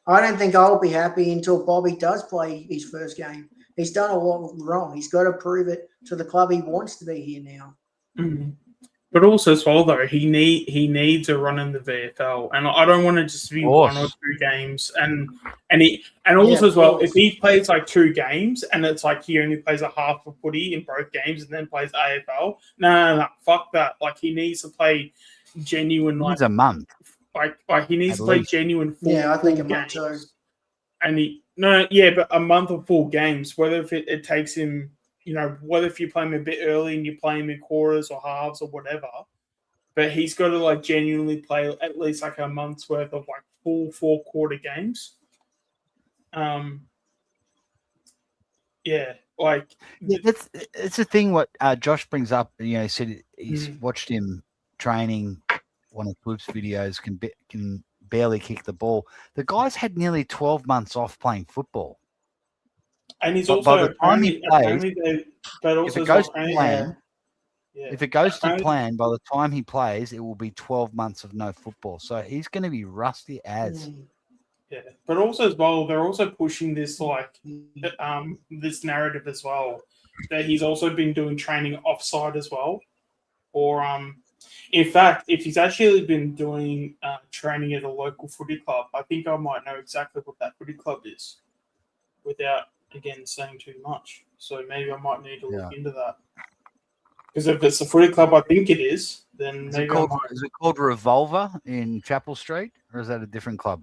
I don't think I'll be happy until Bobby does play his first game. He's done a lot wrong. He's got to prove it to the club he wants to be here now. Mm-hmm. But also as well though, he needs a run in the VFL, and I don't want it just to be one or two games. And also as well, if he plays like 2 games and it's like he only plays a half of footy in both games and then plays AFL, no, fuck that. Like he needs to play genuine. Like a month. Like he needs to play genuine. I think a month too. And but a month of full games. Whether if it takes him. Whether if you play him a bit early and you play him in quarters or halves or whatever, but he's got to like genuinely play at least like a month's worth of like full 4-quarter games. It's a thing what Josh brings up. He said he's watched him training. One of Clip's videos can barely kick the ball. The guy's had nearly 12 months off playing football. And he's by also the time he plays, if it goes to plan, by the time he plays, it will be 12 months of no football. So he's going to be rusty as. Yeah, but also as well, they're also pushing this this narrative as well that he's also been doing training offside as well, or in fact, if he's actually been doing training at a local footy club, I think I might know exactly what that footy club is, without again saying too much. So maybe I might need to look into that. Because if it's a footy club, I think it is. Then is it called Revolver in Chapel Street, or is that a different club?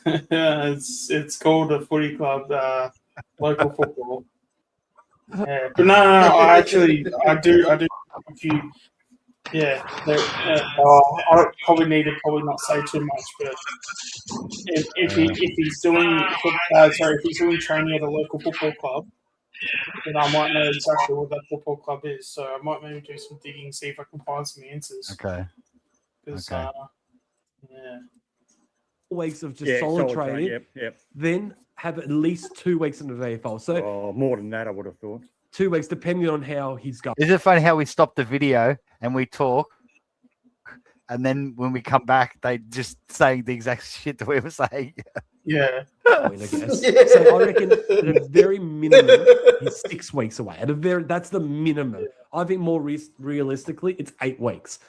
It's called a footy club, local football. Yeah, but no. I do a few. Yeah, I probably need to not say too much, but if he's doing training at a local football club, then I might know exactly what that football club is. So I might maybe do some digging, see if I can find some answers. Okay. Weeks of just solid training. Yep. Then have at least 2 weeks in the VFL. So more than that, I would have thought. 2 weeks, depending on how he's going. Is it funny how we stop the video and we talk, and then when we come back, they just saying the exact shit that we were saying? Yeah. I guess. So I reckon at a very minimum, he's 6 weeks away. That's the minimum. I think more realistically, it's 8 weeks.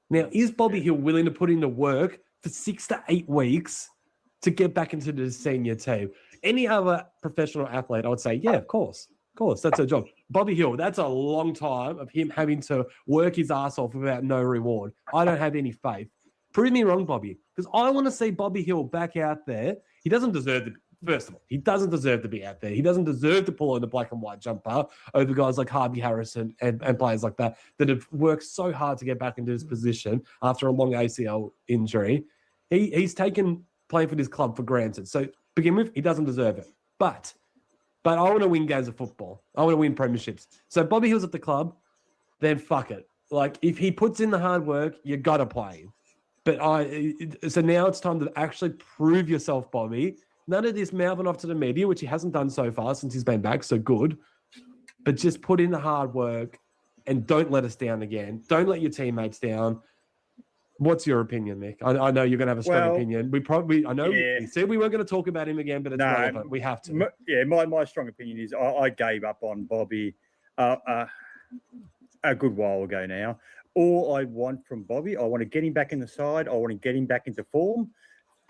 Now, is Bobby Hill willing to put in the work for 6 to 8 weeks to get back into the senior team? Any other professional athlete, I would say, yeah, of course. Of course, that's her job. Bobby Hill, that's a long time of him having to work his ass off without no reward. I don't have any faith. Prove me wrong, Bobby, because I want to see Bobby Hill back out there. He doesn't deserve to. First of all, he doesn't deserve to be out there. He doesn't deserve to pull on the black and white jumper over guys like Harvey Harrison and players like that have worked so hard to get back into his position after a long ACL injury. He's taken playing for this club for granted. So, begin with, he doesn't deserve it. But I want to win games of football. I want to win premierships. So Bobby Hill's at the club, then fuck it. Like, if he puts in the hard work, you got to play him. But so now it's time to actually prove yourself, Bobby. None of this mouthing off to the media, which he hasn't done so far since he's been back, so good. But just put in the hard work and don't let us down again. Don't let your teammates down. What's your opinion, Mick? I know you're going to have a strong opinion. We said we weren't going to talk about him again, but it's relevant. We have to. My strong opinion is I gave up on Bobby a good while ago now. All I want from Bobby, I want to get him back in the side. I want to get him back into form,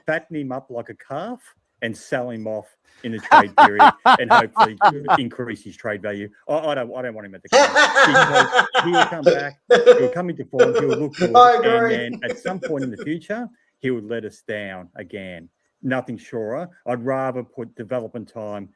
fatten him up like a calf, and sell him off in the trade period and hopefully increase his trade value. I don't want him at the club. He'll come back, he'll come into form, he'll look good, and then at some point in the future, he would let us down again. Nothing surer. I'd rather put development time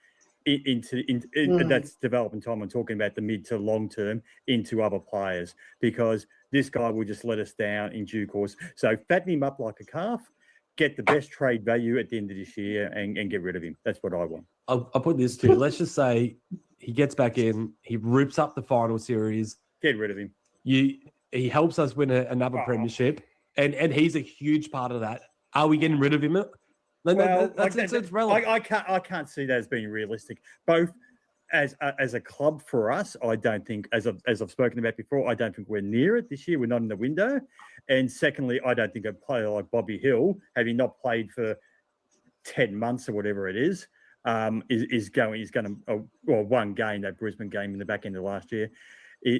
that's development time. I'm talking about the mid to long term into other players, because this guy will just let us down in due course. So fatten him up like a calf, get the best trade value at the end of this year, and get rid of him. That's what I want. I'll put this too. Let's just say he gets back in, he rips up the final series. Get rid of him. He helps us win another premiership, and he's a huge part of that. Are we getting rid of him? It's relevant. I can't see that as being realistic. Both as a club for us, I don't think, as I've spoken about before, I don't think we're near it this year. We're not in the window. And secondly, I don't think a player like Bobby Hill, having not played for 10 months or whatever it is going to one game, that Brisbane game in the back end of last year,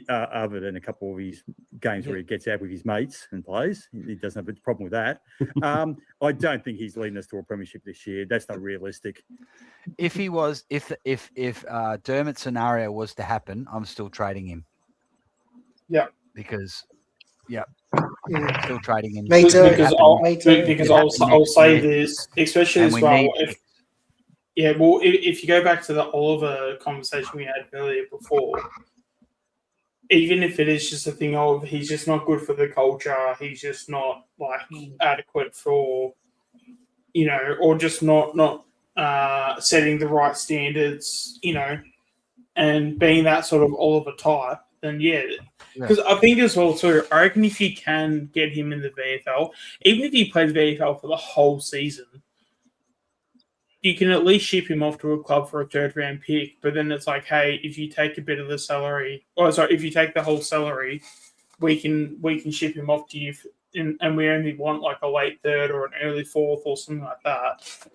other than a couple of his games where he gets out with his mates and plays. He doesn't have a problem with that. I don't think he's leading us to a premiership this year. That's not realistic. If he was, if Dermott's scenario was to happen, I'm still trading him. Yeah. Because, still trading him. Me too. Because I'll say this, especially as well. If you go back to the Oliver conversation we had earlier before, even if it is just a thing of he's just not good for the culture, he's just not like adequate for, or just not setting the right standards, and being that sort of Oliver type, then because I think as well too, I reckon if you can get him in the VFL, even if he plays VFL for the whole season, you can at least ship him off to a club for a third-round pick. But then it's like, hey, if you take a bit of the salary, if you take the whole salary, we can ship him off to you, and we only want like a late third or an early fourth or something like that.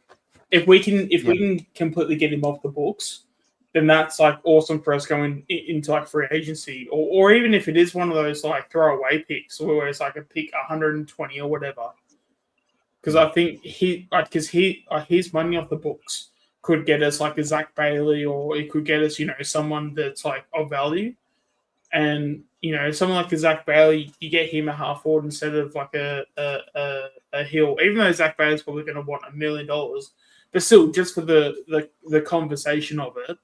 If we can completely get him off the books, then that's like awesome for us going into like free agency, or even if it is one of those like throwaway picks where it's like a pick 120 or whatever. Because I think his money off the books could get us like a Zach Bailey, or it could get us, someone that's like of value. And, someone like a Zach Bailey, you get him a half forward instead of like a Hill, even though Zach Bailey's probably going to want $1 million. But still, just for the conversation of it,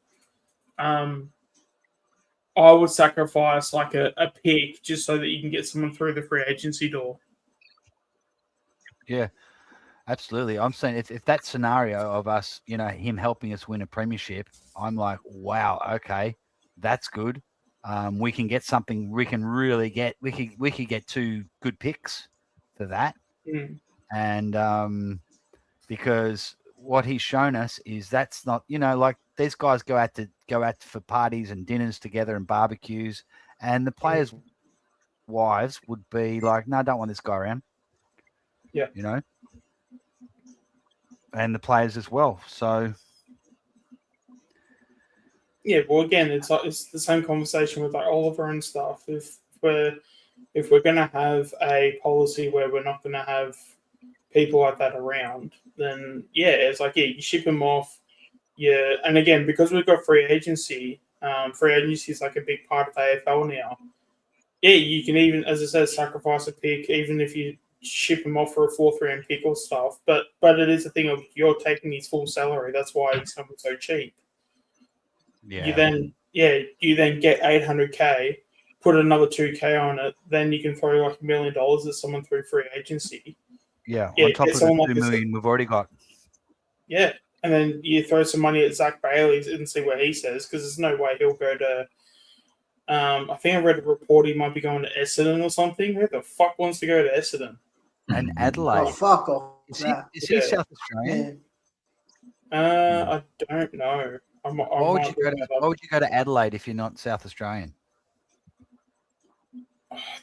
I would sacrifice like a pick just so that you can get someone through the free agency door. Yeah, absolutely. I'm saying if that scenario of us, him helping us win a premiership, I'm like, wow, okay, that's good. We can get something. We can really get. We could get 2 good picks for that, and because what he's shown us is that's not, like these guys go out for parties and dinners together and barbecues, and the players' wives would be like, no, I don't want this guy around. Yeah. And the players as well. So yeah, well, again, it's the same conversation with like Oliver and stuff. If we're gonna have a policy where we're not gonna have people like that around, then it's like you ship them off. Yeah, and again, because we've got free agency is like a big part of AFL now. Yeah, you can even, as I said, sacrifice a pick, even if you ship him off for a 4th-round pick or stuff. But it is a thing of you're taking his full salary. That's why he's coming so cheap. Yeah. You then get $800K, put another $2K on it, then you can throw like $1 million at someone through free agency. Yeah, on top of the $2 million we've already got. Yeah, and then you throw some money at Zach Bailey and see what he says, because there's no way he'll go to. I think I read a report he might be going to Essendon or something. Who the fuck wants to go to Essendon? And Adelaide. Oh, fuck off. Is he South Australian? I don't know. Why would you go to Adelaide if you're not South Australian?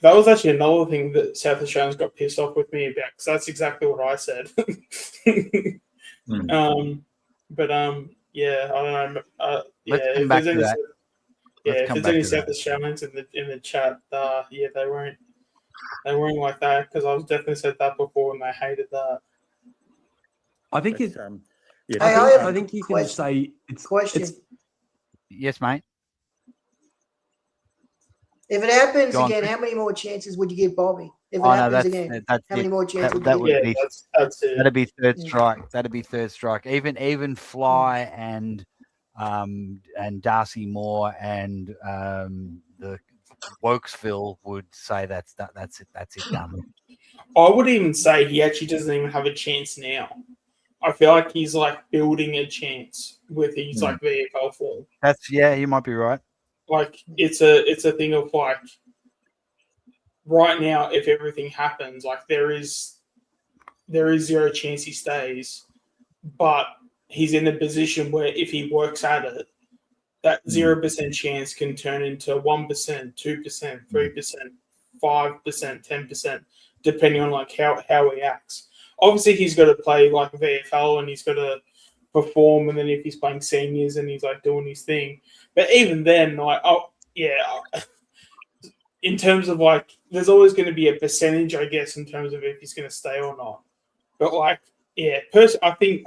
That was actually another thing that South Australians got pissed off with me about, because that's exactly what I said. But yeah, I don't know. Let's come back to that. If there's any South Australians in the chat, they weren't like that, because I've definitely said that before and they hated that. I think it's. I think you can say it's. Yes, mate. If it happens again, how many more chances would you give Bobby? If it happens again, how many more chances would you give? That's it. That'd be third strike. That'd be third strike. Even Fly and Darcy Moore and the Wokesville would say that's it done. I would even say he actually doesn't even have a chance now. I feel like he's like building a chance with his like VFL form. You might be right. Like it's a thing of like right now, if everything happens, like there is zero chance he stays, but he's in a position where if he works at it, that 0% chance can turn into 1%, 2%, 3%, 5%, 10%, depending on like how he acts. Obviously, he's got to play like VFL and he's got to perform, and then if he's playing seniors and he's like doing his thing. But even then, like, in terms of like, there's always going to be a percentage, I guess, in terms of if he's going to stay or not. But like, yeah, I think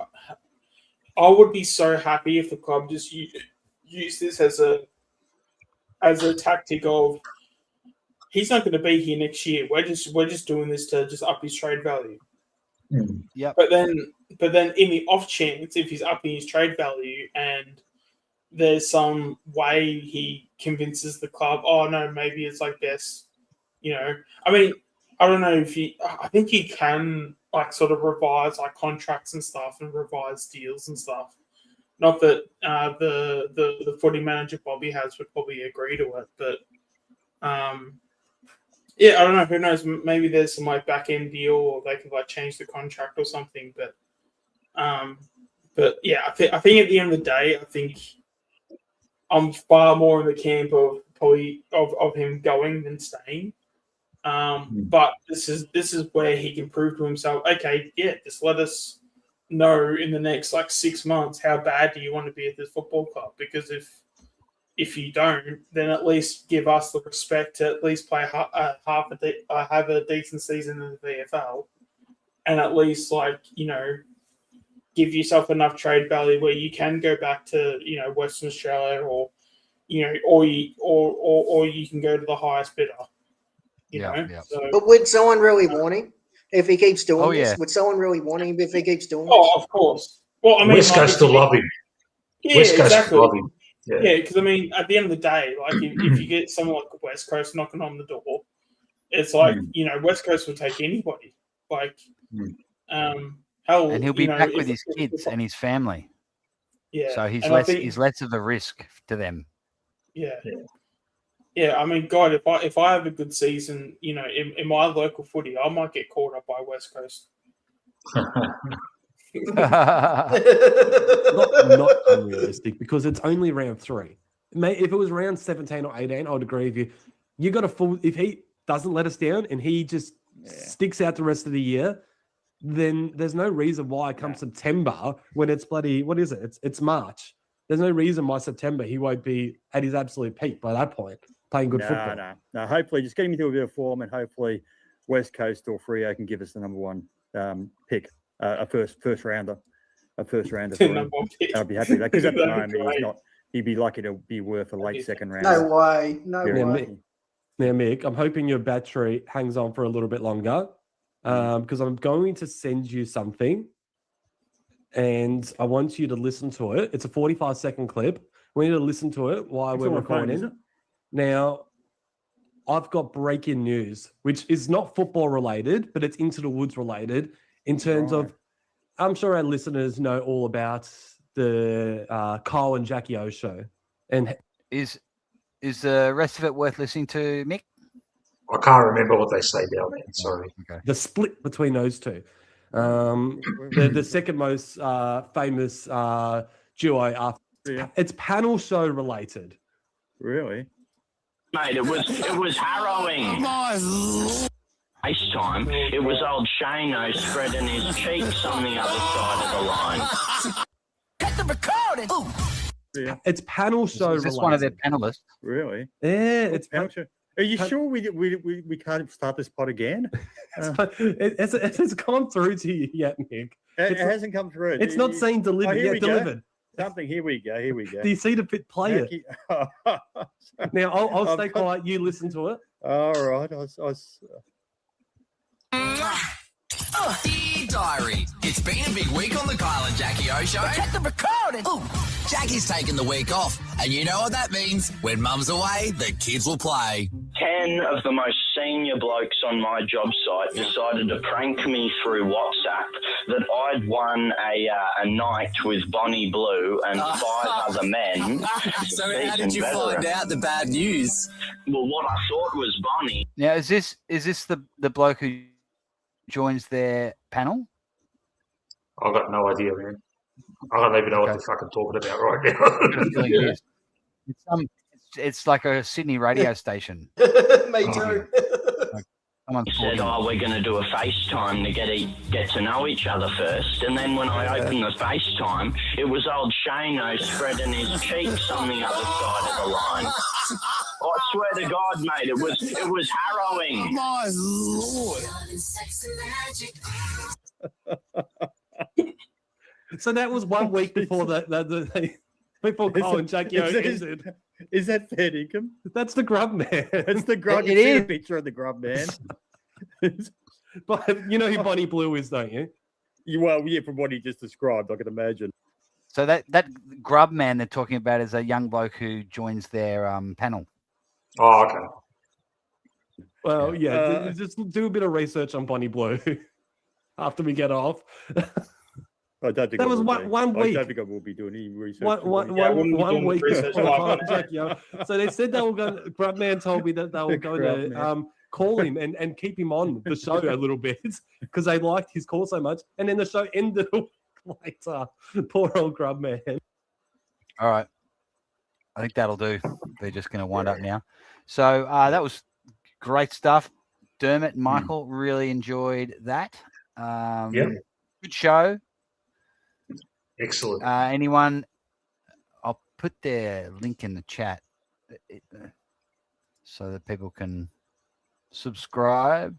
I would be so happy if the club just use this as a tactic of he's not going to be here next year. We're just doing this to just up his trade value. Yeah. But then in the off chance, if he's upping his trade value and there's some way he convinces the club, oh no, maybe it's like best, you know. I mean, I don't know if I think he can like sort of revise like contracts and stuff and revise deals and stuff. Not that the footy manager Bobby has would probably agree to it, but yeah, I don't know. Who knows? Maybe there's some like back end deal, or they could like change the contract or something. But yeah, I think at the end of the day, I think I'm far more in the camp of probably of him going than staying. But this is where he can prove to himself. Okay, yeah, just let us know in the next like 6 months how bad do you want to be at this football club, because if you don't, then at least give us the respect to at least play have a decent season in the VFL, and at least like, you know, give yourself enough trade value where you can go back to, you know, Western Australia, or you know, or you can go to the highest bidder. You know? Yeah. So, but would someone really want him if he keeps doing this? Yeah. Would someone really want him if he keeps doing this? Oh, of course. Well, I mean, West Coast still love him. Yeah, West Coast exactly. love him. Yeah, because I mean, at the end of the day, like if you get someone like West Coast knocking on the door, it's like you know, West Coast would take anybody. Like, hell, and he'll be back with his kids and his family. Yeah, so he's less of a risk to them. Yeah. I mean, God, if I have a good season, you know, in my local footy, I might get caught up by West Coast. not unrealistic, because it's only round 3. If it was round 17 or 18, I would agree with you. You got a full. If he doesn't let us down and he just sticks out the rest of the year, then there's no reason why come September, when it's bloody, what is it? It's March. There's no reason why September he won't be at his absolute peak by that point, playing good football. No. Hopefully, just get him into a bit of form, and hopefully West Coast or Freo can give us the number 1 pick. A first rounder for him. I'd be happy with that, because at the moment he'd be lucky to be worth a late second round. No way. Now, Mick, I'm hoping your battery hangs on for a little bit longer, because I'm going to send you something, and I want you to listen to it. It's a 45-second clip. We need to listen to it while we're recording. Now, I've got breaking news, which is not football related, but it's Into the Woods related. In terms of, I'm sure our listeners know all about the Kyle and Jackie O show. And is the rest of it worth listening to, Mick? I can't remember what they say down there. Sorry. Okay. The split between those two. The second most famous duo after. It's panel show related. Really? Mate, it was harrowing. FaceTime, it was old Shano spreading his cheeks on the other side of the line. Cut the recording! Yeah. It's panel show related. Is this one of their panelists? Really? Yeah, it's panel show. Are you sure we can't start this pod again? It's gone through to you yet, Nick. It hasn't come through. It's not saying delivered yet. Delivered. Something. Here we go. Do you see the bit? Play it. Now I'll stay quiet. You listen to it. All right. Dear Diary, it's been a big week on the Kyle and Jackie O show. Cut the recording! Ooh, Jackie's taking the week off, and you know what that means. When Mum's away, the kids will play. 10 of the most senior blokes on my job site decided to prank me through WhatsApp that I'd won a night with Bonnie Blue and 5 other men. So how did you find out the bad news? Well, what I thought was Bonnie. Now, is this the bloke who joins their panel? I've got no idea, man. I don't even know what the fuck I'm talking about right now. It's like a Sydney radio station. Me too. Said, we're going to do a FaceTime to get to know each other first. And then when I opened the FaceTime, it was old Shano spreading his cheeks on the other side of the line. I swear to God, mate, it was harrowing. My Lord. So that was 1 week before before Colin Jackie ended. Is that fair income? That's the grub man. That's the grub. It is. A picture of the grub man. But you know who Bonnie Blue is, don't you? Well, yeah, from what he just described, I can imagine. So that grub man they're talking about is a young bloke who joins their panel. Oh, okay. Well, yeah, just do a bit of research on Bonnie Blue after we get off. I don't think that was one week. I don't think I will be doing any research. One week. So they said they were going. Grubman told me that they were going to call him and keep him on the show a little bit because they liked his call so much. And then the show ended a week later. Poor old Grubman. All right, I think that'll do. They're just going to wind up now. So that was great stuff. Dermott and Michael really enjoyed that. Good show. Excellent. Anyone? I'll put their link in the chat so that people can subscribe.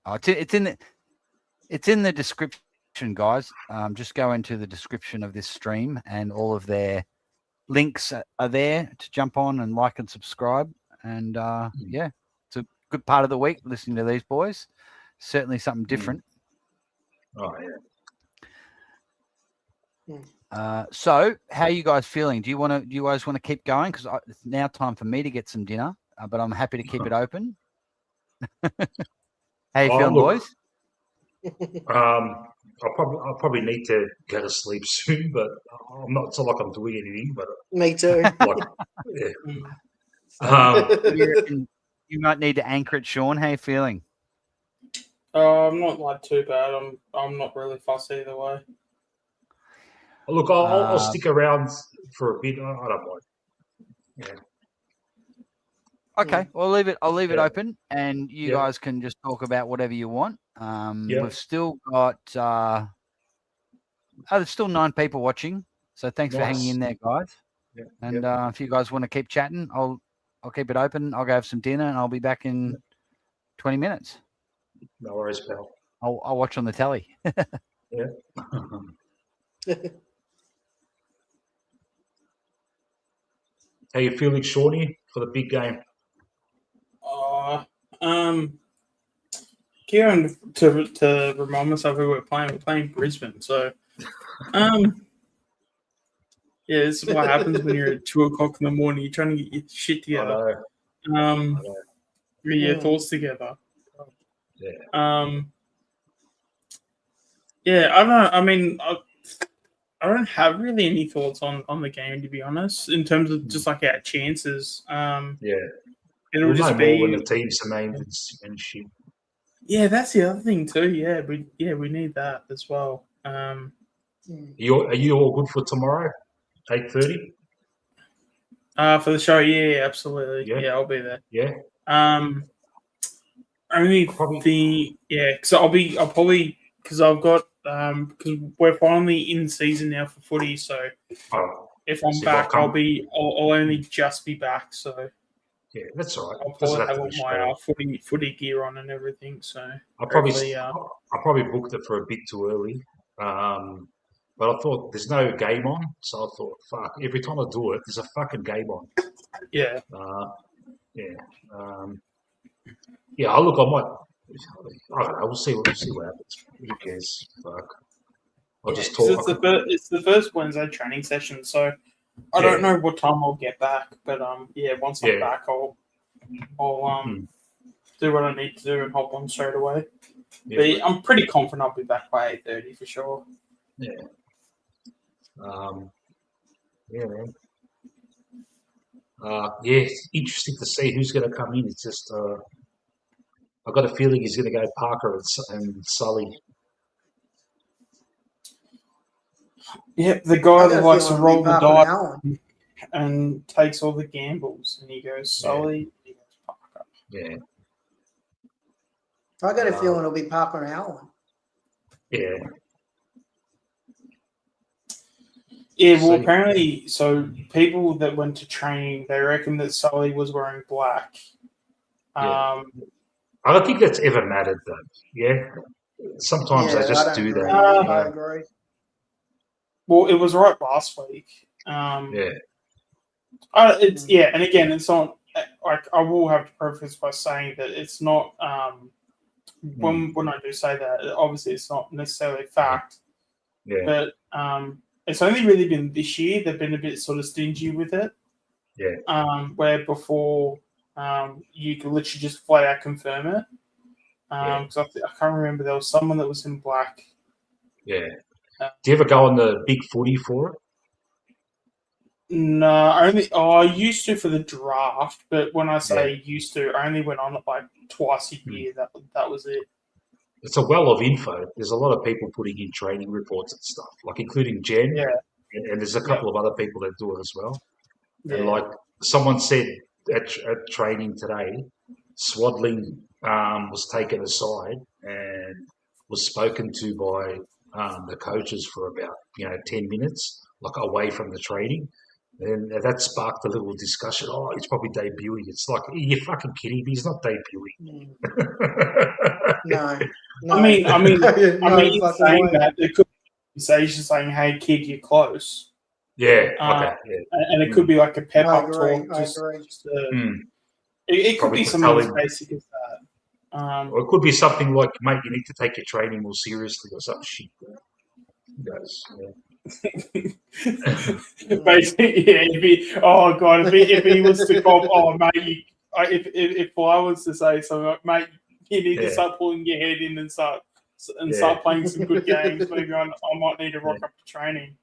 Oh, it's in the description, guys. Just go into the description of this stream, and all of their links are there to jump on and like and subscribe. And yeah, it's a good part of the week listening to these boys. Certainly something different. Oh yeah. So how are you guys feeling? Do you guys want to keep going? Because it's now time for me to get some dinner, but I'm happy to keep it open. How you feeling, boys? I'll probably need to go to sleep soon, but I'm not. It's not like I'm doing anything. But me too. You might need to anchor it, Sean. How you feeling? I'm not like too bad. I'm not really fussed either way. Look, I'll stick around for a bit. I don't mind. Yeah. Okay, well, I'll leave it open, and you guys can just talk about whatever you want. We've still got there's still 9 people watching, so thanks for hanging in there, guys. Yeah. And if you guys want to keep chatting, I'll keep it open. I'll go have some dinner, and I'll be back in 20 minutes. No worries, pal. I'll watch on the telly. Yeah. How you feeling, Shawnee, for the big game? Kieran, to remind myself who we're playing Brisbane. So, yeah, this is what happens when you're at 2:00 in the morning. You're trying to get your shit together. Get your thoughts together. Yeah. Yeah, I don't know. I mean, I don't have really any thoughts on the game, to be honest, in terms of just like our chances. It'll just be more when the team's named and shit. Yeah, that's the other thing too. Yeah, we need that as well. Are you all good for tomorrow? 8:30? For the show, yeah, absolutely. Yeah, I'll be there. Yeah. Only because I've got because we're finally in season now for footy. So if I'm back, I'll only just be back. So yeah, that's all right. I'll probably have all my footy gear on and everything. So I probably booked it for a bit too early. But I thought there's no game on, so I thought, fuck, every time I do it, there's a fucking game on. Yeah. Yeah, look, I don't know, we'll see what happens. Who cares? Fuck. I'll just talk. It's the first Wednesday training session, so I don't know what time I'll get back, but once I'm back, I'll do what I need to do and hop on straight away. Yeah. But I'm pretty confident I'll be back by 8:30 for sure. Yeah. Man. It's interesting to see who's going to come in. It's just I've got a feeling he's going to go Parker and Sully. Yeah, the guy that likes to roll the dice and takes all the gambles, and he goes Sully, he goes Parker. Yeah. I got a feeling it'll be Parker and Allen. Yeah. Yeah, well, apparently, so people that went to training, they reckon that Sully was wearing black. Yeah. I don't think that's ever mattered, though. Yeah. Sometimes they just do that. I agree. Well, it was right last week. It's and again, it's not like I will have to preface by saying that it's not. When I do say that, obviously it's not necessarily a fact. Yeah. But it's only really been this year they've been a bit sort of stingy with it. Yeah. Where before you could literally just flat out confirm it. Because I can't remember, there was someone that was in black. Yeah. Do you ever go on the big footy for it? No, I used to for the draft, but when I say used to, I only went on it like twice a year. That was it. It's a well of info. There's a lot of people putting in training reports and stuff, like including Jen, and there's a couple of other people that do it as well. And like someone said at training today, Swadling was taken aside and was spoken to by the coaches for about 10 minutes, like away from the training. And that sparked a little discussion. Oh, he's probably debuting. It's like, are you fucking kidding me? He's not debuting. No. I mean, saying that, it could be Sage saying, "Hey, kid, you're close." Yeah. And it could be like a pep up talk. It could be something as basic as that. Or it could be something like, "Mate, you need to take your training more seriously," or some shit. Basically, if he was to call, oh mate, if I was to say something like, mate, you need to start pulling your head in and start playing some good games, maybe I might need to rock up to training.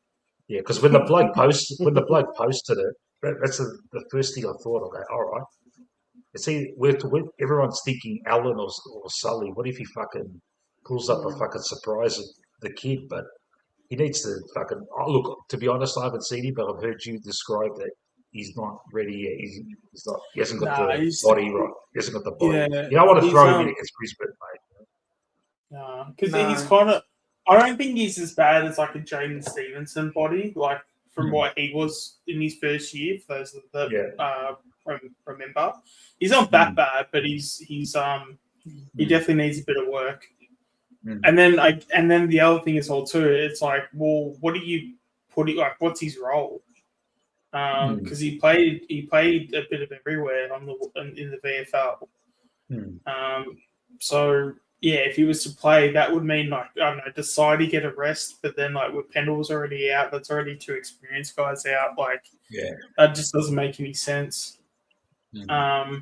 Yeah, because when the bloke posted it, that's the first thing I thought. Okay, all right. See, everyone's thinking Alan or Sully. What if he fucking pulls up a fucking surprise at the kid? But he needs to fucking look. To be honest, I haven't seen him, but I've heard you describe that he's not ready yet. He's not. He hasn't got the body right. He hasn't got the body. Yeah, you don't want to throw him in against Brisbane, mate. No, because he's kind of. I don't think he's as bad as like a Jaden Stevenson body, like from what he was in his first year. For those that remember, he's not that bad, but he's he definitely needs a bit of work. And then the other thing is all too. It's like, well, what do you put it like? What's his role? Because he played a bit of everywhere in the VFL. So yeah, if he was to play, that would mean like I don't know, decide to get a rest, but then like with Pendle's already out, that's already two experienced guys out. Like that just doesn't make any sense. I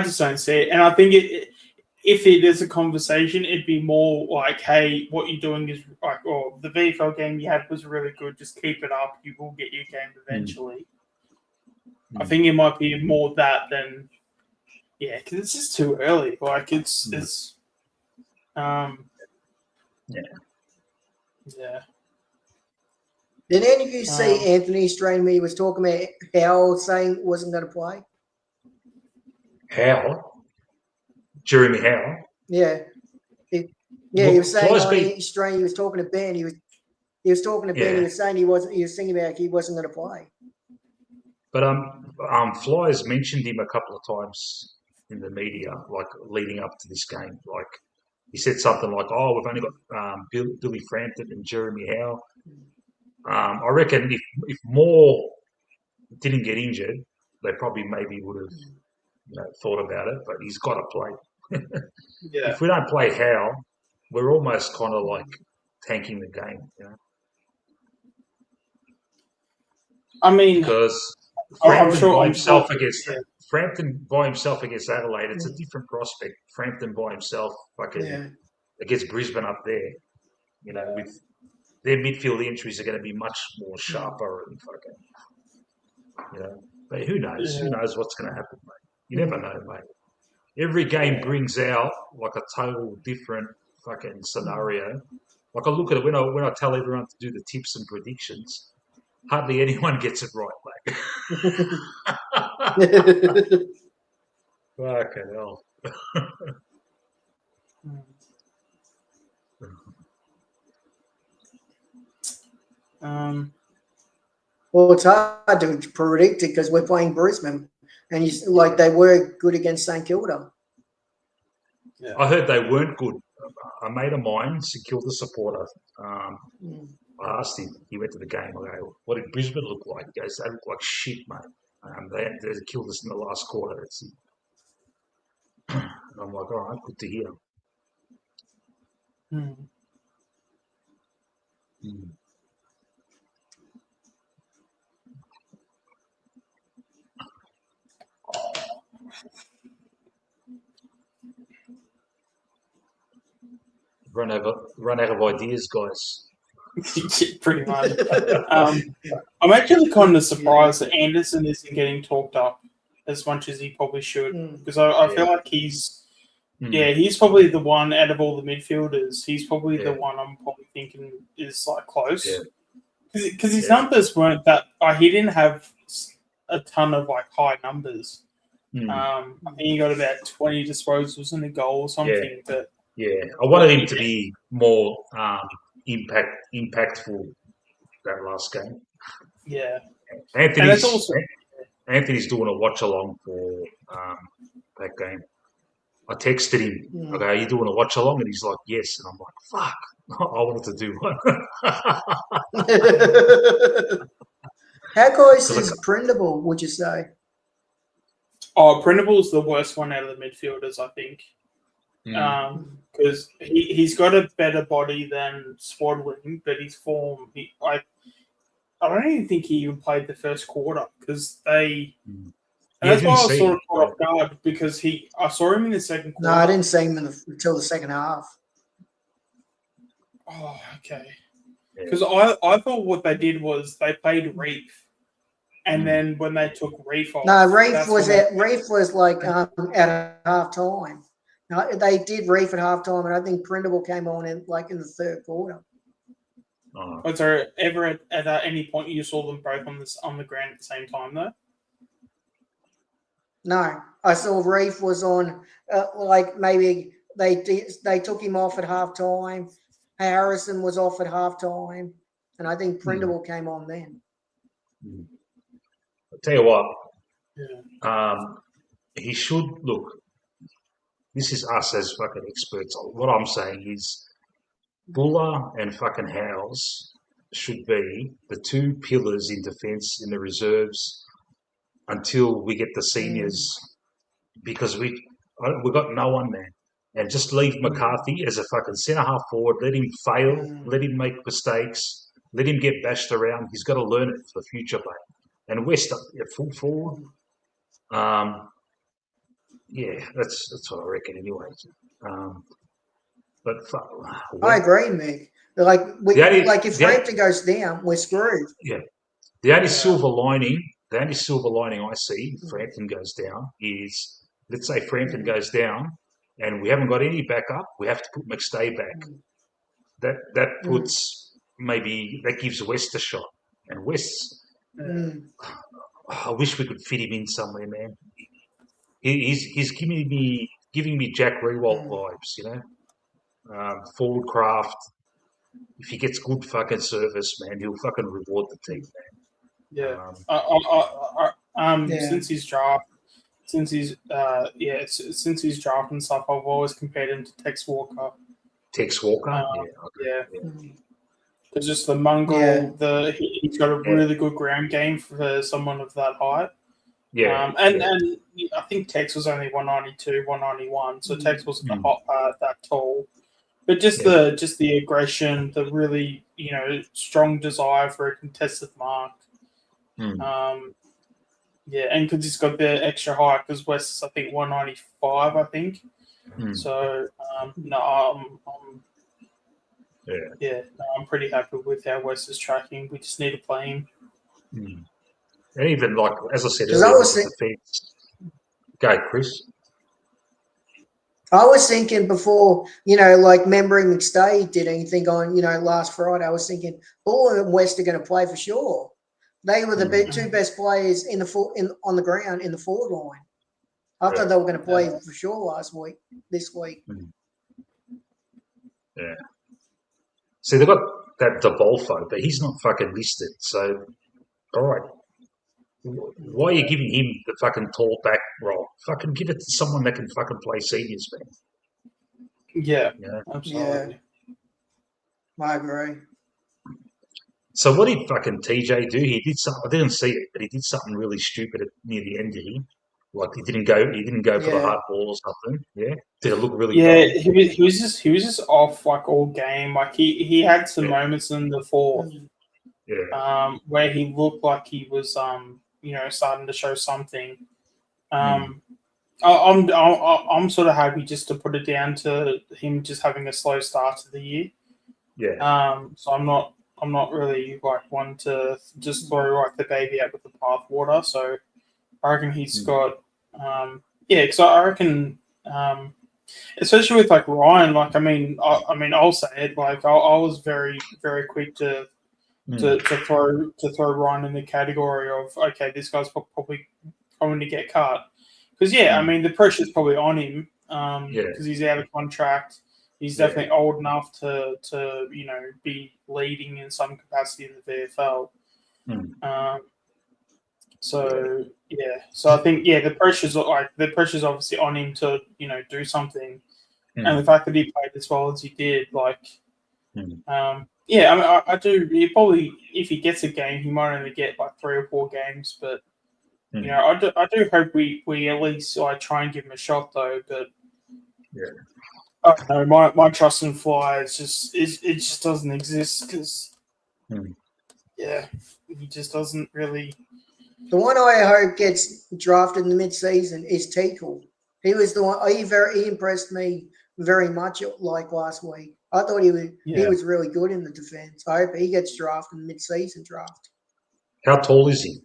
just don't see it, and I think if it is a conversation, it'd be more like, hey, what you're doing is like, or the VFL game you had was really good. Just keep it up. You will get your game eventually. I think it might be more that than, because it's just too early. Like it's. Did any of you see Anthony Strain when he was talking about Howell saying wasn't going to play? Howell? Jeremy Howell? Yeah. He was saying Strain, he was talking to Ben. He was talking to Ben. He was saying he was thinking about he wasn't going to play. But Flyers mentioned him a couple of times in the media, like leading up to this game. Like he said something like, "Oh, we've only got Billy Frampton and Jeremy Howell." I reckon if Moore didn't get injured, they probably maybe would have thought about it. But he's got to play. If we don't play Howell, we're almost kind of like tanking the game. I mean, because Frampton by himself against Adelaide, it's a different prospect. Frampton by himself, against Brisbane up there, with their midfield entries are going to be much more sharper and fucking, But who knows? Who knows what's going to happen, mate? You never know, mate. Every game brings out like a total different fucking scenario. Like I look at it when I tell everyone to do the tips and predictions. Hardly anyone gets it right, mate. Fucking hell. Well, it's hard to predict it because we're playing Brisbane, and they were good against St Kilda. Yeah. I heard they weren't good. A mate of mine, St Kilda supporter, I asked him. He went to the game. I go, "What did Brisbane look like?" He goes, "They look like shit, mate. They killed us in the last quarter." And I'm like, "All right, good to hear." Run out of ideas, guys. Pretty much. I'm actually kind of surprised that Anderson isn't getting talked up as much as he probably should, because I feel like he's probably the one out of all the midfielders. He's probably the one I'm probably thinking is like close, because his numbers weren't that. He didn't have a ton of like high numbers. I think he got about 20 disposals and a goal or something, but. Yeah, I wanted him to be more impactful that last game. Yeah, Anthony's doing a watch along for that game. I texted him, "Okay, are you doing a watch along?" And he's like, "Yes." And I'm like, "Fuck, I wanted to do one." How close is Prindable, would you say? Oh, Prindable's the worst one out of the midfielders, I think. Because he's got a better body than Swadling, but his form, I don't even think he even played the first quarter because they. And that's why I was sort of caught off guard because I saw him in the second quarter. No, I didn't see him until the second half. Oh, okay. Because I thought what they did was they played Reef, and then when they took Reef off, no, Reef was like at half time. No, they did Reef at halftime, and I think Prindable came on in the third quarter. Was there ever at any point you saw them both on the ground at the same time though? No, I saw Reef was on. Maybe they took him off at halftime. Harrison was off at halftime, and I think Prindable came on then. I'll tell you what. He should look. This is us as fucking experts. What I'm saying is Buller and fucking Howes should be the two pillars in defence in the reserves until we get the seniors because we got no one, man. And just leave McCarthy as a fucking centre-half forward. Let him fail. Let him make mistakes. Let him get bashed around. He's got to learn it for the future, mate. And West full forward. Yeah, that's what I reckon anyway. But I agree, Mick. If Frampton goes down, we're screwed. Yeah. The only silver lining I see if Frampton goes down is, let's say Frampton goes down and we haven't got any backup, we have to put McStay back. That puts that gives West a shot. And West, I wish we could fit him in somewhere, man. He's giving me Jack Rewalt vibes, you know. Forward craft. If he gets good fucking service, man, he'll fucking reward the team, man. Yeah. Since his draft and stuff, I've always compared him to Tex Walker. Tex Walker, yeah. Because just the mongrel, he's got a really good ground game for someone of that height. Yeah, and I think Tex was only 192, 191, so Tex wasn't that tall. But just the aggression, the really strong desire for a contested mark. And because he's got the extra height, because West is I think 195, I think. So I'm pretty happy with how West is tracking. We just need to play him. And even as I said earlier, go, Chris. I was thinking before, remembering McStay did anything on, last Friday, I was thinking Buller and West are going to play for sure. They were the two best players on the ground in the forward line. I thought they were going to play for sure this week. Yeah. See, they that Debolfo, but he's not fucking listed. So, all right. Why are you giving him the fucking tall back role? Fucking give it to someone that can fucking play seniors, man. Yeah, Yeah, absolutely. I agree. So what did fucking TJ do? He did something. I didn't see it, but he did something really stupid near the end of him. Like he didn't go for the hard ball or something. Yeah, did it look really? Yeah, bad? he was just off like all game. Like he had some moments in the fourth, where he looked like he was starting to show something. I'm sort of happy just to put it down to him just having a slow start to the year. Yeah. So I'm not really like one to just throw like the baby out with the bathwater. So I reckon he's got because I reckon especially with like Ryan, like I mean I'll say it, like I was very, very quick to throw Ryan in the category of, okay, this guy's probably going to get cut. Because I mean the pressure's probably on him because he's out of contract. He's definitely old enough to be leading in some capacity in the VFL. So I think the pressure's obviously on him to do something, and the fact that he played as well as he did, like, I mean, I do. He probably, if he gets a game, he might only get like 3 or 4 games, but I do hope we at least like try and give him a shot though. But I don't know, my trust in Fly is just it just doesn't exist because he just doesn't really. The one I hope gets drafted in the mid-season is Tickle. He was the one. He impressed me very much like last week. I thought he was really good in the defence. I hope he gets drafted in the mid-season draft. How tall is he?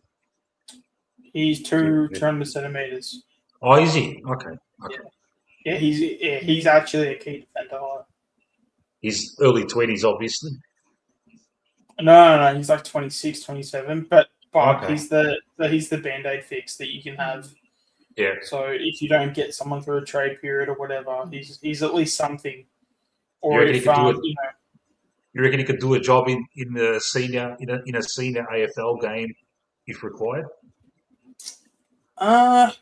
He's 200 centimeters. Oh, is he? Okay. Yeah, he's actually a key defender. He's early 20s, obviously. No, he's like 26, 27, but Okay. he's the Band-Aid fix that you can have. Yeah. So if you don't get someone through a trade period or whatever, he's at least something. Or you reckon he could do a job in the senior in a senior AFL game if required? I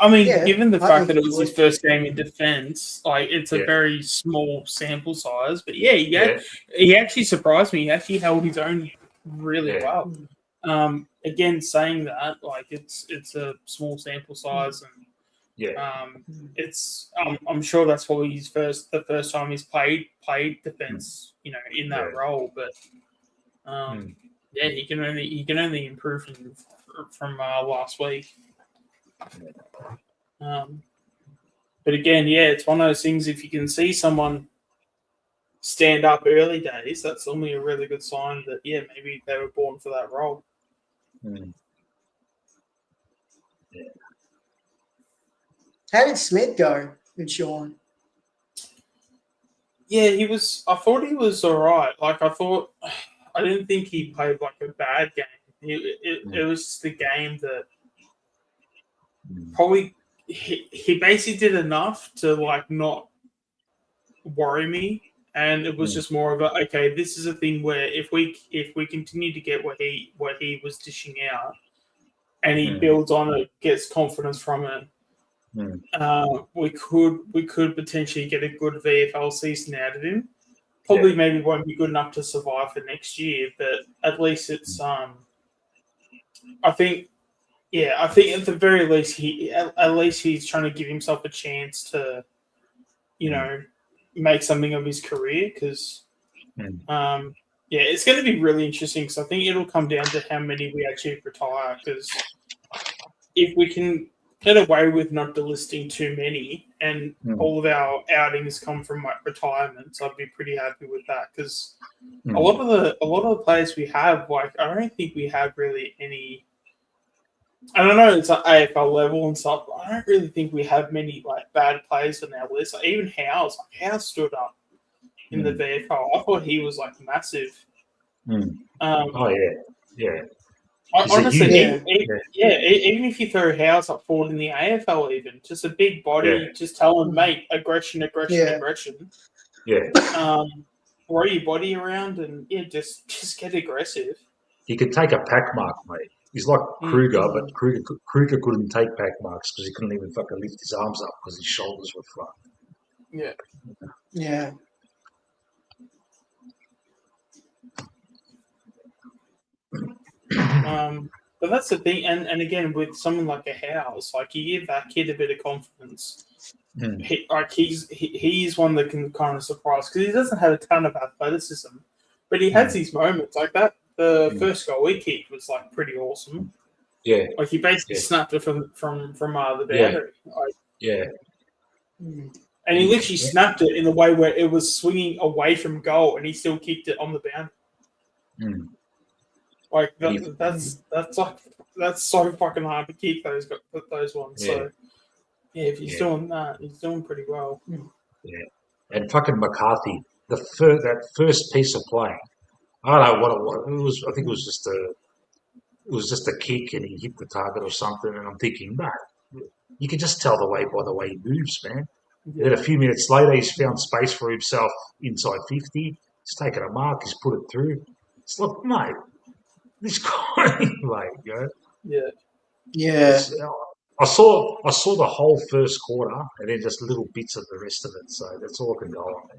mean, given the fact that it was his first game in defence, like it's a very small sample size. But he actually surprised me. He actually held his own really well. Again, saying that, like it's a small sample size, and it's I'm sure that's probably the first time he's played defence, in that role. But he can only improve from last week. But again, it's one of those things. If you can see someone stand up early days, that's normally a really good sign that maybe they were born for that role. How did Smith go with Sean? Yeah, I thought he was all right. Like I didn't think he played like a bad game. It was just a game that probably he basically did enough to like not worry me, and it was just more of a, okay, this is a thing where if we continue to get what he was dishing out, and he builds on it, gets confidence from it, we could potentially get a good VFL season out of him. Probably maybe won't be good enough to survive for next year, but at least it's I think at the very least he's trying to give himself a chance to make something of his career, because it's going to be really interesting, because I think it'll come down to how many we actually retire, because if we can get away with not delisting too many and all of our outings come from like retirements, I'd be pretty happy with that, because a lot of the players we have, like I don't think we have really any. I don't know, it's like AFL level and stuff, but I don't really think we have many like bad players on our list. Like, even Howes stood up in the VFL. I thought he was like massive. Honestly, even if you throw Howes up forward in the AFL, even just a big body, just tell him, mate, aggression. Yeah. throw your body around and just get aggressive. He could take a pack mark, mate. He's like Kruger, but Kruger couldn't take pack marks because he couldn't even fucking lift his arms up because his shoulders were fucked. Yeah. Yeah. But that's the thing, and again with someone like a House, like you give that kid a bit of confidence. He's one that can kind of surprise because he doesn't have a ton of athleticism, but he has these moments like that. The first goal he kicked was like pretty awesome. Yeah, like he basically snapped it from the boundary. And he literally snapped it in a way where it was swinging away from goal, and he still kicked it on the boundary. Like that's so fucking hard to keep those ones. Yeah. So yeah, if he's doing that, he's doing pretty well. Yeah, and fucking McCarthy, that first piece of play, I don't know what it was. It was. I think it was just a kick, and he hit the target or something. And I'm thinking, no, you can just tell by the way he moves, man. Then a few minutes later, he's found space for himself inside 50. He's taken a mark. He's put it through. It's like, mate, this guy, mate, you know? Yeah. I saw the whole first quarter and then just little bits of the rest of it. So that's all I can go on.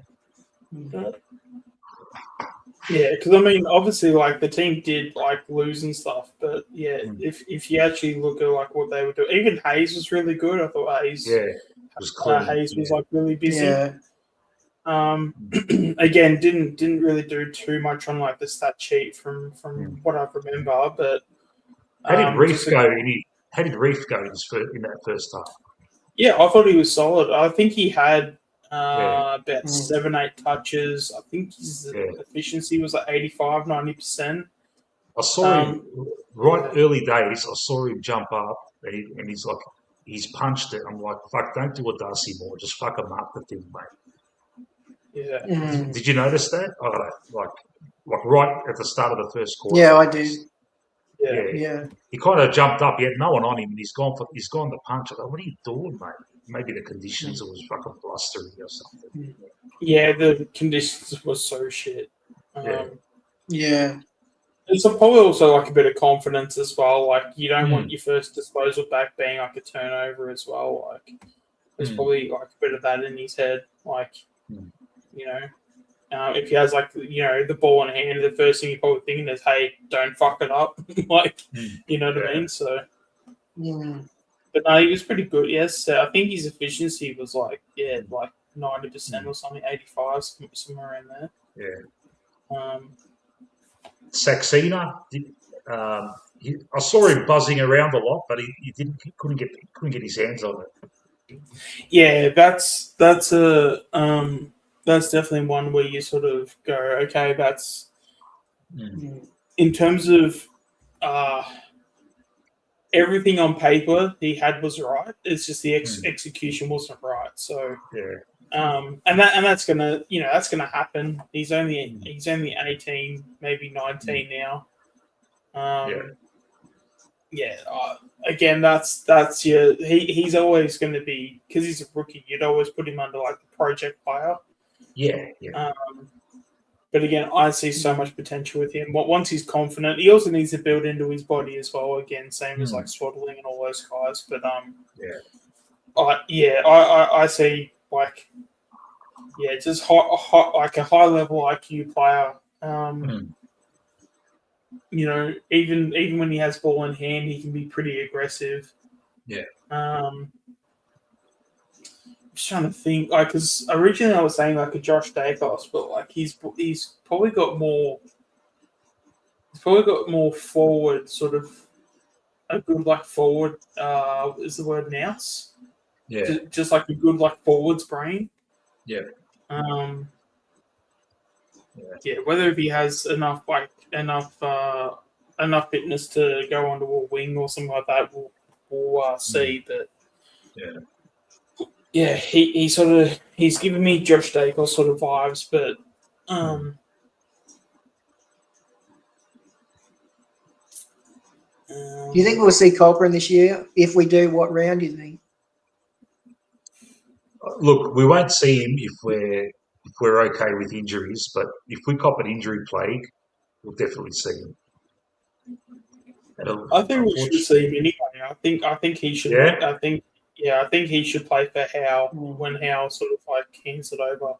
Yeah, because I mean, obviously, like the team did like lose and stuff, but yeah, if you actually look at like what they were doing, even Hayes was really good. I thought Hayes was like really busy. Yeah. Again, didn't really do too much on like the stat sheet from what I remember, but how did Reef go in that first half? Yeah, I thought he was solid. I think he had about 7-8 touches. I think his efficiency was like 85, 90%. I saw him early days. I saw him jump up and he's punched it. I'm like, fuck, don't do a Darcy Moore. Just fuck him up the thing, mate. Yeah. Did you notice that? Like right at the start of the first quarter. Yeah, I did. Yeah. He kind of jumped up. He had no one on him, and he's gone to punch. I go, what are you doing, mate? Maybe the conditions was fucking blustery or something. Yeah, the conditions were so shit. Yeah. It's probably also like a bit of confidence as well. Like you don't want your first disposal back being like a turnover as well. Like there's probably like a bit of that in his head. Like you know, if he has like the ball in hand, the first thing you're probably thinking is, "Hey, don't fuck it up." Like you know what I mean? So. But no, he was pretty good. Yes, I think his efficiency was like 90% or something, 85, somewhere around there. Yeah. Saxena, I saw him buzzing around a lot, but he couldn't get his hands on it. Yeah, that's definitely one where you sort of go, okay, that's in terms of everything on paper he had was right. It's just the execution wasn't right. So and that's gonna happen. He's only 18, maybe 19 now. Again, that's your he's always going to be, because he's a rookie. You'd always put him under like the project player. But again, I see so much potential with him. But once he's confident, he also needs to build into his body as well. Again, same as like Swaddling and all those guys. But I see like just like a high level IQ player. You know, even when he has ball in hand, he can be pretty aggressive. Just trying to think, like, because originally I was saying like a Josh Dacos, but like he's probably got more. He's probably got more forward, sort of a good like forward. Is the word nous? Just like a good like forwards brain. Whether if he has enough fitness to go onto a wing or something like that, we'll see. But he's giving me Josh Dacos sort of vibes, but do you think we'll see Cochrane this year? If we do, what round do you think? Look, we won't see him if we're if we're okay with injuries. But if we cop an injury plague, we'll definitely see him. I think we should see him anyway. I think he should. Yeah? I think he should play for Howe when Howe sort of like hands it over.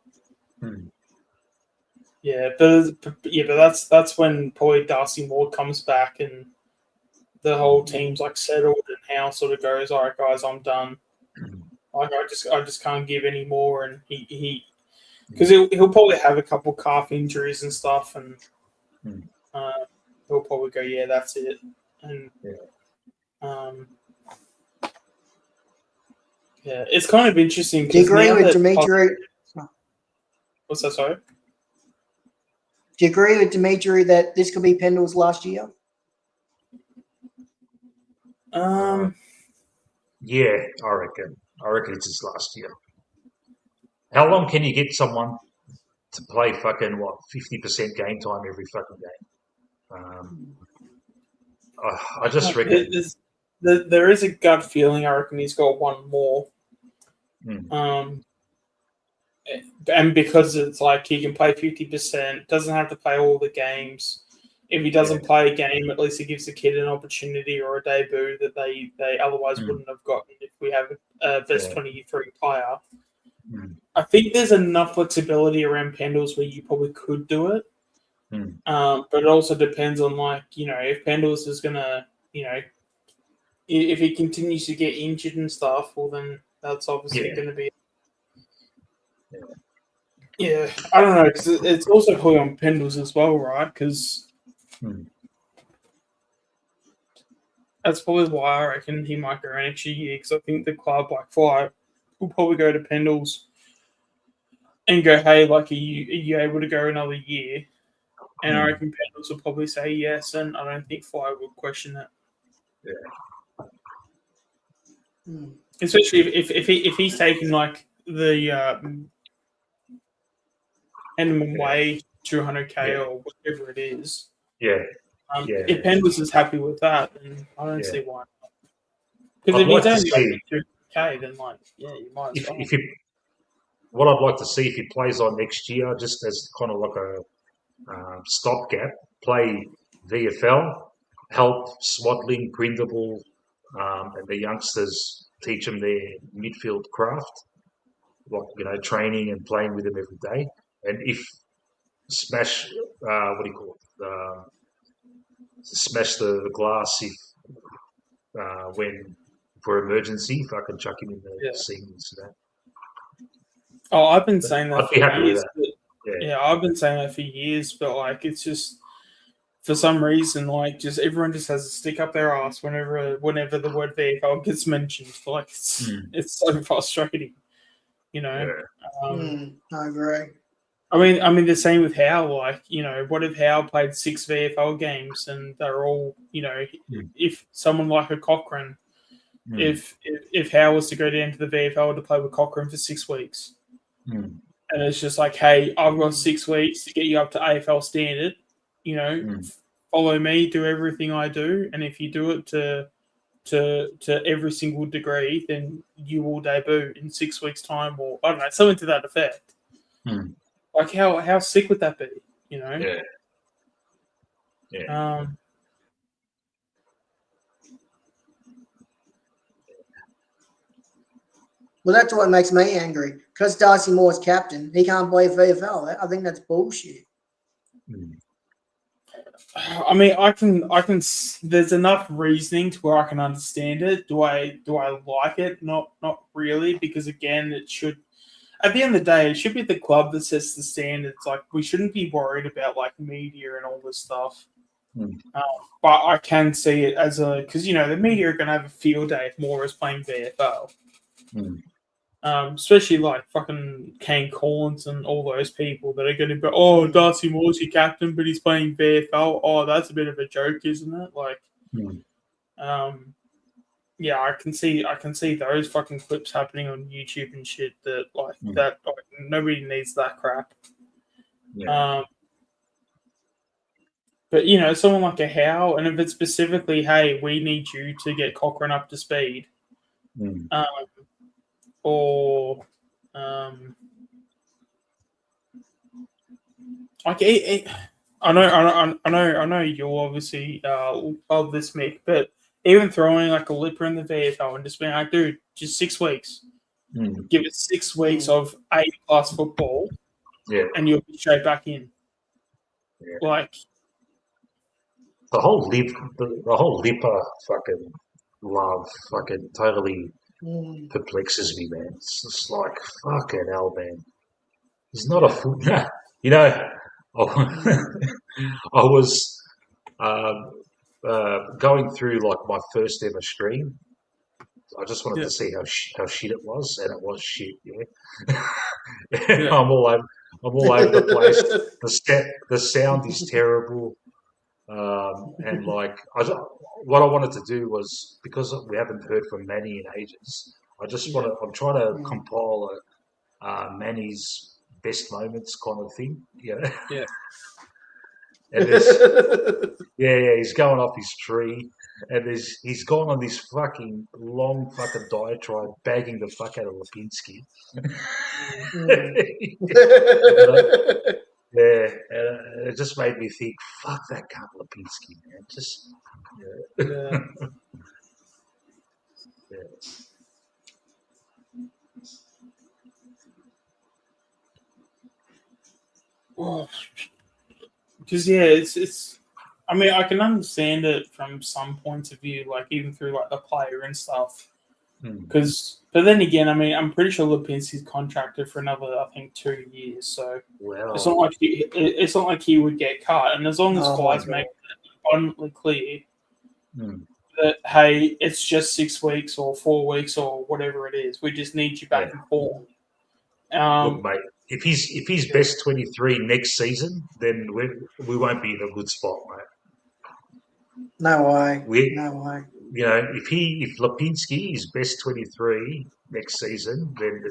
Yeah, but that's when probably Darcy Moore comes back and the whole team's like settled, and Howe sort of goes, "All right, guys, I'm done. Like I just can't give any more." And he because he'll probably have a couple calf injuries and stuff, and he'll probably go, "Yeah, that's it." And it's kind of interesting. Do you agree with Dimitri? What's that? Sorry. Do you agree with Dimitri that this could be Pendle's last year? Yeah, I reckon. I reckon it's his last year. How long can you get someone to play fucking 50% game time every fucking game? I just reckon there is a gut feeling. I reckon he's got one more. And because it's like he can play 50%, doesn't have to play all the games. If he doesn't play a game, at least it gives the kid an opportunity or a debut that they otherwise wouldn't have gotten if we have a best 23 player. I think there's enough flexibility around Pendles where you probably could do it. But it also depends on, like, if Pendles is going to, if he continues to get injured and stuff, well, then that's obviously going to be. Yeah, I don't know, because it's also probably on Pendles as well, right? Because that's probably why I reckon he might go an extra year, because I think the club, like Fly, will probably go to Pendles and go, hey, like, are you able to go another year? And I reckon Pendles will probably say yes, and I don't think Fly will question that. Especially if he's taking, like, the minimum wage, 200K or whatever it is. If Pendles is happy with that, then I don't see why not. Because if he's only 200K, then, like, you might as well. What I'd like to see if he plays on next year, just as kind of like a stopgap, play VFL, help Swaddling, Brindable, and the youngsters, teach them their midfield craft, like, training and playing with them every day. And if smash, smash the glass if when for emergency, if I can chuck him in the seniors. Oh, I've been saying that I'd be happy with that. I've been saying that for years, but, like, it's just for some reason, like, just everyone just has to stick up their ass whenever the word VFL gets mentioned. Like, it's so frustrating, I agree. I mean, the same with Howe. Like, what if Howe played 6 VFL games and they're all, if someone like a Cochrane, if Howe was to go down to the VFL to play with Cochrane for 6 weeks, and it's just like, hey, I've got 6 weeks to get you up to AFL standard, follow me, do everything I do, and if you do it to every single degree, then you will debut in 6 weeks' time, or I don't know, something to that effect. Like, how sick would that be? Well, that's what makes me angry. Because Darcy Moore's captain, he can't play VFL. I think that's bullshit. I mean, I can. There's enough reasoning to where I can understand it. Do I like it? Not really, because again, it should. At the end of the day, it should be the club that sets the standards. Like, we shouldn't be worried about, like, media and all this stuff. But I can see it as because the media are going to have a field day if Moore is playing VFL. Especially like fucking Kane Collins and all those people that are going to be, oh, Darcy Moore's your captain, but he's playing VFL. Oh, that's a bit of a joke, isn't it? Like, yeah, I can see those fucking clips happening on YouTube and shit. That that like, nobody needs that crap. But someone like a Howe, and if it's specifically, hey, we need you to get Cochrane up to speed, or Like I know you're obviously of this, Mick, but even throwing like a lipper in the VFL and just being like, dude, just 6 weeks. Give it 6 weeks of A+ football, and you'll be straight back in. Yeah. Like the whole lipper fucking love fucking totally perplexes me, man. It's just like fucking hell, man. He's not a fool. You know, I was going through like my first ever stream. I just wanted to see how shit it was, and it was shit. Yeah, I'm all over the place. The sound is terrible, and like what I wanted to do was, because we haven't heard from Manny in ages. I'm trying to compile Manny's best moments kind of thing. Yeah. And he's going off his tree, and he's gone on this fucking long fucking diatribe, bagging the fuck out of Lipinski. And it just made me think, fuck that cunt Lipinski, man. Just because it's. I mean, I can understand it from some points of view, like even through like the player and stuff. But then again, I mean, I'm pretty sure Lipinski's contracted for another, I think, 2 years. So it's not like he would get cut. And as long as guys make it abundantly clear that hey, it's just 6 weeks or 4 weeks or whatever it is, we just need you back in form. Look, mate, if he's best 23 next season, then we won't be in a good spot, mate. No way. No way. You know, if Lipinski is best 23 next season, then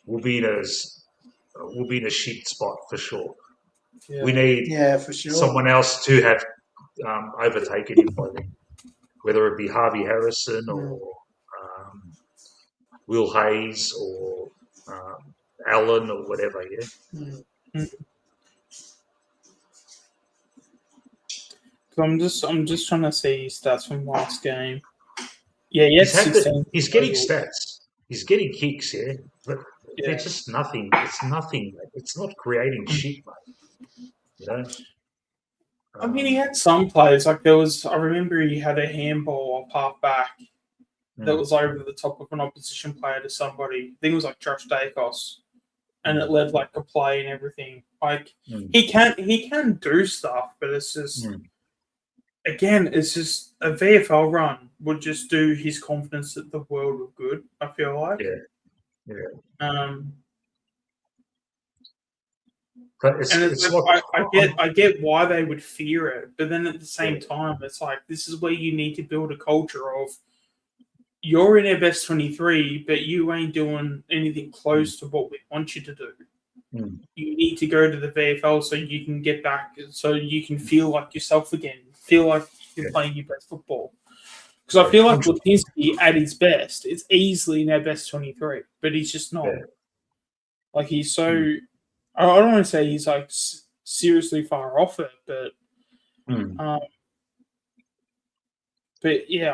we'll be in a shit spot for sure. Yeah. We need for sure. someone else to have overtaken him by then, whether it be Harvey Harrison or Will Hayes or Allen or whatever. Yeah. So I'm just trying to see stats from last game. Yeah, he's getting stats. He's getting kicks, but they're just nothing. It's nothing. It's not creating shit, mate. You know. I mean, he had some plays. Like I remember he had a handball off half back that was over the top of an opposition player to somebody. I think it was like Josh Dacos, and it led like a play and everything. Like he can do stuff, but it's just. Again, it's just a VFL run would just do his confidence that the world of good. I feel like, But it's like, I get why they would fear it, but then at the same time, it's like this is where you need to build a culture of you're in our best 23, but you ain't doing anything close to what we want you to do. You need to go to the VFL so you can get back, so you can feel like yourself again. Feel like you're playing your best football. Because I feel like Lipinski at his best, it's easily in our best 23, but he's just not. Like he's so. I don't want to say he's like seriously far off it, but yeah,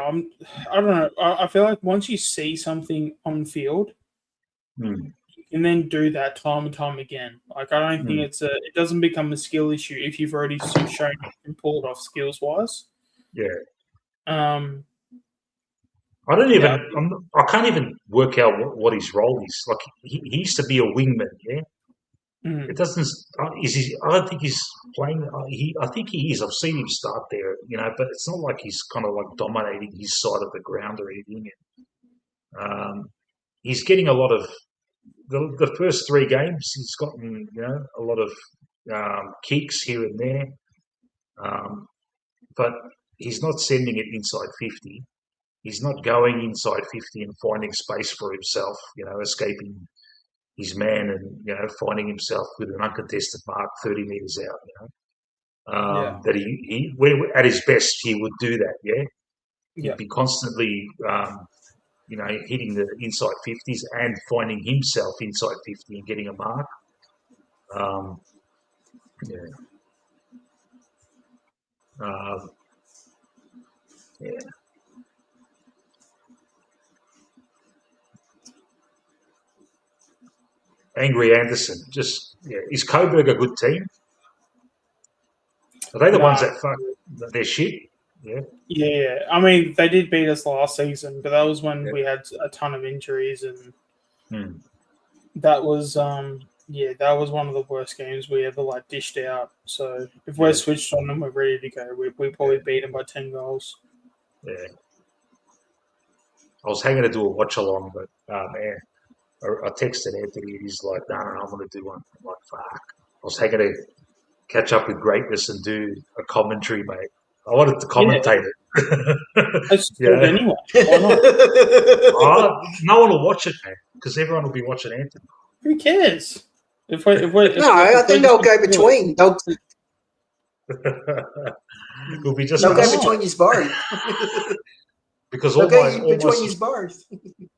I don't know. I feel like once you see something on field, you can then do that time and time again. Like I don't think it doesn't become a skill issue if you've already shown you can pull it off skills wise. I don't even. I can't even work out what his role is. Like he used to be a wingman. Yeah. It doesn't. Is he? I don't think he's playing. I think he is. I've seen him start there. You know, but it's not like he's kind of like dominating his side of the ground or anything. He's getting a lot of. The first 3 games, he's gotten a lot of kicks here and there, but he's not sending it inside 50. He's not going inside 50 and finding space for himself. Escaping his man and finding himself with an uncontested mark 30 meters out. That he at his best he would do that. He'd be constantly. Hitting the inside 50s and finding himself inside 50 and getting a mark. Yeah. Yeah. Angry Anderson. Is Coburg a good team? Are they the ones that they're shit? Yeah. Yeah, I mean, they did beat us last season, but that was when we had a ton of injuries, and that was that was one of the worst games we ever dished out. So if we're switched on and we're ready to go, we probably beat them by 10 goals. Yeah. I was hanging to do a watch along, but man, I texted Anthony and he's like, no, I'm going to do one. I'm like, fuck. I was hanging to catch up with greatness and do a commentary, mate. I wanted to commentate it. Let's do it anyway. Why not? No one will watch it, man, because everyone will be watching Anthony. Who cares? I think they'll go between. They'll be just go between his bars. Because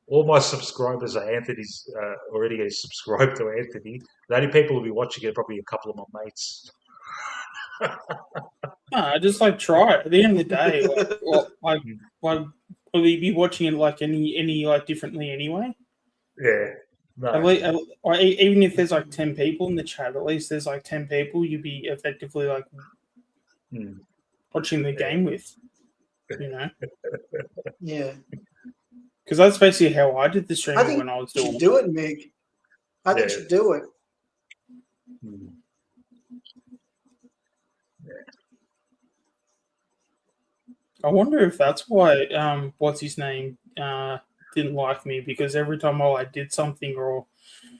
all my subscribers are Anthony's already subscribed to Anthony. The only people who'll be watching it are probably a couple of my mates. I just try it. At the end of the day, will you be watching it any differently anyway? Yeah. No. At least, even if there's 10 people in the chat, at least there's 10 people you'd be effectively watching the game with, Yeah. Because that's basically how I did the streaming when I was doing it. Do it, Mick. I think you should do it. I wonder if that's why what's his name didn't like me, because every time I did something or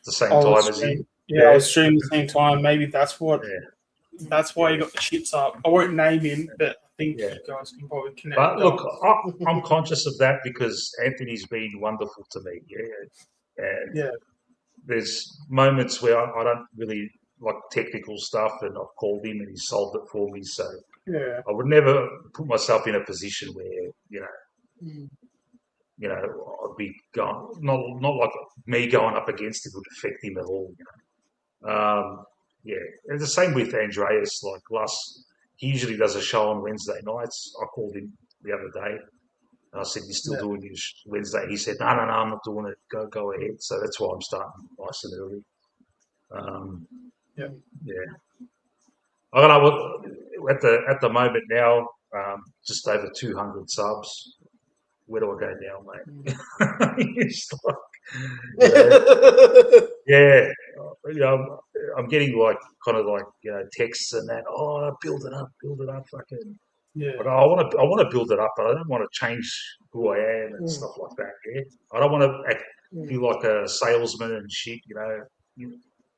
the same time as him. I was streaming the same time. Maybe that's what. That's why he got the shits up. I won't name him, but I think you guys can probably connect. But look, I'm conscious of that because Anthony's been wonderful to me. And there's moments where I don't really like technical stuff, and I've called him and he solved it for me. So I would never put myself in a position where I'd be going not like me going up against him would affect him at all. And the same with Andreas. He usually does a show on Wednesday nights. I called him the other day, and I said, "You're still doing your Wednesday?" He said, "No, I'm not doing it. Go ahead." So that's why I'm starting nice and early. I don't know. At the moment now, just over 200 subs. Where do I go now, mate? I'm getting texts and that. Oh, build it up, fucking. Yeah. But I want to build it up, but I don't want to change who I am and stuff like that. Yeah. I don't want to be like a salesman and shit. You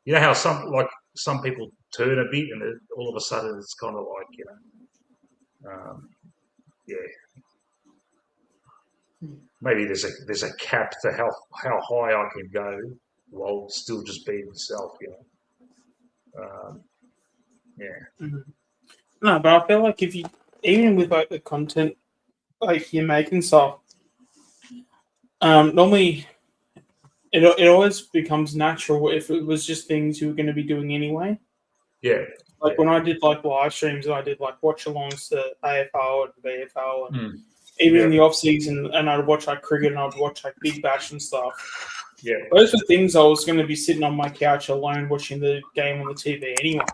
know how some people turn a bit and all of a sudden it's kind of maybe there's a cap to how high I can go while still just being myself, No, but I feel like if you, even with the content you make and stuff, normally it always becomes natural if it was just things you were going to be doing anyway. Yeah. When I did live streams and I did watch alongs to AFL and VFL and even in the off season, and I'd watch cricket and I'd watch Big Bash and stuff. Yeah. Those were things I was going to be sitting on my couch alone watching the game on the TV anyway.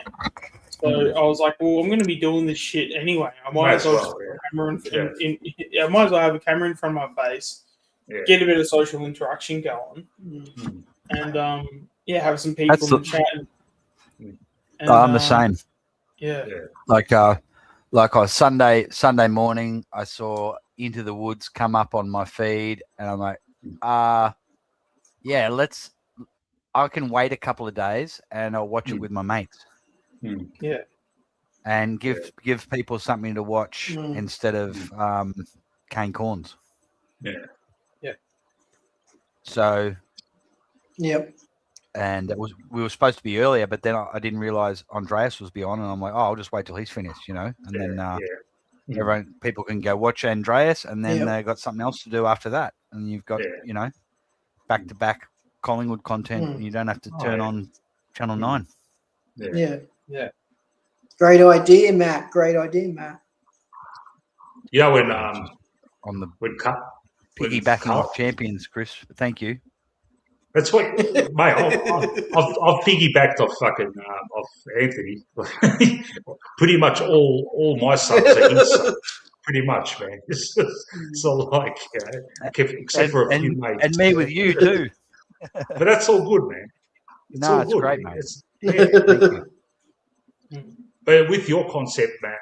So I was like, well, I'm going to be doing this shit anyway. I might as well I might as well have a camera in front of my face, get a bit of social interaction going, and have some people in the chat. And, I'm the same. Yeah. Like on Sunday morning, I saw Into the Woods come up on my feed, and I'm like, I can wait a couple of days and I'll watch it with my mates. Yeah. And give people something to watch instead of cane corns. Yeah. Yeah. So. Yep. And we were supposed to be earlier, but then I didn't realize Andreas was beyond, and I'm like, I'll just wait till he's finished, And then people can go watch Andreas, and then they got something else to do after that, and you've got back to back Collingwood content. And you don't have to turn on Channel 9. Yeah. Great idea, Matt. Great idea, Matt. You know, when on the piggybacking off champions, Chris. Thank you. That's what, mate. I've piggybacked off fucking off Anthony. Pretty much all my subs are his subs. Pretty much, man. So like, except for a few mates, and me with you too. But that's all good, man. It's great, mate. Thank you. But with your concept, Matt,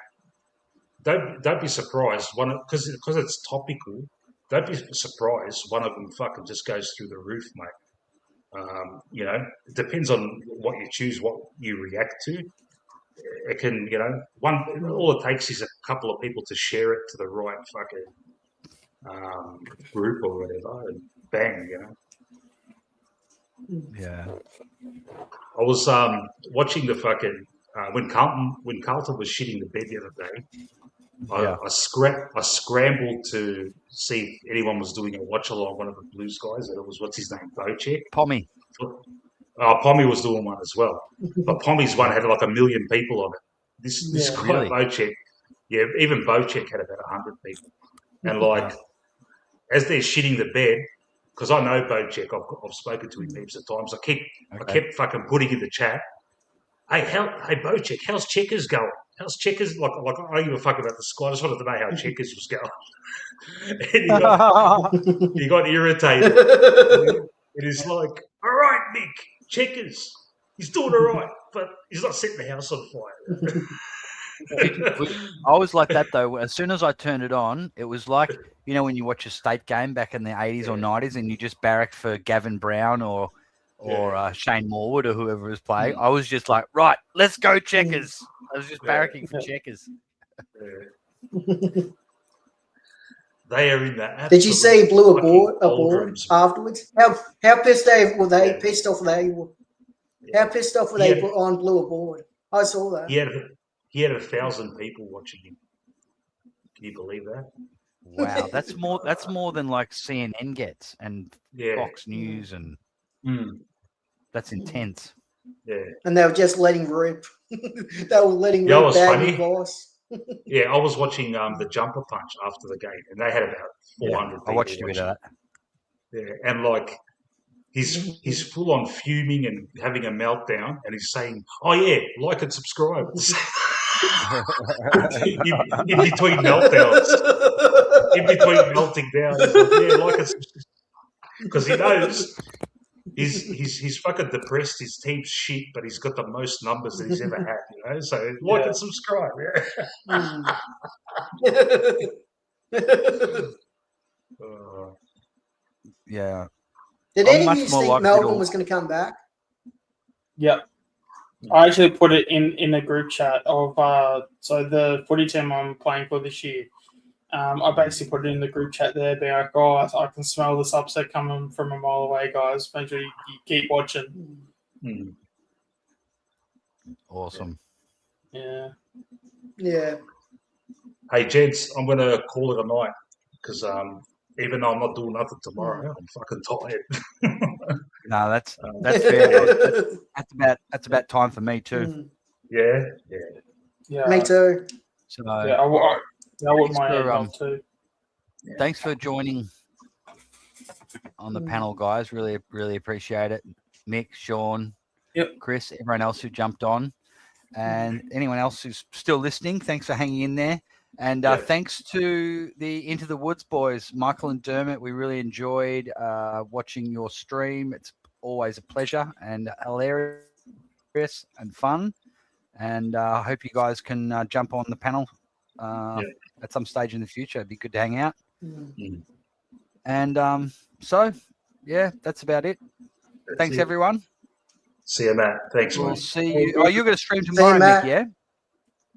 don't be surprised because it's topical. Don't be surprised one of them fucking just goes through the roof, mate. You know, it depends on what you choose, what you react to. It can, you know, all it takes is a couple of people to share it to the right fucking group or whatever, and bang, you know. Yeah. I was watching the fucking when Carlton was shitting the bed the other day. I scrambled to see if anyone was doing a watch along, one of the Blues guys, and it was, what's his name, Bocek? Pommy. Pommy was doing one as well. But Pommy's one had like 1 million people on it. This guy, really? Bocek, even Bocek had about 100 people. And like, as they're shitting the bed, because I know Bocek, I've spoken to him heaps of times, I kept fucking putting in the chat, hey Bocek, how's Checkers going? How's Checkers? Like I don't give a fuck about the squad. I just wanted to know how Checkers was going. And he got irritated. It is like, all right, Mick, Checkers. He's doing all right, but he's not setting the house on fire. I was like that though. As soon as I turned it on, it was like, you know, when you watch a state game back in the 80s or 90s and you just barracked for Gavin Brown or Shane Morwood or whoever was playing. I was just like, right, let's go Checkers. I was just barracking for Checkers. They are in that. Did you see he blew a board afterwards? How pissed were they? Pissed off they were. How pissed off were they on blew a board? I saw that. He had 1,000 people watching him. Can you believe that? Wow, that's more than like CNN gets and Fox News and that's intense. Yeah, and they were just letting rip. They were letting rip. That was funny. Yeah, I was watching the Jumper Punch after the game, and they had about 400 people. I watched a bit of that. Yeah, and like he's full on fuming and having a meltdown, and he's saying, "Oh yeah, like and subscribe." in between meltdowns, in between melting down, he's like, "Yeah, like and subscribe," because he knows. He's fucking depressed. His team's shit, but he's got the most numbers that he's ever had. You know, so like and subscribe. Yeah. Did any of you think Melbourne was going to come back? Yeah. I actually put it in a group chat of so the footy team I'm playing for this year. I basically put it in the group chat there, being like, "Oh, I can smell this upset coming from a mile away, guys. Make sure you keep watching." Awesome. Yeah. Yeah. Hey, gents, I'm going to call it a night because even though I'm not doing nothing tomorrow, I'm fucking tired. No, that's fair. That's about time for me too. Yeah. Me too. So yeah, I wouldn't mind too. Thanks for joining on the panel, guys. Really, really appreciate it. Mick, Sean, Chris, everyone else who jumped on, and anyone else who's still listening. Thanks for hanging in there. And thanks to the Into the Woods boys, Michael and Dermott. We really enjoyed watching your stream. It's always a pleasure and hilarious and fun. And I hope you guys can jump on the panel at some stage in the future. It'd be good to hang out. And so, yeah, that's about it. Thanks, everyone. See you, Matt. Thanks, We'll mate. see you. Oh, you're going to stream tomorrow, Mick, yeah?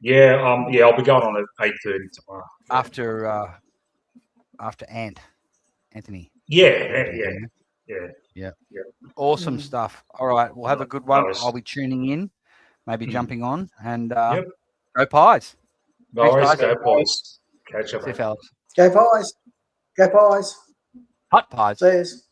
Yeah, I'll be going on at 8:30 tomorrow. After Anthony. Yeah. Awesome stuff. All right, we'll have a good one. I'll be tuning in, maybe jumping on, and go Pies. No worries, go Pies. Catch up. See you, fellas. Go Pies. Go Pies. Hot Pies. Cheers.